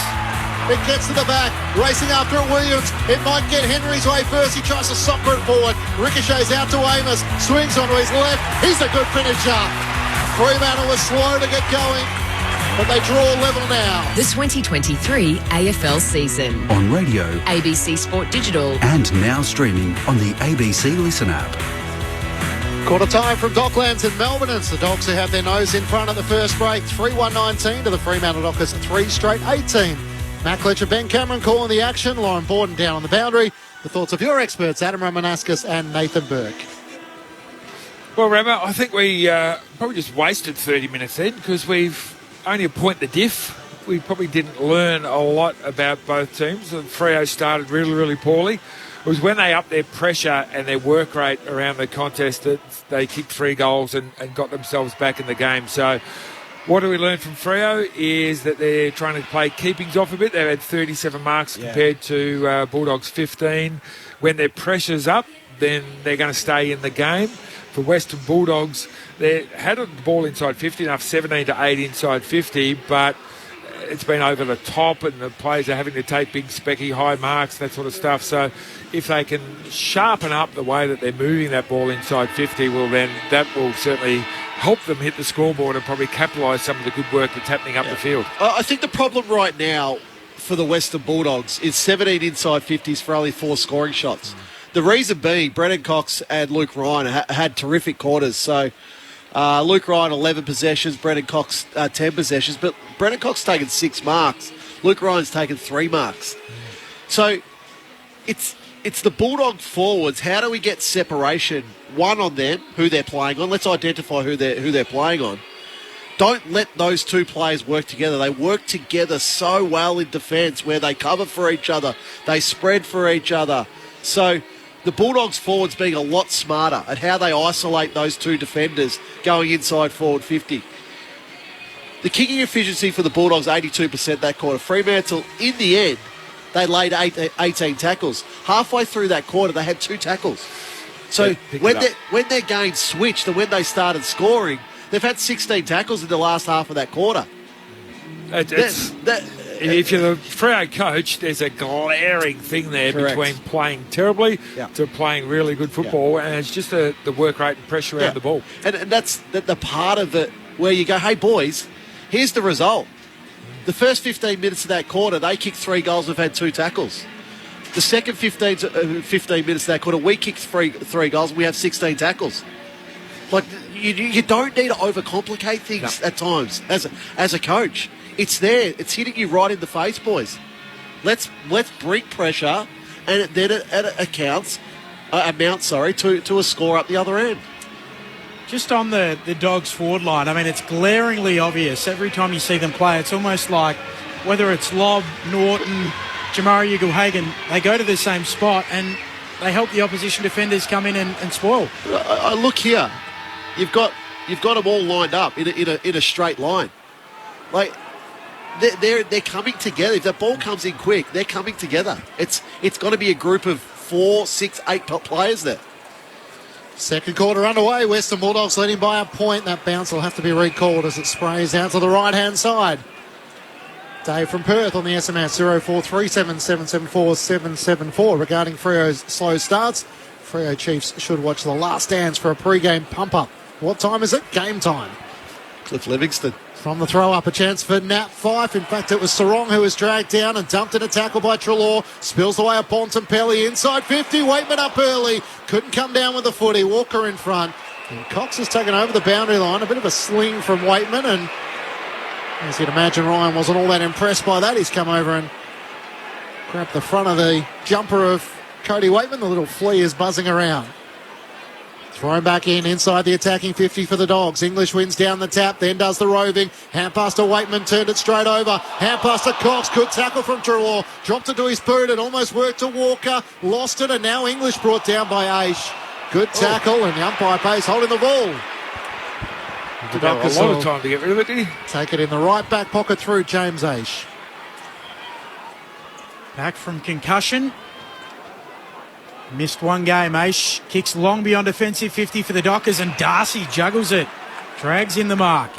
It gets to the back, racing after it, Williams. It might get Henry's way first. He tries to soccer it forward. Ricochets out to Amos. Swings onto his left. He's a good finisher. Fremantle was slow to get going, but they draw level now. The 2023 AFL season. On radio, ABC Sport Digital. and now streaming on the ABC Listen app. Quarter time from Docklands in Melbourne. It's the Dogs who have their nose in front at the first break. 3-1-19 to the Fremantle Dockers 3 straight 18. Matt Fletcher, Ben Cameron calling the action. Lauren Borden down on the boundary. The thoughts of your experts, Adam Romanascus and Nathan Burke. Well, Rama, I think we probably just wasted 30 minutes then because we've only a point the diff. We probably didn't learn a lot about both teams. Freo started really, really poorly. It was when they upped their pressure and their work rate around the contest that they kicked 3 goals and got themselves back in the game. So what do we learn from Freo is that they're trying to play keepings off a bit. They've had 37 marks compared to Bulldogs 15. When their pressure's up, then they're going to stay in the game. For Western Bulldogs, they had the ball inside 50, enough 17 to 8 inside 50, but it's been over the top and the players are having to take big specky high marks, that sort of stuff. So if they can sharpen up the way that they're moving that ball inside 50, well then that will certainly help them hit the scoreboard and probably capitalise some of the good work that's happening up the field. I think the problem right now for the Western Bulldogs is 17 inside 50s for only 4 scoring shots. The reason being, Brennan Cox and Luke Ryan had terrific quarters. So Luke Ryan 11 possessions, Brennan Cox 10 possessions, but Brennan Cox taken 6 marks. Luke Ryan's taken 3 marks. So it's the Bulldog forwards. How do we get separation? One on them, who they're playing on. Let's identify who they're playing on. Don't let those two players work together. They work together so well in defence where they cover for each other. They spread for each other. So the Bulldogs forwards being a lot smarter at how they isolate those two defenders going inside forward 50. The kicking efficiency for the Bulldogs, 82% that quarter. Fremantle, in the end, they laid 18 tackles. Halfway through that quarter, they had 2 tackles. So when their game switched and when they started scoring, they've had 16 tackles in the last half of that quarter. If you're the Freo coach, there's a glaring thing there between playing terribly to playing really good football, and it's just the work rate and pressure around the ball. And that's the part of it where you go, hey, boys, here's the result. The first 15 minutes of that quarter, they kicked 3 goals, we've had 2 tackles. The second 15 minutes of that quarter, we kicked three goals, and we have 16 tackles. Like, you don't need to overcomplicate things at times as a coach. It's there. It's hitting you right in the face, boys. Let's bring pressure, and then it amounts to a score up the other end. Just on the Dogs forward line, I mean, it's glaringly obvious every time you see them play. It's almost like whether it's Lobb, Norton, Jamari Ugle-Hagan, they go to the same spot and they help the opposition defenders come in and spoil. I look here. You've got them all lined up in a straight line. Like, they're coming together. If that ball comes in quick, they're coming together. It's got to be a group of 4, 6, 8 top players there. Second quarter underway. Western Bulldogs leading by a point. That bounce will have to be recalled as it sprays out to the right-hand side. Dave from Perth on the SMS 0437774774 regarding Freo's slow starts. Freo Chiefs should watch the last dance for a pre-game pump-up. What time is it? Game time. Cliff Livingston. From the throw-up, a chance for Nat Fyfe. In fact, it was Sarong who was dragged down and dumped in a tackle by Treloar. Spills away at Bontempelli. Inside 50, Waitman up early. Couldn't come down with the footy. Walker in front. And Cox has taken over the boundary line. A bit of a sling from Waitman. And as you'd imagine, Ryan wasn't all that impressed by that. He's come over and grabbed the front of the jumper of Cody Waitman. The little flea is buzzing around. Thrown back inside the attacking 50 for the Dogs. English wins down the tap, then does the roving. Hand pass to Waitman, turned it straight over. Hand pass to Cox, good tackle from Treloar. Dropped it to his boot, it almost worked to Walker. Lost it, and now English brought down by Aish. Good tackle, and the umpire pays holding the ball. Took a lot of time to get rid of it, did he? Take it in the right back pocket through James Aish. Back from concussion. Missed one game. Aish kicks long beyond defensive 50 for the Dockers, and Darcy juggles it. Drags in the mark.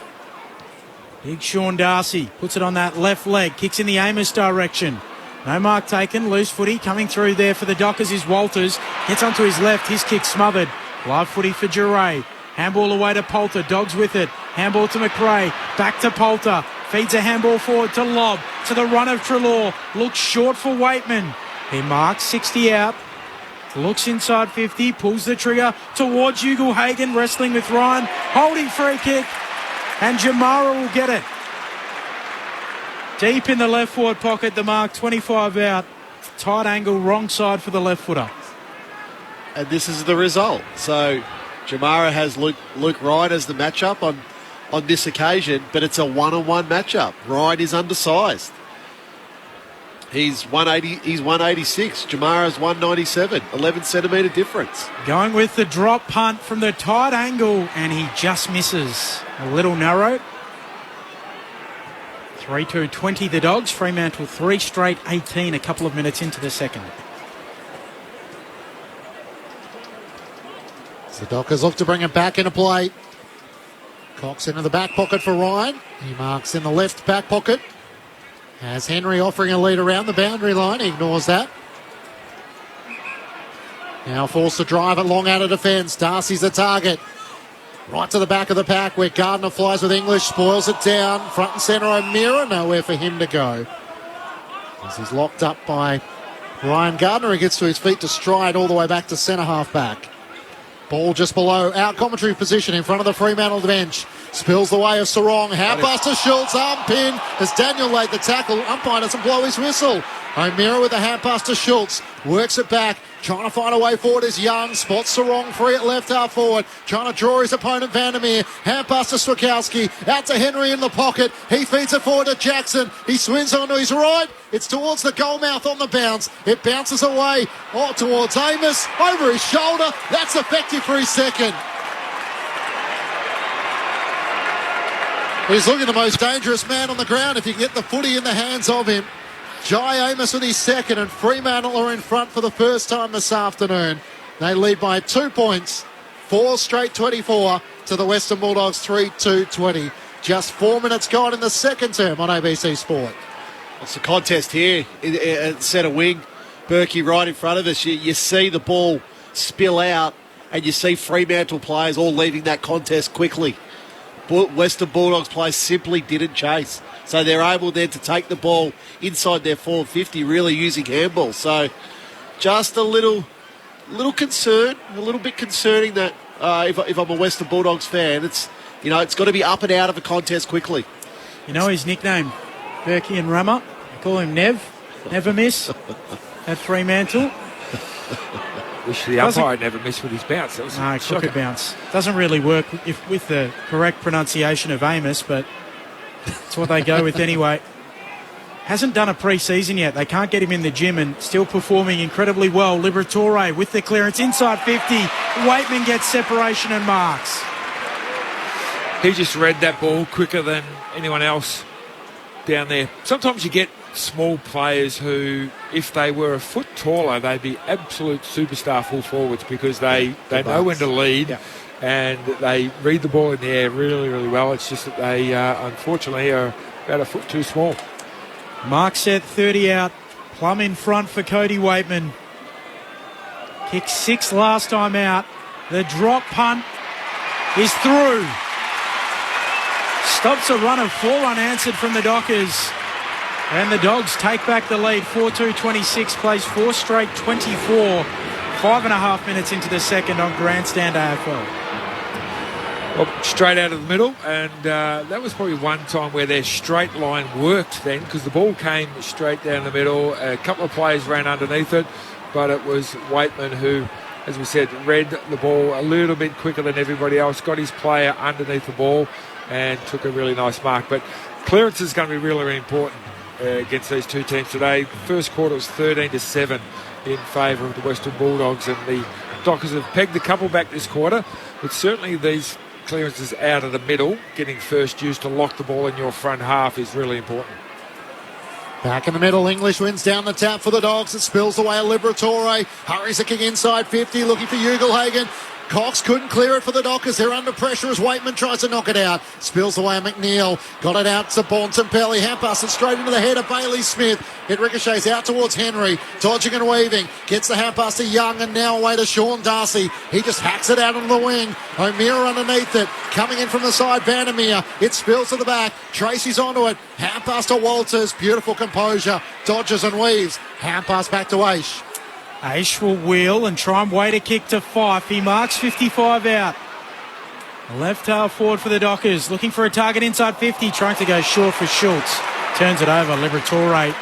Big Sean Darcy puts it on that left leg. Kicks in the Amos direction. No mark taken. Loose footy coming through there for the Dockers is Walters. Gets onto his left. His kick smothered. Live footy for Duray. Handball away to Poulter. Dogs with it. Handball to McRae. Back to Poulter. Feeds a handball forward to Lobb. To the run of Treloar. Looks short for Waitman. He marks 60 out. Looks inside 50. Pulls the trigger towards Ugle-Hagan. Wrestling with Ryan. Holding free kick. And Jamara will get it. Deep in the left forward pocket. The mark 25 out. Tight angle. Wrong side for the left footer. And this is the result. So Jamara has Luke Ryan as the matchup on this occasion, but it's a one-on-one matchup. Ryan is undersized. He's 180. He's 186. Jamara's 197. 11 centimetre difference. Going with the drop punt from the tight angle, and he just misses. A little narrow. 3-2-20 the Dogs. Fremantle 3 straight 18 a couple of minutes into the second. The Dockers look to bring him back into play. Cox into the back pocket for Ryan. He marks in the left back pocket. Has Henry offering a lead around the boundary line. He ignores that. Now forced to drive it long out of defence. Darcy's the target. Right to the back of the pack where Gardner flies with English. Spoils it down. Front and centre O'Meara. Nowhere for him to go. As he's locked up by Ryan Gardner. He gets to his feet to stride all the way back to centre half back. Ball just below our commentary position in front of the Fremantle bench. Spills the way of Sarong. Handpass to Schultz. Arm pin as Daniel laid the tackle. Umpire doesn't blow his whistle. O'Meara with the handpass to Schultz. Works it back. Trying to find a way forward is Young. Spots Sarong free at left half forward. Trying to draw his opponent Vandermeer. Handpass to Swakowski. Out to Henry in the pocket. He feeds it forward to Jackson. He swings onto his right. It's towards the goal mouth on the bounce. It bounces away towards Amos. Over his shoulder. That's effective for his second. He's looking the most dangerous man on the ground if you can get the footy in the hands of him. Jai Amos with his second, and Fremantle are in front for the first time this afternoon. They lead by 2 points, 4 straight 24 to the Western Bulldogs 3-2-20. Just 4 minutes gone in the second term on ABC Sport. It's a contest here at centre wing. Berkey right in front of us. You see the ball spill out, and you see Fremantle players all leaving that contest quickly. Western Bulldogs players simply didn't chase. So they're able then to take the ball inside their 450, really using handball. So just a little concern, a little bit concerning that if I'm a Western Bulldogs fan, it's got to be up and out of a contest quickly. You know his nickname, Berkey and Rammer. They call him Nev, never miss at Fremantle. Wish the umpire never missed with his bounce. That was no, crooked bounce. Doesn't really work with the correct pronunciation of Amos, but it's what they go with anyway. Hasn't done a pre-season yet. They can't get him in the gym and still performing incredibly well. Liberatore with the clearance inside 50. Waitman gets separation and marks. He just read that ball quicker than anyone else down there. Sometimes you get small players who, if they were a foot taller, they'd be absolute superstar full forwards because they know when to lead and they read the ball in the air really, really well. It's just that they, unfortunately, are about a foot too small. Mark set 30 out. Plum in front for Cody Waitman. Kicked 6 last time out. The drop punt is through. Stops a run of 4 unanswered from the Dockers. And the Dogs take back the lead. 4-2-26, plays 4 straight 24. 5.5 minutes into the second on Grandstand AFL. Well, straight out of the middle, and that was probably one time where their straight line worked then because the ball came straight down the middle. A couple of players ran underneath it, but it was Waitman who, as we said, read the ball a little bit quicker than everybody else, got his player underneath the ball and took a really nice mark. But clearance is going to be really, really important against these two teams today. First quarter was 13-7 in favour of the Western Bulldogs, and the Dockers have pegged a couple back this quarter, but certainly these clearances out of the middle, getting first use to lock the ball in your front half is really important. Back in the middle, English wins down the tap for the Dogs. It spills away a Liberatore. Hurries a kick inside 50, looking for Ugelhagen. Cox couldn't clear it for the Dockers. They're under pressure as Waitman tries to knock it out. Spills away McNeil. Got it out to Bontempelli. Hand passes straight into the head of Bailey Smith. It ricochets out towards Henry. Dodging and weaving. Gets the hand pass to Young and now away to Sean Darcy. He just hacks it out on the wing. O'Meara underneath it. Coming in from the side, Vandermeer. It spills to the back. Tracy's onto it. Hand pass to Walters. Beautiful composure. Dodges and weaves. Hand pass back to Aish. Aish will wheel and try and wait a kick to Fife. He marks 55 out. Left half forward for the Dockers. Looking for a target inside 50. Trying to go short for Schultz. Turns it over. Liberatore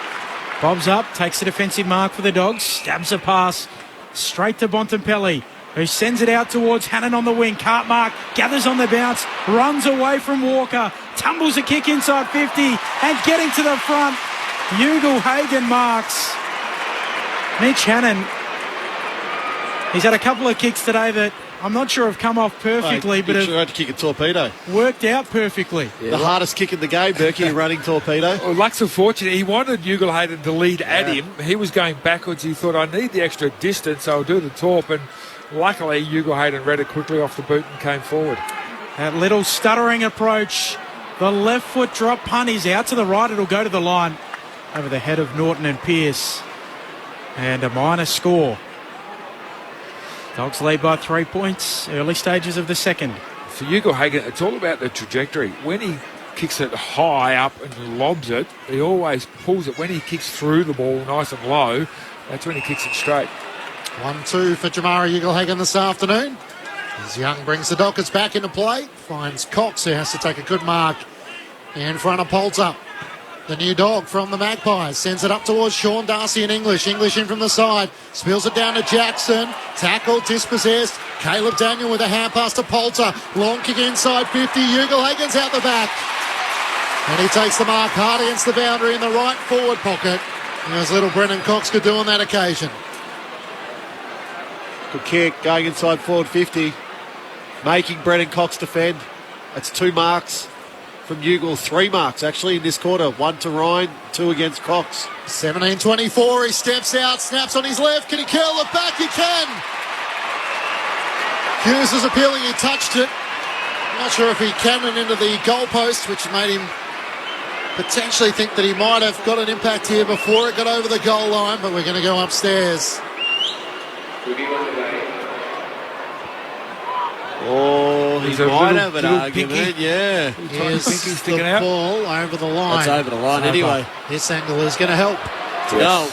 bobs up. Takes a defensive mark for the Dogs. Stabs a pass straight to Bontempelli, who sends it out towards Hannon on the wing. Can't mark. Gathers on the bounce. Runs away from Walker. Tumbles a kick inside 50. And getting to the front. Ugelhagen marks. Mitch Hannon, he's had a couple of kicks today that I'm not sure have come off perfectly, but have to kick a torpedo. Worked out perfectly. Yeah. The hardest kick in the game, Berkey, running torpedo. Well, Lucks of fortune, he wanted Ugelhagen to lead at him. He was going backwards. He thought, I need the extra distance, so I'll do the torp. And luckily, Ugelhagen read it quickly off the boot and came forward. That little stuttering approach. The left foot drop punt is out to the right. It'll go to the line over the head of Norton and Pearce. And a minor score. Dogs lead by 3 points, early stages of the second. For Ugelhagen, it's all about the trajectory. When he kicks it high up and lobs it, he always pulls it. When he kicks through the ball nice and low, that's when he kicks it straight. 1-2 for Jamara Ugelhagen this afternoon. As Young brings the Dockers back into play, finds Cox, who has to take a good mark in front of Poulter. The new dog from the Magpies sends it up towards Sean Darcy and English. English in from the side. Spills it down to Jackson. Tackled, dispossessed. Caleb Daniel with a hand pass to Poulter. Long kick inside 50. Ugelhagen's out the back. And he takes the mark hard against the boundary in the right forward pocket. As little Brendan Cox could do on that occasion. Good kick, going inside forward 50. Making Brendan Cox defend. That's 2 marks. From Ugle, 3 marks actually in this quarter. 1 to Ryan, 2 against Cox. 17-24, he steps out, snaps on his left. Can he curl it back? He can. Hughes is appealing, he touched it. Not sure if he cannoned into the goalpost, which made him potentially think that he might have got an impact here before it got over the goal line, but we're going to go upstairs. Oh, he might have an argument, pinky. yeah. Here's the ball over the line. That's over the line anyway. This angle is going to help. No.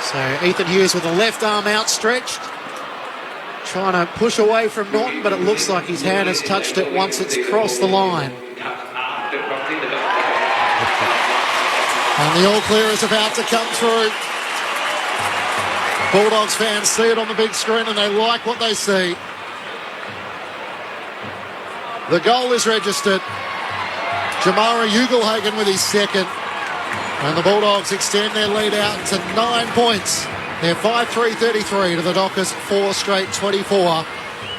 So Ethan Hughes with the left arm outstretched, trying to push away from Norton, but it looks like his hand has touched it once it's crossed the line. And the all clear is about to come through. Bulldogs fans see it on the big screen and they like what they see. The goal is registered. Jamara Ugelhagen with his second. And the Bulldogs extend their lead out to 9 points. They're 5-3-33 to the Dockers, 4 straight 24.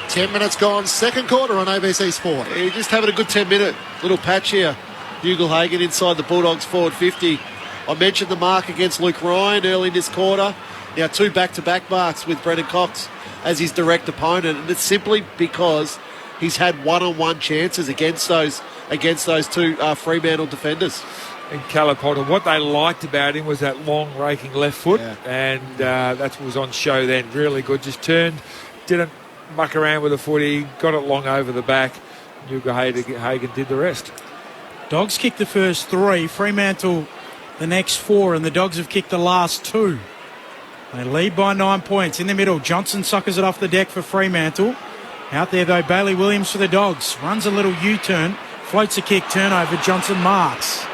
10 minutes gone, second quarter on ABC Sport. Yeah, just having a good 10-minute little patch here. Ugelhagen inside the Bulldogs forward 50. I mentioned the mark against Luke Ryan early in this quarter. Now 2 back-to-back marks with Brendan Cox as his direct opponent. And it's simply because he's had one-on-one chances against those 2 Fremantle defenders. And Caleb Poulter, what they liked about him was that long raking left foot, and that's what was on show then. Really good. Just turned, didn't muck around with the footy, got it long over the back. Ugelhagen did the rest. Dogs kicked the first 3, Fremantle the next 4, and the Dogs have kicked the last 2. They lead by 9 points. In the middle, Johnson suckers it off the deck for Fremantle. Out there, though, Bailey Williams for the Dogs. Runs a little U-turn, floats a kick, turnover, Johnson marks.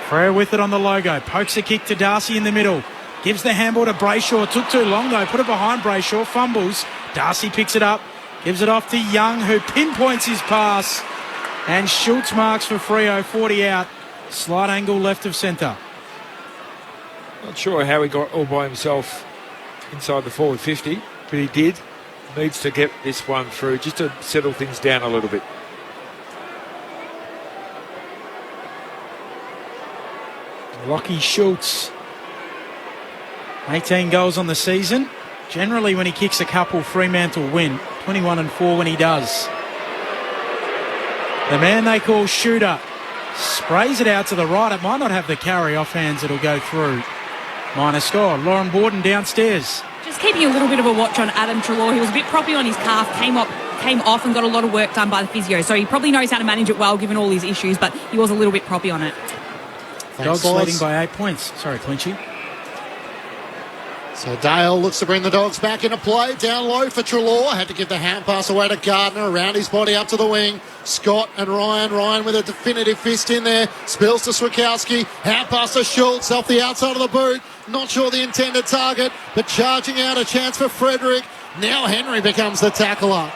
Freo with it on the logo. Pokes a kick to Darcy in the middle. Gives the handball to Brayshaw. Took too long, though. Put it behind Brayshaw. Fumbles. Darcy picks it up. Gives it off to Young, who pinpoints his pass. And Schultz marks for Freo, 40 out. Slight angle left of centre. Not sure how he got all by himself inside the forward 50, but he did. Needs to get this one through just to settle things down a little bit. Lockie Schultz, 18 goals on the season. Generally, when he kicks a couple, Fremantle win. 21-4 when he does. The man they call Shooter sprays it out to the right. It might not have the carry off hands. It'll go through. Minor score. Lauren Borden downstairs. Just keeping a little bit of a watch on Adam Treloar. He was a bit proppy on his calf, came off and got a lot of work done by the physio. So he probably knows how to manage it well, given all his issues, but he was a little bit proppy on it. Dogs leading by 8 points. Sorry, Clinchy. So Dale looks to bring the Dogs back into play. Down low for Treloar. Had to give the hand pass away to Gardner. Around his body up to the wing. Scott and Ryan. Ryan with a definitive fist in there. Spills to Swikowski. Hand pass to Schultz off the outside of the boot. Not sure the intended target, but charging out, a chance for Frederick. Now Henry becomes the tackler.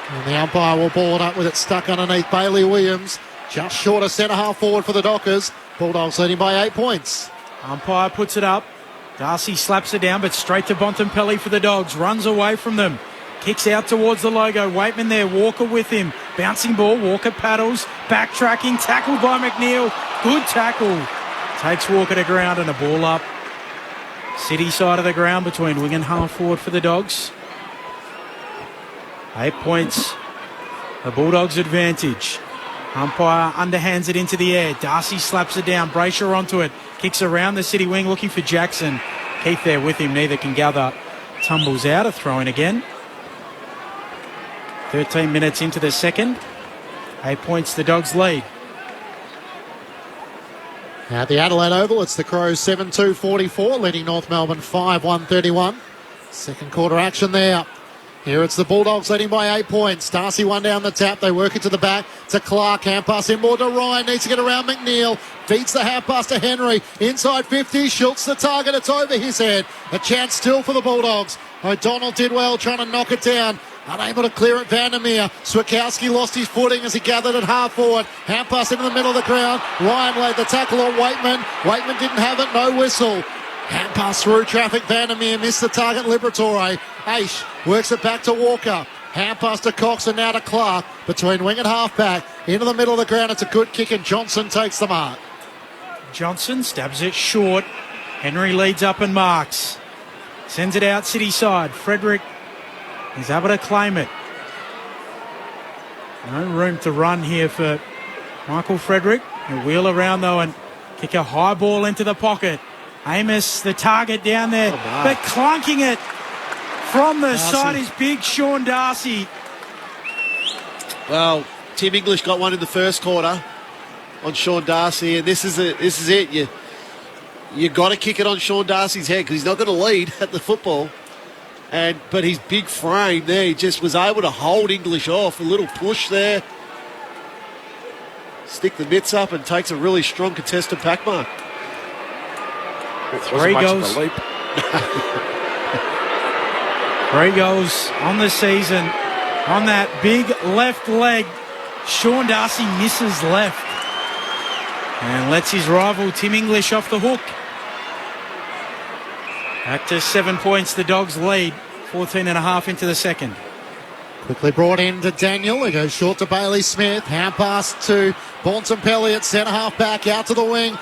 And the umpire will ball it up with it stuck underneath Bailey Williams. Just short of centre half forward for the Dockers. Bulldogs leading by 8 points. Umpire puts it up. Darcy slaps it down, but straight to Bontempelli for the Dogs. Runs away from them. Kicks out towards the logo. Waitman there. Walker with him. Bouncing ball. Walker paddles. Backtracking. Tackled by McNeil. Good tackle. Takes Walker to ground and a ball up. City side of the ground between wing and half forward for the Dogs. 8 points. The Bulldogs' advantage. Umpire underhands it into the air. Darcy slaps it down. Brayshaw onto it. Kicks around the City wing looking for Jackson. Keith there with him. Neither can gather. Tumbles out. A throw-in again. 13 minutes into the second. 8 points the Dogs lead. At the Adelaide Oval, it's the Crows 7-2-44, leading North Melbourne 5-1-31. Second quarter action there. Here it's the Bulldogs leading by 8 points. Darcy one down the tap. They work it to the back to Clark. Hand pass inboard to Ryan. Needs to get around McNeil. Beats the half pass to Henry. Inside 50. Schultz the target. It's over his head. A chance still for the Bulldogs. O'Donnell did well trying to knock it down. Unable to clear it, Vandermeer. Swikowski lost his footing as he gathered at half forward. Hand pass into the middle of the ground. Ryan laid the tackle on Waitman. Waitman didn't have it, no whistle. Hand pass through traffic, Vandermeer missed the target, Liberatore. Aish works it back to Walker. Hand pass to Cox and now to Clark. Between wing and half-back. Into the middle of the ground, it's a good kick and Johnson takes the mark. Johnson stabs it short. Henry leads up and marks. Sends it out city side. Frederick is able to claim it. No room to run here for Michael Frederick. He'll wheel around though and kick a high ball into the pocket. Amos, the target down there, but clunking it from the side is big Sean Darcy. Well, Tim English got one in the first quarter on Sean Darcy, and this is it. You got to kick it on Sean Darcy's head because he's not going to lead at the football. But his big frame there, he just was able to hold English off. A little push there. Stick the mitts up and takes a really strong contested pack mark. Three goals. 3 goals on the season. On that big left leg, Sean Darcy misses left and lets his rival Tim English off the hook. Back to 7 points, the Dogs lead. 14.5 into the second. Quickly brought in to Daniel. He goes short to Bailey Smith. Hand pass to Bontempelli at centre half back out to the wing.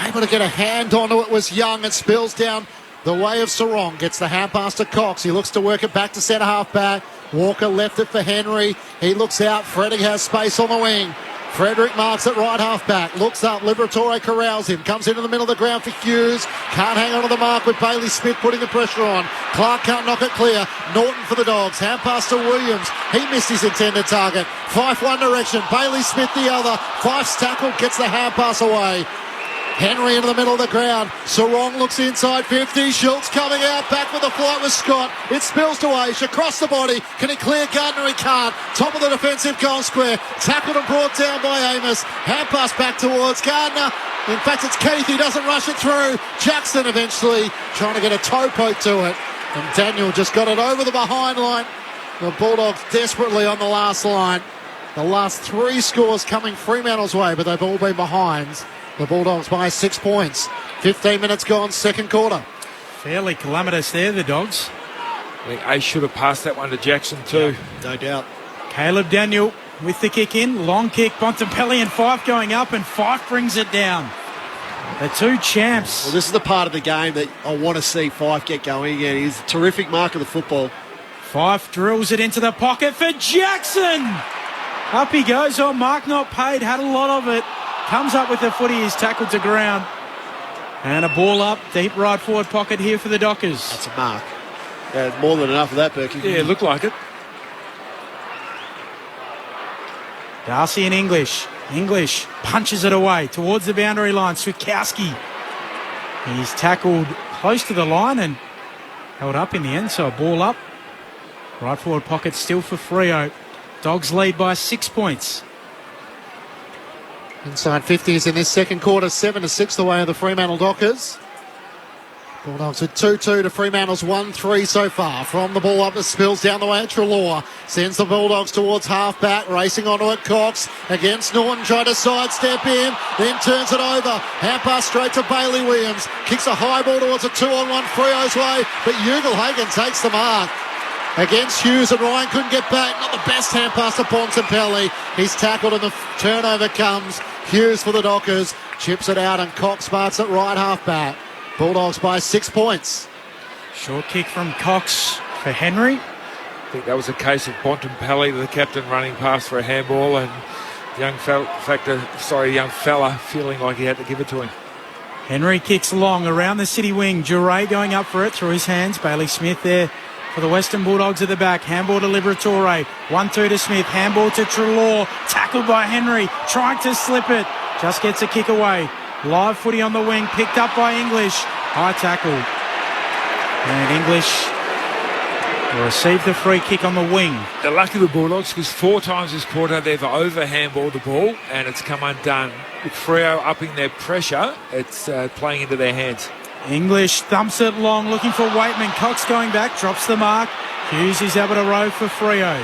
Able to get a hand onto it was Young. It spills down the way of Sarong. Gets the hand pass to Cox. He looks to work it back to centre half back. Walker left it for Henry. He looks out. Frederick has space on the wing. Frederick marks at right half back. Looks up. Liberatore corrals him. Comes into the middle of the ground for Hughes. Can't hang on to the mark with Bailey Smith putting the pressure on. Clark can't knock it clear. Norton for the Dogs. Hand pass to Williams. He missed his intended target. Fife one direction. Bailey Smith the other. Fife's tackle gets the hand pass away. Henry into the middle of the ground. Sarong looks inside 50. Schultz coming out. Back with the flight with Scott. It spills to Aish. Across the body. Can he clear Gardner? He can't. Top of the defensive goal square. Tackled and brought down by Amos. Hand pass back towards Gardner. In fact, it's Keith. He doesn't rush it through. Jackson eventually trying to get a toe poke to it. And Daniel just got it over the behind line. The Bulldogs desperately on the last line. The last 3 scores coming Fremantle's way, but they've all been behinds. The Bulldogs by 6 points. 15 minutes gone, second quarter. Fairly calamitous there, the Dogs. I think Ace should have passed that one to Jackson too. Yeah, no doubt. Caleb Daniel with the kick in. Long kick, Bontempelli and Fife going up, and Fife brings it down. The two champs. Well, this is the part of the game that I want to see Fife get going again. He's a terrific mark of the football. Fife drills it into the pocket for Jackson. Up he goes. Oh, mark not paid. Had a lot of it. Comes up with the footy. He's tackled to ground. And a ball up. Deep right forward pocket here for the Dockers. That's a mark. Yeah, more than enough of that, Berkey. Yeah, it looked like it. Darcy and English. English punches it away towards the boundary line. Swikowski. He's tackled close to the line and held up in the end. So a ball up. Right forward pocket still for Freo. Dogs lead by 6 points. Inside 50s in this second quarter, 7-6 the way of the Fremantle Dockers. Bulldogs with 2-2 to Fremantle's 1-3 so far. From the ball up, it spills down the way at Treloar. Sends the Bulldogs towards half-back, racing onto it. Cox against Norton, tried to sidestep him, then turns it over. Hand pass straight to Bailey Williams. Kicks a high ball towards a 2-on-1 Freo's way, but Ugelhagen takes the mark. Against Hughes, and Ryan couldn't get back. Not the best hand pass to Bontempelli. He's tackled and the turnover comes. Hughes for the Dockers. Chips it out and Cox marks it right half-back. Bulldogs by 6 points. Short kick from Cox for Henry. I think that was a case of Bontempelli, the captain, running past for a handball, and young fella feeling like he had to give it to him. Henry kicks long around the city wing. Jure going up for it through his hands. Bailey Smith there for the Western Bulldogs at the back. Handball to Liberatore. 1-2 to Smith. Handball to Treloar. Tackled by Henry. Trying to slip it. Just gets a kick away. Live footy on the wing. Picked up by English. High tackle. And English will receive the free kick on the wing. The luck of the Bulldogs, because 4 times this quarter they've over handballed the ball and it's come undone. With Freo upping their pressure, it's playing into their hands. English thumps it long, looking for Waitman. Cox going back, drops the mark. Hughes is able to row for Freo.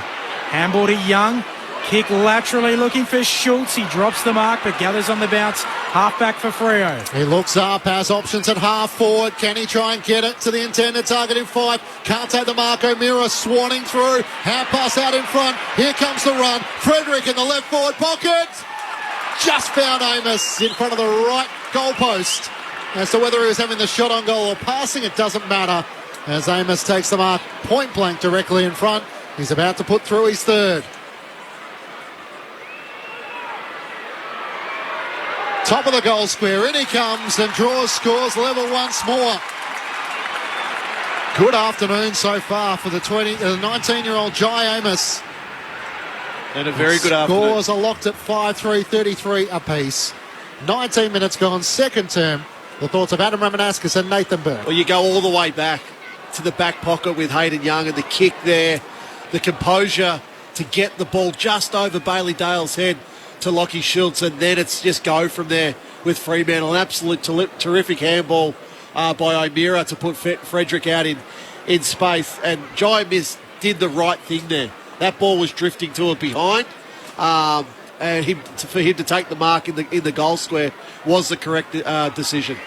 Handball to Young. Kick laterally, looking for Schultz. He drops the mark, but gathers on the bounce. Half-back for Freo. He looks up, has options at half-forward. Can he try and get it to the intended target in Fife? Can't take the mark. O'Meara swanning through. Hand pass out in front. Here comes the run. Frederick in the left-forward pocket. Just found Amos in front of the right goalpost. As to whether he was having the shot on goal or passing, it doesn't matter. As Amos takes the mark point blank directly in front. He's about to put through his third. Top of the goal square, in he comes and draws, scores level once more. Good afternoon so far for the 19-year-old Jai Amos. And a very good afternoon. Scores are locked at 5-3, 33 apiece. 19 minutes gone, second term. The thoughts of Adam Ramanauskas and Nathan Burke. Well, you go all the way back to the back pocket with Hayden Young and the kick there. The composure to get the ball just over Bailey Dale's head to Lockie Schultz, and then it's just go from there with Fremantle. An absolute terrific handball by O'Meara to put Frederick out in space, and Jai did the right thing there. That ball was drifting to it behind, and for him to take the mark in the goal square was the correct decision.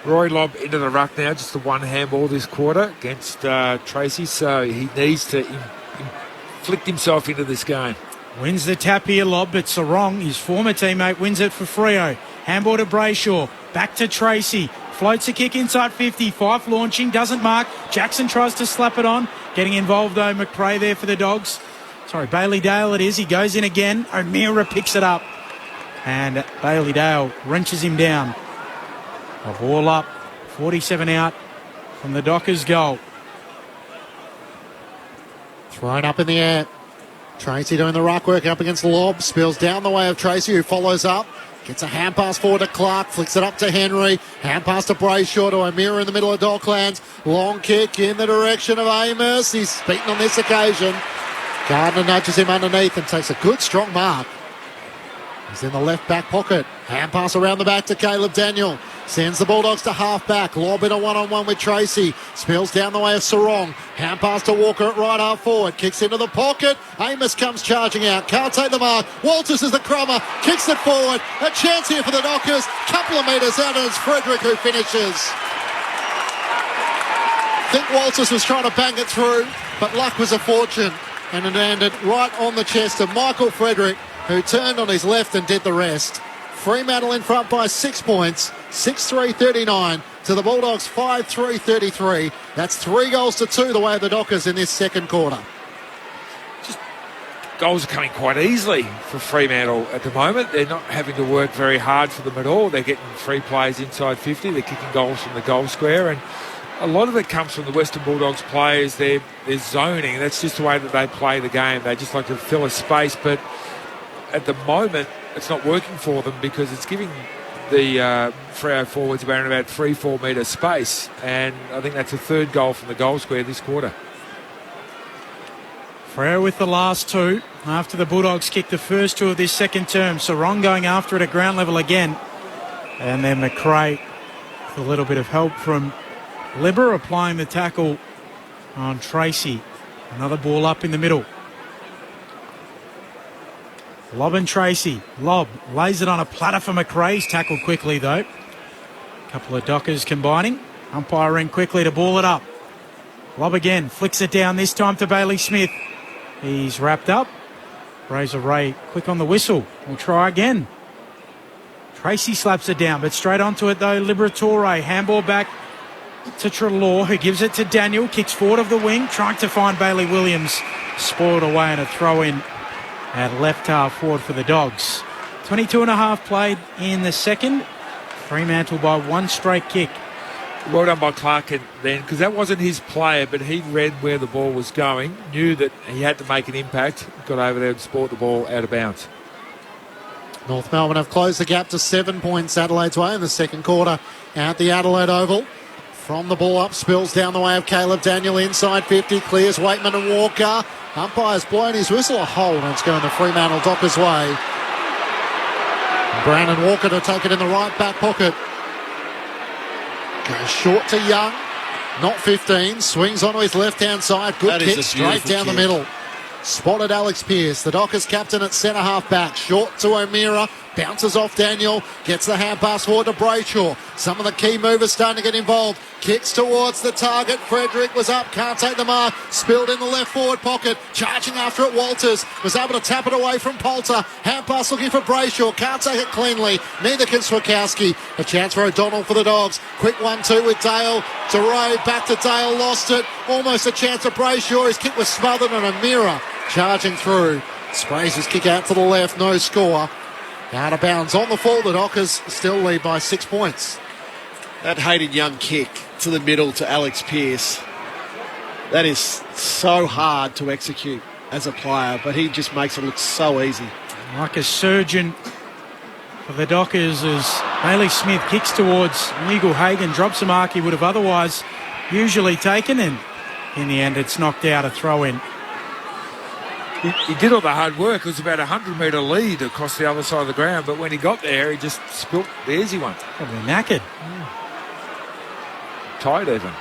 Roy Lobb into the ruck now, just the one handball this quarter against Tracy, so he needs to inflict himself into this game. Wins the tap here, Lobb, but Sarong, his former teammate, wins it for Freo. Handball to Brayshaw. Back to Tracy. Floats a kick inside 50. Fife launching, doesn't mark. Jackson tries to slap it on. Getting involved, though, McRae there for the Dogs. Sorry, Bailey Dale it is. He goes in again. O'Meara picks it up. And Bailey Dale wrenches him down. A ball up. 47 out from the Dockers' goal. Thrown up in the air. Tracy doing the ruck work up against Lobb. Spills down the way of Tracy, who follows up. Gets a hand pass forward to Clark. Flicks it up to Henry. Hand pass to Brayshaw to O'Meara in the middle of Docklands. Long kick in the direction of Amos. He's beaten on this occasion. Gardner nudges him underneath and takes a good strong mark. He's in the left back pocket. Hand pass around the back to Caleb Daniel. Sends the Bulldogs to half-back. Lob in a one-on-one with Tracy. Spills down the way of Sarong. Hand pass to Walker at right half forward. Kicks into the pocket. Amos comes charging out. Can't take the mark. Walters is the crummer. Kicks it forward. A chance here for the Dockers. Couple of metres out and it's Frederick who finishes. I think Walters was trying to bang it through, but luck was a fortune. And it landed right on the chest of Michael Frederick, who turned on his left and did the rest. Fremantle in front by 6 points, 6-3-39 to the Bulldogs 5-3-33. That's 3-2 the way of the Dockers in this second quarter. Goals are coming quite easily for Fremantle at the moment. They're not having to work very hard for them at all. They're getting free plays inside 50. They're kicking goals from the goal square, and a lot of it comes from the Western Bulldogs players. They're zoning. That's just the way that they play the game. They just like to fill a space, but at the moment it's not working for them because it's giving the Freo forwards around about 3-4 metre space, and I think that's a third goal from the goal square this quarter. Freo with the last two after the Bulldogs kicked the first two of this second term. Sarong going after it at ground level again. And then McRae with a little bit of help from Libber applying the tackle on Tracy. Another ball up in the middle. Lob and Tracy. Lob lays it on a platter for McRae. He's tackled quickly though. A couple of Dockers combining. Umpire in quickly to ball it up. Lob again. Flicks it down this time to Bailey Smith. He's wrapped up. Razor Ray quick on the whistle. We'll try again. Tracy slaps it down, but straight onto it though. Liberatore. Handball back to Treloar, who gives it to Daniel. Kicks forward of the wing, trying to find Bailey Williams. Spoiled away and a throw in at left half forward for the Dogs. 22 and a half played in the second. Fremantle by one straight kick. Well done by Clark then, because that wasn't his player, but he read where the ball was going, knew that he had to make an impact, got over there and sport the ball out of bounds. North Melbourne have closed the gap to 7 points Adelaide's way in the second quarter at the Adelaide Oval. From the ball up, spills down the way of Caleb Daniel inside 50, clears Waitman and Walker. Umpire's blown his whistle a hole, and it's going the Fremantle Dockers' way. Brandon Walker to take it in the right back pocket. Goes short to Young, not 15, swings onto his left-hand side, good kick straight down the middle. Spotted Alex Pearce, the Dockers captain at centre-half back, short to O'Meara, bounces off Daniel, gets the hand pass forward to Brayshaw. Some of the key movers starting to get involved, kicks towards the target. Frederick was up, can't take the mark, spilled in the left forward pocket, charging after it Walters, was able to tap it away from Poulter. Hand pass looking for Brayshaw, can't take it cleanly, neither can Swakowski. A chance for O'Donnell for the Dogs, quick 1-2 with Dale to Ray, back to Dale, lost it, almost a chance for Brayshaw. His kick was smothered and O'Meara charging through, sprays his kick out to the left, no score. Out of bounds on the fall, the Dockers still lead by 6 points. That Hayden Young kick to the middle to Alex Pearce, that is so hard to execute as a player, but he just makes it look so easy. Like a surgeon for the Dockers as Bailey Smith kicks towards Legal Hagan, drops a mark he would have otherwise usually taken, and in the end it's knocked out, a throw in. He did all the hard work. It was about a 100-metre lead across the other side of the ground, but when he got there, he just spilt the easy one. Probably knackered. Tired even.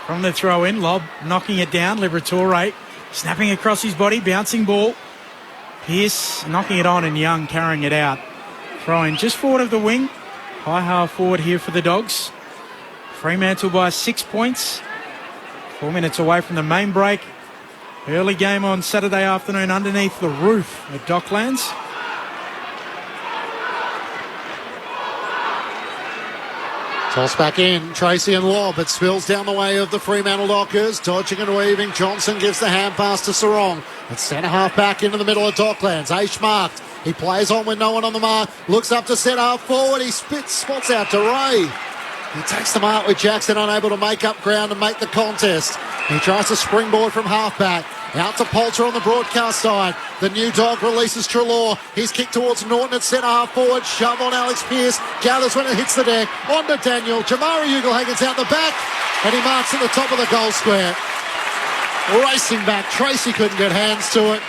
From the throw-in, Lob knocking it down. Liberatore snapping across his body, bouncing ball. Pearce knocking it on and Young carrying it out. Throw-in just forward of the wing. High half forward here for the Dogs. Fremantle by 6 points. 4 minutes away from the main break. Early game on Saturday afternoon underneath the roof at Docklands. Toss back in, Tracy and Lob. It spills down the way of the Fremantle Dockers. Dodging and weaving, Johnson gives the hand pass to Sarong. It's centre half back into the middle of Docklands. Ace marked. He plays on with no one on the mark. Looks up to centre half forward. He spots out to Ray. He takes the mark with Jackson unable to make up ground and make the contest. He tries to springboard from halfback. Out to Poulter on the broadcast side. The new dog releases Treloar. He's kicked towards Norton at centre half forward. Shove on Alex Pearce. Gathers when it hits the deck. On to Daniel. Jamari Ugelhagen's out the back. And he marks at the top of the goal square. Racing back. Tracy couldn't get hands to it.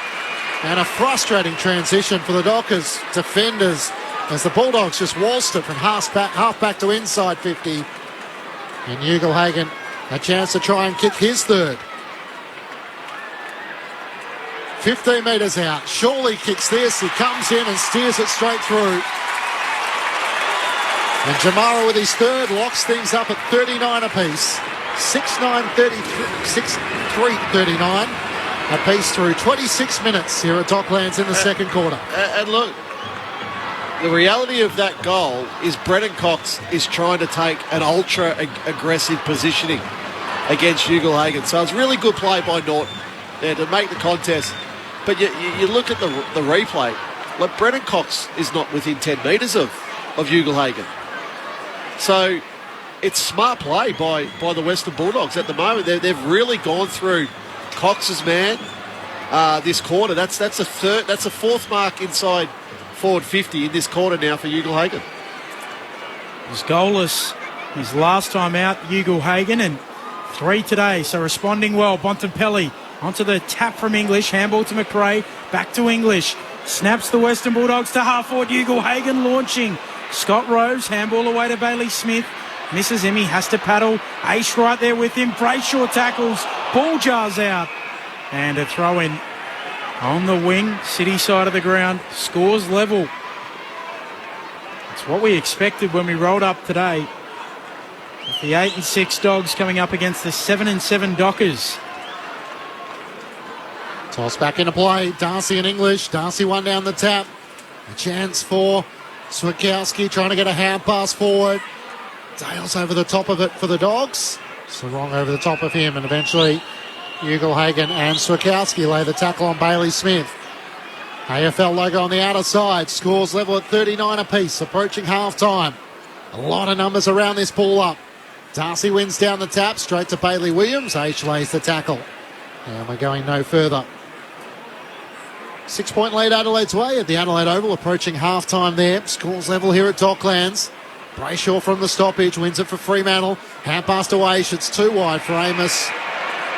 And a frustrating transition for the Dockers defenders as the Bulldogs just waltzed it from half back to inside 50. And Ugelhagen a chance to try and kick his third. 15 metres out. Shawley kicks this. He comes in and steers it straight through. And Jamara with his third locks things up at 39 apiece. 6-9, 33, 6-3, 39. apiece through 26 minutes here at Docklands in the second quarter. And look, the reality of that goal is Brennan Cox is trying to take an ultra-aggressive positioning against Ugle-Hagan. So it's really good play by Norton there to make the contest. But you look at the replay, like Brennan Cox is not within 10 metres of Ugle-Hagan. So it's smart play by the Western Bulldogs at the moment. They've really gone through Cox's man this quarter. That's a fourth mark inside forward 50 in this quarter now for Ugle-Hagan. He's goalless his last time out, Ugle-Hagan, and 3 today, so responding well. Bontempelli onto the tap from English, handball to McRae, back to English, snaps the Western Bulldogs to half forward. Ugle-Hagan launching. Scott Rose, handball away to Bailey Smith, misses him, he has to paddle. Aish right there with him, Brayshaw tackles, ball jars out, and a throw in on the wing, city side of the ground, scores level. It's what we expected when we rolled up today. With the 8-6 Dogs coming up against the 7-7 Dockers. Toss back into play. Darcy and English. Darcy one down the tap. A chance for Switkowski trying to get a hand pass forward. Dale's over the top of it for the Dogs. Sarong over the top of him, and eventually Ugle-Hagan and Switkowski lay the tackle on Bailey Smith. AFL logo on the outer side. Scores level at 39 apiece, approaching half-time. A lot of numbers around this pull up. Darcy wins down the tap, straight to Bailey Williams. H lays the tackle. And we're going no further. 6-point lead Adelaide's way at the Adelaide Oval, approaching half-time there. Scores level here at Docklands. Brayshaw from the stoppage, wins it for Fremantle. Hand pass to Aish, it's too wide for Amos.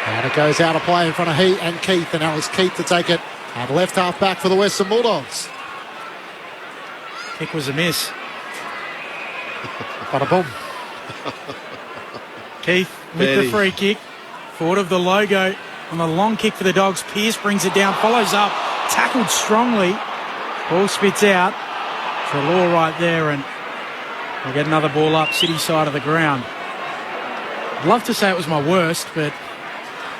And it goes out of play in front of he and Keith, and Alex Keith to take it at left half back for the Western Bulldogs. Kick was a miss. Bada boom. Keith with the free kick, forward of the logo on the long kick for the Dogs. Pearce brings it down, follows up, tackled strongly. Ball spits out. Trelaw right there, and we'll get another ball up, city side of the ground. I'd love to say it was my worst, but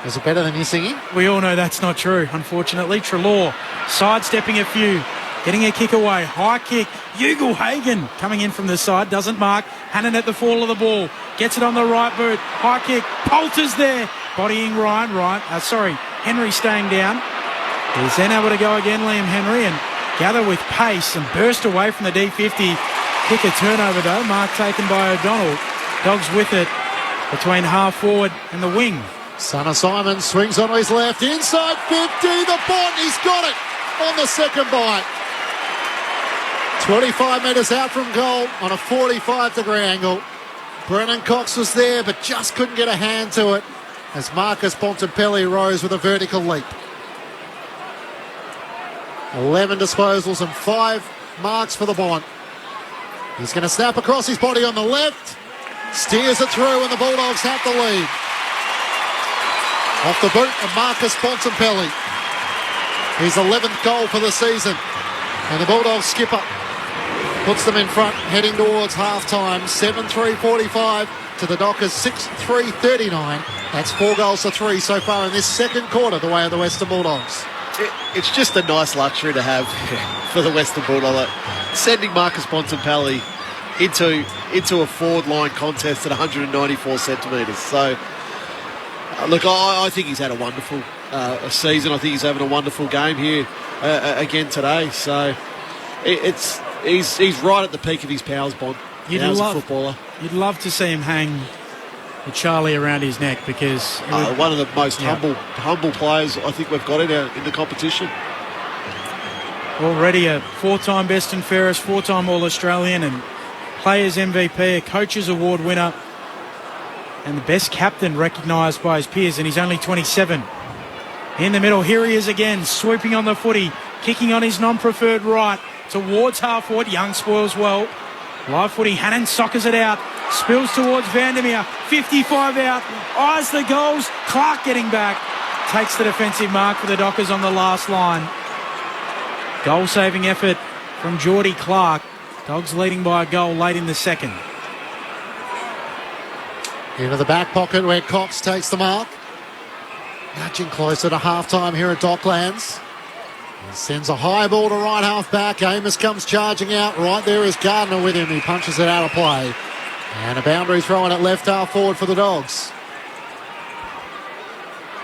is it better than you singing? We all know that's not true, unfortunately. Trelaw sidestepping a few, getting a kick away. High kick. Ugle-Hagan coming in from the side, doesn't mark. Hannon at the fall of the ball, gets it on the right boot. High kick. Poulter's there, bodying Ryan. Henry staying down. He's then able to go again, Liam Henry, and gather with pace and burst away from the D50. Kick a turnover though, mark taken by O'Donnell. Dogs with it between half forward and the wing. Son of Simon swings on his left, inside 50, the Bont, he's got it on the second bite. 25 metres out from goal on a 45-degree angle. Brennan Cox was there, but just couldn't get a hand to it as Marcus Bontempelli rose with a vertical leap. 11 disposals and 5 marks for the Bont. He's going to snap across his body on the left, steers it through, and the Bulldogs have the lead. Off the boot of Marcus Bontempelli. His 11th goal for the season. And the Bulldogs skipper puts them in front, heading towards half-time. 7-3-45 to the Dockers, 6-3-39. That's 4 goals to 3 so far in this second quarter, the way of the Western Bulldogs. It's just a nice luxury to have for the Western Bulldogs. Sending Marcus Bontempelli into a forward line contest at 194 centimetres. So, look, I think he's had a wonderful season. I think he's having a wonderful game here again today. So, he's right at the peak of his powers, Bond. As a footballer. You'd love to see him hang with Charlie around his neck, because one of the most humble players I think we've got in the competition. Already a 4-time best and fairest, 4-time All-Australian and Players MVP, a Coaches Award winner, and the best captain recognised by his peers, and he's only 27. In the middle, here he is again, swooping on the footy, kicking on his non-preferred right towards half-forward. Young spoils well. Live footy, Hannon soccers it out, spills towards Vandermeer, 55 out, eyes the goals, Clark getting back, takes the defensive mark for the Dockers on the last line. Goal-saving effort from Geordie Clark. Dogs leading by a goal late in the second. Into the back pocket where Cox takes the mark. Nudging closer to half-time here at Docklands. He sends a high ball to right half back. Amos comes charging out. Right there is Gardner with him. He punches it out of play. And a boundary throw in at left half forward for the Dogs.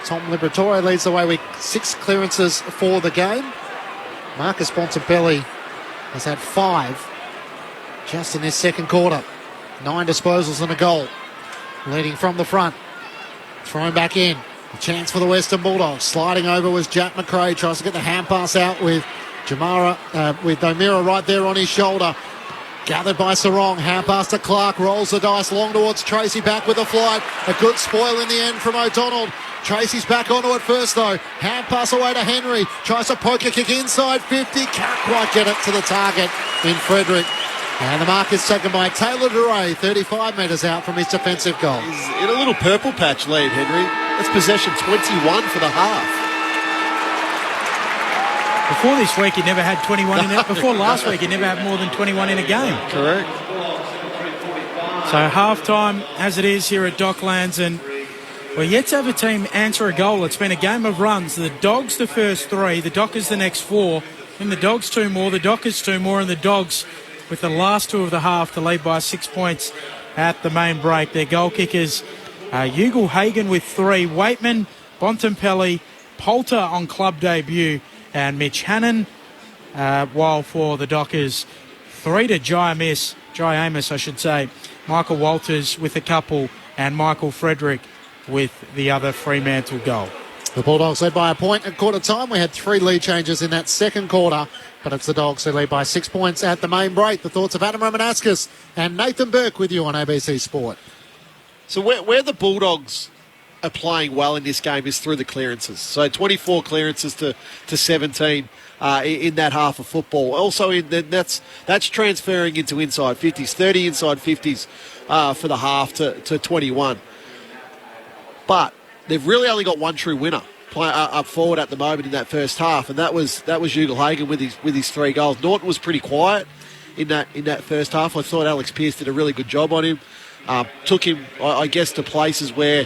Tom Liberatore leads the way with 6 clearances for the game. Marcus Bontempelli has had 5 just in this second quarter. 9 disposals and a goal. Leading from the front. Thrown back in. A chance for the Western Bulldogs. Sliding over was Jack McRae. Tries to get the hand pass out with with Domira right there on his shoulder. Gathered by Sarong. Hand pass to Clark. Rolls the dice long towards Tracy. Back with the flight. A good spoil in the end from O'Donnell. Tracy's back onto it first though. Hand pass away to Henry. Tries a poker kick inside 50. Can't quite get it to the target in Frederick. And the mark is taken by Taylor Duray, 35 metres out from his defensive goal. He's in a little purple patch lead, Henry. That's possession 21 for the half. Before this week, he never had 21 in it. Before last week, he never had more than 21 in a game. Correct. So half-time as it is here at Docklands, and we're yet to have a team answer a goal. It's been a game of runs. The Dogs the first 3, the Dockers the next 4, and the Dogs 2 more, the Dockers 2 more, and the Dogs with the last 2 of the half to lead by 6 points at the main break. Their goal kickers, Ugle Hagen with 3, Waitman, Bontempelli, Poulter on club debut, and Mitch Hannon, while for the Dockers, 3 to Jai Amos, Michael Walters with a couple, and Michael Frederick with the other Fremantle goal. The Bulldogs led by a point at quarter time. We had 3 lead changes in that second quarter, but it's the Dogs who lead by 6 points at the main break. The thoughts of Adam Romanascus and Nathan Burke with you on ABC Sport. So where the Bulldogs are playing well in this game is through the clearances. So 24 clearances to 17 in that half of football. Also, that's transferring into inside 50s, 30 inside 50s for the half to 21. But they've really only got one true winner up forward at the moment in that first half, and that was Ugle Hagen with his 3 goals. Norton was pretty quiet in that first half. I thought Alex Pearce did a really good job on him. Took him, I guess, to places where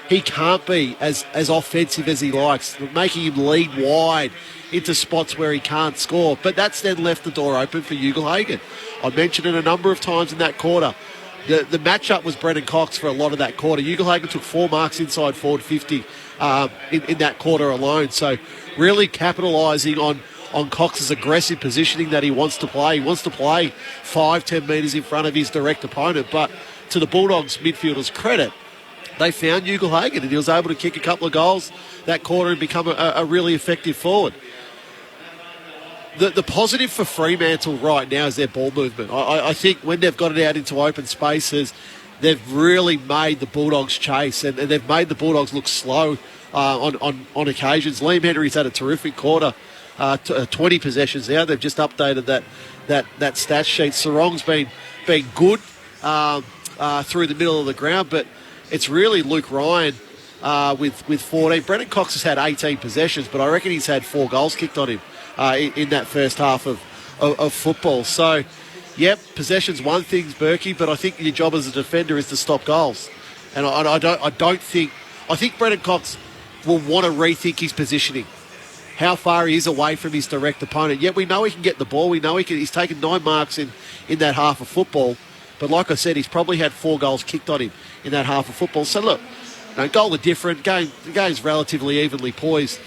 he can't be as offensive as he likes, making him lead wide into spots where he can't score. But that's then left the door open for Ugle Hagen. I mentioned it a number of times in that quarter. The matchup was Brendan Cox for a lot of that quarter. Ugle Hagen took 4 marks inside forward 50 in that quarter alone. So really capitalising on Cox's aggressive positioning that he wants to play. He wants to play 5-10 metres in front of his direct opponent. But to the Bulldogs midfielders' credit, they found Ugle Hagen and he was able to kick a couple of goals that quarter and become a really effective forward. The positive for Fremantle right now is their ball movement. I think when they've got it out into open spaces, they've really made the Bulldogs chase and they've made the Bulldogs look slow on occasions. Liam Henry's had a terrific quarter, 20 possessions now. They've just updated that stat sheet. Sarong's been good through the middle of the ground, but it's really Luke Ryan with 14. Brendan Cox has had 18 possessions, but I reckon he's had 4 goals kicked on him in that first half of football. So, yep, possession's one thing, Berkey, but I think your job as a defender is to stop goals. And I think Brendan Cox will want to rethink his positioning, how far he is away from his direct opponent. Yet we know he can get the ball. We know he's taken 9 marks in that half of football. But like I said, he's probably had 4 goals kicked on him in that half of football. So look, goal are different. The game's relatively evenly poised.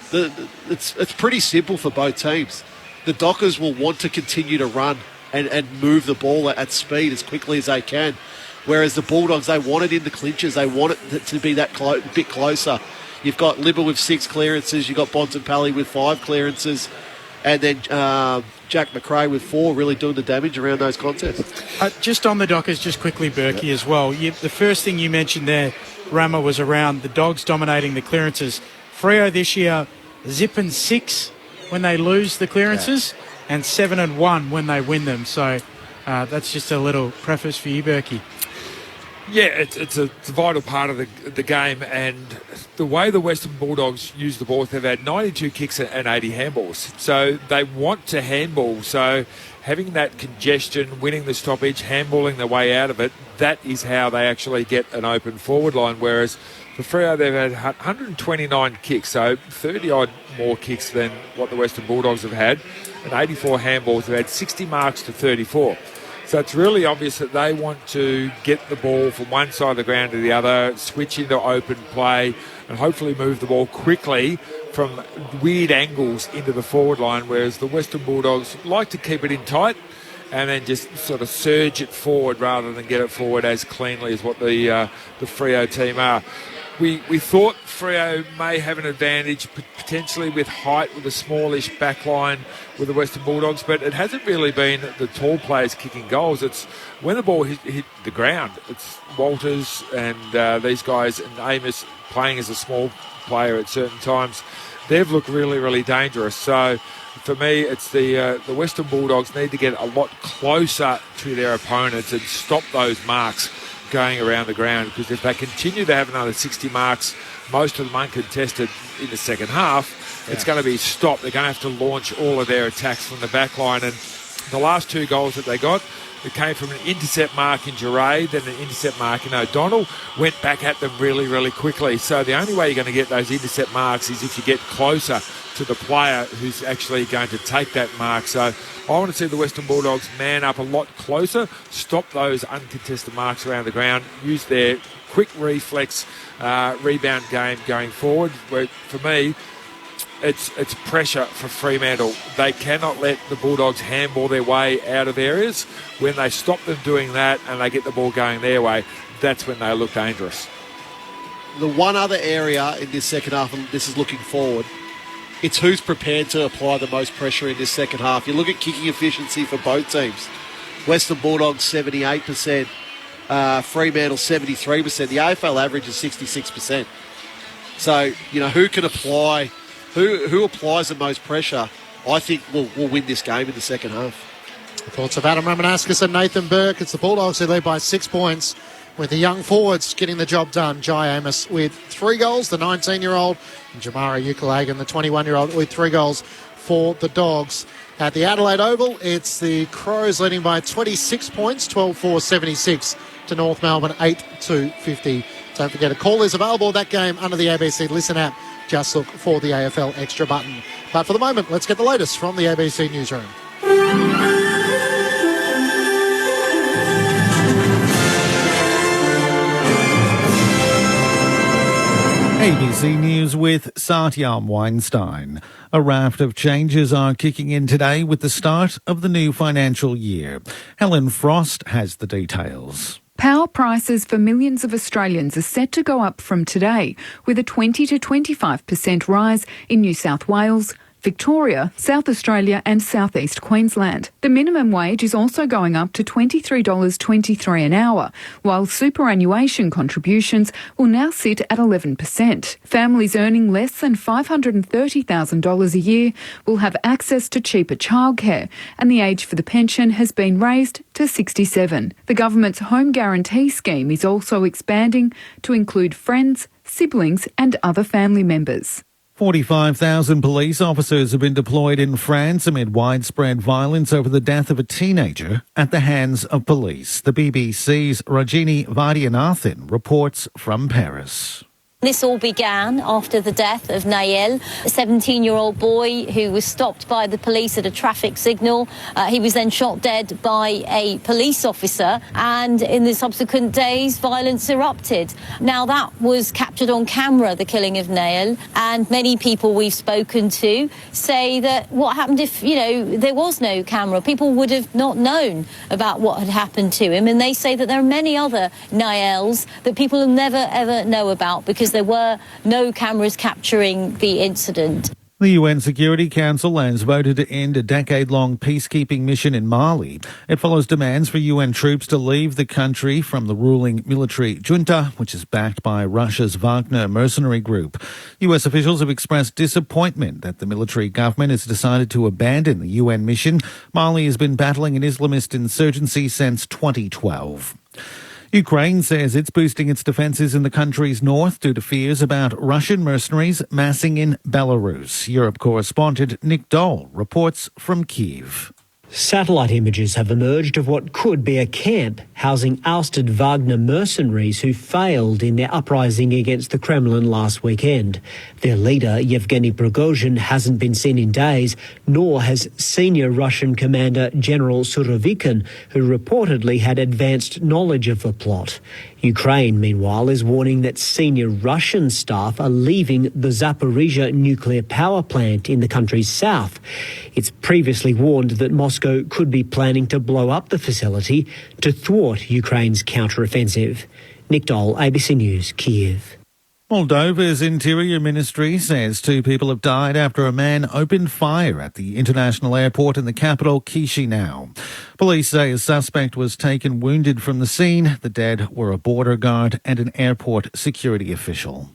It's pretty simple for both teams. The Dockers will want to continue to run and move the ball at speed as quickly as they can. Whereas the Bulldogs, they want it in the clinches. They want it to be that bit closer. You've got Libba with 6 clearances. You've got Bontempelli with 5 clearances. And then Jack McRae with 4 really doing the damage around those contests. Just on the Dockers, just quickly, Berkey, as well. The first thing you mentioned there, Rama, was around the Dogs dominating the clearances. Freo this year zipping 6 when they lose the clearances and 7-1 when they win them. So that's just a little preface for you, Berkey. Yeah, it's a vital part of the game, and the way the Western Bulldogs use the ball, they've had 92 kicks and 80 handballs. So they want to handball. So having that congestion, winning the stoppage, handballing their way out of it, that is how they actually get an open forward line. Whereas For Freo, they've had 129 kicks, so 30-odd more kicks than what the Western Bulldogs have had, and 84 handballs. They've had 60 marks to 34. So it's really obvious that they want to get the ball from one side of the ground to the other, switch into open play, and hopefully move the ball quickly from weird angles into the forward line, whereas the Western Bulldogs like to keep it in tight and then just sort of surge it forward rather than get it forward as cleanly as what the Freo team are. We thought Freo may have an advantage potentially with height, with a smallish back line with the Western Bulldogs, but it hasn't really been the tall players kicking goals. It's when the ball hit the ground. It's Walters and these guys and Amos playing as a small player at certain times. They've looked really, really dangerous. So for me, it's the Western Bulldogs need to get a lot closer to their opponents and stop those marks going around the ground, because if they continue to have another 60 marks, most of them uncontested in the second half, it's going to be stopped. They're going to have to launch all of their attacks from the back line. And the last two goals that they got, it came from an intercept mark in Giray, then an intercept mark in O'Donnell, went back at them really, really quickly. So the only way you're going to get those intercept marks is if you get closer to the player who's actually going to take that mark. So I want to see the Western Bulldogs man up a lot closer, stop those uncontested marks around the ground, use their quick reflex rebound game going forward. Where, for me, it's pressure for Fremantle. They cannot let the Bulldogs handball their way out of areas. When they stop them doing that and they get the ball going their way, that's when they look dangerous. The one other area in this second half, and this is looking forward, it's who's prepared to apply the most pressure in this second half. You look at kicking efficiency for both teams. Western Bulldogs 78%, Fremantle 73%. The AFL average is 66%. So, who can apply, who applies the most pressure, I think will win this game in the second half. The thoughts of Adam Ramanauskas and Nathan Burke. It's the Bulldogs who lead by 6 points, with the young forwards getting the job done. Jai Amos with 3 goals, the 19-year-old, and Jamara Ukalagan, the 21-year-old, with 3 goals for the Dogs. At the Adelaide Oval, it's the Crows leading by 26 points, 12-4-76 to North Melbourne, 8-50. Don't forget, a call is available that game under the ABC Listen app. Just look for the AFL Extra button. But for the moment, let's get the latest from the ABC Newsroom. ABC News with Satyam Weinstein. A raft of changes are kicking in today with the start of the new financial year. Helen Frost has the details. Power prices for millions of Australians are set to go up from today, with a 20 to 25% rise in New South Wales, Victoria, South Australia and South East Queensland. The minimum wage is also going up to $23.23 an hour, while superannuation contributions will now sit at 11%. Families earning less than $530,000 a year will have access to cheaper childcare, and the age for the pension has been raised to 67. The government's home guarantee scheme is also expanding to include friends, siblings and other family members. 45,000 police officers have been deployed in France amid widespread violence over the death of a teenager at the hands of police. The BBC's Rajini Vaidyanathan reports from Paris. This all began after the death of Nael, a 17-year-old boy who was stopped by the police at a traffic signal. He was then shot dead by a police officer, and in the subsequent days, violence erupted. Now, that was captured on camera, the killing of Nael, and many people we've spoken to say that what happened if, there was no camera? People would have not known about what had happened to him, and they say that there are many other Naels that people will never, ever know about because there were no cameras capturing the incident. The UN Security Council has voted to end a decade-long peacekeeping mission in Mali. It follows demands for UN troops to leave the country from the ruling military junta, which is backed by Russia's Wagner mercenary group. US officials have expressed disappointment that the military government has decided to abandon the UN mission. Mali has been battling an Islamist insurgency since 2012. Ukraine says it's boosting its defences in the country's north due to fears about Russian mercenaries massing in Belarus. Europe correspondent Nick Dole reports from Kyiv. Satellite images have emerged of what could be a camp housing ousted Wagner mercenaries who failed in their uprising against the Kremlin last weekend. Their leader, Yevgeny Prigozhin, hasn't been seen in days, nor has senior Russian commander General Surovikin, who reportedly had advanced knowledge of the plot. Ukraine, meanwhile, is warning that senior Russian staff are leaving the Zaporizhzhia nuclear power plant in the country's south. It's previously warned that Moscow could be planning to blow up the facility to thwart Ukraine's counter-offensive. Nick Dole, ABC News, Kyiv. Moldova's Interior Ministry says 2 people have died after a man opened fire at the international airport in the capital, Chisinau. Police say a suspect was taken wounded from the scene. The dead were a border guard and an airport security official.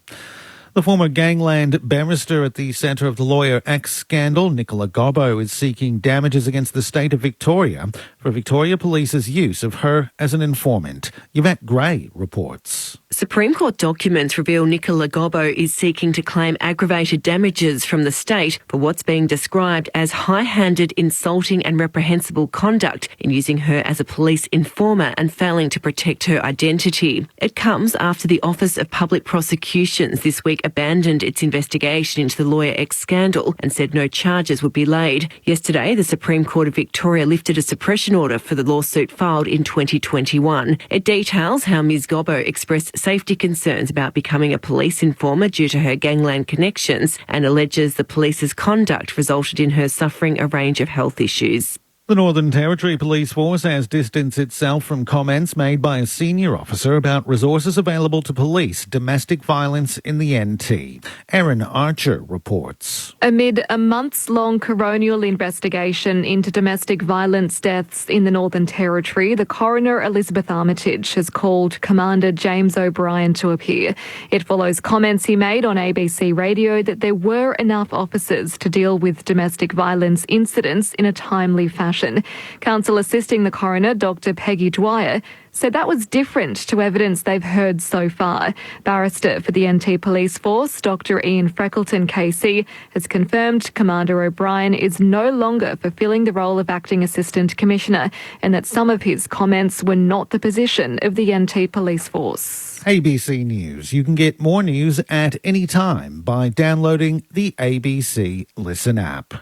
The former gangland barrister at the centre of the Lawyer X scandal, Nicola Gobbo, is seeking damages against the state of Victoria for Victoria Police's use of her as an informant. Yvette Gray reports. Supreme Court documents reveal Nicola Gobbo is seeking to claim aggravated damages from the state for what's being described as high-handed, insulting and reprehensible conduct in using her as a police informer and failing to protect her identity. It comes after the Office of Public Prosecutions this week abandoned its investigation into the Lawyer X scandal and said no charges would be laid. Yesterday, the Supreme Court of Victoria lifted a suppression order for the lawsuit filed in 2021. It details how Ms Gobbo expressed safety concerns about becoming a police informer due to her gangland connections and alleges the police's conduct resulted in her suffering a range of health issues. The Northern Territory Police Force has distanced itself from comments made by a senior officer about resources available to police domestic violence in the NT. Erin Archer reports. Amid a months-long coronial investigation into domestic violence deaths in the Northern Territory, the coroner Elizabeth Armitage has called Commander James O'Brien to appear. It follows comments he made on ABC Radio that there were enough officers to deal with domestic violence incidents in a timely fashion. Counsel assisting the coroner, Dr. Peggy Dwyer, said that was different to evidence they've heard so far. Barrister for the NT Police Force, Dr. Ian Freckleton KC, has confirmed Commander O'Brien is no longer fulfilling the role of Acting Assistant Commissioner and that some of his comments were not the position of the NT Police Force. ABC News. You can get more news at any time by downloading the ABC Listen app.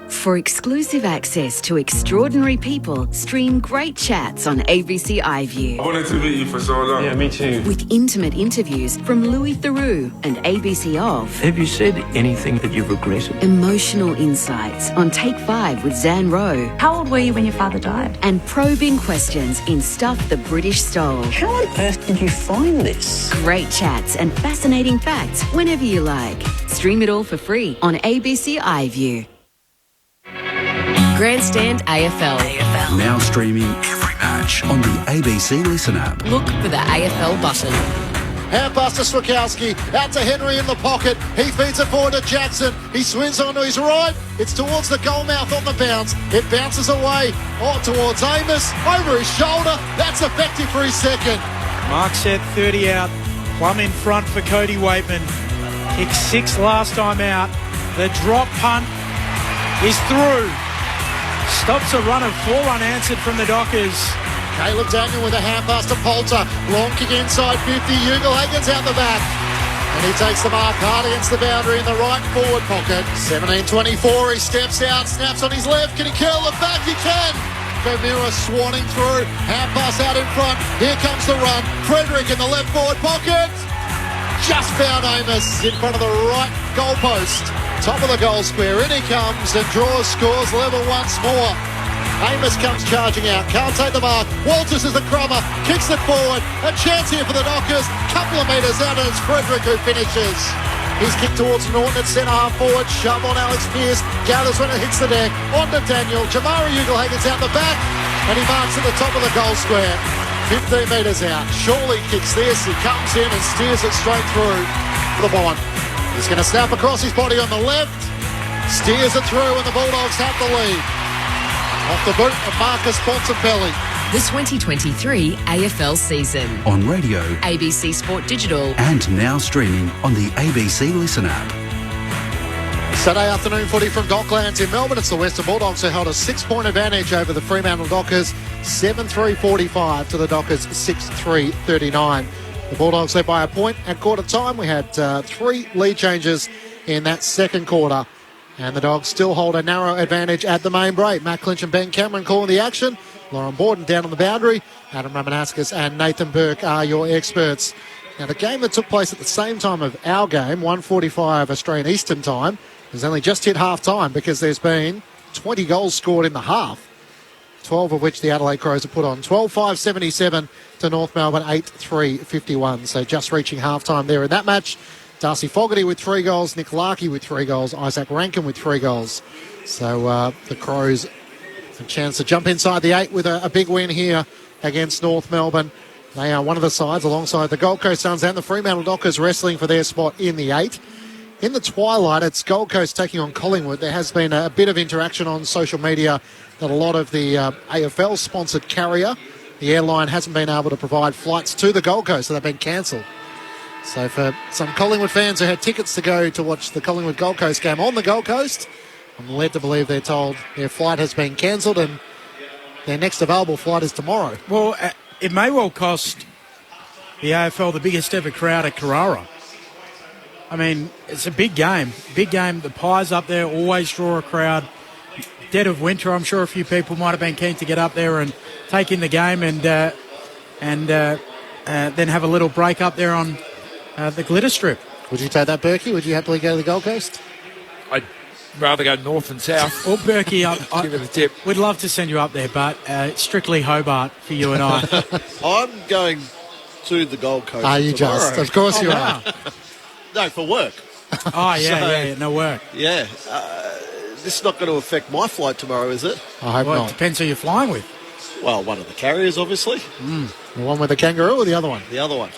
For exclusive access to extraordinary people, stream great chats on ABC iView. I wanted to meet you for so long. Yeah, me too. With intimate interviews from Louis Theroux and ABC Of. Have you said anything that you've regretted? Emotional insights on Take 5 with Zan Rowe. How old were you when your father died? And probing questions in Stuff the British Stole. How on earth did you find this? Great chats and fascinating facts whenever you like. Stream it all for free on ABC iView. Grandstand AFL. Now streaming every match on the ABC Listen app. Look for the AFL button. Hand pass to Swakowski, out to Henry in the pocket. He feeds it forward to Jackson. He swings onto his right. It's towards the goal mouth on the bounce. It bounces away towards Amos, over his shoulder. That's effective for his second. Mark set 30 out. Plum in front for Cody Waitman. Kicked 6 last time out. The drop punt is through. Stops a run of 4 unanswered from the Dockers. Caleb Daniel with a hand pass to Poulter. Long kick inside 50. Ugle-Hagen's out the back. And he takes the mark hard against the boundary in the right forward pocket. 17-24. He steps out, snaps on his left. Can he curl it back? He can. Vermeer swanning through. Hand pass out in front. Here comes the run. Frederick in the left forward pocket. Just found Amos in front of the right goalpost. Top of the goal square. In he comes and draws, scores level once more. Amos comes charging out. Can't take the mark. Walters is the crummer. Kicks it forward. A chance here for the Dockers. Couple of metres out and it's Frederick who finishes. He's kicked towards Norton at centre half forward. Shove on Alex Pearce. Gathers when it hits the deck. On to Daniel. Jamari Ugle-Hagen's out the back. And he marks at the top of the goal square. 15 metres out. Shorley kicks this. He comes in and steers it straight through for the Bond. He's going to snap across his body on the left. Steers it through and the Bulldogs have the lead. Off the boot of Marcus Bontempelli. The 2023 AFL season. On radio, ABC Sport Digital. and now streaming on the ABC Listen app. Saturday afternoon footy from Docklands in Melbourne. It's the Western Bulldogs who held a 6-point advantage over the Fremantle Dockers, 7-3-45 to the Dockers 6-3-39. The Bulldogs led by a point at quarter time. We had 3 lead changes in that second quarter, and the Dogs still hold a narrow advantage at the main break. Matt Clinch and Ben Cameron calling the action. Lauren Borden down on the boundary. Adam Ramanauskas and Nathan Burke are your experts. Now, the game that took place at the same time of our game, 1:45 Australian Eastern Time, has only just hit half-time because there's been 20 goals scored in the half, 12 of which the Adelaide Crows have put on. 12-5-77 to North Melbourne, 8-3-51. So just reaching half-time there in that match. Darcy Fogarty with 3 goals, Nick Larkey with 3 goals, Isaac Rankin with 3 goals. So the Crows a chance to jump inside the 8 with a big win here against North Melbourne. They are one of the sides alongside the Gold Coast Suns and the Fremantle Dockers wrestling for their spot in the 8. In the twilight, it's Gold Coast taking on Collingwood. There has been a bit of interaction on social media that a lot of the AFL-sponsored carrier, the airline, hasn't been able to provide flights to the Gold Coast, so they've been cancelled. So for some Collingwood fans who had tickets to go to watch the Collingwood Gold Coast game on the Gold Coast, I'm led to believe they're told their flight has been cancelled and their next available flight is tomorrow. Well, it may well cost the AFL the biggest ever crowd at Carrara. I mean, it's a big game. Big game. The Pies up there always draw a crowd. Dead of winter, I'm sure a few people might have been keen to get up there and take in the game and then have a little break up there on the glitter strip. Would you take that, Berkey? Would you happily go to the Gold Coast? I'd rather go north and south. Well, Berkey, give it a tip. We'd love to send you up there, but it's strictly Hobart for you and I. I'm going to the Gold Coast. Are you tomorrow. just? Of course you are. No, for work. Oh, yeah, no work. Yeah. This is not going to affect my flight tomorrow, is it? I hope Well, not. it depends who you're flying with. Well, one of the carriers, obviously. The one with the kangaroo or the other one? The other one.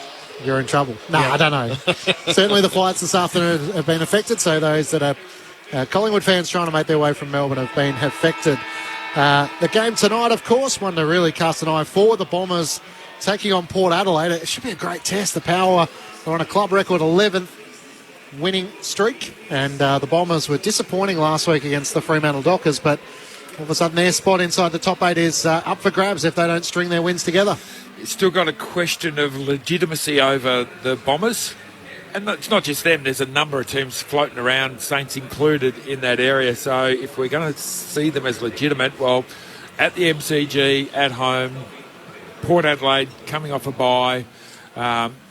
You're in trouble. No, I don't know. Certainly the flights this afternoon have been affected, so those that are Collingwood fans trying to make their way from Melbourne have been affected. The game tonight, of course, one to really cast an eye for. The Bombers taking on Port Adelaide. It should be a great test. The Power are on a club record 11th winning streak, and the Bombers were disappointing last week against the Fremantle Dockers, but all of a sudden their spot inside the top 8 is up for grabs if they don't string their wins together. It's still got a question of legitimacy over the Bombers. And it's not just them, there's a number of teams floating around, Saints included, in that area. So if we're going to see them as legitimate, well, at the MCG, at home, Port Adelaide coming off a bye,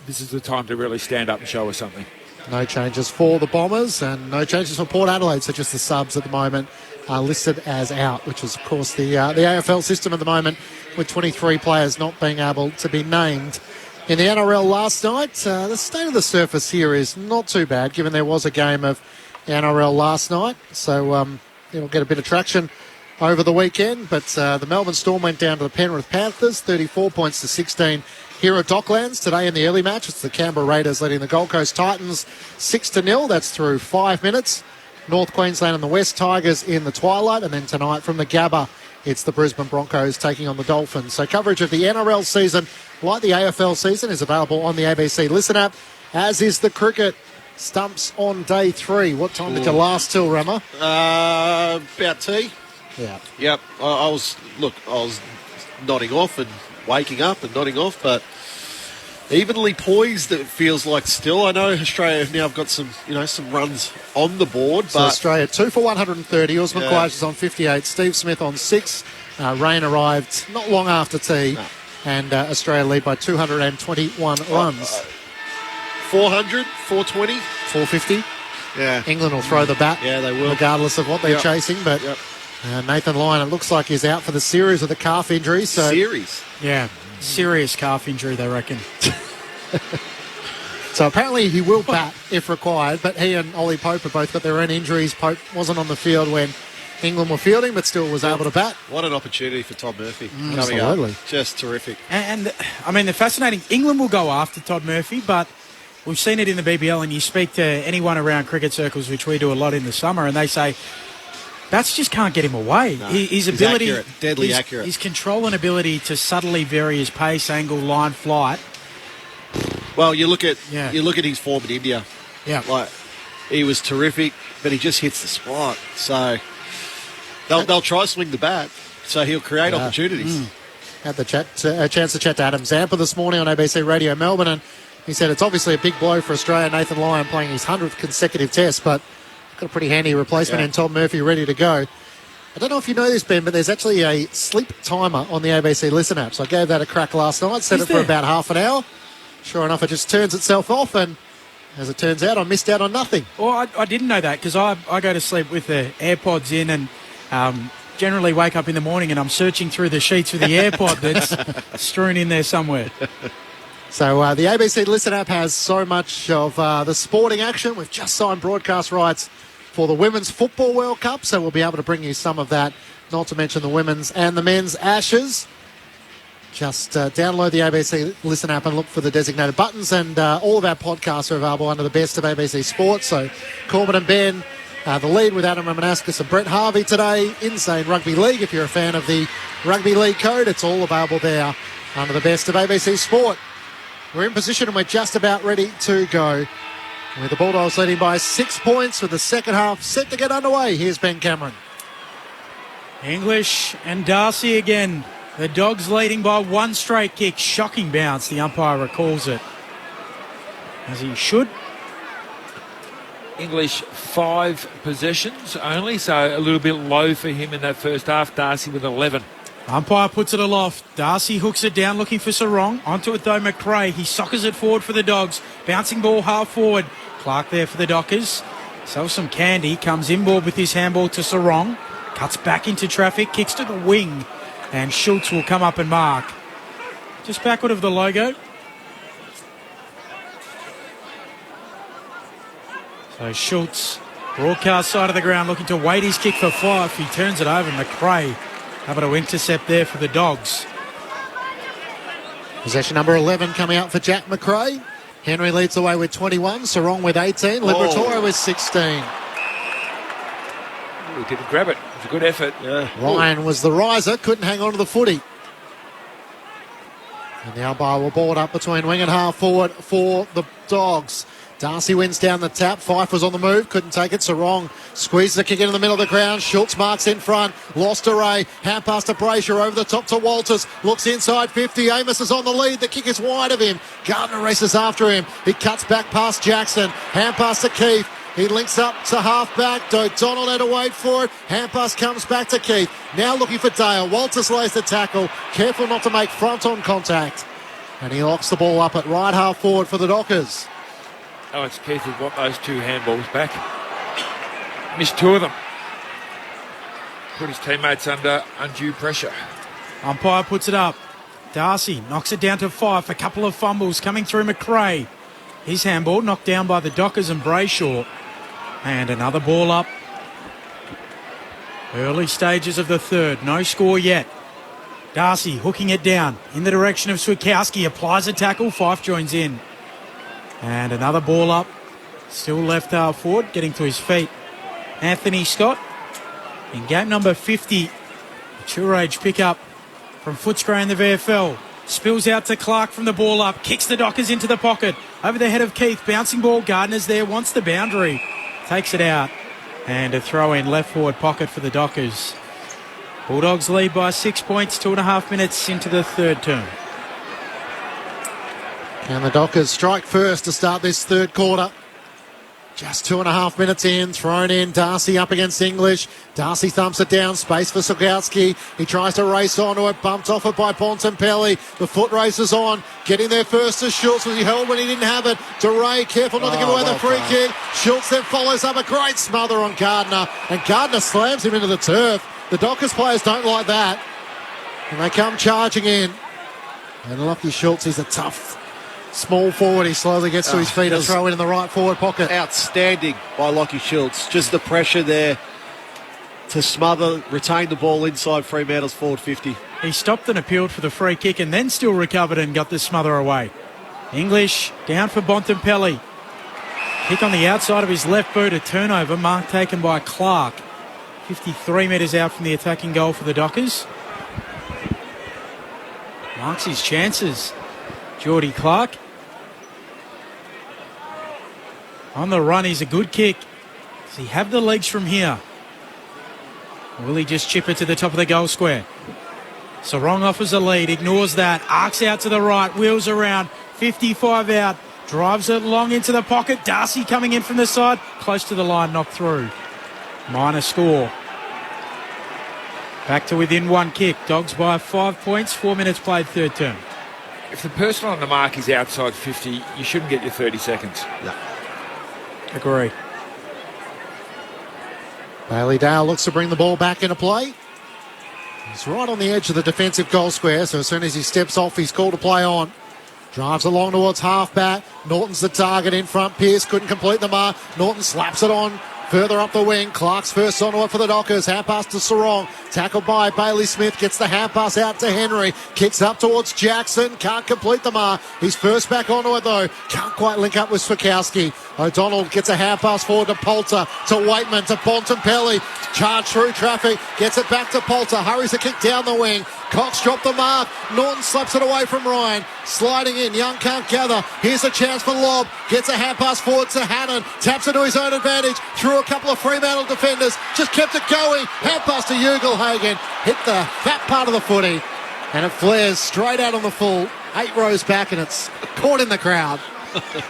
this is the time to really stand up and show us something. No changes for the Bombers and no changes for Port Adelaide, so just the subs at the moment are listed as out, which is, of course, the AFL system at the moment, with 23 players not being able to be named. In the NRL last night, the state of the surface here is not too bad, given there was a game of NRL last night, so it'll get a bit of traction over the weekend. But the Melbourne Storm went down to the Penrith Panthers, 34 points to 16 here at Docklands. Today in the early match, it's the Canberra Raiders leading the Gold Coast Titans 6-0. That's through 5 minutes. North Queensland and the West Tigers in the twilight. And then tonight from the Gabba, it's the Brisbane Broncos taking on the Dolphins. So coverage of the NRL season, like the AFL season, is available on the ABC Listen app, as is the cricket. Stumps on day 3. What time did you last till, Rama? About tea. Yeah. Yep. I was nodding off and waking up and nodding off, but evenly poised, it feels like still. I know Australia have now got some runs on the board. So but Australia 2 for 130. Usman Khawaja is on 58. Steve Smith on 6. Rain arrived not long after tea. And Australia lead by 221 runs. 400, 420. 450. Yeah. England will throw the bat. Yeah, they will. Regardless of what they're chasing. But Nathan Lyon, it looks like he's out for the series with a calf injury. So Series? Yeah. Serious calf injury, they reckon. So apparently he will bat if required, but he and Ollie Pope have both got their own injuries. Pope wasn't on the field when England were fielding, but still was able to bat. What an opportunity for Todd Murphy coming absolutely. up. Just terrific. And I mean, the fascinating, England will go after Todd Murphy, but we've seen it in the BBL, and you speak to anyone around cricket circles, which we do a lot in the summer, and they say, bats just can't get him away. No, his ability, accurate, deadly accurate. His control and ability to subtly vary his pace, angle, line, flight. Well, you look at his form in India. Yeah. Like he was terrific, but he just hits the spot. So they'll try to swing the bat, so he'll create opportunities. Had the chance to chat to Adam Zampa this morning on ABC Radio Melbourne, and he said it's obviously a big blow for Australia. Nathan Lyon playing his 100th consecutive test, but got a pretty handy replacement in Tom Murphy ready to go. I don't know if you know this, Ben, but there's actually a sleep timer on the ABC Listen app. So I gave that a crack last night, set it for about half an hour. Sure enough, it just turns itself off, and as it turns out, I missed out on nothing. Well, I didn't know that because I go to sleep with the AirPods in and generally wake up in the morning and I'm searching through the sheets with the AirPod that's strewn in there somewhere. So the ABC Listen app has so much of the sporting action. We've just signed broadcast rights for the Women's Football World Cup, so we'll be able to bring you some of that, not to mention the women's and the men's Ashes. Just download the ABC Listen app and look for the designated buttons, and all of our podcasts are available under the Best of ABC Sports. So Corbin and Ben, the lead with Adam Ramanauskas and Brett Harvey today. Insane Rugby League. If you're a fan of the Rugby League code, it's all available there under the Best of ABC Sport. We're in position and we're just about ready to go, with the Bulldogs leading by 6 points with the second half set to get underway. Here's Ben Cameron. English and Darcy again. The Dogs leading by one straight kick. Shocking bounce. The umpire recalls it, as he should. English 5 possessions only, so a little bit low for him in that first half. Darcy with 11. Umpire puts it aloft. Darcy hooks it down looking for Sarong. Onto it though McRae. He soccers it forward for the Dogs. Bouncing ball half forward. Clark there for the Dockers. Sells some candy. Comes inboard with his handball to Sarong. Cuts back into traffic. Kicks to the wing. And Schultz will come up and mark. Just backward of the logo. So Schultz, broadcast side of the ground, looking to wait his kick for Fife. He turns it over. McRae able to intercept there for the Dogs. Possession number 11 coming out for Jack McRae. Henry leads the way with 21. Sarong with 18. Liberatore with 16. He didn't grab it. It was a good effort. Ryan was the riser. Couldn't hang on to the footy. And the umpire will ball it up between wing and half forward for the Dogs. Darcy wins down the tap. Fife was on the move. Couldn't take it. Sarong squeezes the kick into the middle of the ground. Schultz marks in front. Lost to Ray. Hand pass to Brayshaw over the top to Walters. Looks inside 50. Amos is on the lead. The kick is wide of him. Gardner races after him. He cuts back past Jackson. Hand pass to Keith. He links up to half-back. O'Donnell had to wait for it. Hand pass comes back to Keith. Now looking for Dale. Walters lays the tackle. Careful not to make front-on contact. And he locks the ball up at right half forward for the Dockers. Alex Keith would want those 2 handballs back. Missed 2 of them. Put his teammates under undue pressure. Umpire puts it up. Darcy knocks it down to Fife. A couple of fumbles coming through McRae. His handball knocked down by the Dockers and Brayshaw. And another ball up. Early stages of the third. No score yet. Darcy hooking it down in the direction of Switkowski. Applies a tackle. Fife joins in. And another ball up. Still left half forward. Getting to his feet. Anthony Scott in game number 50. Mature age pickup from Footscray in the VFL. Spills out to Clark from the ball up. Kicks the Dockers into the pocket. Over the head of Keith. Bouncing ball. Gardner's there. Wants the boundary. Takes it out. And a throw in left forward pocket for the Dockers. Bulldogs lead by 6 points. 2.5 minutes into the third term. And the Dockers strike first to start this third quarter. Just 2.5 minutes in, thrown in. Darcy up against English. Darcy thumps it down, space for Sugowski. He tries to race onto it, bumped off it by Bontempelli. The foot races on, getting there first to Schultz. Was he held when he didn't have it? DeRay, careful not to give away the free kick. Schultz then follows up a great smother on Gardner, and Gardner slams him into the turf. The Dockers players don't like that, and they come charging in. And lucky Schultz, he's a tough small forward. He slowly gets to his feet and throw in the right forward pocket. Outstanding by Lockie Schultz. Just the pressure there to smother, retain the ball inside Fremantle's forward 50. He stopped and appealed for the free kick and then still recovered and got the smother away. English down for Bontempelli. Kick on the outside of his left boot, a turnover. Mark taken by Clark. 53 metres out from the attacking goal for the Dockers. Marks his chances. Geordie Clark. On the run, he's a good kick. Does he have the legs from here? Will he just chip it to the top of the goal square? Sarong offers a lead, ignores that, arcs out to the right, wheels around, 55 out, drives it long into the pocket. Darcy coming in from the side, close to the line, knocked through. Minor score. Back to within one kick. Dogs by 5 points, 4 minutes played, third term. If the person on the mark is outside 50, you shouldn't get your 30 seconds. No. Agree. Bailey Dale looks to bring the ball back into play. He's right on the edge of the defensive goal square, so as soon as he steps off, he's called to play on. Drives along towards half-back. Norton's the target in front. Pearce couldn't complete the mark. Norton slaps it on. Further up the wing, Clark's first onto it for the Dockers. Hand pass to Sarong. Tackled by Bailey Smith. Gets the hand pass out to Henry. Kicks up towards Jackson. Can't complete the mark. He's first back onto it though. Can't quite link up with Swakowski. O'Donnell gets a hand pass forward to Poulter. To Waitman. To Bontempelli. Charge through traffic. Gets it back to Poulter. Hurries a kick down the wing. Cox dropped the mark. Norton slaps it away from Ryan. Sliding in. Young can't gather. Here's a chance for Lobb. Gets a hand pass forward to Hannon. Taps it to his own advantage. Through a couple of Fremantle defenders. Just kept it going. Hand pass to Ugelhagen. Hit the fat part of the footy. And it flares straight out on the full. 8 rows back and it's caught in the crowd. It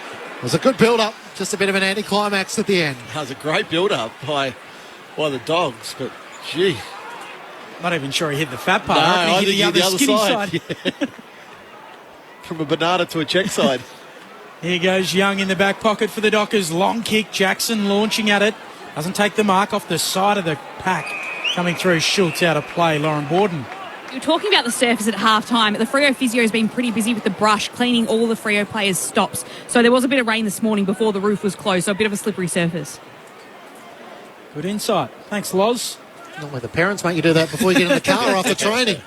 was a good build-up. Just a bit of an anticlimax at the end. That was a great build-up by the Dogs. But, gee. Not even sure he hit the fat part. No, I think he hit the other skinny side. Yeah. From a banana to a check side. Here goes Young in the back pocket for the Dockers. Long kick. Jackson launching at it. Doesn't take the mark off the side of the pack. Coming through, Schultz out of play. Lauren Borden. You're talking about the surface at half-time. The Freo physio has been pretty busy with the brush, cleaning all the Freo players' stops. So there was a bit of rain this morning before the roof was closed, so a bit of a slippery surface. Good insight. Thanks, Loz. Not where the parents make you do that before you get in the car after training.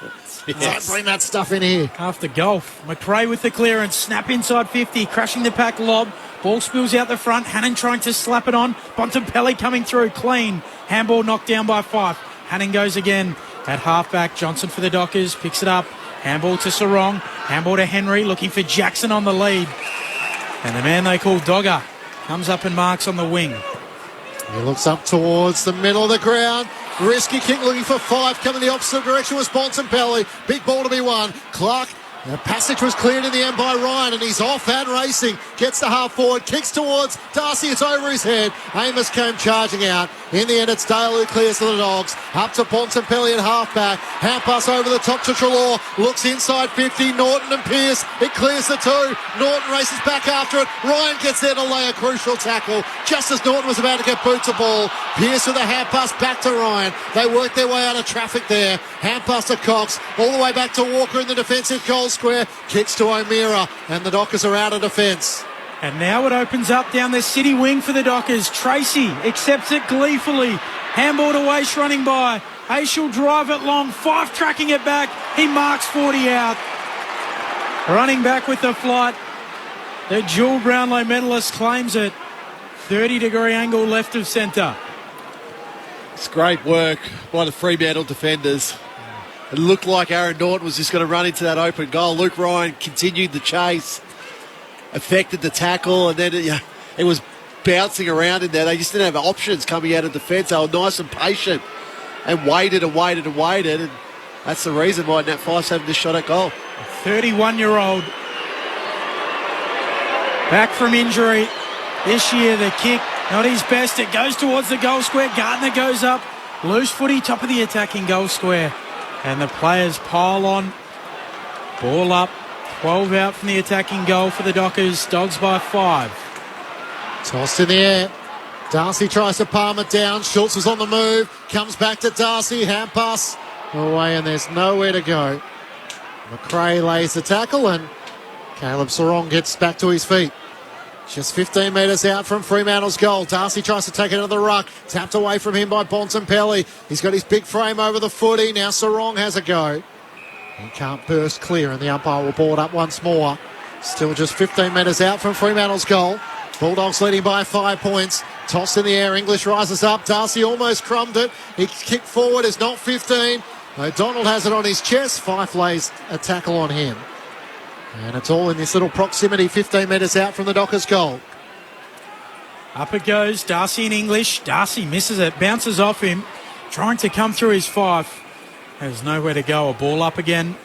Yes. Don't bring that stuff in here. After golf, McRae with the clearance, snap inside 50, crushing the pack lob. Ball spills out the front. Hannon trying to slap it on. Bontempelli coming through clean. Handball knocked down by Fife. Hannon goes again at halfback. Johnson for the Dockers picks it up. Handball to Sarong. Handball to Henry, looking for Jackson on the lead. And the man they call Dogger comes up and marks on the wing. He looks up towards the middle of the ground. Risky kick looking for Fife. Coming the opposite direction was Bontempelli. Big ball to be won. Clark. The passage was cleared in the end by Ryan, and he's off and racing. Gets the half forward, kicks towards Darcy. It's over his head. Amos came charging out. In the end, it's Dale who clears to the Dogs. Up to Bontempelli at halfback. Hand pass over the top to Treloar. Looks inside 50. Norton and Pearce. It clears the two. Norton races back after it. Ryan gets there to lay a crucial tackle. Just as Norton was about to get boot to ball. Pearce with a hand pass back to Ryan. They work their way out of traffic there. Hand pass to Cox. All the way back to Walker in the defensive goal square. Kicks to O'Meara. And the Dockers are out of defence. And now it opens up down the city wing for the Dockers. Tracy accepts it gleefully. Handball to Aish running by. Aish will drive it long. Fife tracking it back. He marks 40 out. Running back with the flight. The dual Brownlow medalist claims it. 30-degree angle left of centre. It's great work by the Fremantle defenders. It looked like Aaron Norton was just going to run into that open goal. Luke Ryan continued the chase. Affected the tackle, and then it was bouncing around in there. They just didn't have options coming out of defence. They were nice and patient and waited and waited and waited, and that's the reason why Nat Fife's having this shot at goal. 31-year-old back from injury this year. The kick, not his best. It goes towards the goal square. Gardner goes up. Loose footy, top of the attacking goal square. And the players pile on. Ball up. 12 out from the attacking goal for the Dockers. Dogs by 5. Tossed in the air. Darcy tries to palm it down. Schultz is on the move. Comes back to Darcy. Hand pass away, and there's nowhere to go. McRae lays the tackle, and Caleb Sarong gets back to his feet. Just 15 metres out from Fremantle's goal. Darcy tries to take it to the ruck. Tapped away from him by Bontempelli. He's got his big frame over the footy. Now Sarong has a go. He can't burst clear, and the umpire will ball it up once more. Still just 15 metres out from Fremantle's goal. Bulldogs leading by 5 points. Tossed in the air. English rises up. Darcy almost crumbed it. He kicked forward. It's not 15. O'Donnell has it on his chest. Fife lays a tackle on him. And it's all in this little proximity, 15 metres out from the Dockers' goal. Up it goes, Darcy in English. Darcy misses it, bounces off him, trying to come through his 5. There's nowhere to go. A ball up again.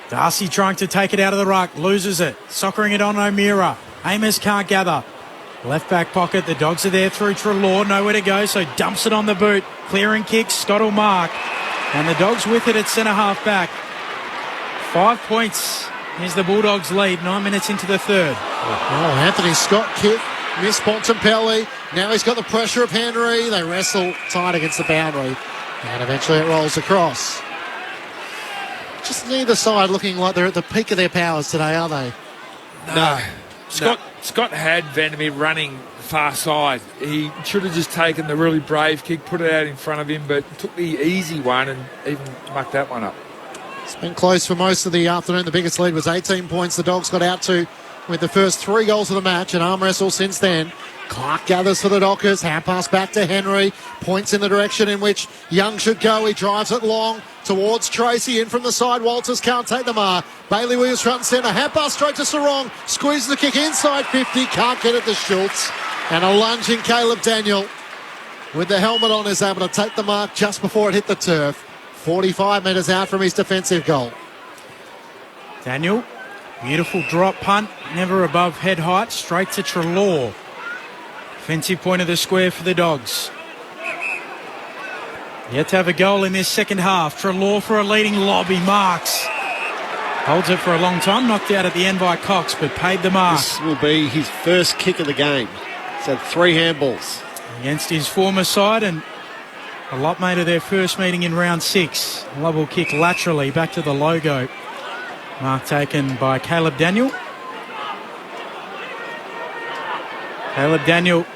Darcy trying to take it out of the ruck, loses it, soccering it on O'Meara. Amos can't gather. Left back pocket, the Dogs are there through Treloar, nowhere to go, so dumps it on the boot. Clearing kick, Scott will mark. And the Dogs with it at centre half back. 5 points. Here's the Bulldogs lead, 9 minutes into the third. Oh, Anthony Scott kick, missed Bontempelli. Now he's got the pressure of Henry. They wrestle tight against the boundary. And eventually it rolls across. Just neither side looking like they're at the peak of their powers today, are they? No. Scott had Vandermeer running far side. He should have just taken the really brave kick, put it out in front of him, but took the easy one and even mucked that one up. It's been close for most of the afternoon. The biggest lead was 18 points. The Dogs got out to with the first 3 goals of the match, and arm wrestle since then. Clark gathers for the Dockers. Hand pass back to Henry. Points in the direction in which Young should go. He drives it long towards Tracy. In from the side. Walters can't take the mark. Bailey Williams front and centre. Hand pass straight to Sarong. Squeezes the kick inside 50. Can't get it to Schultz. And a lunging Caleb Daniel with the helmet on is able to take the mark just before it hit the turf. 45 metres out from his defensive goal. Daniel, beautiful drop punt. Never above head height. Straight to Treloar. Defensive point of the square for the Dogs. Yet to have a goal in this second half. Treloar for a leading lob. He marks. Holds it for a long time. Knocked out at the end by Cox, but paid the mark. This will be his first kick of the game. He's had 3 handballs. Against his former side, and a lot made of their first meeting in round 6. Love will kick laterally back to the logo. Mark taken by Caleb Daniel. Caleb Daniel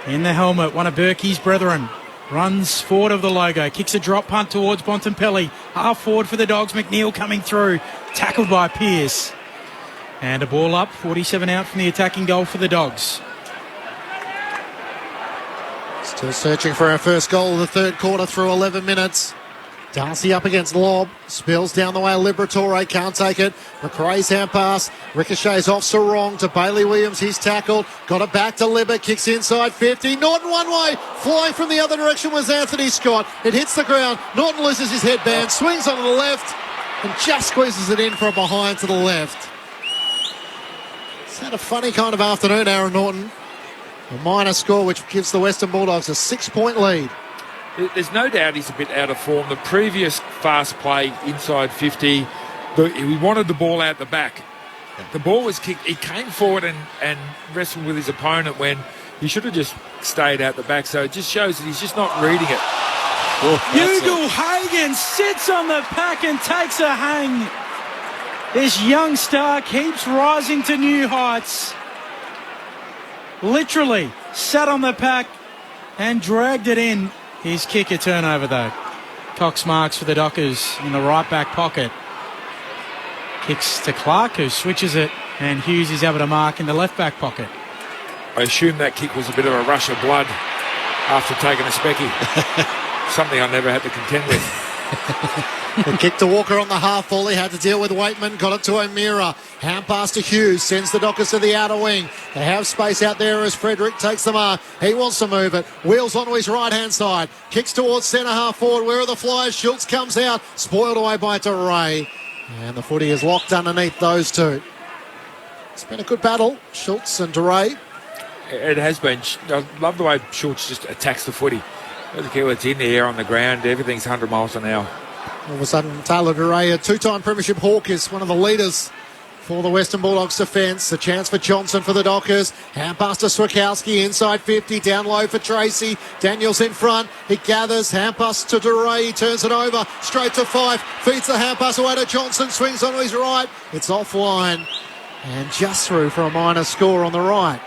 in the helmet, one of Berkey's brethren. Runs forward of the logo, kicks a drop punt towards Bontempelli. Half forward for the Dogs, McNeil coming through. Tackled by Pearce. And a ball up, 47 out from the attacking goal for the Dogs. Still searching for our first goal of the third quarter through 11 minutes. Darcy up against Lobb. Spills down the way of Liberatore. Can't take it. McRae's hand pass. Ricochets off Sarong to Bailey Williams. He's tackled. Got it back to Libber. Kicks inside 50. Norton one way. Flying from the other direction was Anthony Scott. It hits the ground. Norton loses his headband. Swings on to the left. And just squeezes it in for a behind to the left. It's had a funny kind of afternoon, Aaron Norton. A minor score which gives the Western Bulldogs a 6-point lead. There's no doubt he's a bit out of form. The previous fast play inside 50, he wanted the ball out the back. The ball was kicked. He came forward and wrestled with his opponent when he should have just stayed out the back. So it just shows that he's just not reading it. Hugo Hagen sits on the pack and takes a hang. This young star keeps rising to new heights. Literally sat on the pack and dragged it in. His kick a turnover though. Cox marks for the Dockers in the right back pocket. Kicks to Clark, who switches it, and Hughes is able to mark in the left back pocket. I assume that kick was a bit of a rush of blood after taking a specky. Something I never had to contend with. The kick to Walker on the half volley. Had to deal with Waitman. Got it to O'Meara. Hand pass to Hughes. Sends the Dockers to the outer wing. They have space out there as Frederick takes the mark. He wants to move it. Wheels onto his right-hand side. Kicks towards centre half forward. Where are the Flyers? Schultz comes out. Spoiled away by DeRay. And the footy is locked underneath those two. It's been a good battle, Schultz and DeRay. It has been. I love the way Schultz just attacks the footy. Look at it's in the air on the ground. Everything's 100 miles an hour. All of a sudden, Taylor DeRay, a 2-time Premiership Hawk, is one of the leaders for the Western Bulldogs defence. A chance for Johnson for the Dockers. Hand pass to Swikowski, inside 50, down low for Tracy. Daniels in front. He gathers. Hand pass to DeRay. He turns it over. Straight to Fife. Feeds the hand pass away to Johnson. Swings onto his right. It's offline. And just through for a minor score on the right.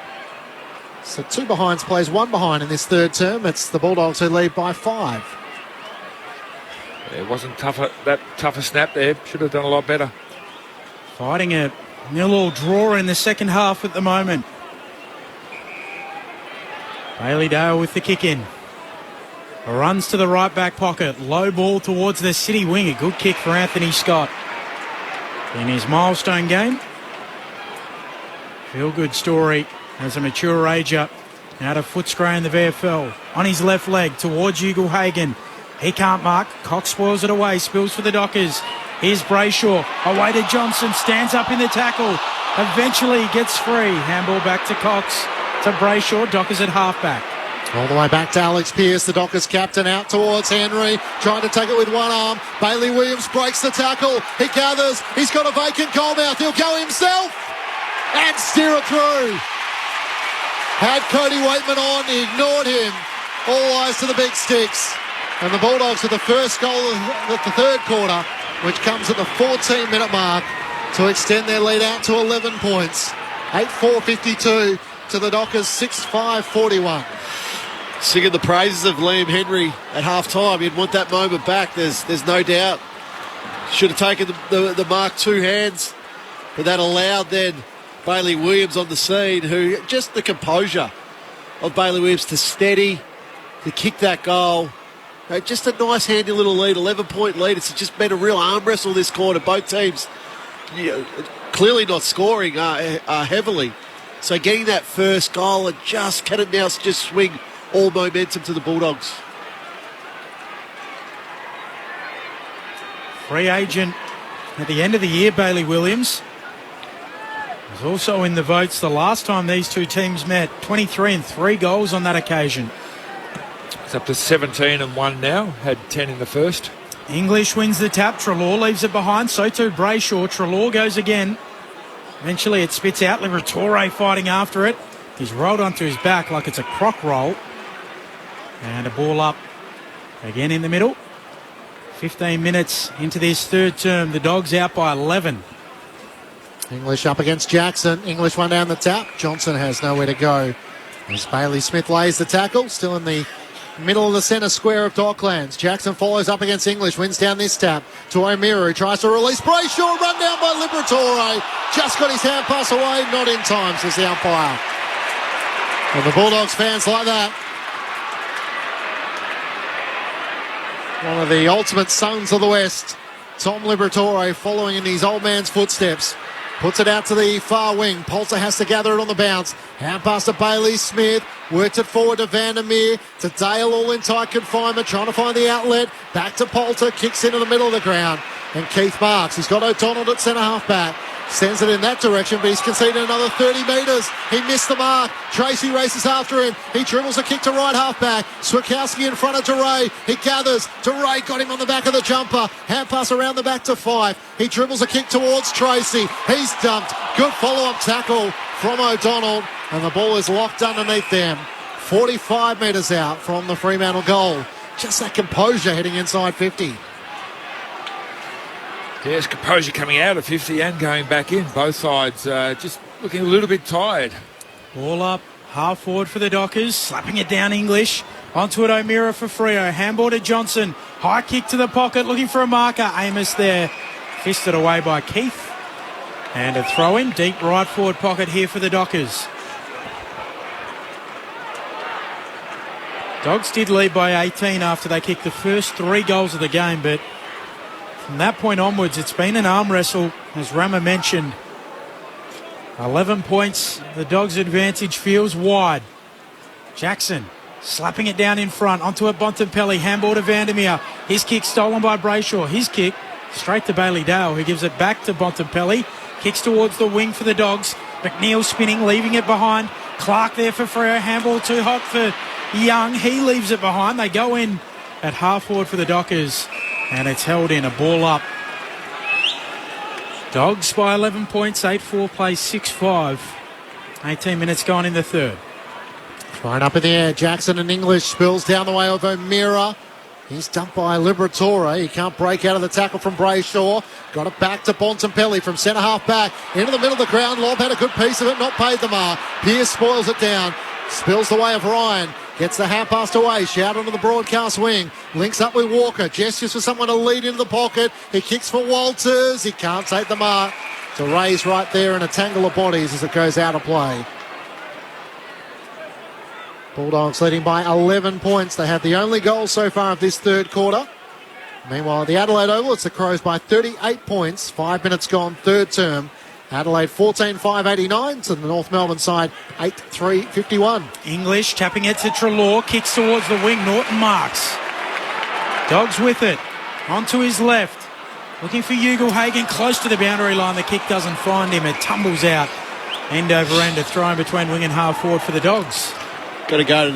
So 2 behinds plays 1 behind in this third term. It's the Bulldogs who lead by 5. It wasn't that tougher snap there. Should have done a lot better. Fighting a 0-0 draw in the second half at the moment. Bailey Dale with the kick in. Runs to the right back pocket. Low ball towards the city wing. A good kick for Anthony Scott. In his milestone game, Feel-good story as a mature ager out of Footscray in the VFL. On his left leg towards Ugle-Hagan. He can't mark. Cox spoils it away. Spills for the Dockers. Here's Brayshaw. Away to Johnson. Stands up in the tackle. Eventually gets free. Handball back to Cox. To Brayshaw. Dockers at halfback. All the way back to Alex Pearce, the Dockers captain, out towards Henry, trying to take it with one arm. Bailey Williams breaks the tackle. He gathers. He's got a vacant goalmouth. He'll go himself and steer it through. Had Cody Waitman on. He ignored him. All eyes to the big sticks. And the Bulldogs with the first goal of the third quarter, which comes at the 14-minute mark to extend their lead out to 11 points. 8-4-52 to the Dockers, 6-5-41. Singing the praises of Liam Henry at half-time. You'd want that moment back, there's no doubt. Should have taken the mark two hands, but that allowed then Bailey Williams on the scene, who just the composure of Bailey Williams to steady, to kick that goal. Just a nice handy little lead, 11-point lead. It's just been a real arm wrestle this quarter. Both teams clearly not scoring heavily. So getting that first goal and can it now just swing all momentum to the Bulldogs. Free agent at the end of the year, Bailey Williams was also in the votes the last time these two teams met. 23 and 3 goals on that occasion. It's up to 17 and 1 now. Had 10 in the first. English wins the tap. Treloar leaves it behind. So too Brayshaw. Treloar goes again. Eventually it spits out. Liberatore fighting after it. He's rolled onto his back like it's a croc roll. And a ball up again in the middle. 15 minutes into this third term. The Dogs out by 11. English up against Jackson. English one down the tap. Johnson has nowhere to go. As Bailey Smith lays the tackle. Still in the middle of the centre square of Docklands. Jackson follows up against English. Wins down this tap to O'Meara, who tries to release Brayshaw. Run down by Liberatore. Just got his hand pass away. Not in time, says the umpire. And the Bulldogs fans like that. One of the ultimate sons of the West, Tom Liberatore, following in his old man's footsteps. Puts it out to the far wing. Poulter has to gather it on the bounce. Hand pass to Bailey Smith. Worked it forward to Vandermeer. To Dale, all in tight confinement. Trying to find the outlet. Back to Poulter. Kicks into the middle of the ground. And Keith marks. He's got O'Donnell at centre half back. Sends it in that direction, but he's conceded another 30 metres. He missed the mark. Tracy races after him. He dribbles a kick to right half back. Swikowski in front of DeRay. He gathers. DeRay got him on the back of the jumper. Hand pass around the back to Fife. He dribbles a kick towards Tracy. He's dumped. Good follow-up tackle from O'Donnell. And the ball is locked underneath them. 45 metres out from the Fremantle goal. Just that composure heading inside 50. Yes, composure coming out of 50 and going back in. Both sides just looking a little bit tired. Ball up, half forward for the Dockers. Slapping it down English. Onto it O'Meara for Freo. Handball to Johnson. High kick to the pocket, looking for a marker. Amos there. Fisted away by Keith. And a throw in. Deep right forward pocket here for the Dockers. Dogs did lead by 18 after they kicked the first 3 goals of the game, but from that point onwards, it's been an arm wrestle, as Rama mentioned. 11 points. The Dogs' advantage feels wide. Jackson slapping it down in front. Onto it, Bontempelli. Handball to Vandermeer. His kick stolen by Brayshaw. His kick straight to Bailey Dale, who gives it back to Bontempelli. Kicks towards the wing for the Dogs. McNeil spinning, leaving it behind. Clark there for Freo. Handball too hot for Young. He leaves it behind. They go in at half forward for the Dockers. And it's held in, a ball up. Dogs by 11 points, 8-4 plays 6-5. 18 minutes gone in the third. Thrown up in the air, Jackson and English spills down the way of O'Meara. He's dumped by Liberatore. He can't break out of the tackle from Brayshaw. Got it back to Bontempelli from centre half back. Into the middle of the ground. Lobb had a good piece of it, not paid the mark. Pearce spoils it down. Spills the way of Ryan. Gets the hand passed away. Shout onto the broadcast wing. Links up with Walker. Gestures for someone to lead into the pocket. He kicks for Walters. He can't take the mark. To raise right there in a tangle of bodies as it goes out of play. Bulldogs leading by 11 points. They have the only goal so far of this third quarter. Meanwhile, at the Adelaide Oval, it's the Crows by 38 points. 5 minutes gone, third term. Adelaide 14-5-89 to the North Melbourne side 8-3-51. English tapping it to Treloar, kicks towards the wing. Norton marks. Dogs with it. Onto his left. Looking for Ugle-Hagan close to the boundary line. The kick doesn't find him. It tumbles out. End over end, a throw in between wing and half forward for the Dogs. Got to go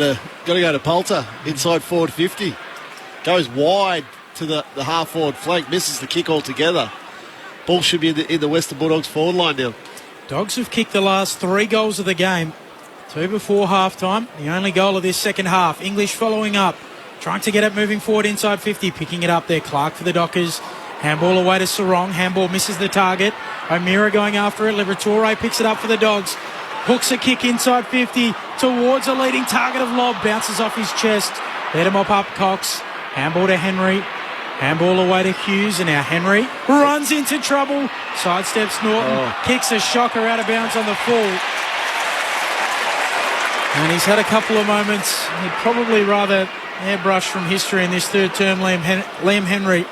to Poulter inside forward 50. Goes wide to the half forward flank, misses the kick altogether. Ball should be in the Western Bulldogs forward line now. Dogs have kicked the last 3 goals of the game. 2 before half-time. The only goal of this second half. English following up. Trying to get it moving forward inside 50. Picking it up there. Clark for the Dockers. Handball away to Sarong. Handball misses the target. O'Meara going after it. Liberatore picks it up for the Dogs. Hooks a kick inside 50 towards a leading target of Lobb. Bounces off his chest. Let him mop up Cox. Handball to Henry. Handball away to Hughes. And now Henry runs into trouble. Sidesteps Norton. Kicks a shocker out of bounds on the full. And he's had a couple of moments. He'd probably rather airbrush from history in this third term. Liam Henry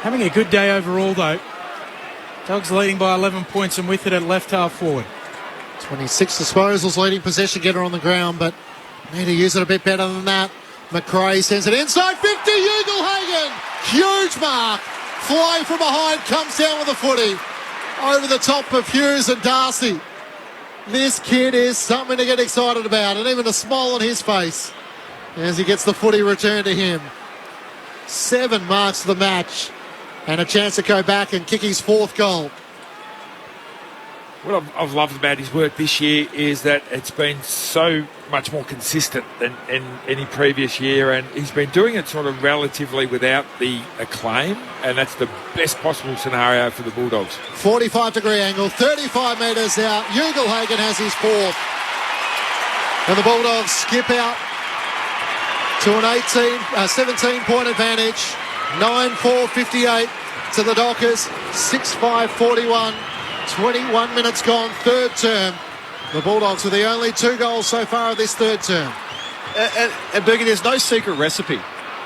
having a good day overall, though. Dogs leading by 11 points and with it at left half forward. 26 disposals, leading possession getter on the ground, but need to use it a bit better than that. McRae sends it inside 50. Ugle-Hagan, huge mark. Fly from behind, comes down with a footy. Over the top of Hughes and Darcy. This kid is something to get excited about, and even a smile on his face as he gets the footy returned to him. 7 marks of the match and a chance to go back and kick his 4th goal. What I've loved about his work this year is that it's been so much more consistent than in any previous year, and he's been doing it sort of relatively without the acclaim, and that's the best possible scenario for the Bulldogs. 45-degree angle, 35 metres out. Ugle-Hagan has his 4th. And the Bulldogs skip out to an 17-point advantage. 9-4-58 to the Dockers. 6-5-41. 21 minutes gone, third term. The Bulldogs are the only 2 goals so far of this third term. And Bergen, there's no secret recipe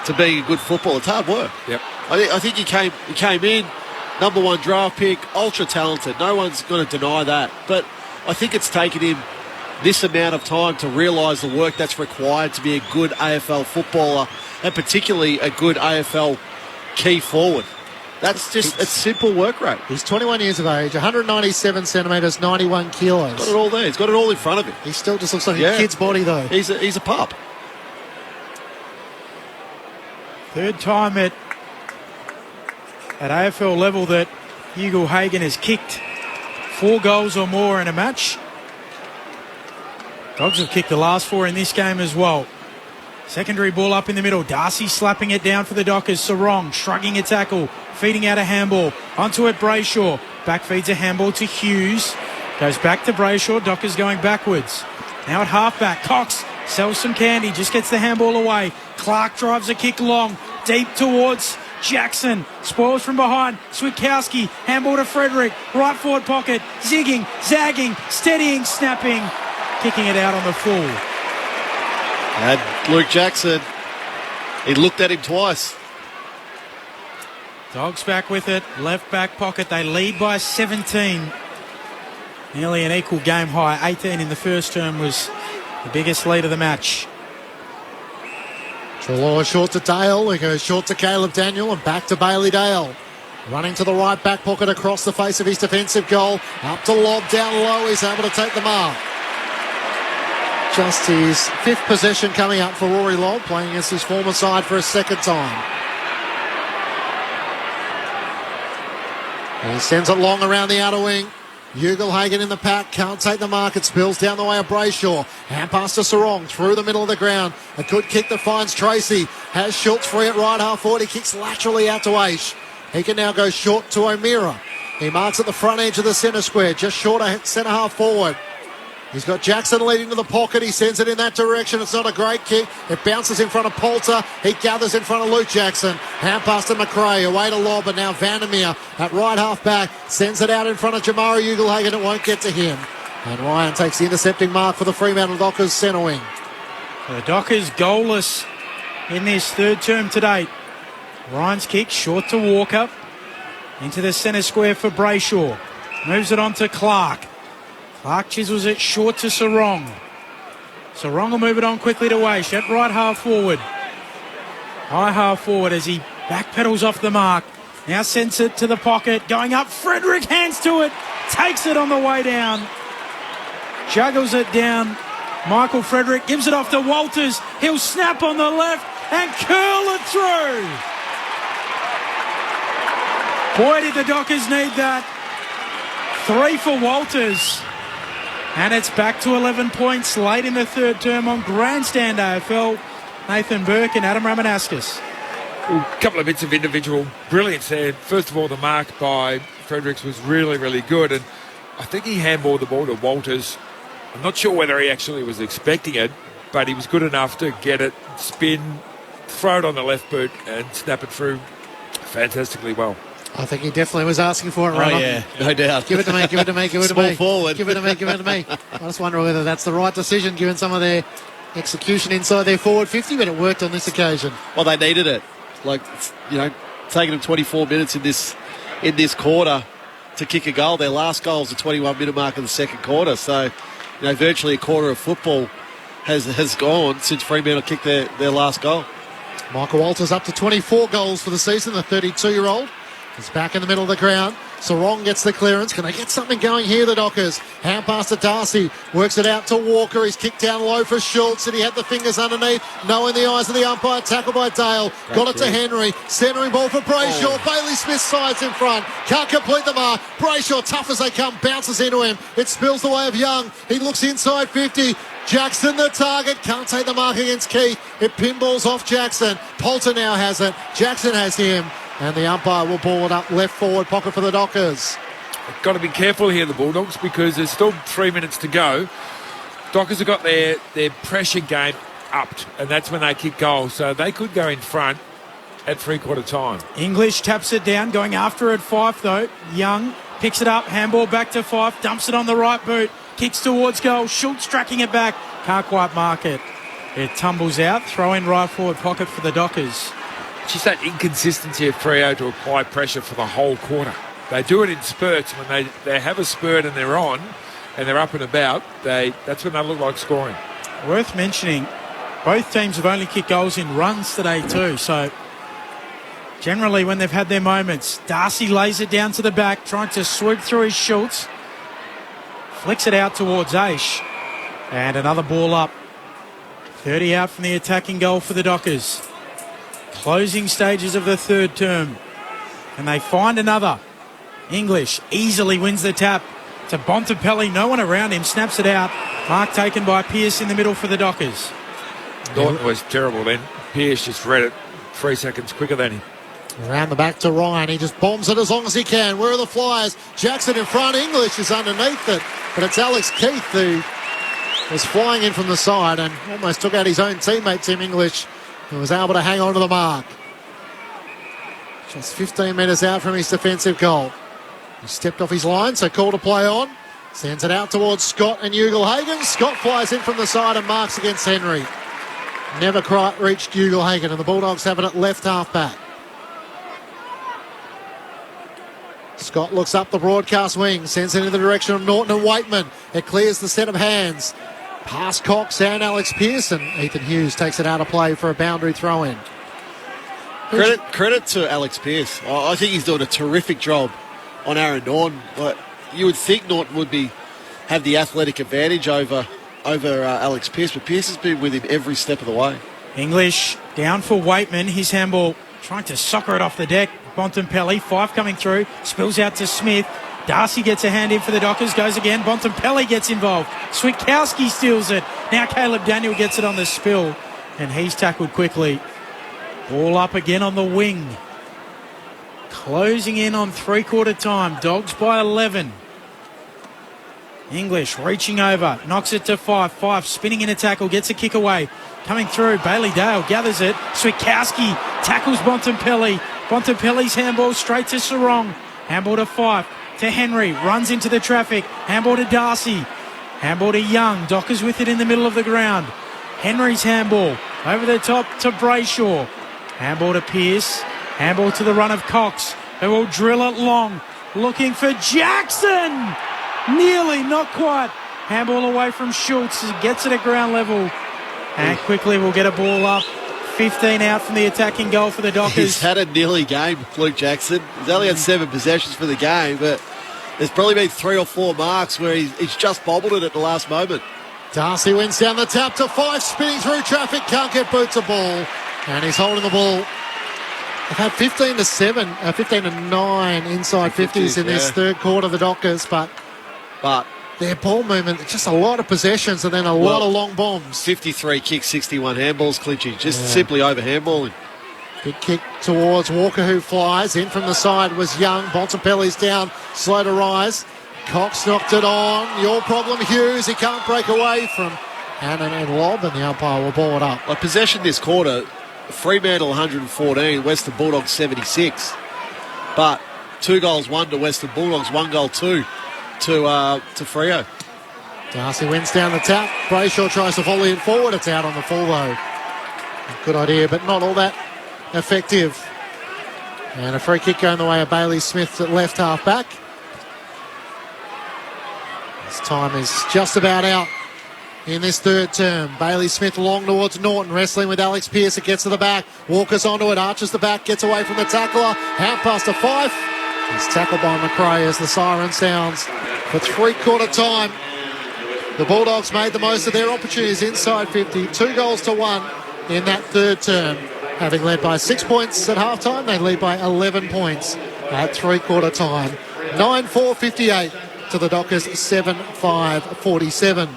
to being a good footballer. It's hard work. Yep. I think he came in, number 1 draft pick, ultra talented. No one's going to deny that. But I think it's taken him this amount of time to realise the work that's required to be a good AFL footballer, and particularly a good AFL key forward. That's just a simple work rate. He's 21 years of age, 197 centimetres, 91 kilos. Got it all there. He's got it all in front of him. He still just looks like a kid's body, though. He's a pup. Third time at AFL level that Ugle-Hagan has kicked 4 goals or more in a match. Dogs have kicked the last 4 in this game as well. Secondary ball up in the middle. Darcy slapping it down for the Dockers. Sarong shrugging a tackle. Feeding out a handball. Onto it, Brayshaw. Back feeds a handball to Hughes. Goes back to Brayshaw. Dockers going backwards. Now at halfback. Cox sells some candy. Just gets the handball away. Clark drives a kick long. Deep towards Jackson. Spoils from behind. Switkowski. Handball to Frederick. Right forward pocket. Zigging. Zagging. Steadying. Snapping. Kicking it out on the full. And Luke Jackson, he looked at him twice. Dogs back with it. Left back pocket. They lead by 17. Nearly an equal game high. 18 in the first term was the biggest lead of the match. Treloar short to Dale. He goes short to Caleb Daniel and back to Bailey Dale. Running to the right back pocket across the face of his defensive goal. Up to Lobb, down low. He's able to take the mark. Just his 5th possession coming up for Rory Lobb, playing against his former side for a 2nd time. And he sends it long around the outer wing. Ugle-Hagan in the pack, can't take the mark. It spills down the way of Brayshaw. Hand pass to Sarong, through the middle of the ground. A good kick that finds Tracy. Has Schultz free at right half forward. He kicks laterally out to Aish. He can now go short to O'Meara. He marks at the front edge of the centre square, just short of centre half forward. He's got Jackson leading to the pocket. He sends it in that direction. It's not a great kick. It bounces in front of Poulter. He gathers in front of Luke Jackson. Hand pass to McRae. Away to Lobb, and now Vandermeer at right half back. Sends it out in front of Jamari Ugle-Hagan. It won't get to him. And Ryan takes the intercepting mark for the Fremantle Dockers centre wing. The Dockers goalless in this third term to date. Ryan's kick short to Walker. Into the centre square for Brayshaw. Moves it on to Clark. Clark chisels it short to Sarong. Sarong will move it on quickly to Waish at right half forward. High half forward as he backpedals off the mark. Now sends it to the pocket. Going up, Frederick hands to it. Takes it on the way down. Juggles it down. Michael Frederick gives it off to Walters. He'll snap on the left and curl it through. Boy, did the Dockers need that. 3 for Walters. And it's back to 11 points late in the third term on Grandstand AFL. Nathan Burke and Adam Ramanauskas. A couple of bits of individual brilliance there. First of all, the mark by Fredericks was really, really good. And I think he handballed the ball to Walters. I'm not sure whether he actually was expecting it, but he was good enough to get it, spin, throw it on the left boot and snap it through fantastically well. I think he definitely was asking for it, Oh, Runner. yeah, no doubt. Give it to me, give it to me, give it to Small me. forward. Give it to me, give it to me. I just wonder whether that's the right decision given some of their execution inside their forward 50, but it worked on this occasion. Well, they needed it. Like, you know, taking them 24 minutes in this quarter to kick a goal. Their last goal was the 21-minute mark of the second quarter. So, you know, virtually a quarter of football has gone since Fremantle kicked their last goal. Michael Walters up to 24 goals for the season, the 32-year-old. He's back in the middle of the ground. Sarong gets the clearance. Can they get something going here, the Dockers? Hand pass to Darcy. Works it out to Walker. He's kicked down low for Schultz, and he had the fingers underneath. No in the eyes of the umpire. Tackle by Dale. Got it to Henry. Centering ball for Brayshaw. Bailey Smith sides in front. Can't complete the mark. Brayshaw, tough as they come, bounces into him. It spills the way of Young. He looks inside 50. Jackson the target. Can't take the mark against Keith. It pinballs off Jackson. Poulter now has it. Jackson has him. And the umpire will ball it up left forward pocket for the Dockers. Got to be careful here, the Bulldogs, because there's still 3 minutes to go. Dockers have got their pressure game upped, and that's when they kick goals. So they could go in front at three-quarter time. English taps it down, going after it, Fife though. Young picks it up, handball back to Fife, dumps it on the right boot, kicks towards goal. Schultz tracking it back, can't quite mark it. It tumbles out, throw in right forward pocket for the Dockers. It's just that inconsistency of Freo to apply pressure for the whole quarter. They do it in spurts. When they have a spurt and they're on and they're up and about, that's when they look like scoring. Worth mentioning, both teams have only kicked goals in runs today too, so generally when they've had their moments, Darcy lays it down to the back, trying to swoop through his Schultz, flicks it out towards Aish, and another ball up. 30 out from the attacking goal for the Dockers. Closing stages of the third term. And they find another. English easily wins the tap to Bontempelli. No one around him. Snaps it out. Mark taken by Pearce in the middle for the Dockers. Norton was terrible then. Pearce just read it 3 seconds quicker than him. Around the back to Ryan. He just bombs it as long as he can. Where are the Flyers? Jackson in front. English is underneath it. But it's Alex Keith who was flying in from the side and almost took out his own teammate, Tim English, who was able to hang on to the mark. Just 15 metres out from his defensive goal. He stepped off his line, so call to play on. Sends it out towards Scott and Ugle-Hagan. Scott flies in from the side and marks against Henry. Never quite reached Ugle-Hagan, and the Bulldogs have it at left half-back. Scott looks up the broadcast wing, sends it in the direction of Norton and Waitman. It clears the set of hands. Past Cox and Alex Pearson. Ethan Hughes takes it out of play for a boundary throw-in. Credit to Alex Pearce. I think he's doing a terrific job on Aaron Norton. But you would think Norton would have the athletic advantage over Alex Pearce, but Pearce has been with him every step of the way. English down for Waitman. His handball trying to soccer it off the deck. Bontempelli, Fife coming through, spills out to Smith. Darcy gets a hand in for the Dockers, goes again. Bontempelli gets involved. Switkowski steals it. Now Caleb Daniel gets it on the spill, and he's tackled quickly. Ball up again on the wing. Closing in on three-quarter time. Dogs by 11. English reaching over, knocks it to Fife. Fife spinning in a tackle, gets a kick away. Coming through, Bailey Dale gathers it. Switkowski tackles Bontempelli. Bontempelli's handball straight to Sarong. Handball to Fife. To Henry, runs into the traffic. Handball to Darcy. Handball to Young. Dockers with it in the middle of the ground. Henry's handball over the top to Brayshaw. Handball to Pearce. Handball to the run of Cox, who will drill it long. looking for Jackson. Nearly, not quite. Handball away from Schultz. He gets it at ground level. And quickly we'll get a ball up. 15 out from the attacking goal for the Dockers. He's had a nearly game, Luke Jackson. He's only had 7 possessions for the game, but there's probably been 3 or 4 marks where he's just bobbled it at the last moment. Darcy wins down the tap to 5, spinning through traffic, can't get boots a ball, and he's holding the ball. They've had 15-7, 15-9 inside 50s in this third quarter, the Dockers, but their ball movement, just a lot of possessions and then a lot of long bombs. 53 kicks, 61 handballs, Clinchy. Just simply over handballing. Big kick towards Walker, who flies. In from the side was Young. Bontempelli's down, slow to rise. Cox knocked it on. Your problem, Hughes. He can't break away from Hannon and Lobb, and the umpire will ball it up. Like possession this quarter, Fremantle 114, Western Bulldogs 76. But 2 goals, 1 to Western Bulldogs, 1 goal, 2 to Freo. Darcy wins down the tap. Brayshaw tries to volley it forward. It's out on the full, though. Good idea, but not all that effective. And a free kick going the way of Bailey Smith at left half back. His time is just about out in this third term. Bailey Smith long towards Norton, wrestling with Alex Pearce. It gets to the back. Walker's onto it, arches the back, gets away from the tackler. Half past to Fife. He's tackled by McRae as the siren sounds for three-quarter time. The Bulldogs made the most of their opportunities inside 50. 2 goals to 1 in that third term. Having led by 6 points at half-time, they lead by 11 points at three-quarter time. 9-4-58 to the Dockers, 7-5-47.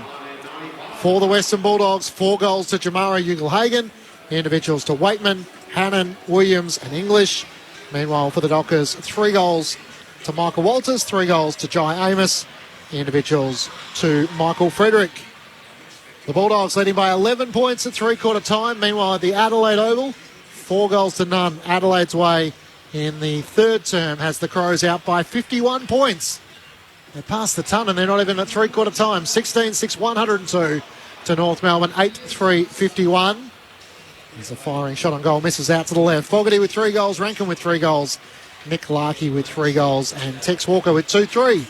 For the Western Bulldogs, 4 goals to Jamara Ugle-Hagan, individuals to Waitman, Hannon, Williams and English. Meanwhile, for the Dockers, 3 goals to Michael Walters, 3 goals to Jai Amos, individuals to Michael Frederick. The Bulldogs leading by 11 points at three-quarter time. Meanwhile, at the Adelaide Oval, 4 goals to none. Adelaide's way in the third term has the Crows out by 51 points. They're past the ton and they're not even at three-quarter time. 16-6, 102 to North Melbourne, 8-3-51. There's a firing shot on goal, misses out to the left. Fogarty with 3 goals, Rankin with 3 goals, Nick Larkey with 3 goals, and Tex Walker with 2-3.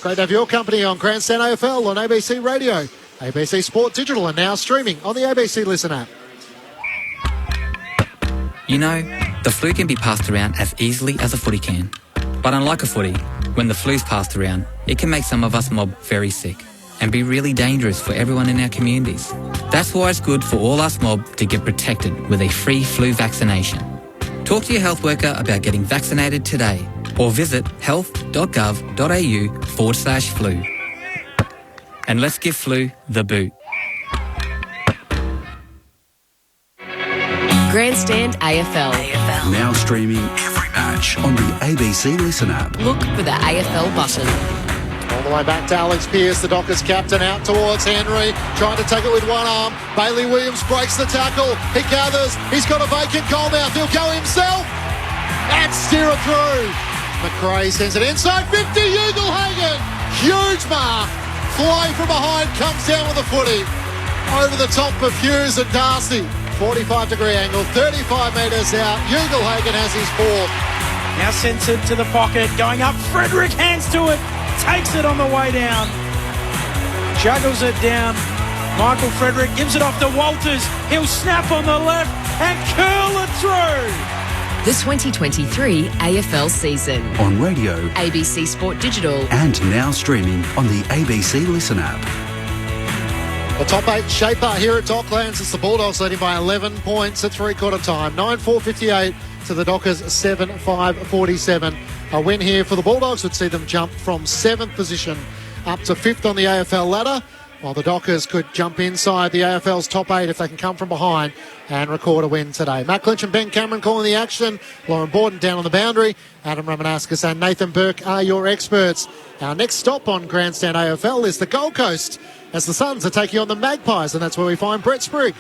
Great to have your company on Grandstand AFL on ABC Radio, ABC Sport Digital, and now streaming on the ABC Listen app. You know, the flu can be passed around as easily as a footy can. But unlike a footy, when the flu's passed around, it can make some of us mob very sick and be really dangerous for everyone in our communities. That's why it's good for all us mob to get protected with a free flu vaccination. Talk to your health worker about getting vaccinated today or visit health.gov.au/flu. And let's give flu the boot. Grandstand AFL. Now streaming every match on the ABC Listen app. Look for the AFL button. All the way back to Alex Pearce, the Dockers captain, out towards Henry, trying to take it with one arm. Bailey Williams breaks the tackle. He gathers. He's got a vacant goal mouth. He'll go himself and steer it through. McRae sends it inside 50. Ugle-Hagan, huge mark. Flying from behind, comes down with a footy. Over the top of Hughes and Darcy. 45-degree angle, 35 metres out. Ugle-Hagan has his fourth. Now sends it to the pocket, going up. Frederick hands to it, takes it on the way down. Juggles it down. Michael Frederick gives it off to Walters. He'll snap on the left and curl it through. The 2023 AFL season. On radio, ABC Sport Digital. And now streaming on the ABC Listen app. The top 8 shaper here at Docklands. It's the Bulldogs leading by 11 points at three-quarter time. 9-4-58 to the Dockers, 7-5-47. A win here for the Bulldogs would see them jump from 7th position up to 5th on the AFL ladder, while the Dockers could jump inside the AFL's top 8 if they can come from behind and record a win today. Matt Clinch and Ben Cameron calling the action. Lauren Borden down on the boundary. Adam Ramanaskas and Nathan Burke are your experts. Our next stop on Grandstand AFL is the Gold Coast, as the Suns are taking on the Magpies, and that's where we find Brett Sprigg.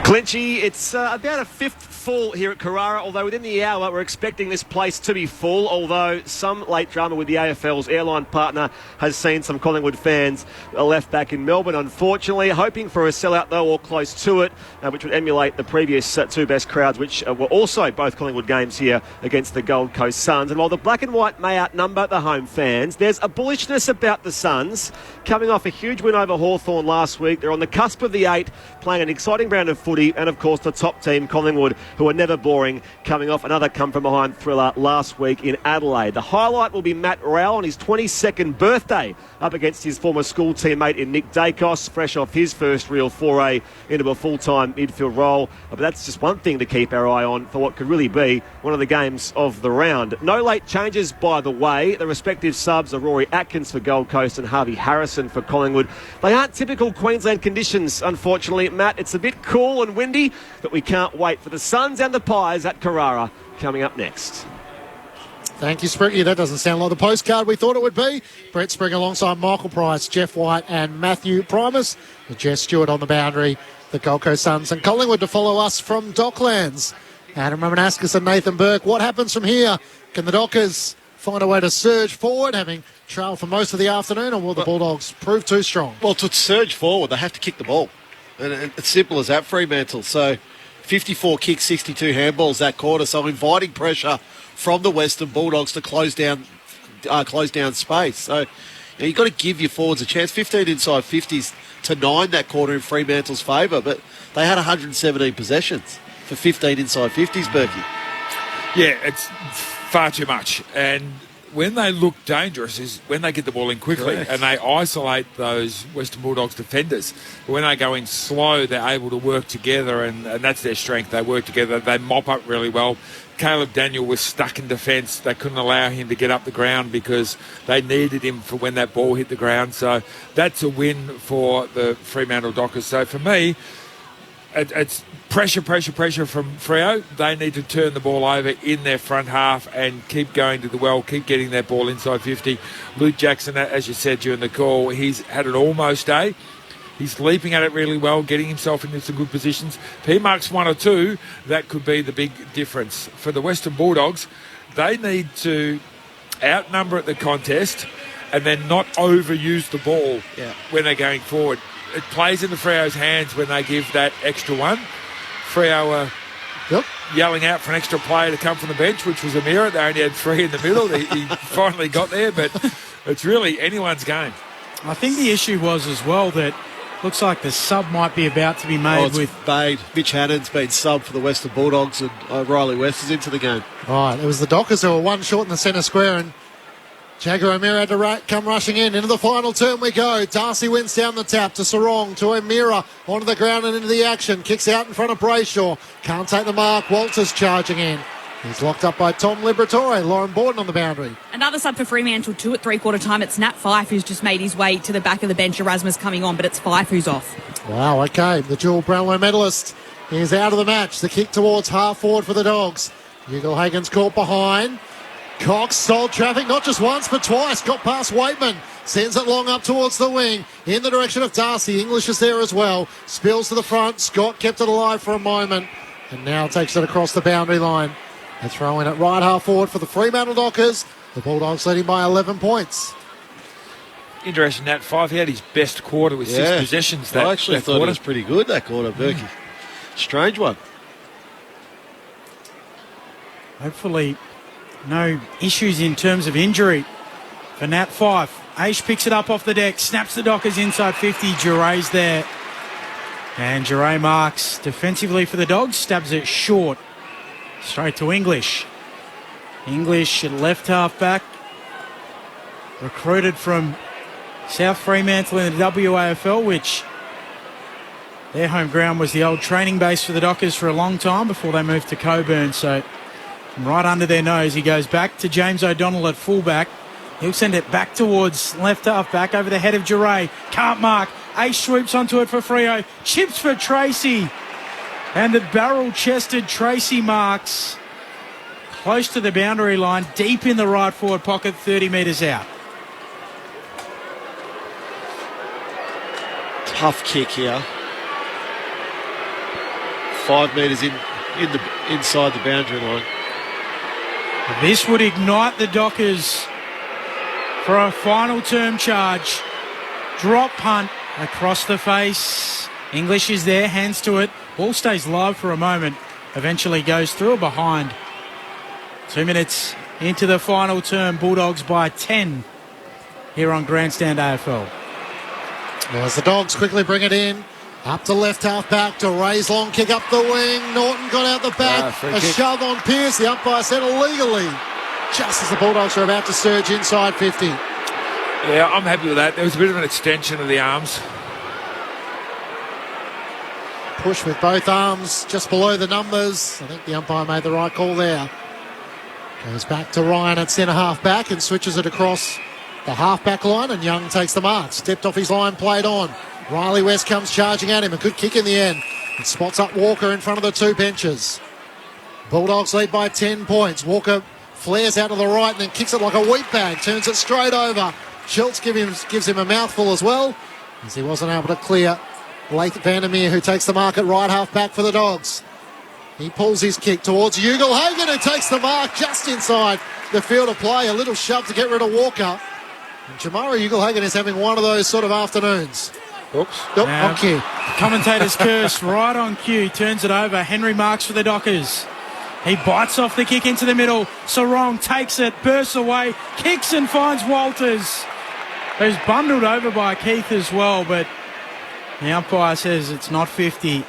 Clinchy, it's about a fifth full here at Carrara, although within the hour we're expecting this place to be full, although some late drama with the AFL's airline partner has seen some Collingwood fans left back in Melbourne, unfortunately, hoping for a sellout though or close to it, which would emulate the previous two best crowds, which were also both Collingwood games here against the Gold Coast Suns. And while the black and white may outnumber the home fans, there's a bullishness about the Suns coming off a huge win over Hawthorn last week. They're on the cusp of the 8, playing an exciting brand of footy, and of course the top team, Collingwood, who are never boring, coming off another come-from-behind thriller last week in Adelaide. The highlight will be Matt Rowell on his 22nd birthday up against his former school teammate in Nick Dacos, fresh off his first real foray into a full-time midfield role. But that's just one thing to keep our eye on for what could really be one of the games of the round. No late changes, by the way. The respective subs are Rory Atkins for Gold Coast and Harvey Harrison for Collingwood. They aren't typical Queensland conditions, unfortunately, Matt. It's a bit cool and windy, but we can't wait for the Suns and the Pies at Carrara coming up next. Thank you, Spriggy. That doesn't sound like the postcard we thought it would be. Brett Spring alongside Michael Price, Jeff White and Matthew Primus. With Jess Stewart on the boundary. The Gold Coast Suns and Collingwood to follow us from Docklands. Adam Romanascus and Nathan Burke. What happens from here? Can the Dockers find a way to surge forward, having trailed for most of the afternoon, or will the Bulldogs prove too strong? Well, to surge forward, they have to kick the ball. And it's simple as that, Fremantle. So 54 kicks, 62 handballs that quarter. So inviting pressure from the Western Bulldogs to close down space. So you've got to give your forwards a chance. 15 inside 50s to 9 that quarter in Fremantle's favour, but they had 117 possessions for 15 inside 50s, Berkey. Yeah, it's far too much. And when they look dangerous is when they get the ball in quickly. Correct. And they isolate those Western Bulldogs defenders. But when they go in slow, they're able to work together, and that's their strength. They work together. They mop up really well. Caleb Daniel was stuck in defence. They couldn't allow him to get up the ground because they needed him for when that ball hit the ground. So that's a win for the Fremantle Dockers. So for me, it's pressure from Freo. They need to turn the ball over in their front half and keep going to the well, keep getting that ball inside 50. Luke Jackson, as you said during the call, he's had an almost day. He's leaping at it really well, getting himself into some good positions. If he marks 1 or 2, that could be the big difference. For the Western Bulldogs, they need to outnumber at the contest and then not overuse the ball when they're going forward. It plays into Freo's hands when they give that extra one. Freo yelling out for an extra player to come from the bench, which was Amira. They only had 3 in the middle. He finally got there, but it's really anyone's game. I think the issue was as well that looks like the sub might be about to be made with Bade. Mitch Hannon's been subbed for the Western Bulldogs, and Riley West is into the game. Right, it was the Dockers who were one short in the centre square, and Jagger O'Meara had to come rushing in. Into the final turn we go. Darcy wins down the tap to Sarong, to O'Meara, onto the ground and into the action. Kicks out in front of Brayshaw. Can't take the mark. Walters charging in. He's locked up by Tom Liberatore. Lauren Borden on the boundary. Another sub for Fremantle too at three-quarter time. It's Nat Fyfe who's just made his way to the back of the bench. Erasmus coming on, but it's Fyfe who's off. Wow, okay. The dual Brownlow medalist is out of the match. The kick towards half forward for the Dogs. Ugle-Hagen's caught behind. Cox sold traffic not just once but twice. Got past Waitman. Sends it long up towards the wing. In the direction of Darcy. English is there as well. Spills to the front. Scott kept it alive for a moment. And now takes it across the boundary line. They're throwing it right half forward for the Fremantle Dockers. The Bulldogs leading by 11 points. Interesting, Nat Fyfe. He had his best quarter with 6 possessions. I actually thought it was pretty good, that quarter, Berkey. Strange one. Hopefully no issues in terms of injury for Nat Fyfe. Aish picks it up off the deck, snaps the Dockers inside 50. Juray's there. And Juray marks defensively for the Dogs, stabs it short. Straight to English. English at left half back. Recruited from South Fremantle in the WAFL, which their home ground was the old training base for the Dockers for a long time before they moved to Coburn. So right under their nose, he goes back to James O'Donnell at fullback. He'll send it back towards left half back over the head of Juray. Can't mark. Ace swoops onto it for Freo. Chips for Tracy. And the barrel-chested Tracy marks close to the boundary line, deep in the right forward pocket, 30 metres out. Tough kick here. 5 metres inside the boundary line. This would ignite the Dockers for a final term charge. Drop punt across the face. English is there, hands to it. Ball stays low for a moment. Eventually goes through or behind. 2 minutes into the final term. Bulldogs by 10 here on Grandstand AFL. As the Dogs quickly bring it in. Up to left half back to Ray's long kick up the wing. Norton got out the back. A shove on Pearce. The umpire said illegally. Just as the Bulldogs are about to surge inside 50. Yeah, I'm happy with that. There was a bit of an extension of the arms. Push with both arms just below the numbers. I think the umpire made the right call there. Goes back to Ryan at centre half back and switches it across the half back line, and Young takes the mark. Stepped off his line, played on. Riley West comes charging at him. A good kick in the end. It spots up Walker in front of the two benches. Bulldogs lead by 10 points. Walker flares out to the right and then kicks it like a wheat bag. Turns it straight over. Schultz gives him a mouthful as well, as he wasn't able to clear Laith Vandermeer, who takes the mark at right half back for the Dogs. He pulls his kick towards Ugle-Hagan, who takes the mark just inside the field of play. A little shove to get rid of Walker. And Jamara Ugle-Hagan is having one of those sort of afternoons. Oops. On cue. Commentator's curse right on cue. Turns it over. Henry marks for the Dockers. He bites off the kick into the middle. Sarong takes it, bursts away, kicks and finds Walters, who's bundled over by Keith as well, but the umpire says it's not 50.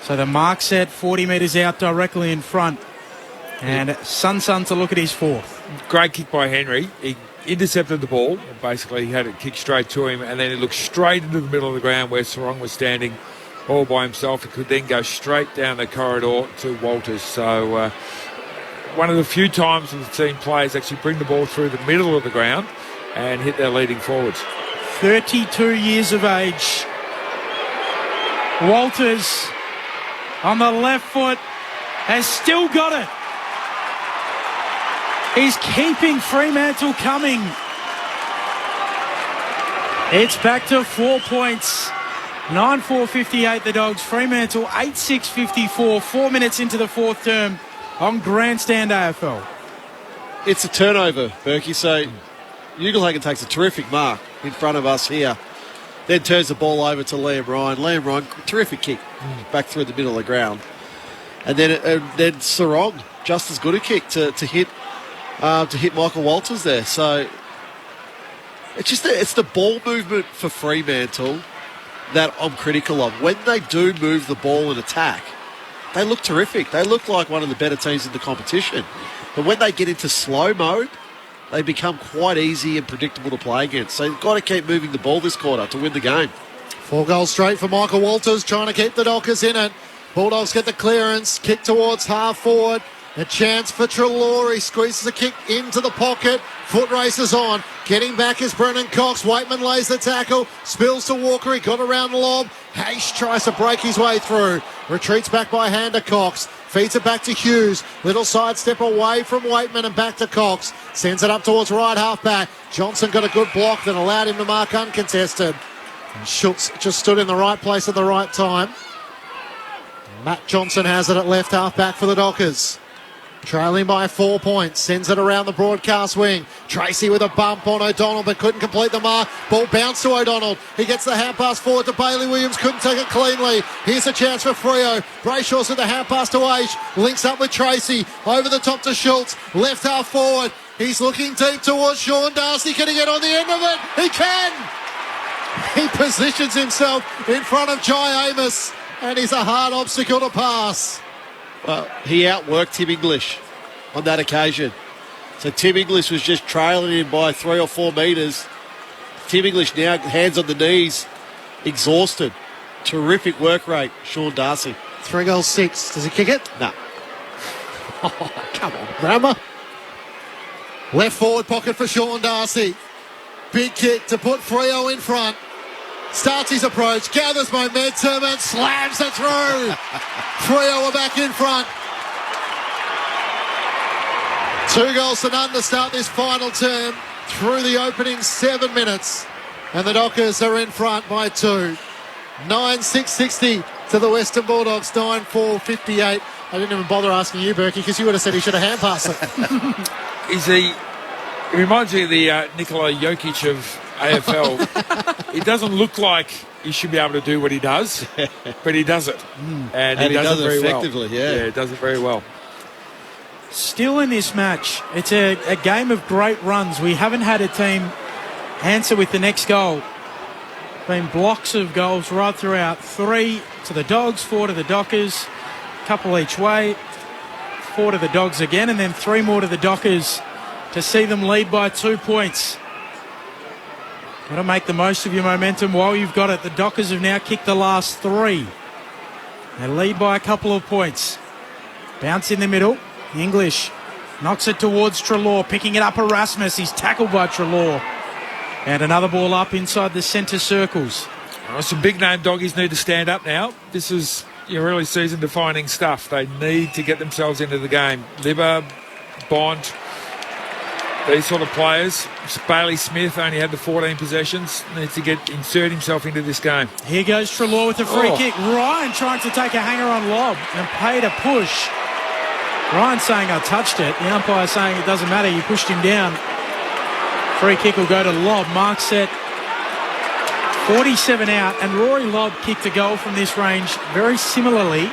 So the mark set 40 metres out directly in front. And Sun to look at his fourth. Great kick by Henry. He intercepted the ball. Basically, he had it kicked straight to him, and then he looked straight into the middle of the ground where Sarong was standing all by himself. He could then go straight down the corridor to Walters. So one of the few times we've seen players actually bring the ball through the middle of the ground and hit their leading forwards. 32 years of age. Walters on the left foot has still got it. He's keeping Fremantle coming. It's back to 4 points. 9-4-58 the Dogs. Fremantle 8-6-54. 4 minutes into the fourth term on Grandstand AFL. It's a turnover, Berkey. So Ugle-Hagan takes a terrific mark in front of us here. Then turns the ball over to Liam Ryan. Liam Ryan, terrific kick back through the middle of the ground. And then Sarong, just as good a kick to hit Michael Walters there. So it's the ball movement for Fremantle that I'm critical of. When they do move the ball in attack, they look terrific. They look like one of the better teams in the competition. But when they get into slow mode, they become quite easy and predictable to play against. So you've got to keep moving the ball this quarter to win the game. 4 goals straight for Michael Walters, trying to keep the Dockers in it. Bulldogs get the clearance, kick towards half forward. A chance for Trelaw. Squeezes a kick into the pocket. Foot races on. Getting back is Brennan Cox. Waitman lays the tackle. Spills to Walker. He got around the lob. Haish tries to break his way through. Retreats back by hand to Cox. Feeds it back to Hughes. Little sidestep away from Waitman and back to Cox. Sends it up towards right half back. Johnson got a good block that allowed him to mark uncontested. And Schultz just stood in the right place at the right time. Matt Johnson has it at left half back for the Dockers. Trailing by 4 points, sends it around the broadcast wing. Tracy with a bump on O'Donnell, but couldn't complete the mark. Ball bounced to O'Donnell. He gets the hand pass forward to Bailey Williams, couldn't take it cleanly. Here's a chance for Freo. Brayshaw's with the hand pass to Aish. Links up with Tracy. Over the top to Schultz. Left half forward. He's looking deep towards Sean Darcy. Can he get on the end of it? He can! He positions himself in front of Jai Amos, and he's a hard obstacle to pass. Well, he outworked Tim English on that occasion. So Tim English was just trailing him by 3 or 4 metres. Tim English now, hands on the knees, exhausted. Terrific work rate, Sean Darcy. 3 goals, 6. Does he kick it? No. Oh, come on, Brammer. Left forward pocket for Sean Darcy. Big kick to put Freo in front. Starts his approach, gathers momentum and slams it through. Freo are back in front. 2 goals to none to start this final term through the opening 7 minutes. And the Dockers are in front by 2. 9-6-60 to the Western Bulldogs, 9-4-58. I didn't even bother asking you, Berkey, because you would have said he should have hand passed it. He reminds me of the Nikola Jokic of AFL. He doesn't look like he should be able to do what he does, but he does it. And he does it very effectively, well. yeah. He does it very well. Still in this match, it's a game of great runs. We haven't had a team answer with the next goal. Been blocks of goals right throughout. 3 to the Dogs, 4 to the Dockers, couple each way. 4 to the Dogs again, and then 3 more to the Dockers to see them lead by 2 points. Got to make the most of your momentum while you've got it. The Dockers have now kicked the last 3. They lead by a couple of points. Bounce in the middle. English knocks it towards Treloar, picking it up Erasmus. He's tackled by Treloar. And another ball up inside the centre circles. Some big-name doggies need to stand up now. This is really season-defining stuff. They need to get themselves into the game. Libba, Bond, these sort of players. Bailey Smith only had the 14 possessions. Needs to insert himself into this game. Here goes Treloar with a free kick. Ryan trying to take a hanger on lob and paid a push. Ryan saying I touched it. The umpire saying it doesn't matter. You pushed him down. Free kick will go to Lobb. Mark set 47 out, and Rory Lobb kicked a goal from this range very similarly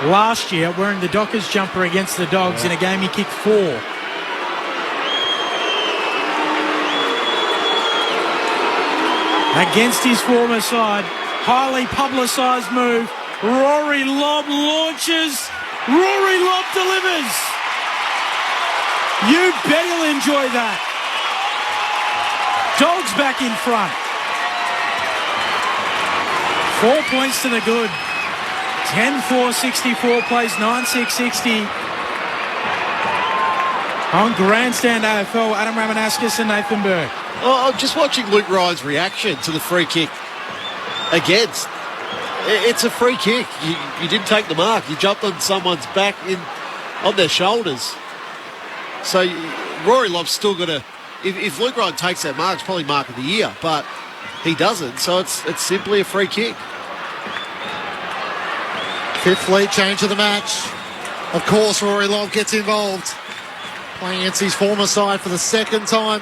last year, wearing the Dockers jumper against the Dogs in a game he kicked 4. Against his former side, highly publicised move. Rory Lobb launches. Rory Lobb delivers. You bet he'll enjoy that. Dogs back in front. 4 points to the good. 10-4-64 plays 9-6-60. On Grandstand AFL, Adam Ramanauskas and Nathan Burke. Oh, I'm just watching Luke Ryan's reaction to the free kick against. It's a free kick. You didn't take the mark. You jumped on someone's back on their shoulders. So Rory Lobb's still got to... If Luke Ryan takes that mark, it's probably mark of the year, but he doesn't. So it's simply a free kick. 5th lead change of the match. Of course, Rory Lobb gets involved. Playing against his former side for the second time.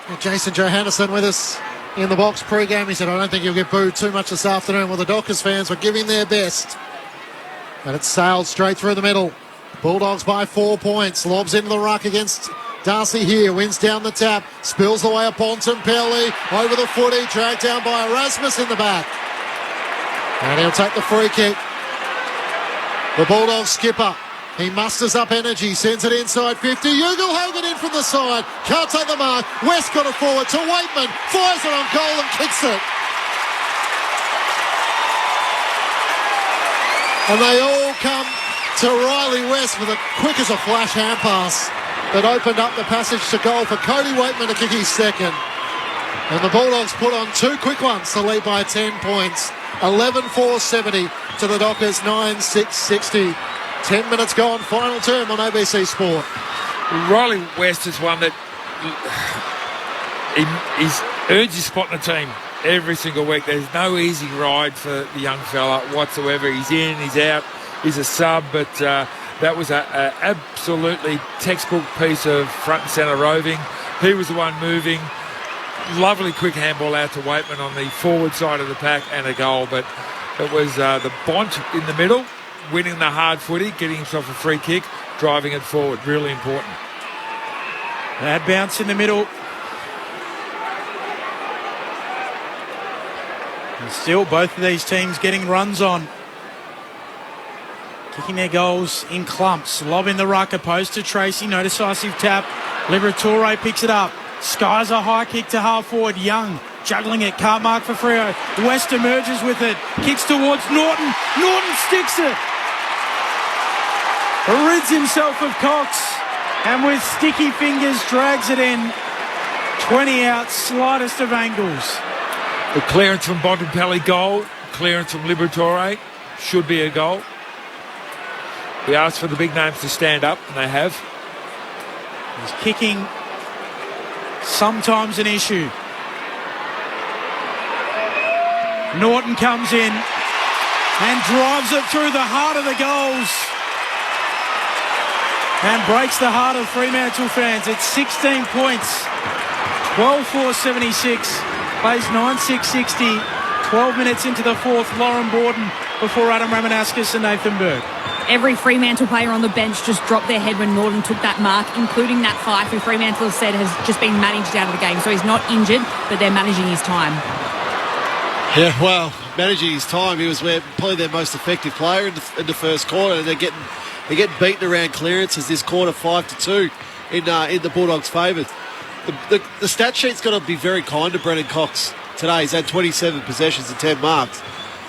And Jason Johannesson with us in the box pre-game. He said, I don't think he'll get booed too much this afternoon. Well, the Dockers fans were giving their best. And it sailed straight through the middle. Bulldogs by 4 points. Lobs into the ruck against Darcy here. Wins down the tap. Spills the way up Bontempelli. Over the footy. Dragged down by Erasmus in the back. And he'll take the free kick. The Bulldogs skipper. He musters up energy, sends it inside 50. Ugle Hogan in from the side. Can't take the mark. West got it forward to Waitman. Fires it on goal and kicks it. And they all come to Riley West with a quick as a flash hand pass that opened up the passage to goal for Cody Waitman to kick his second. And the Bulldogs put on 2 quick ones to lead by 10 points. 11-4-70 to the Dockers, 9-6-60. 10 minutes gone, final term on ABC Sport. Riley West is one that he's earned his spot in the team every single week. There's no easy ride for the young fella whatsoever. He's in, he's out, he's a sub, but that was an absolutely textbook piece of front and centre roving. He was the one moving. Lovely quick handball out to Waitman on the forward side of the pack and a goal, but it was the Bont in the middle, winning the hard footy, getting himself a free kick, driving it forward. Really important. That bounce in the middle. And still both of these teams getting runs on. Kicking their goals in clumps. Lob in the ruck, opposed to Tracy. No decisive tap. Liberatore picks it up. Skies a high kick to half forward. Young juggling it. Can't mark for Freo. West emerges with it. Kicks towards Norton. Norton sticks it. Rids himself of Cox. And with sticky fingers drags it in. 20 out. Slightest of angles. The clearance from Bontempelli, goal. Clearance from Liberatore. Should be a goal. We asked for the big names to stand up, and they have. He's kicking. Sometimes an issue. Norton comes in. and drives it through the heart of the goals and breaks the heart of Fremantle fans. It's 16 points, 12-4-76, plays 9-6-60, 12 minutes into the fourth. Lauren Borden before Adam Ramanauskas and Nathan Berg. Every Fremantle player on the bench just dropped their head when Norton took that mark, including that Fife, who Fremantle has said has just been managed out of the game. So he's not injured, but they're managing his time. Yeah, well, managing his time, he was probably their most effective player in the first quarter, and they're getting beaten around clearances this quarter, 5-2 in the Bulldogs' favour. The stat sheet's got to be very kind to Brennan Cox today. He's had 27 possessions and 10 marks.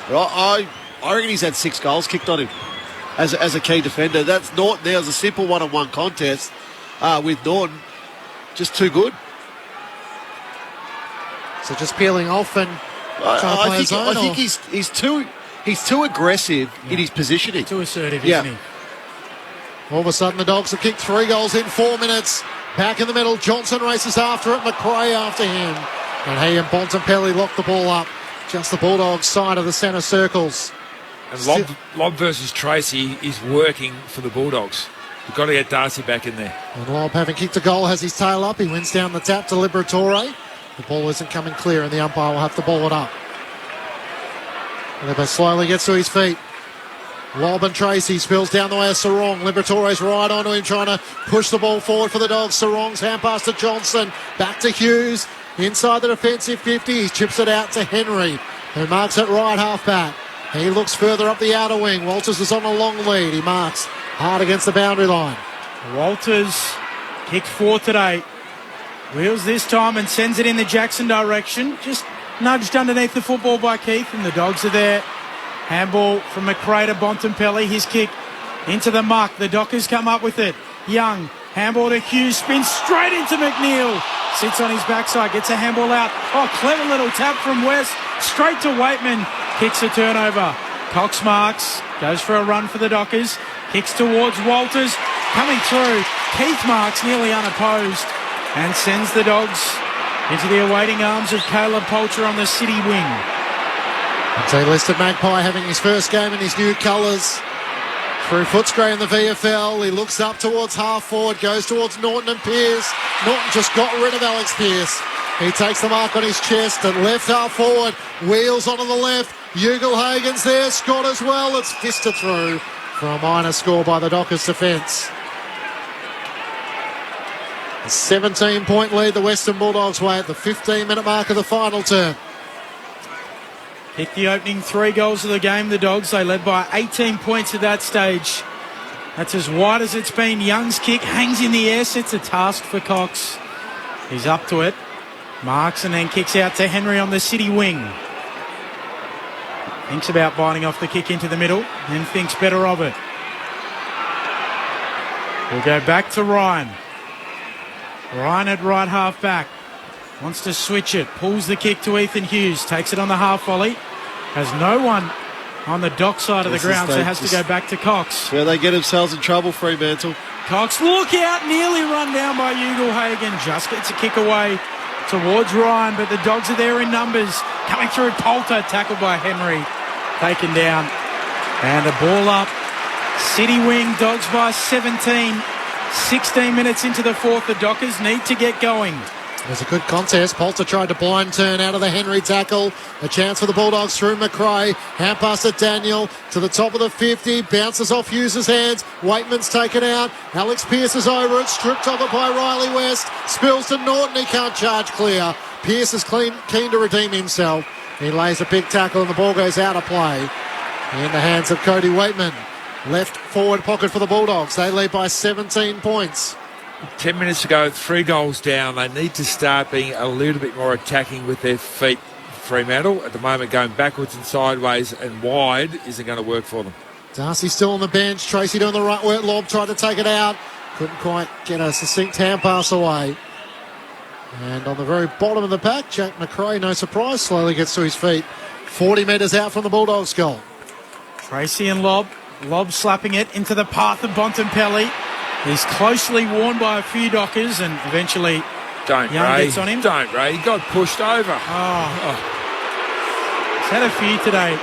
But I reckon he's had 6 goals kicked on him as a key defender. That's Norton there. It was a simple one-on-one contest with Norton. Just too good. So just peeling off and I think he's too aggressive in his positioning. Too assertive, isn't he? All of a sudden, the Dogs have kicked 3 goals in 4 minutes. Back in the middle, Johnson races after it. McRae after him. And he and Bontempelli lock the ball up. Just the Bulldogs' side of the centre circles. And Lob versus Tracy is working for the Bulldogs. We've got to get Darcy back in there. And Lob, having kicked a goal, has his tail up. He wins down the tap to Liberatore. The ball isn't coming clear, and the umpire will have to ball it up. Libba slowly gets to his feet. Lob and Tracy spills down the way of Sarong. Liberatore's right onto him, trying to push the ball forward for the Dogs. Sarong's hand pass to Johnson. Back to Hughes. Inside the defensive 50. He chips it out to Henry, who marks it right half back. He looks further up the outer wing. Walters is on a long lead. He marks hard against the boundary line. Walters kicked 4 today. Wheels this time and sends it in the Jackson direction. Just nudged underneath the football by Keith, and the Dogs are there. Handball from McRae to Bontempelli. His kick into the muck. The Dockers come up with it. Young, handball to Hughes, spins straight into McNeil. Sits on his backside, gets a handball out. Oh, clever little tap from West. Straight to Waitman. Kicks a turnover. Cox marks. Goes for a run for the Dockers. Kicks towards Walters. Coming through. Keith marks nearly unopposed. And sends the Dogs into the awaiting arms of Caleb Poulter on the City wing. Listed Magpie having his first game in his new colours. Through Footscray in the VFL. He looks up towards half forward, goes towards Norton and Pearce. Norton just got rid of Alex Pearce. He takes the mark on his chest and left half forward. Wheels onto the left. Ugelhagen's there. Scott as well. It's fisted through for a minor score by the Dockers defence. A 17-point lead the Western Bulldogs way at the 15-minute mark of the final term. Hit the opening 3 goals of the game, the Dogs. They led by 18 points at that stage. That's as wide as it's been. Young's kick hangs in the air, sets a task for Cox. He's up to it. Marks and then kicks out to Henry on the City wing. Thinks about biting off the kick into the middle, then thinks better of it. We'll go back to Ryan. Ryan at right half back. Wants to switch it. Pulls the kick to Ethan Hughes. Takes it on the half volley. Has no one on the dock side of the ground, so has to go back to Cox. Where they get themselves in trouble, Fremantle. Cox, look out, nearly run down by Ugelhagen. Just gets a kick away towards Ryan, but the Dogs are there in numbers. Coming through, Poulter, tackled by Henry. Taken down. And a ball up. City wing, Dogs by 17. 16 minutes into the fourth. The Dockers need to get going. It was a good contest. Poulter tried to blind turn out of the Henry tackle. A chance for the Bulldogs through McRae. Hand pass to Daniel to the top of the 50. Bounces off Hughes' hands. Waitman's taken out. Alex Pearce is over it. Stripped of it by Riley West. Spills to Norton. He can't charge clear. Pearce is keen to redeem himself. He lays a big tackle and the ball goes out of play. In the hands of Cody Waitman. Left forward pocket for the Bulldogs. They lead by 17 points. 10 minutes to go, 3 goals down. They need to start being a little bit more attacking with their feet. Fremantle, at the moment, going backwards and sideways and wide isn't going to work for them. Darcy still on the bench. Tracy doing the right work. Lob tried to take it out. Couldn't quite get a succinct hand pass away. And on the very bottom of the pack, Jack McRae, no surprise, slowly gets to his feet. 40 metres out from the Bulldogs' goal. Tracy and Lob. Lob slapping it into the path of Bontempelli. He's closely worn by a few Dockers and eventually Young gets on him. Don't, Ray. He got pushed over. He's had a few today.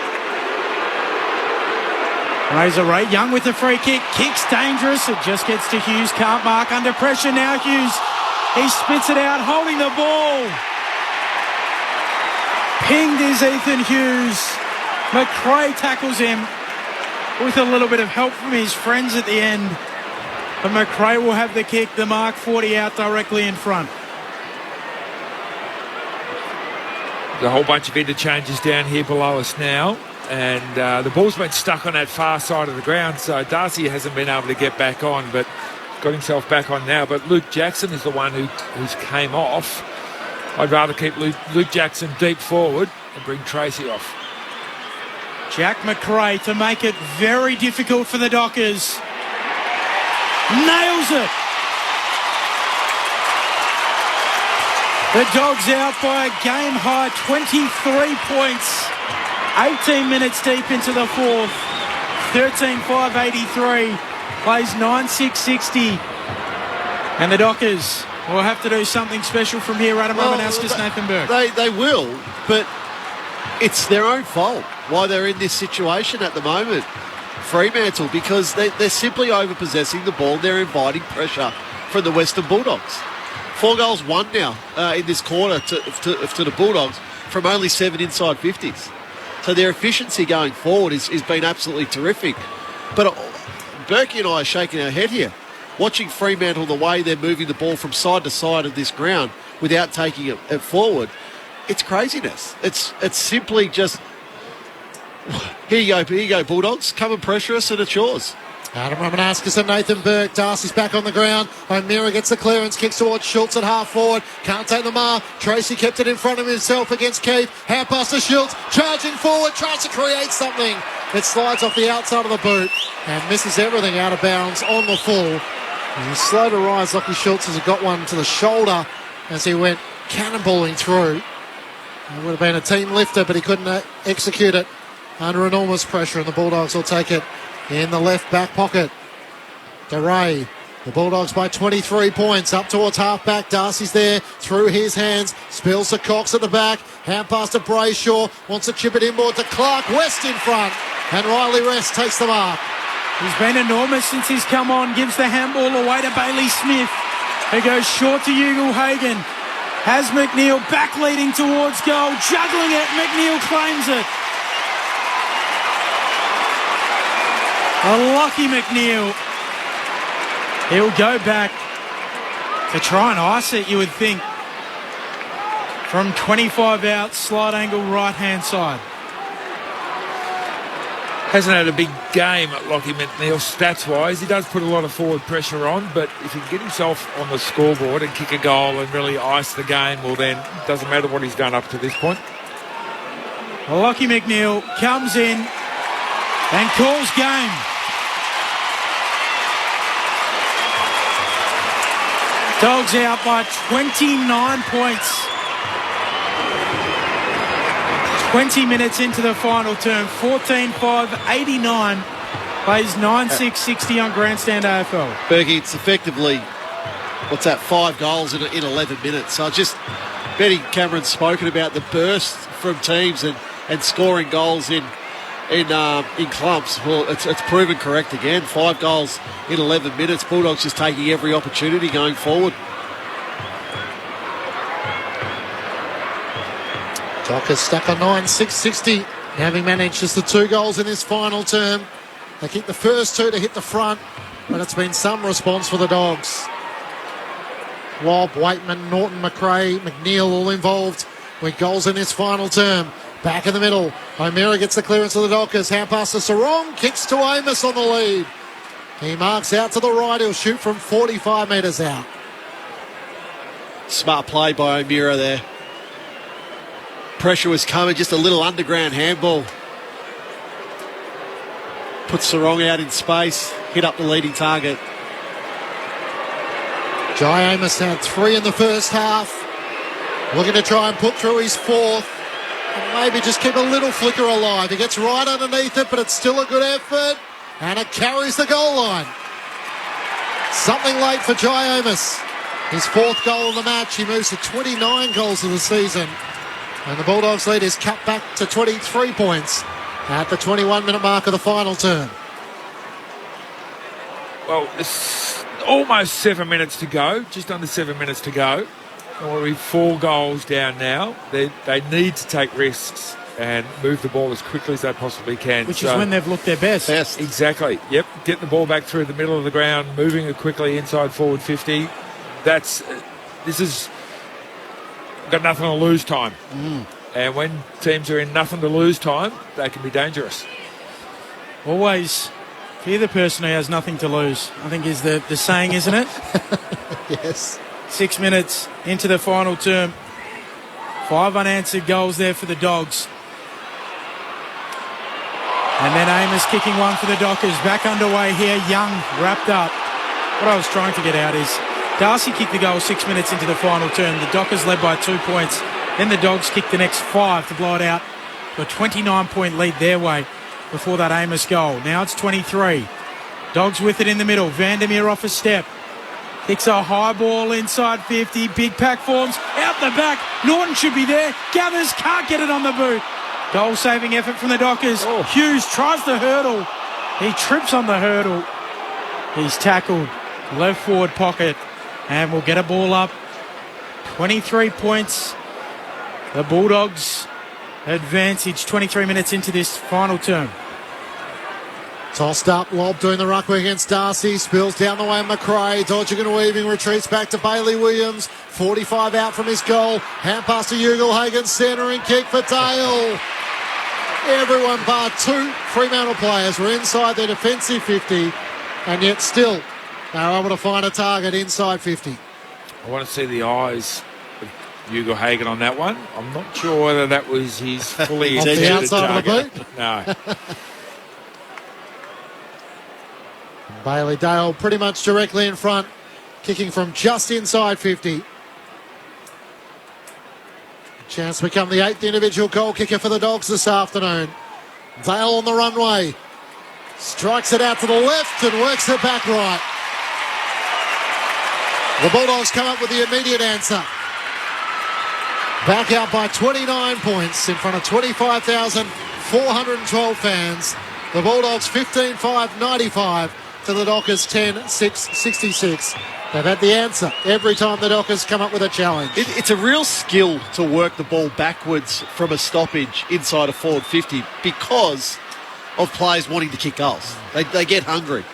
Razor Ray Young with the free kick. Kicks dangerous. It just gets to Hughes. Can't mark. Under pressure now, Hughes. He spits it out, holding the ball. Pinged is Ethan Hughes. McRae tackles him with a little bit of help from his friends at the end. But McRae will have the kick. The mark 40 out directly in front. There's a whole bunch of interchanges down here below us now. And the ball's been stuck on that far side of the ground, so Darcy hasn't been able to get back on, but got himself back on now. But Luke Jackson is the one who's came off. I'd rather keep Luke Jackson deep forward and bring Tracy off. Jack McRae to make it very difficult for the Dockers. Nails it. The Dogs out by a game-high 23 points. 18 minutes deep into the fourth. 13-5-83. Plays 9-6-60. And the Dockers will have to do something special from here. Adam Romanowskis, Nathan Burke. They will, but it's their own fault why they're in this situation at the moment. Fremantle, because they're simply overpossessing the ball. They're inviting pressure from the Western Bulldogs. 4 goals won now in this quarter to the Bulldogs from only 7 inside 50s. So their efficiency going forward has been absolutely terrific. But Berkey and I are shaking our head here. Watching Fremantle, the way they're moving the ball from side to side of this ground without taking it forward, it's craziness. It's simply just, here you go, Bulldogs. Come and pressure us and it's yours. Adam Romanowskis and Nathan Burke. Darcy's back on the ground. O'Meara gets the clearance, kicks towards Schultz at half forward. Can't take the mark. Tracy kept it in front of himself against Keith. Hand pass to Schultz, charging forward, tries to create something. It slides off the outside of the boot and misses everything out of bounds on the full. And he's slow to rise. Lucky Schultz has got one to the shoulder as he went cannonballing through. It would have been a team lifter, but he couldn't execute it under enormous pressure, and the Bulldogs will take it in the left back pocket. DeRay, the Bulldogs by 23 points, up towards half-back. Darcy's there, through his hands, spills to Cox at the back, hand pass to Brayshaw, wants to chip it inboard to Clark, West in front, and Riley Rest takes the mark. He's been enormous since he's come on, gives the handball away to Bailey Smith, who goes short to Ugle-Hagan. Has McNeil back leading towards goal, juggling it, McNeil claims it. A lucky McNeil. He'll go back to try and ice it, you would think. From 25 out, slide angle right-hand side. Hasn't had a big game at Lockie McNeil stats-wise. He does put a lot of forward pressure on, but if he can get himself on the scoreboard and kick a goal and really ice the game, well then, it doesn't matter what he's done up to this point. Lockie McNeil comes in and calls game. Dogs out by 29 points. 20 minutes into the final term. 14-5-89. Plays 9-6-60 on Grandstand AFL. Berkey, it's effectively, 5 goals in 11 minutes. So Betty Cameron's spoken about the burst from teams and scoring goals in clumps. Well, it's proven correct again. 5 goals in 11 minutes. Bulldogs just taking every opportunity going forward. Dockers stuck on 9-6-60, having managed just the 2 goals in this final term. They kicked the first 2 to hit the front, but it's been some response for the Dogs. Lobb, Waitman, Norton, McRae, McNeil all involved with goals in this final term. Back in the middle, O'Meara gets the clearance of the Dockers. Hand pass to Sarong, kicks to Amos on the lead. He marks out to the right, he'll shoot from 45 metres out. Smart play by O'Meara there. Pressure was coming, just a little underground handball. Put Sarong out in space, hit up the leading target. Jai Amos had 3 in the first half. Looking to try and put through his 4th. And maybe just keep a little flicker alive. He gets right underneath it, but it's still a good effort. And it carries the goal line. Something late for Jai Amos. His 4th goal of the match. He moves to 29 goals of the season. And the Bulldogs lead is cut back to 23 points at the 21-minute mark of the final term. Well, it's almost 7 minutes to go, just under 7 minutes to go. And we're 4 goals down now. They need to take risks and move the ball as quickly as they possibly can. Which is when they've looked their best. Exactly. Yep. Getting the ball back through the middle of the ground, moving it quickly inside forward 50. This is got nothing to lose time. And when teams are in nothing to lose time, they can be dangerous. Always fear the person who has nothing to lose, I think is the saying, isn't it? Yes. 6 minutes into the final term. 5 unanswered goals there for the Dogs. And then Amos kicking one for the Dockers. Back underway here. Young wrapped up. What I was trying to get out is Darcy kicked the goal 6 minutes into the final term. The Dockers led by 2 points. Then the Dogs kicked the next 5 to blow it out to a 29-point lead their way before that Amos goal. Now it's 23. Dogs with it in the middle. Vandermeer off a step. Kicks a high ball inside 50. Big pack forms. Out the back. Norton should be there. Gathers can't get it on the boot. Goal-saving effort from the Dockers. Hughes tries the hurdle. He trips on the hurdle. He's tackled. Left forward pocket. And we'll get a ball up. 23 points. The Bulldogs advantage 23 minutes into this final term. Tossed up, Lob doing the ruck against Darcy. Spills down the way of McRae. Dodging and weaving, retreats back to Bailey Williams. 45 out from his goal. Hand pass to Ugelhagen, centering kick for Dale. Everyone bar 2 Fremantle players were inside their defensive 50, and yet still they were able to find a target inside 50. I want to see the eyes of Ugelhagen on that one. I'm not sure whether that was his fully Off the intended outside target. of the boot? No. Bailey Dale pretty much directly in front, kicking from just inside 50. Chance to become the 8th individual goal kicker for the Dogs this afternoon. Dale on the runway. Strikes it out to the left and works it back right. The Bulldogs come up with the immediate answer. Back out by 29 points in front of 25,412 fans. The Bulldogs 15-5-95 to the Dockers 10-6-66. They've had the answer every time the Dockers come up with a challenge. It's a real skill to work the ball backwards from a stoppage inside a forward 50 because of players wanting to kick goals. They get hungry.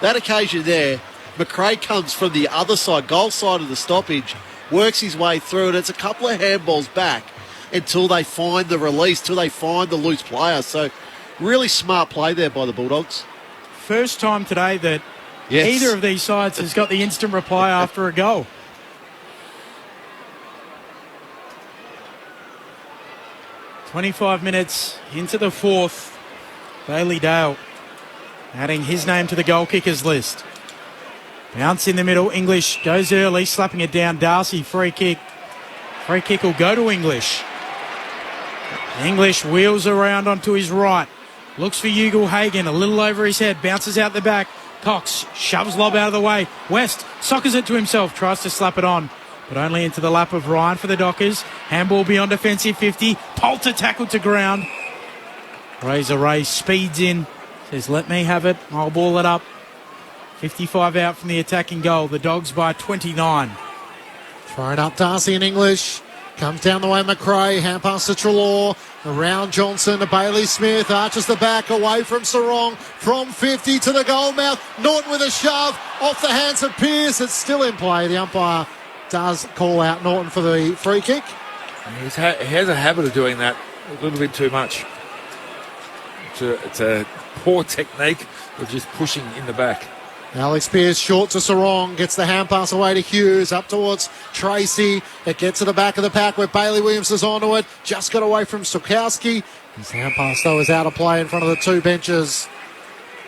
That occasion there, McRae comes from the other side, goal side of the stoppage, works his way through, and it's a couple of handballs back until they find the release, till they find the loose player. So really smart play there by the Bulldogs. First time today that either of these sides has got the instant reply after a goal. "25 minutes into the 4th. Bailey Dale adding his name to the goal kickers list. Bounce in the middle. English goes early, slapping it down. Darcy, free kick. Free kick will go to English. English wheels around onto his right. Looks for Ugelhagen, a little over his head, bounces out the back. Cox shoves Lob out of the way. West soccers it to himself, tries to slap it on, but only into the lap of Ryan for the Dockers. Handball beyond defensive 50. Poulter tackled to ground. Razor Ray speeds in, says, let me have it, I'll ball it up. 55 out from the attacking goal. The Dogs by 29. Thrown up Darcy in English. Comes down the way McRae. Hand pass to Treloar. Around Johnson to Bailey Smith. Arches the back away from Sarong. From 50 to the goal mouth. Norton with a shove. Off the hands of Pearce. It's still in play. The umpire does call out Norton for the free kick. He has a habit of doing that a little bit too much. It's a poor technique of just pushing in the back. Alex Pearce short to Sarong, gets the hand pass away to Hughes, up towards Tracy. It gets to the back of the pack where Bailey Williams is onto it. Just got away from Stokowski. His hand pass, though, is out of play in front of the 2 benches.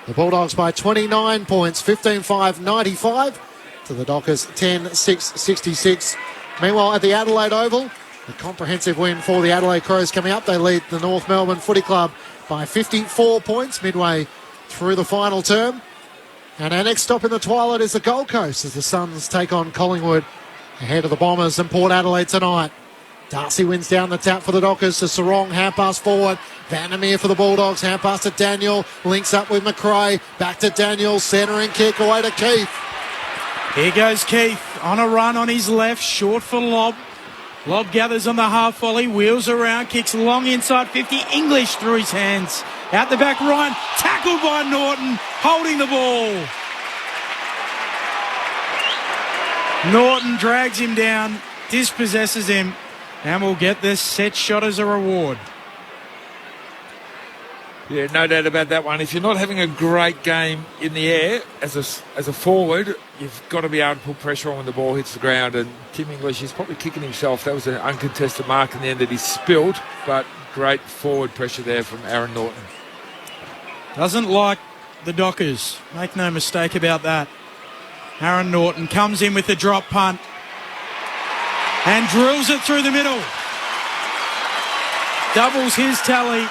The Bulldogs by 29 points, 15-5-95 to the Dockers 10-6-66. Meanwhile, at the Adelaide Oval, a comprehensive win for the Adelaide Crows coming up. They lead the North Melbourne Footy Club by 54 points midway through the final term. And our next stop in the twilight is the Gold Coast as the Suns take on Collingwood ahead of the Bombers and Port Adelaide tonight. Darcy wins down the tap for the Dockers to Sarong, hand pass forward. Vandermeer for the Bulldogs, hand pass to Daniel, links up with McRae, back to Daniel, centering kick away to Keith. Here goes Keith on a run on his left, short for Lob. Lob gathers on the half volley, wheels around, kicks long inside 50. English through his hands. Out the back, Ryan, tackled by Norton, holding the ball. Norton drags him down, dispossesses him, and will get this set shot as a reward. Yeah, no doubt about that one. If you're not having a great game in the air as a forward, you've got to be able to put pressure on when the ball hits the ground. And Tim English is probably kicking himself. That was an uncontested mark in the end that he spilled, but great forward pressure there from Aaron Norton. Doesn't like the Dockers. Make no mistake about that. Aaron Norton comes in with the drop punt and drills it through the middle. Doubles his tally.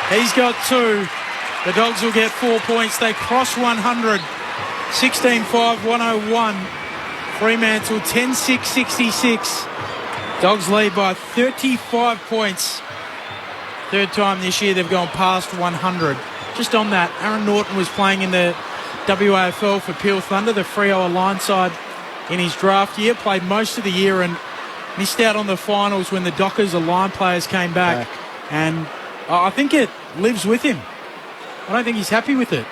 He's got 2. The Dogs will get 4 points. They cross 100. 16-5, 101. Fremantle 10-6, 66. Dogs lead by 35 points. Third time this year they've gone past 100. Just on that, Aaron Norton was playing in the WAFL for Peel Thunder, the Freo line side in his draft year. Played most of the year and missed out on the finals when the Dockers line players came back. And I think it lives with him. I don't think he's happy with it.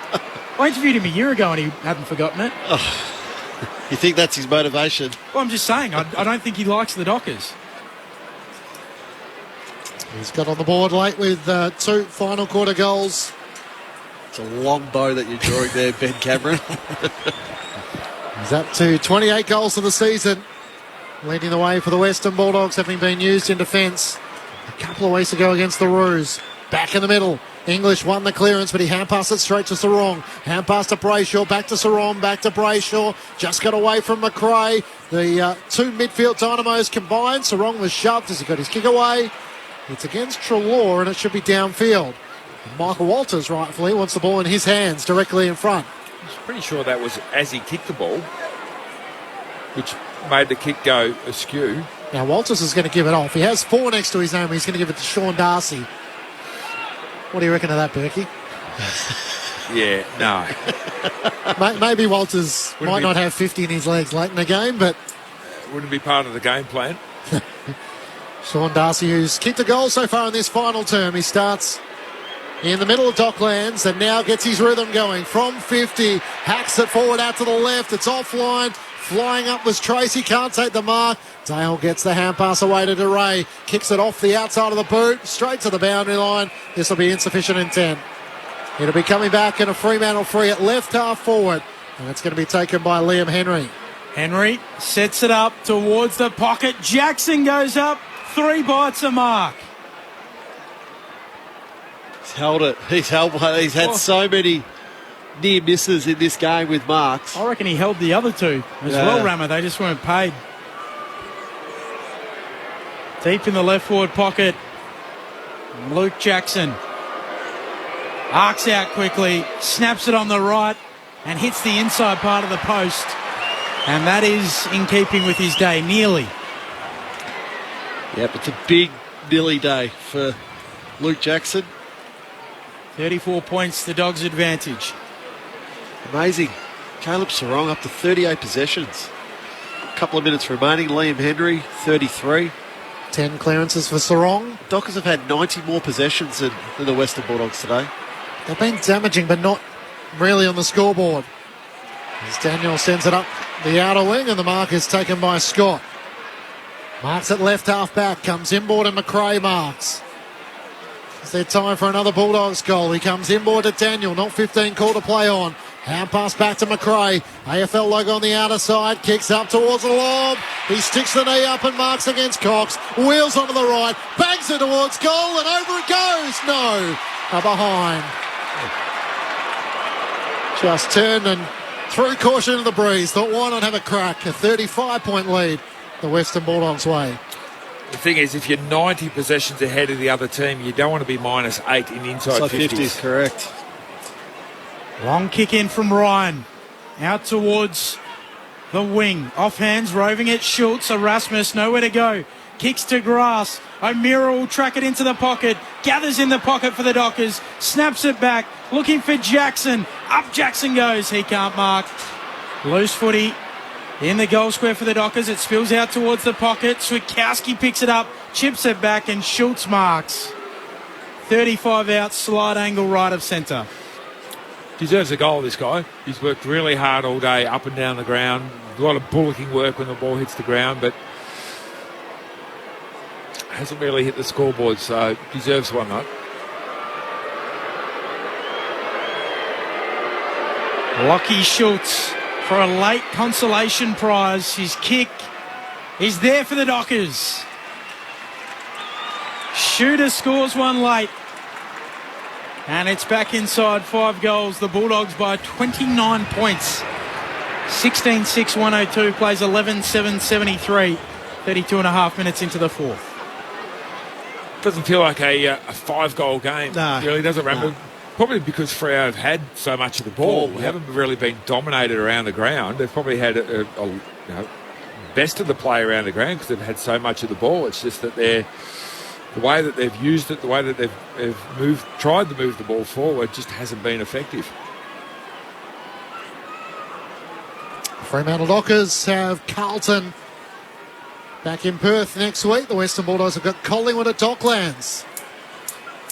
I interviewed him a year ago and he hadn't forgotten it. Oh, you think that's his motivation? Well, I'm just saying, I don't think he likes the Dockers. He's got on the board late with 2 final quarter goals. It's a long bow that you're drawing there, Ben Cameron. He's up to 28 goals for the season, leading the way for the Western Bulldogs, having been used in defence a couple of weeks ago against the Roos. Back in the middle. English won the clearance, but he hand passed it straight to Sarong. Hand pass to Brayshaw, back to Sarong, back to Brayshaw. Just got away from McRae. The 2 midfield dynamos combined. Sarong was shoved as he got his kick away. It's against Treloar and it should be downfield. Michael Walters rightfully wants the ball in his hands directly in front. I'm pretty sure that was as he kicked the ball, which made the kick go askew. Now Walters is going to give it off. He has 4 next to his name. He's going to give it to Sean Darcy. What do you reckon of that, Berkey? Yeah, no. Maybe Walters might not have 50 in his legs late in the game, but wouldn't be part of the game plan. Sean Darcy, who's kicked a goal so far in this final term. He starts in the middle of Docklands and now gets his rhythm going from 50. Hacks it forward out to the left. It's offline. Flying up was Tracy. Can't take the mark. Dale gets the hand pass away to DeRay. Kicks it off the outside of the boot. Straight to the boundary line. This will be insufficient intent. It'll be coming back in a Fremantle free at left half forward. And it's going to be taken by Liam Henry. Henry sets it up towards the pocket. Jackson goes up. 3 bites a mark. He's held it. He's had so many near misses in this game with marks. I reckon he held the other 2 as well, Rammer. They just weren't paid. Deep in the left forward pocket. Luke Jackson arcs out quickly, snaps it on the right and hits the inside part of the post. And that is in keeping with his day, nearly. Yep, it's a big nearly day for Luke Jackson. 34 points, the Dogs' advantage. Amazing. Caleb Sarong up to 38 possessions. A couple of minutes remaining. Liam Henry, 33. 10 clearances for Sarong. Dockers have had 90 more possessions than the Western Bulldogs today. They've been damaging, but not really on the scoreboard. As Daniel sends it up the outer wing, and the mark is taken by Scott. Marks at left half back, comes inboard and McRae marks. Is there time for another Bulldogs goal? He comes inboard to Daniel, not 15 call to play on. Hand pass back to McRae. AFL logo on the outer side, kicks up towards the lob. He sticks the knee up and marks against Cox. Wheels onto the right, bangs it towards goal and over it goes. No, a behind. Just turned and threw caution in the breeze. Thought, why not have a crack? A 35-point lead the Western Bulldogs way. The thing is, if you're 90 possessions ahead of the other team, you don't want to be -8 in inside 50s. Correct. Long kick in from Ryan. Out towards the wing. Off hands, roving at Schultz. Erasmus, nowhere to go. kicks to grass. O'Meara will track it into the pocket, gathers in the pocket for the Dockers, snaps it back, looking for Jackson. Up Jackson goes, he can't mark. Loose footy in the goal square for the Dockers. It spills out towards the pocket. Switkowski picks it up, chips it back, and Schultz marks. 35 out, slide angle right of centre. Deserves a goal, this guy. He's worked really hard all day, up and down the ground. A lot of bullocking work when the ball hits the ground, but hasn't really hit the scoreboard, so deserves one, though. Lockie Schultz for a late consolation prize. His kick is there for the Dockers. Shooter scores one late. And it's back inside 5 goals. The Bulldogs by 29 points. 16-6, 102, plays 11-7, 73. 32 and a half minutes into the fourth. Doesn't feel like a 5-goal game. No. Really doesn't. No. Probably because Freo have had so much of the ball. They haven't really been dominated around the ground. They've probably had best of the play around the ground because they've had so much of the ball. It's just that the way that they've used it, the way that they've tried to move the ball forward just hasn't been effective. Fremantle Dockers have Carlton back in Perth next week. The Western Bulldogs have got Collingwood at Docklands.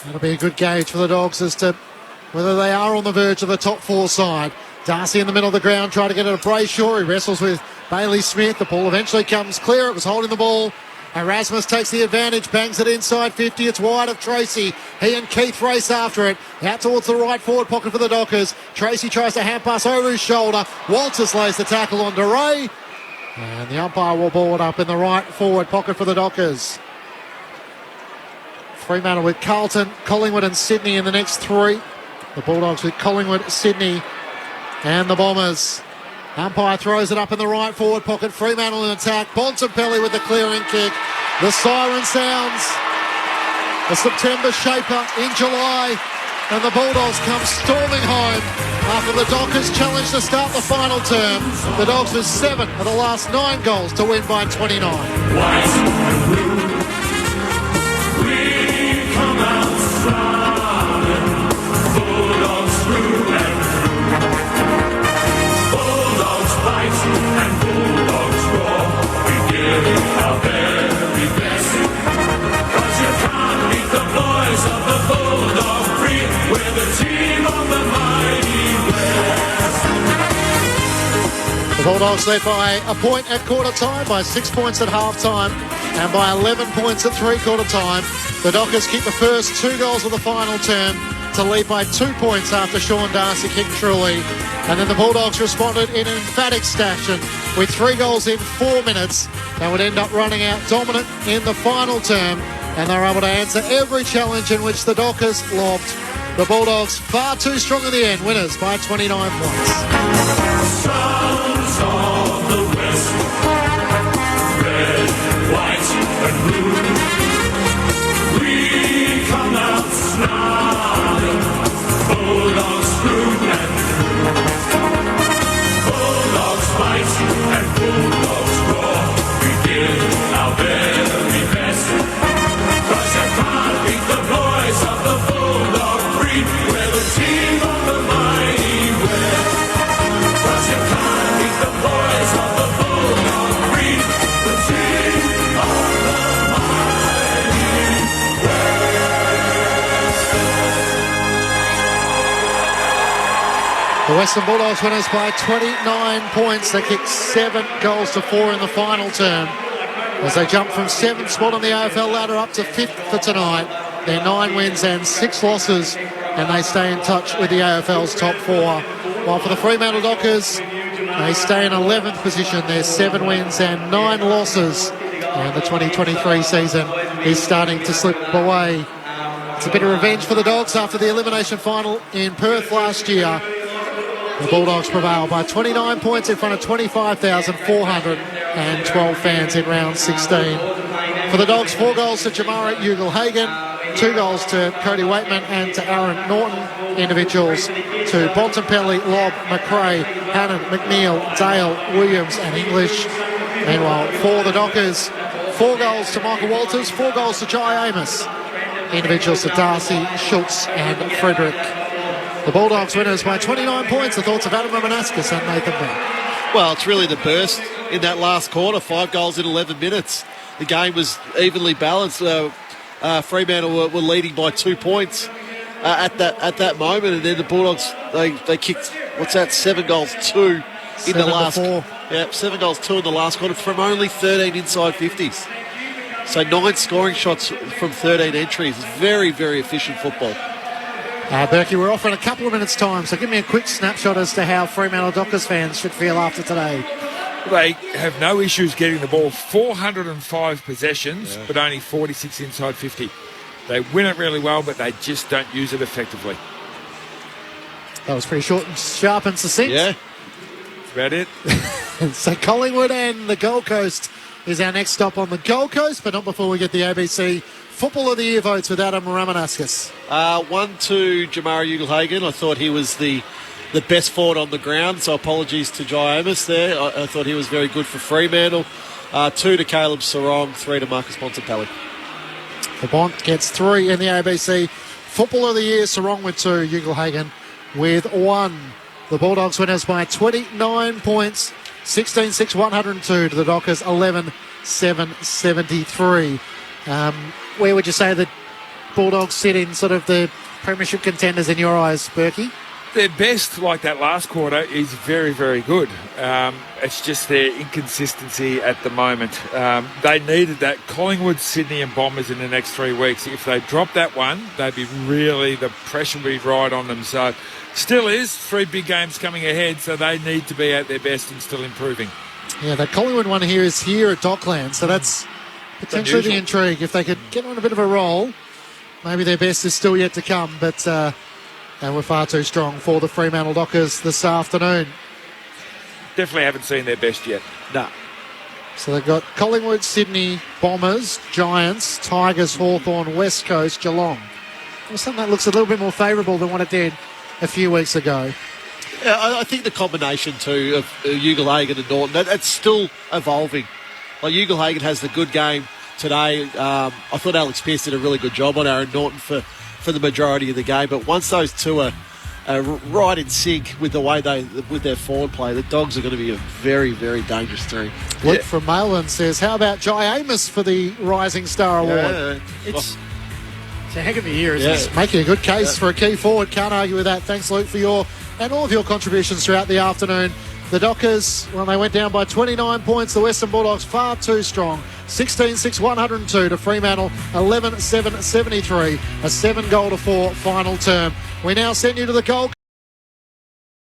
That'll be a good gauge for the Dogs as to whether they are on the verge of the top 4 side. Darcy in the middle of the ground trying to get it to Brayshaw. He wrestles with Bailey Smith. The ball eventually comes clear. It was holding the ball. Erasmus takes the advantage, bangs it inside 50. It's wide of Tracy. He and Keith race after it. Out towards the right forward pocket for the Dockers. Tracy tries to hand pass over his shoulder. Walters lays the tackle on DeRay. And the umpire will ball it up in the right forward pocket for the Dockers. Fremantle with Carlton, Collingwood and Sydney in the next 3. The Bulldogs with Collingwood, Sydney and the Bombers. Umpire throws it up in the right forward pocket. Fremantle in attack. Bontempelli with the clearing kick. The siren sounds. A September shaper in July. And the Bulldogs come storming home after the Dockers challenge to start the final term. The Dogs with 7 of the last 9 goals to win by 29. White and blue, we come out strong. Bulldogs through and through. Bulldogs fight and Bulldogs roar. We give our very best. 'Cause you can't beat the boys of the Bulldog breed. We're the team of the mighty West. The Bulldogs led by a point at quarter time, by 6 points at half time, and by 11 points at three-quarter time. The Dockers kicked the first 2 goals of the final term to lead by 2 points after Sean Darcy kicked truly. And then the Bulldogs responded in emphatic fashion with 3 goals in 4 minutes. They would end up running out dominant in the final term, and they were able to answer every challenge in which the Dockers lobbed. The Bulldogs far too strong in the end, winners by 29 points. Sons of the West, red, white and blue. We come out snarling, Bulldogs through and through. Bulldogs fight and Bulldogs roar. We give our very best. 'Cause you can't beat the boys of the Bulldog breed. We're the team of the mighty West. 'Cause you can't beat the boys of the Bulldog breed. The team of the mighty West. The Western Bulldogs winners by 29 points. They kicked 7 goals to 4 in the final term as they jump from 7th spot on the AFL ladder up to 5th for tonight. They're 9 wins and 6 losses, and they stay in touch with the AFL's top 4. While for the Fremantle Dockers, they stay in 11th position. They're 7 wins and 9 losses, and the 2023 season is starting to slip away. It's a bit of revenge for the Dogs after the elimination final in Perth last year. The Bulldogs prevail by 29 points in front of 25,412 fans in round 16. For the Dogs, 4 goals to Jamara Ugle-Hagan, 2 goals to Cody Waitman and to Aaron Norton. Individuals to Bontempelli, Lobb, McRae, Hannon, McNeil, Dale, Williams and English. Meanwhile, for the Dockers, 4 goals to Michael Walters, 4 goals to Jai Amos. Individuals to Darcy, Schultz and Frederick. The Bulldogs winners by 29 points. The thoughts of Adam Romanascus and Nathan Brown. Well, it's really the burst in that last quarter. 5 goals in 11 minutes. The game was evenly balanced. Fremantle were leading by 2 points at that moment, and then the Bulldogs they kicked 7 goals 2 in the last. 7 goals 2 in the last quarter from only 13 inside 50s. So 9 scoring shots from 13 entries. Very, very efficient football. Berkey, we're off in a couple of minutes' time, so give me a quick snapshot as to how Fremantle Dockers fans should feel after today. They have no issues getting the ball. 405 possessions, but only 46 inside 50. They win it really well, but they just don't use it effectively. That was pretty short and sharp and succinct. Yeah, that's about it. So Collingwood and the Gold Coast is our next stop on the Gold Coast, but not before we get the ABC Football of the Year votes with Adam Ramanascus. 1 to Jamara Ugle-Hagan. I thought he was the best forward on the ground, so apologies to Jai Amos there. I thought he was very good for Fremantle. 2 to Caleb Sarong, 3 to Marcus Bontempelli. The Bont gets 3 in the ABC Football of the Year. Sarong with 2, Ugle-Hagan with 1. The Bulldogs winners by 29 points. 16-6, 102 to the Dockers, 11-7, 73. Where would you say the Bulldogs sit in sort of the premiership contenders in your eyes, Berkey? Their best, like that last quarter, is very, very good. It's just their inconsistency at the moment. They needed that. Collingwood, Sydney and Bombers in the next 3 weeks. If they drop that one, the pressure would be right on them. So still is 3 big games coming ahead, so they need to be at their best and still improving. Yeah, the Collingwood one here is here at Dockland, so that's potentially the intrigue. If they could get on a bit of a roll, maybe their best is still yet to come, but they were far too strong for the Fremantle Dockers this afternoon. Definitely haven't seen their best yet. No. So they've got Collingwood, Sydney, Bombers, Giants, Tigers, Hawthorn, West Coast, Geelong. Well, something that looks a little bit more favourable than what it did a few weeks ago. Yeah, I think the combination too of Ugle-Hagan and Norton, that's still evolving. Like Ugle-Hagan has the good game today. I thought Alex Pearce did a really good job on Aaron Norton for the majority of the game. But once those two are right in sync with the way with their forward play, the Dogs are going to be a very, very dangerous team. Luke from Malin says, how about Jai Amos for the Rising Star Award? Yeah. It's a heck of a year, isn't it? Making a good case for a key forward. Can't argue with that. Thanks, Luke, for your and all of your contributions throughout the afternoon. The Dockers, well, they went down by 29 points. The Western Bulldogs far too strong. 16-6, 102 to Fremantle, 11-7, 73. A 7-goal-to-4 final term. We now send you to the Gold